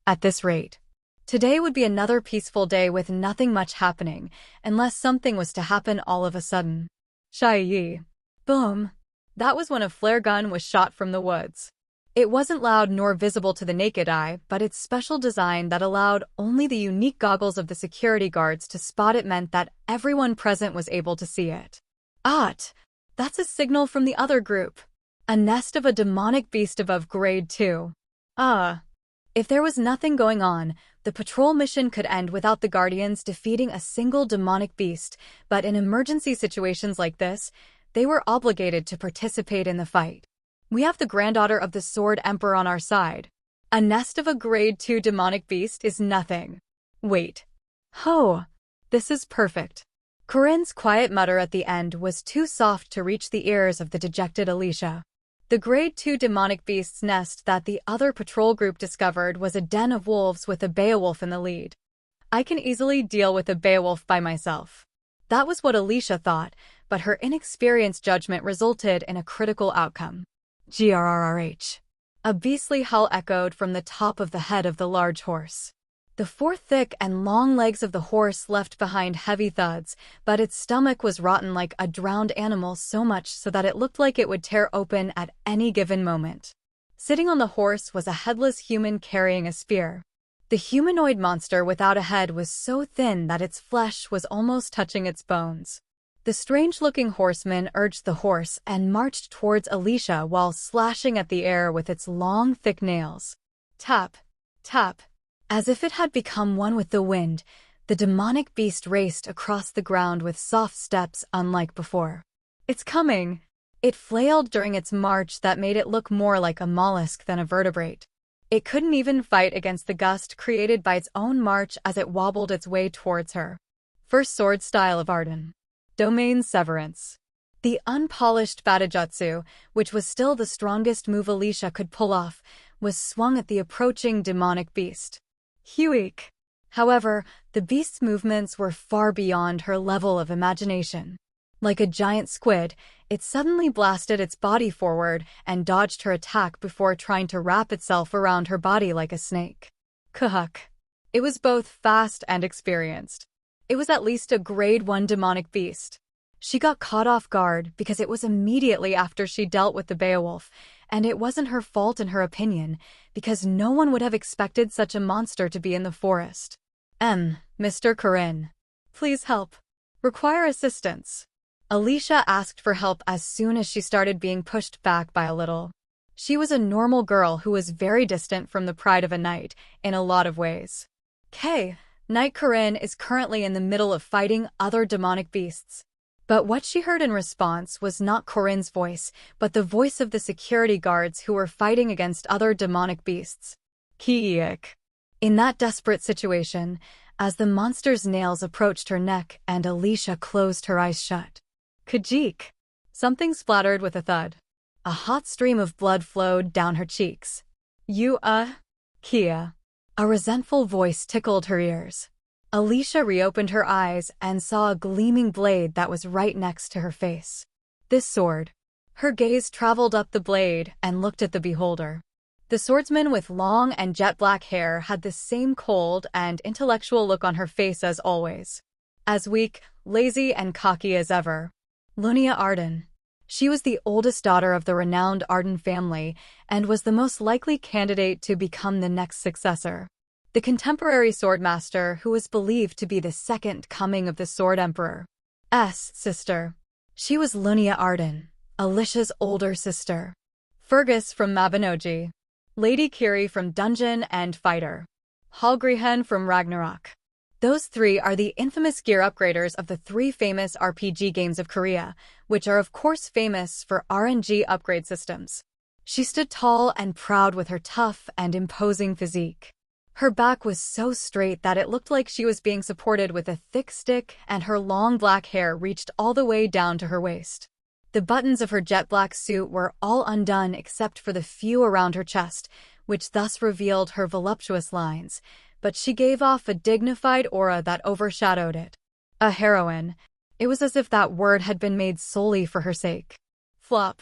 At this rate, today would be another peaceful day with nothing much happening, unless something was to happen all of a sudden. Shai Yi. Boom. That was when a flare gun was shot from the woods. It wasn't loud nor visible to the naked eye, but its special design that allowed only the unique goggles of the security guards to spot it meant that everyone present was able to see it. That's a signal from the other group. A nest of a demonic beast above grade 2. If there was nothing going on, the patrol mission could end without the Guardians defeating a single demonic beast, but in emergency situations like this, they were obligated to participate in the fight. We have the granddaughter of the Sword Emperor on our side. A nest of a grade 2 demonic beast is nothing. Wait. This is perfect. Corinne's quiet mutter at the end was too soft to reach the ears of the dejected Alicia. The grade 2 demonic beast's nest that the other patrol group discovered was a den of wolves with a Beowulf in the lead. I can easily deal with a Beowulf by myself. That was what Alicia thought, but her inexperienced judgment resulted in a critical outcome. Grrrh. A beastly howl echoed from the top of the head of the large horse. The four thick and long legs of the horse left behind heavy thuds, but its stomach was rotten like a drowned animal, so much so that it looked like it would tear open at any given moment. Sitting on the horse was a headless human carrying a spear. The humanoid monster without a head was so thin that its flesh was almost touching its bones. The strange-looking horseman urged the horse and marched towards Alicia while slashing at the air with its long, thick nails. Tap, tap. As if it had become one with the wind, the demonic beast raced across the ground with soft steps unlike before. It's coming! It flailed during its march that made it look more like a mollusk than a vertebrate. It couldn't even fight against the gust created by its own march as it wobbled its way towards her. First sword style of Arden. Domain Severance. The unpolished Batajutsu, which was still the strongest move Alicia could pull off, was swung at the approaching demonic beast. Hueek. However, the beast's movements were far beyond her level of imagination. Like a giant squid, it suddenly blasted its body forward and dodged her attack before trying to wrap itself around her body like a snake. Kahuk. It was both fast and experienced. It was at least a grade 1 demonic beast. She got caught off guard because it was immediately after she dealt with the Beowulf, and it wasn't her fault in her opinion, because no one would have expected such a monster to be in the forest. Mr. Corinne. Please help. Require assistance. Alicia asked for help as soon as she started being pushed back by a little. She was a normal girl who was very distant from the pride of a knight in a lot of ways. Knight Corinne is currently in the middle of fighting other demonic beasts. But what she heard in response was not Corinne's voice, but the voice of the security guards who were fighting against other demonic beasts. Kiik. In that desperate situation, as the monster's nails approached her neck and Alicia closed her eyes shut. Kajik. Something splattered with a thud. A hot stream of blood flowed down her cheeks. Kia. A resentful voice tickled her ears. Alicia reopened her eyes and saw a gleaming blade that was right next to her face. This sword. Her gaze traveled up the blade and looked at the beholder. The swordsman with long and jet-black hair had the same cold and intellectual look on her face as always. As weak, lazy, and cocky as ever. Lunia Arden. She was the oldest daughter of the renowned Arden family and was the most likely candidate to become the next successor. The contemporary swordmaster who was believed to be the second coming of the Sword Emperor's sister. She was Lunia Arden, Alicia's older sister. Fergus from Mabinogi. Lady Kiri from Dungeon and Fighter. Hallgrihen from Ragnarok. Those three are the infamous gear upgraders of the three famous RPG games of Korea, which are of course famous for RNG upgrade systems. She stood tall and proud with her tough and imposing physique. Her back was so straight that it looked like she was being supported with a thick stick, and her long black hair reached all the way down to her waist. The buttons of her jet black suit were all undone except for the few around her chest, which thus revealed her voluptuous lines, but she gave off a dignified aura that overshadowed it. A heroine. It was as if that word had been made solely for her sake. Flop.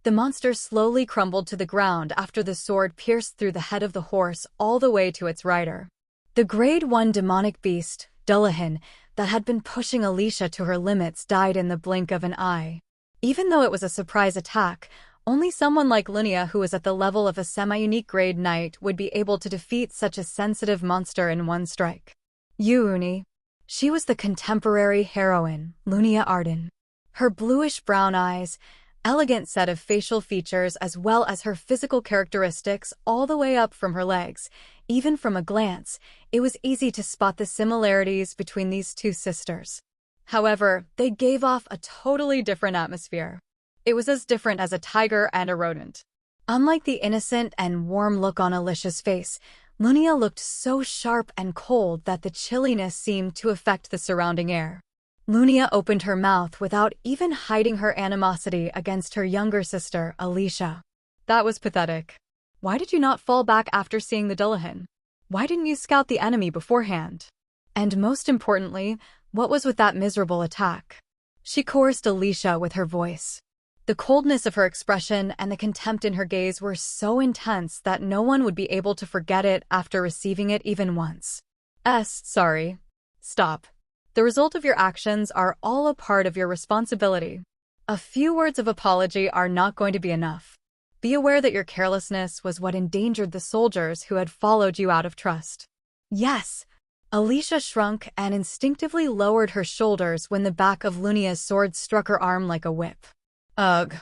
The monster slowly crumbled to the ground after the sword pierced through the head of the horse all the way to its rider. The Grade 1 demonic beast, Dullahan, that had been pushing Alicia to her limits died in the blink of an eye. Even though it was a surprise attack, only someone like Lunia who was at the level of a semi-unique grade knight would be able to defeat such a sensitive monster in one strike. Yuuni. She was the contemporary heroine, Lunia Arden. Her bluish-brown eyes, elegant set of facial features as well as her physical characteristics all the way up from her legs. Even from a glance, it was easy to spot the similarities between these two sisters. However, they gave off a totally different atmosphere. It was as different as a tiger and a rodent. Unlike the innocent and warm look on Alicia's face, Lunia looked so sharp and cold that the chilliness seemed to affect the surrounding air. Lunia opened her mouth without even hiding her animosity against her younger sister, Alicia. That was pathetic. Why did you not fall back after seeing the Dullahan? Why didn't you scout the enemy beforehand? And most importantly, what was with that miserable attack? She coerced Alicia with her voice. The coldness of her expression and the contempt in her gaze were so intense that no one would be able to forget it after receiving it even once. Sorry. Stop. The result of your actions are all a part of your responsibility. A few words of apology are not going to be enough. Be aware that your carelessness was what endangered the soldiers who had followed you out of trust. Yes. Alicia shrunk and instinctively lowered her shoulders when the back of Lunia's sword struck her arm like a whip. Ugh.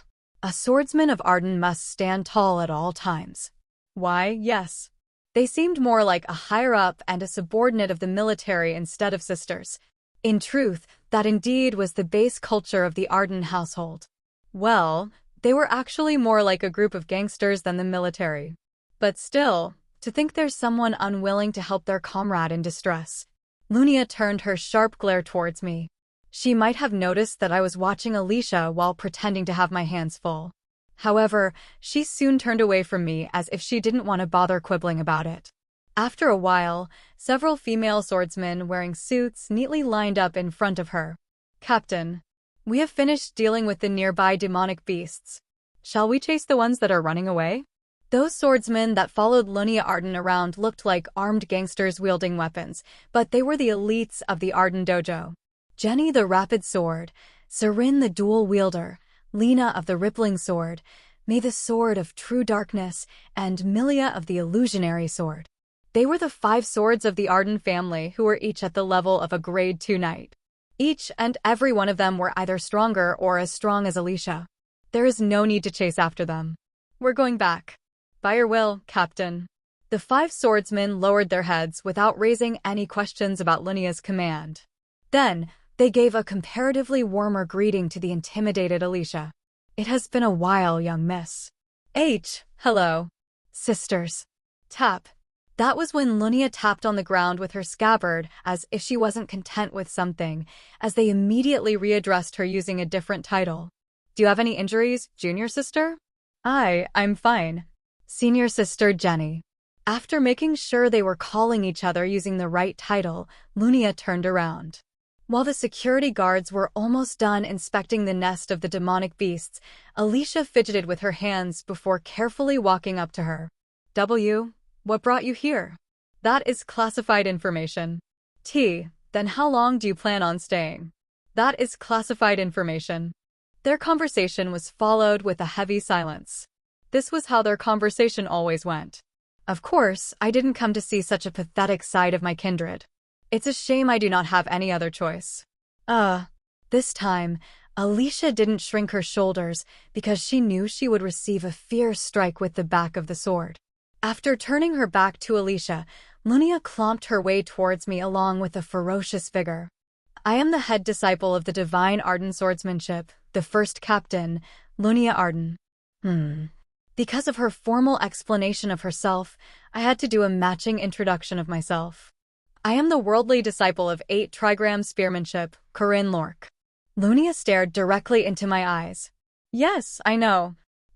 A swordsman of Arden must stand tall at all times. Why, yes. They seemed more like a higher-up and a subordinate of the military instead of sisters. In truth, that indeed was the base culture of the Arden household. Well, they were actually more like a group of gangsters than the military. But still, to think there's someone unwilling to help their comrade in distress. Lunia turned her sharp glare towards me. She might have noticed that I was watching Alicia while pretending to have my hands full. However, she soon turned away from me as if she didn't want to bother quibbling about it. After a while, several female swordsmen wearing suits neatly lined up in front of her. Captain, we have finished dealing with the nearby demonic beasts. Shall we chase the ones that are running away? Those swordsmen that followed Lunia Arden around looked like armed gangsters wielding weapons, but they were the elites of the Arden dojo. Jenny the Rapid Sword, Sarin the Dual Wielder, Lena of the Rippling Sword, May the Sword of True Darkness, and Milia of the Illusionary Sword. They were the 5 swords of the Arden family who were each at the level of a Grade 2 knight. Each and every one of them were either stronger or as strong as Alicia. There is no need to chase after them. We're going back. By your will, Captain. The 5 swordsmen lowered their heads without raising any questions about Lunia's command. Then, they gave a comparatively warmer greeting to the intimidated Alicia. It has been a while, young miss. Hello. Sisters. Tap. That was when Lunia tapped on the ground with her scabbard as if she wasn't content with something, as they immediately readdressed her using a different title. Do you have any injuries, junior sister? I'm fine. Senior sister Jenny. After making sure they were calling each other using the right title, Lunia turned around. While the security guards were almost done inspecting the nest of the demonic beasts, Alicia fidgeted with her hands before carefully walking up to her. What brought you here? That is classified information. Then how long do you plan on staying? That is classified information. Their conversation was followed with a heavy silence. This was how their conversation always went. Of course, I didn't come to see such a pathetic side of my kindred. It's a shame I do not have any other choice. This time, Alicia didn't shrink her shoulders because she knew she would receive a fierce strike with the back of the sword. After turning her back to Alicia, Lunia clomped her way towards me along with a ferocious vigor. I am the head disciple of the Divine Arden Swordsmanship, the first captain, Lunia Arden. Because of her formal explanation of herself, I had to do a matching introduction of myself. I am the worldly disciple of 8 trigram spearmanship, Corinne Lork. Lunia stared directly into my eyes. Yes, I know.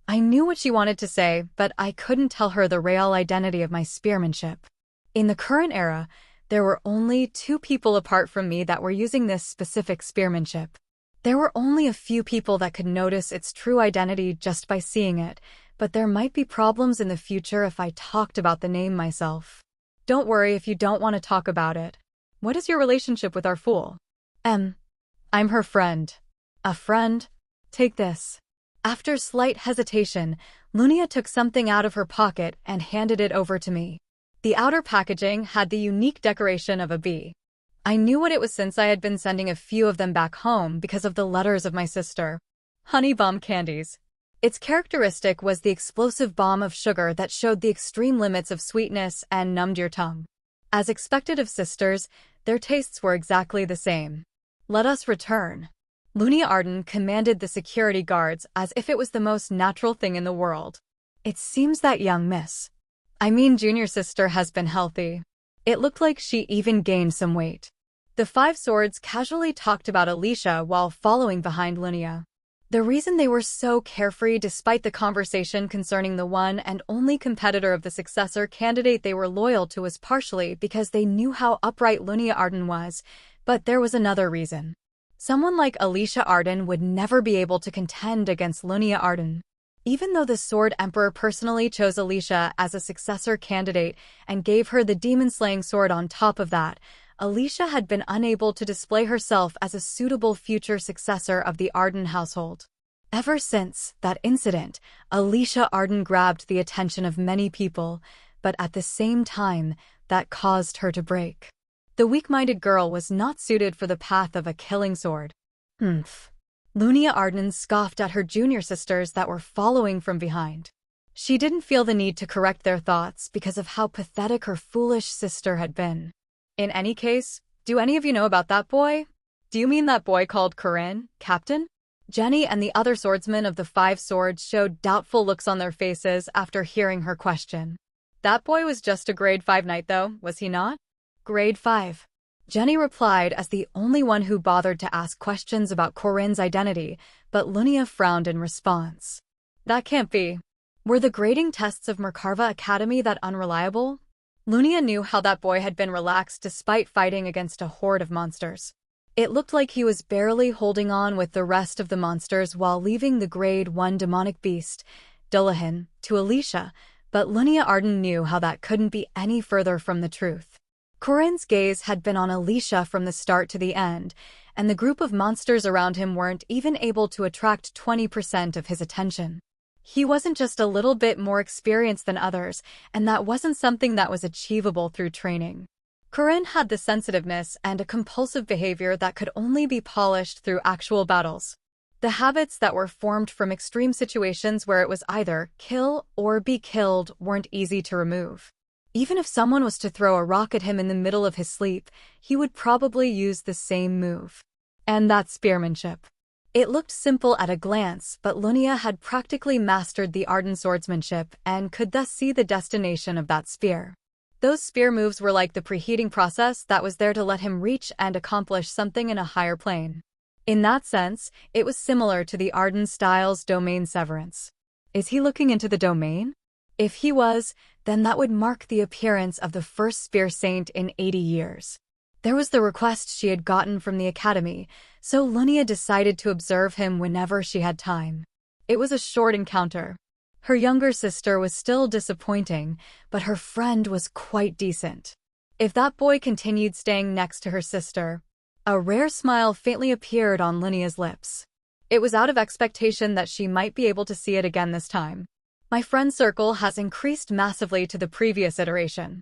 I knew what she wanted to say, but I couldn't tell her the real identity of my spearmanship. In the current era, there were only 2 people apart from me that were using this specific spearmanship. There were only a few people that could notice its true identity just by seeing it, but there might be problems in the future if I talked about the name myself. Don't worry if you don't want to talk about it. What is your relationship with our fool? I'm her friend. A friend? Take this. After slight hesitation, Lunia took something out of her pocket and handed it over to me. The outer packaging had the unique decoration of a bee. I knew what it was since I had been sending a few of them back home because of the letters of my sister. Honey bomb candies. Its characteristic was the explosive bomb of sugar that showed the extreme limits of sweetness and numbed your tongue. As expected of sisters, their tastes were exactly the same. Let us return. Lunia Arden commanded the security guards as if it was the most natural thing in the world. It seems that young junior sister has been healthy. It looked like she even gained some weight. The five swords casually talked about Alicia while following behind Lunia. The reason they were so carefree despite the conversation concerning the one and only competitor of the successor candidate they were loyal to was partially because they knew how upright Lunia Arden was, but there was another reason. Someone like Alicia Arden would never be able to contend against Lunia Arden. Even though the Sword Emperor personally chose Alicia as a successor candidate and gave her the demon-slaying sword on top of that, Alicia had been unable to display herself as a suitable future successor of the Arden household. Ever since that incident, Alicia Arden grabbed the attention of many people, but at the same time, that caused her to break. The weak-minded girl was not suited for the path of a killing sword. Lunia Arden scoffed at her junior sisters that were following from behind. She didn't feel the need to correct their thoughts because of how pathetic her foolish sister had been. In any case, do any of you know about that boy? Do you mean that boy called Corinne, Captain? Jenny and the other swordsmen of the Five Swords showed doubtful looks on their faces after hearing her question. That boy was just a grade 5 knight though, was he not? Grade 5. Jenny replied as the only one who bothered to ask questions about Corinne's identity, but Lunia frowned in response. That can't be. Were the grading tests of Merkarva Academy that unreliable? Lunia knew how that boy had been relaxed despite fighting against a horde of monsters. It looked like he was barely holding on with the rest of the monsters while leaving the grade 1 demonic beast, Dullahan, to Alicia, but Lunia Arden knew how that couldn't be any further from the truth. Corinne's gaze had been on Alicia from the start to the end, and the group of monsters around him weren't even able to attract 20% of his attention. He wasn't just a little bit more experienced than others, and that wasn't something that was achievable through training. Corinne had the sensitiveness and a compulsive behavior that could only be polished through actual battles. The habits that were formed from extreme situations where it was either kill or be killed weren't easy to remove. Even if someone was to throw a rock at him in the middle of his sleep, he would probably use the same move. And that's spearmanship. It looked simple at a glance, but Lunia had practically mastered the Arden swordsmanship and could thus see the destination of that spear. Those spear moves were like the preheating process that was there to let him reach and accomplish something in a higher plane. In that sense, it was similar to the Arden style's domain severance. Is he looking into the domain? If he was, then that would mark the appearance of the first spear saint in 80 years. There was the request she had gotten from the academy, so Lunia decided to observe him whenever she had time. It was a short encounter. Her younger sister was still disappointing, but her friend was quite decent. If that boy continued staying next to her sister, a rare smile faintly appeared on Lunia's lips. It was out of expectation that she might be able to see it again this time. My friend circle has increased massively to the previous iteration.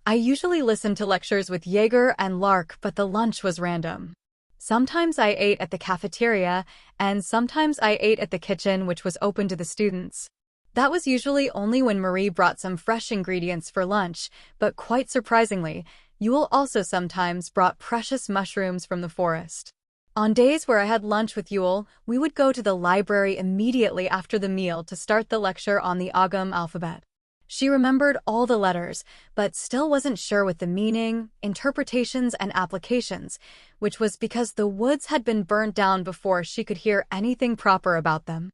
I usually listened to lectures with Jaeger and Lark, but the lunch was random. Sometimes I ate at the cafeteria, and sometimes I ate at the kitchen, which was open to the students. That was usually only when Marie brought some fresh ingredients for lunch, but quite surprisingly, Yule also sometimes brought precious mushrooms from the forest. On days where I had lunch with Yule, we would go to the library immediately after the meal to start the lecture on the Agam alphabet. She remembered all the letters, but still wasn't sure with the meaning, interpretations, and applications, which was because the woods had been burnt down before she could hear anything proper about them.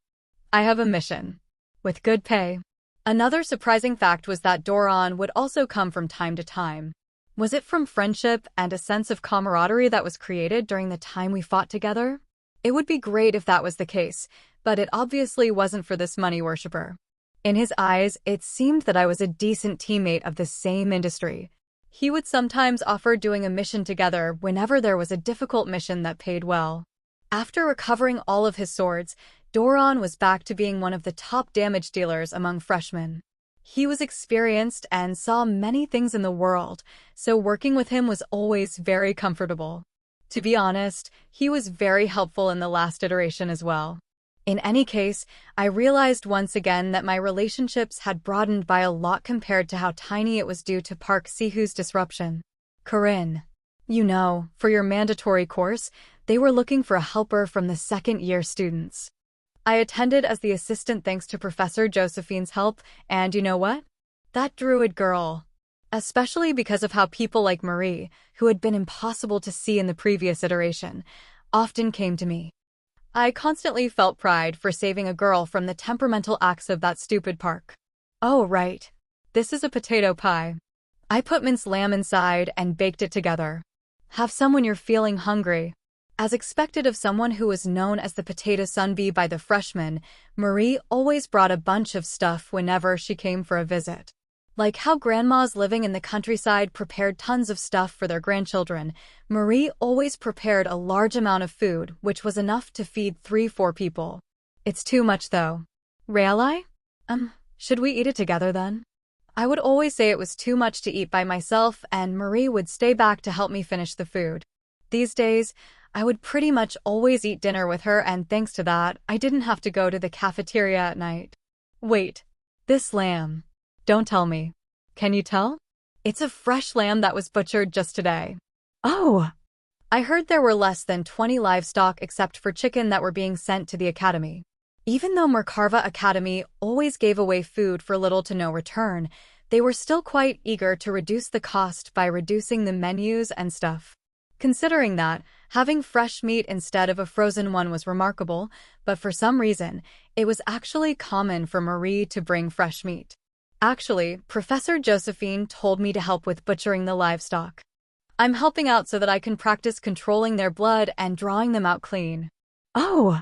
I have a mission. With good pay. Another surprising fact was that Doron would also come from time to time. Was it from friendship and a sense of camaraderie that was created during the time we fought together? It would be great if that was the case, but it obviously wasn't for this money worshiper. In his eyes, it seemed that I was a decent teammate of the same industry. He would sometimes offer doing a mission together whenever there was a difficult mission that paid well. After recovering all of his swords, Doron was back to being one of the top damage dealers among freshmen. He was experienced and saw many things in the world, so working with him was always very comfortable. To be honest, he was very helpful in the last iteration as well. In any case, I realized once again that my relationships had broadened by a lot compared to how tiny it was due to Park Sihu's disruption. Corinne. You know, for your mandatory course, they were looking for a helper from the second-year students. I attended as the assistant thanks to Professor Josephine's help, and you know what? That druid girl. Especially because of how people like Marie, who had been impossible to see in the previous iteration, often came to me. I constantly felt pride for saving a girl from the temperamental acts of that stupid Park. Oh, right. This is a potato pie. I put minced lamb inside and baked it together. Have some when you're feeling hungry. As expected of someone who was known as the potato sunbee by the freshmen, Marie always brought a bunch of stuff whenever she came for a visit. Like how grandmas living in the countryside prepared tons of stuff for their grandchildren, Marie always prepared a large amount of food, which was enough to feed 3-4 people. It's too much though. Really? Should we eat it together then? I would always say it was too much to eat by myself, and Marie would stay back to help me finish the food. These days, I would pretty much always eat dinner with her, and thanks to that, I didn't have to go to the cafeteria at night. Wait, this lamb. Don't tell me. Can you tell? It's a fresh lamb that was butchered just today. Oh! I heard there were less than 20 livestock except for chicken that were being sent to the academy. Even though Merkava Academy always gave away food for little to no return, they were still quite eager to reduce the cost by reducing the menus and stuff. Considering that, having fresh meat instead of a frozen one was remarkable, but for some reason, it was actually common for Marie to bring fresh meat. Actually, Professor Josephine told me to help with butchering the livestock. I'm helping out so that I can practice controlling their blood and drawing them out clean. Oh!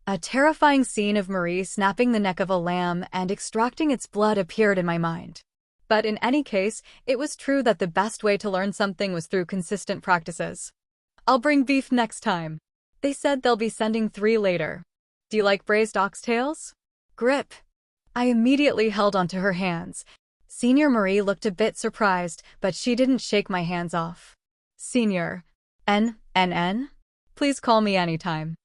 A terrifying scene of Marie snapping the neck of a lamb and extracting its blood appeared in my mind. But in any case, it was true that the best way to learn something was through consistent practices. I'll bring beef next time. They said they'll be sending 3 later. Do you like braised oxtails? Grip. I immediately held onto her hands. Senior Marie looked a bit surprised, but she didn't shake my hands off. Senior. N? Please call me anytime.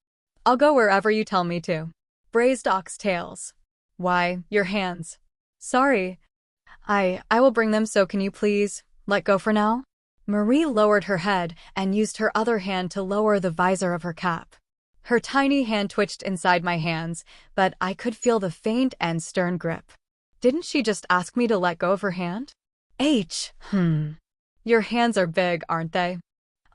I'll go wherever you tell me to. Braised oxtails. Why, your hands. Sorry. I will bring them, so can you please let go for now? Marie lowered her head and used her other hand to lower the visor of her cap. Her tiny hand twitched inside my hands, but I could feel the faint and stern grip. Didn't she just ask me to let go of her hand? Your hands are big, aren't they?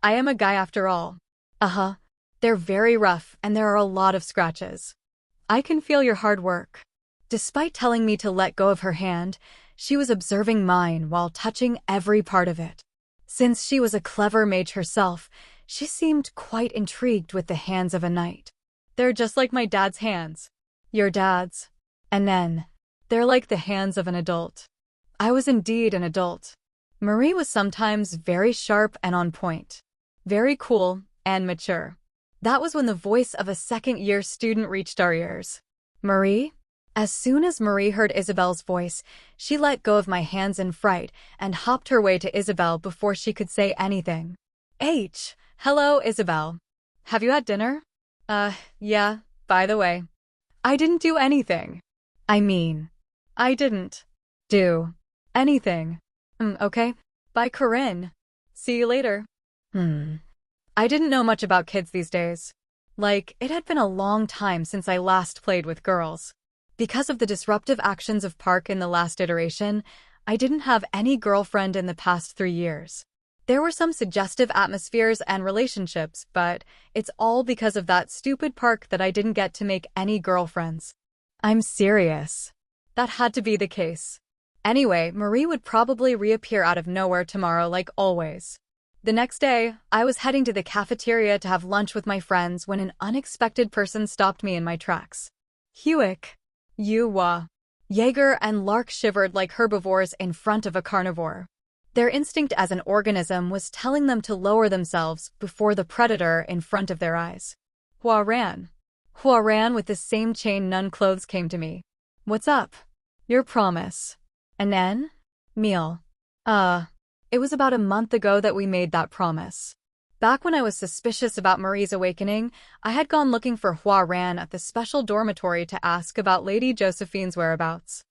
I am a guy after all. Uh-huh. They're very rough, and there are a lot of scratches. I can feel your hard work. Despite telling me to let go of her hand, she was observing mine while touching every part of it. Since she was a clever mage herself, she seemed quite intrigued with the hands of a knight. They're just like my dad's hands. Your dad's. And then, they're like the hands of an adult. I was indeed an adult. Marie was sometimes very sharp and on point. Very cool and mature. That was when the voice of a second-year student reached our ears. Marie? As soon as Marie heard Isabel's voice, she let go of my hands in fright and hopped her way to Isabel before she could say anything. Hello, Isabel. Have you had dinner? Yeah, by the way. I didn't do anything. I didn't do anything. Okay. Bye, Corinne. See you later. I didn't know much about kids these days. Like, it had been a long time since I last played with girls. Because of the disruptive actions of Park in the last iteration, I didn't have any girlfriend in the past 3 years. There were some suggestive atmospheres and relationships, but it's all because of that stupid Park that I didn't get to make any girlfriends. I'm serious. That had to be the case. Anyway, Marie would probably reappear out of nowhere tomorrow like always. The next day, I was heading to the cafeteria to have lunch with my friends when an unexpected person stopped me in my tracks. Hewick. You. Jaeger and Lark shivered like herbivores in front of a carnivore. Their instinct as an organism was telling them to lower themselves before the predator in front of their eyes. Hua ran. Hua ran with the same chain none clothes came to me. What's up? Your promise. An N? Meal. It was about a month ago that we made that promise. Back when I was suspicious about Marie's awakening, I had gone looking for Hua Ran at the special dormitory to ask about Lady Josephine's whereabouts.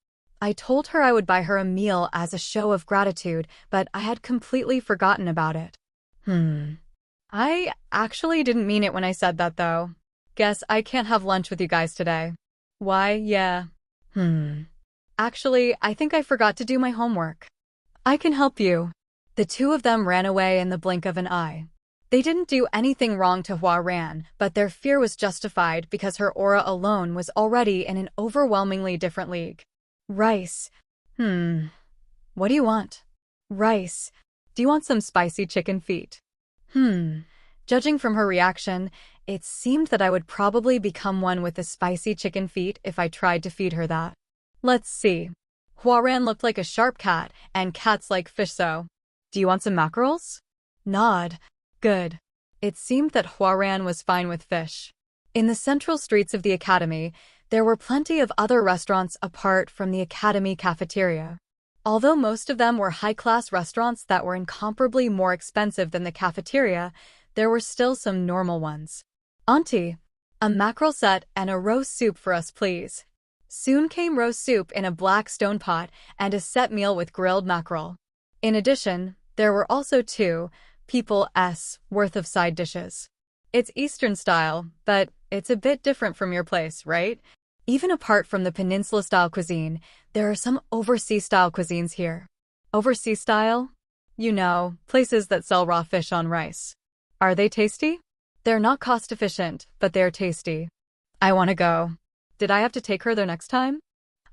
I told her I would buy her a meal as a show of gratitude, but I had completely forgotten about it. I actually didn't mean it when I said that, though. Guess I can't have lunch with you guys today. Why, yeah. Actually, I think I forgot to do my homework. I can help you. The two of them ran away in the blink of an eye. They didn't do anything wrong to Hua Ran, but their fear was justified because her aura alone was already in an overwhelmingly different league. Rice. What do you want? Rice. Do you want some spicy chicken feet? Judging from her reaction, it seemed that I would probably become one with the spicy chicken feet if I tried to feed her that. Let's see. Hua Ran looked like a sharp cat, and cats like fish, so. Do you want some mackerels? Nod. Good. It seemed that Hua Ran was fine with fish. In the central streets of the academy, there were plenty of other restaurants apart from the academy cafeteria. Although most of them were high-class restaurants that were incomparably more expensive than the cafeteria, there were still some normal ones. Auntie, a mackerel set and a roast soup for us, please. Soon came roast soup in a black stone pot and a set meal with grilled mackerel. In addition, there were also 2 people's worth of side dishes. It's Eastern style, but it's a bit different from your place, right? Even apart from the peninsula-style cuisine, there are some overseas-style cuisines here. Overseas-style? You know, places that sell raw fish on rice. Are they tasty? They're not cost-efficient, but they're tasty. I want to go. Did I have to take her there next time?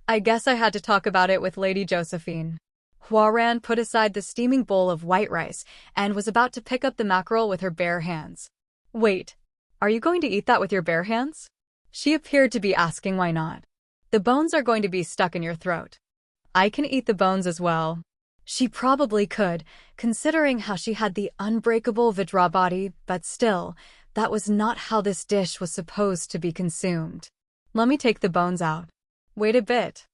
I guess I had to talk about it with Lady Josephine. Hua Ran put aside the steaming bowl of white rice and was about to pick up the mackerel with her bare hands. Wait, are you going to eat that with your bare hands? She appeared to be asking why not. The bones are going to be stuck in your throat. I can eat the bones as well. She probably could, considering how she had the unbreakable Vidra body, but still, that was not how this dish was supposed to be consumed. Let me take the bones out. Wait a bit.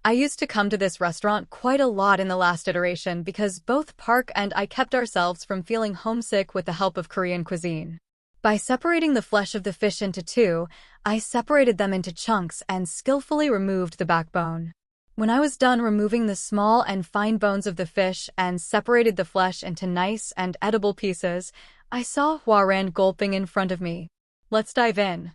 I used to come to this restaurant quite a lot in the last iteration because both Park and I kept ourselves from feeling homesick with the help of Korean cuisine. By separating the flesh of the fish into 2, I separated them into chunks and skillfully removed the backbone. When I was done removing the small and fine bones of the fish and separated the flesh into nice and edible pieces, I saw Hua Ran gulping in front of me. Let's dive in.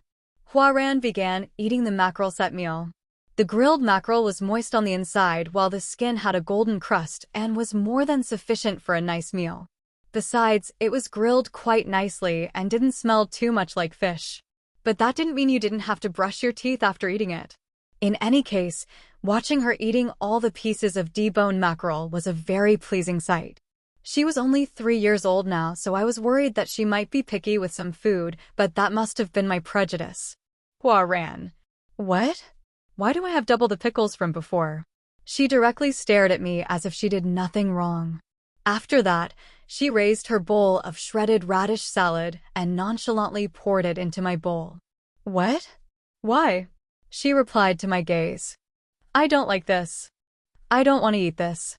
Hua Ran began eating the mackerel set meal. The grilled mackerel was moist on the inside while the skin had a golden crust and was more than sufficient for a nice meal. Besides, it was grilled quite nicely and didn't smell too much like fish. But that didn't mean you didn't have to brush your teeth after eating it. In any case, watching her eating all the pieces of deboned mackerel was a very pleasing sight. She was only 3 years old now, so I was worried that she might be picky with some food, but that must have been my prejudice. Hua Ran. What? Why do I have double the pickles from before? She directly stared at me as if she did nothing wrong. After that, she raised her bowl of shredded radish salad and nonchalantly poured it into my bowl. What? Why? She replied to my gaze. I don't like this. I don't want to eat this.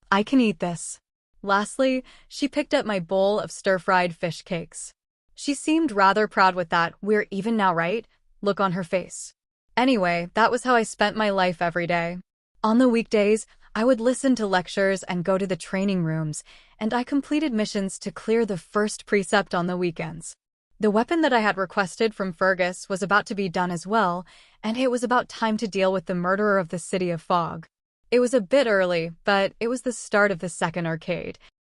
I can eat this. Lastly, she picked up my bowl of stir-fried fish cakes. She seemed rather proud with that "we're even now, right?" look on her face. Anyway, that was how I spent my life every day. On the weekdays, I would listen to lectures and go to the training rooms, and I completed missions to clear the first precept on the weekends. The weapon that I had requested from Fergus was about to be done as well, and it was about time to deal with the murderer of the City of Fog. It was a bit early, but it was the start of the second arcade.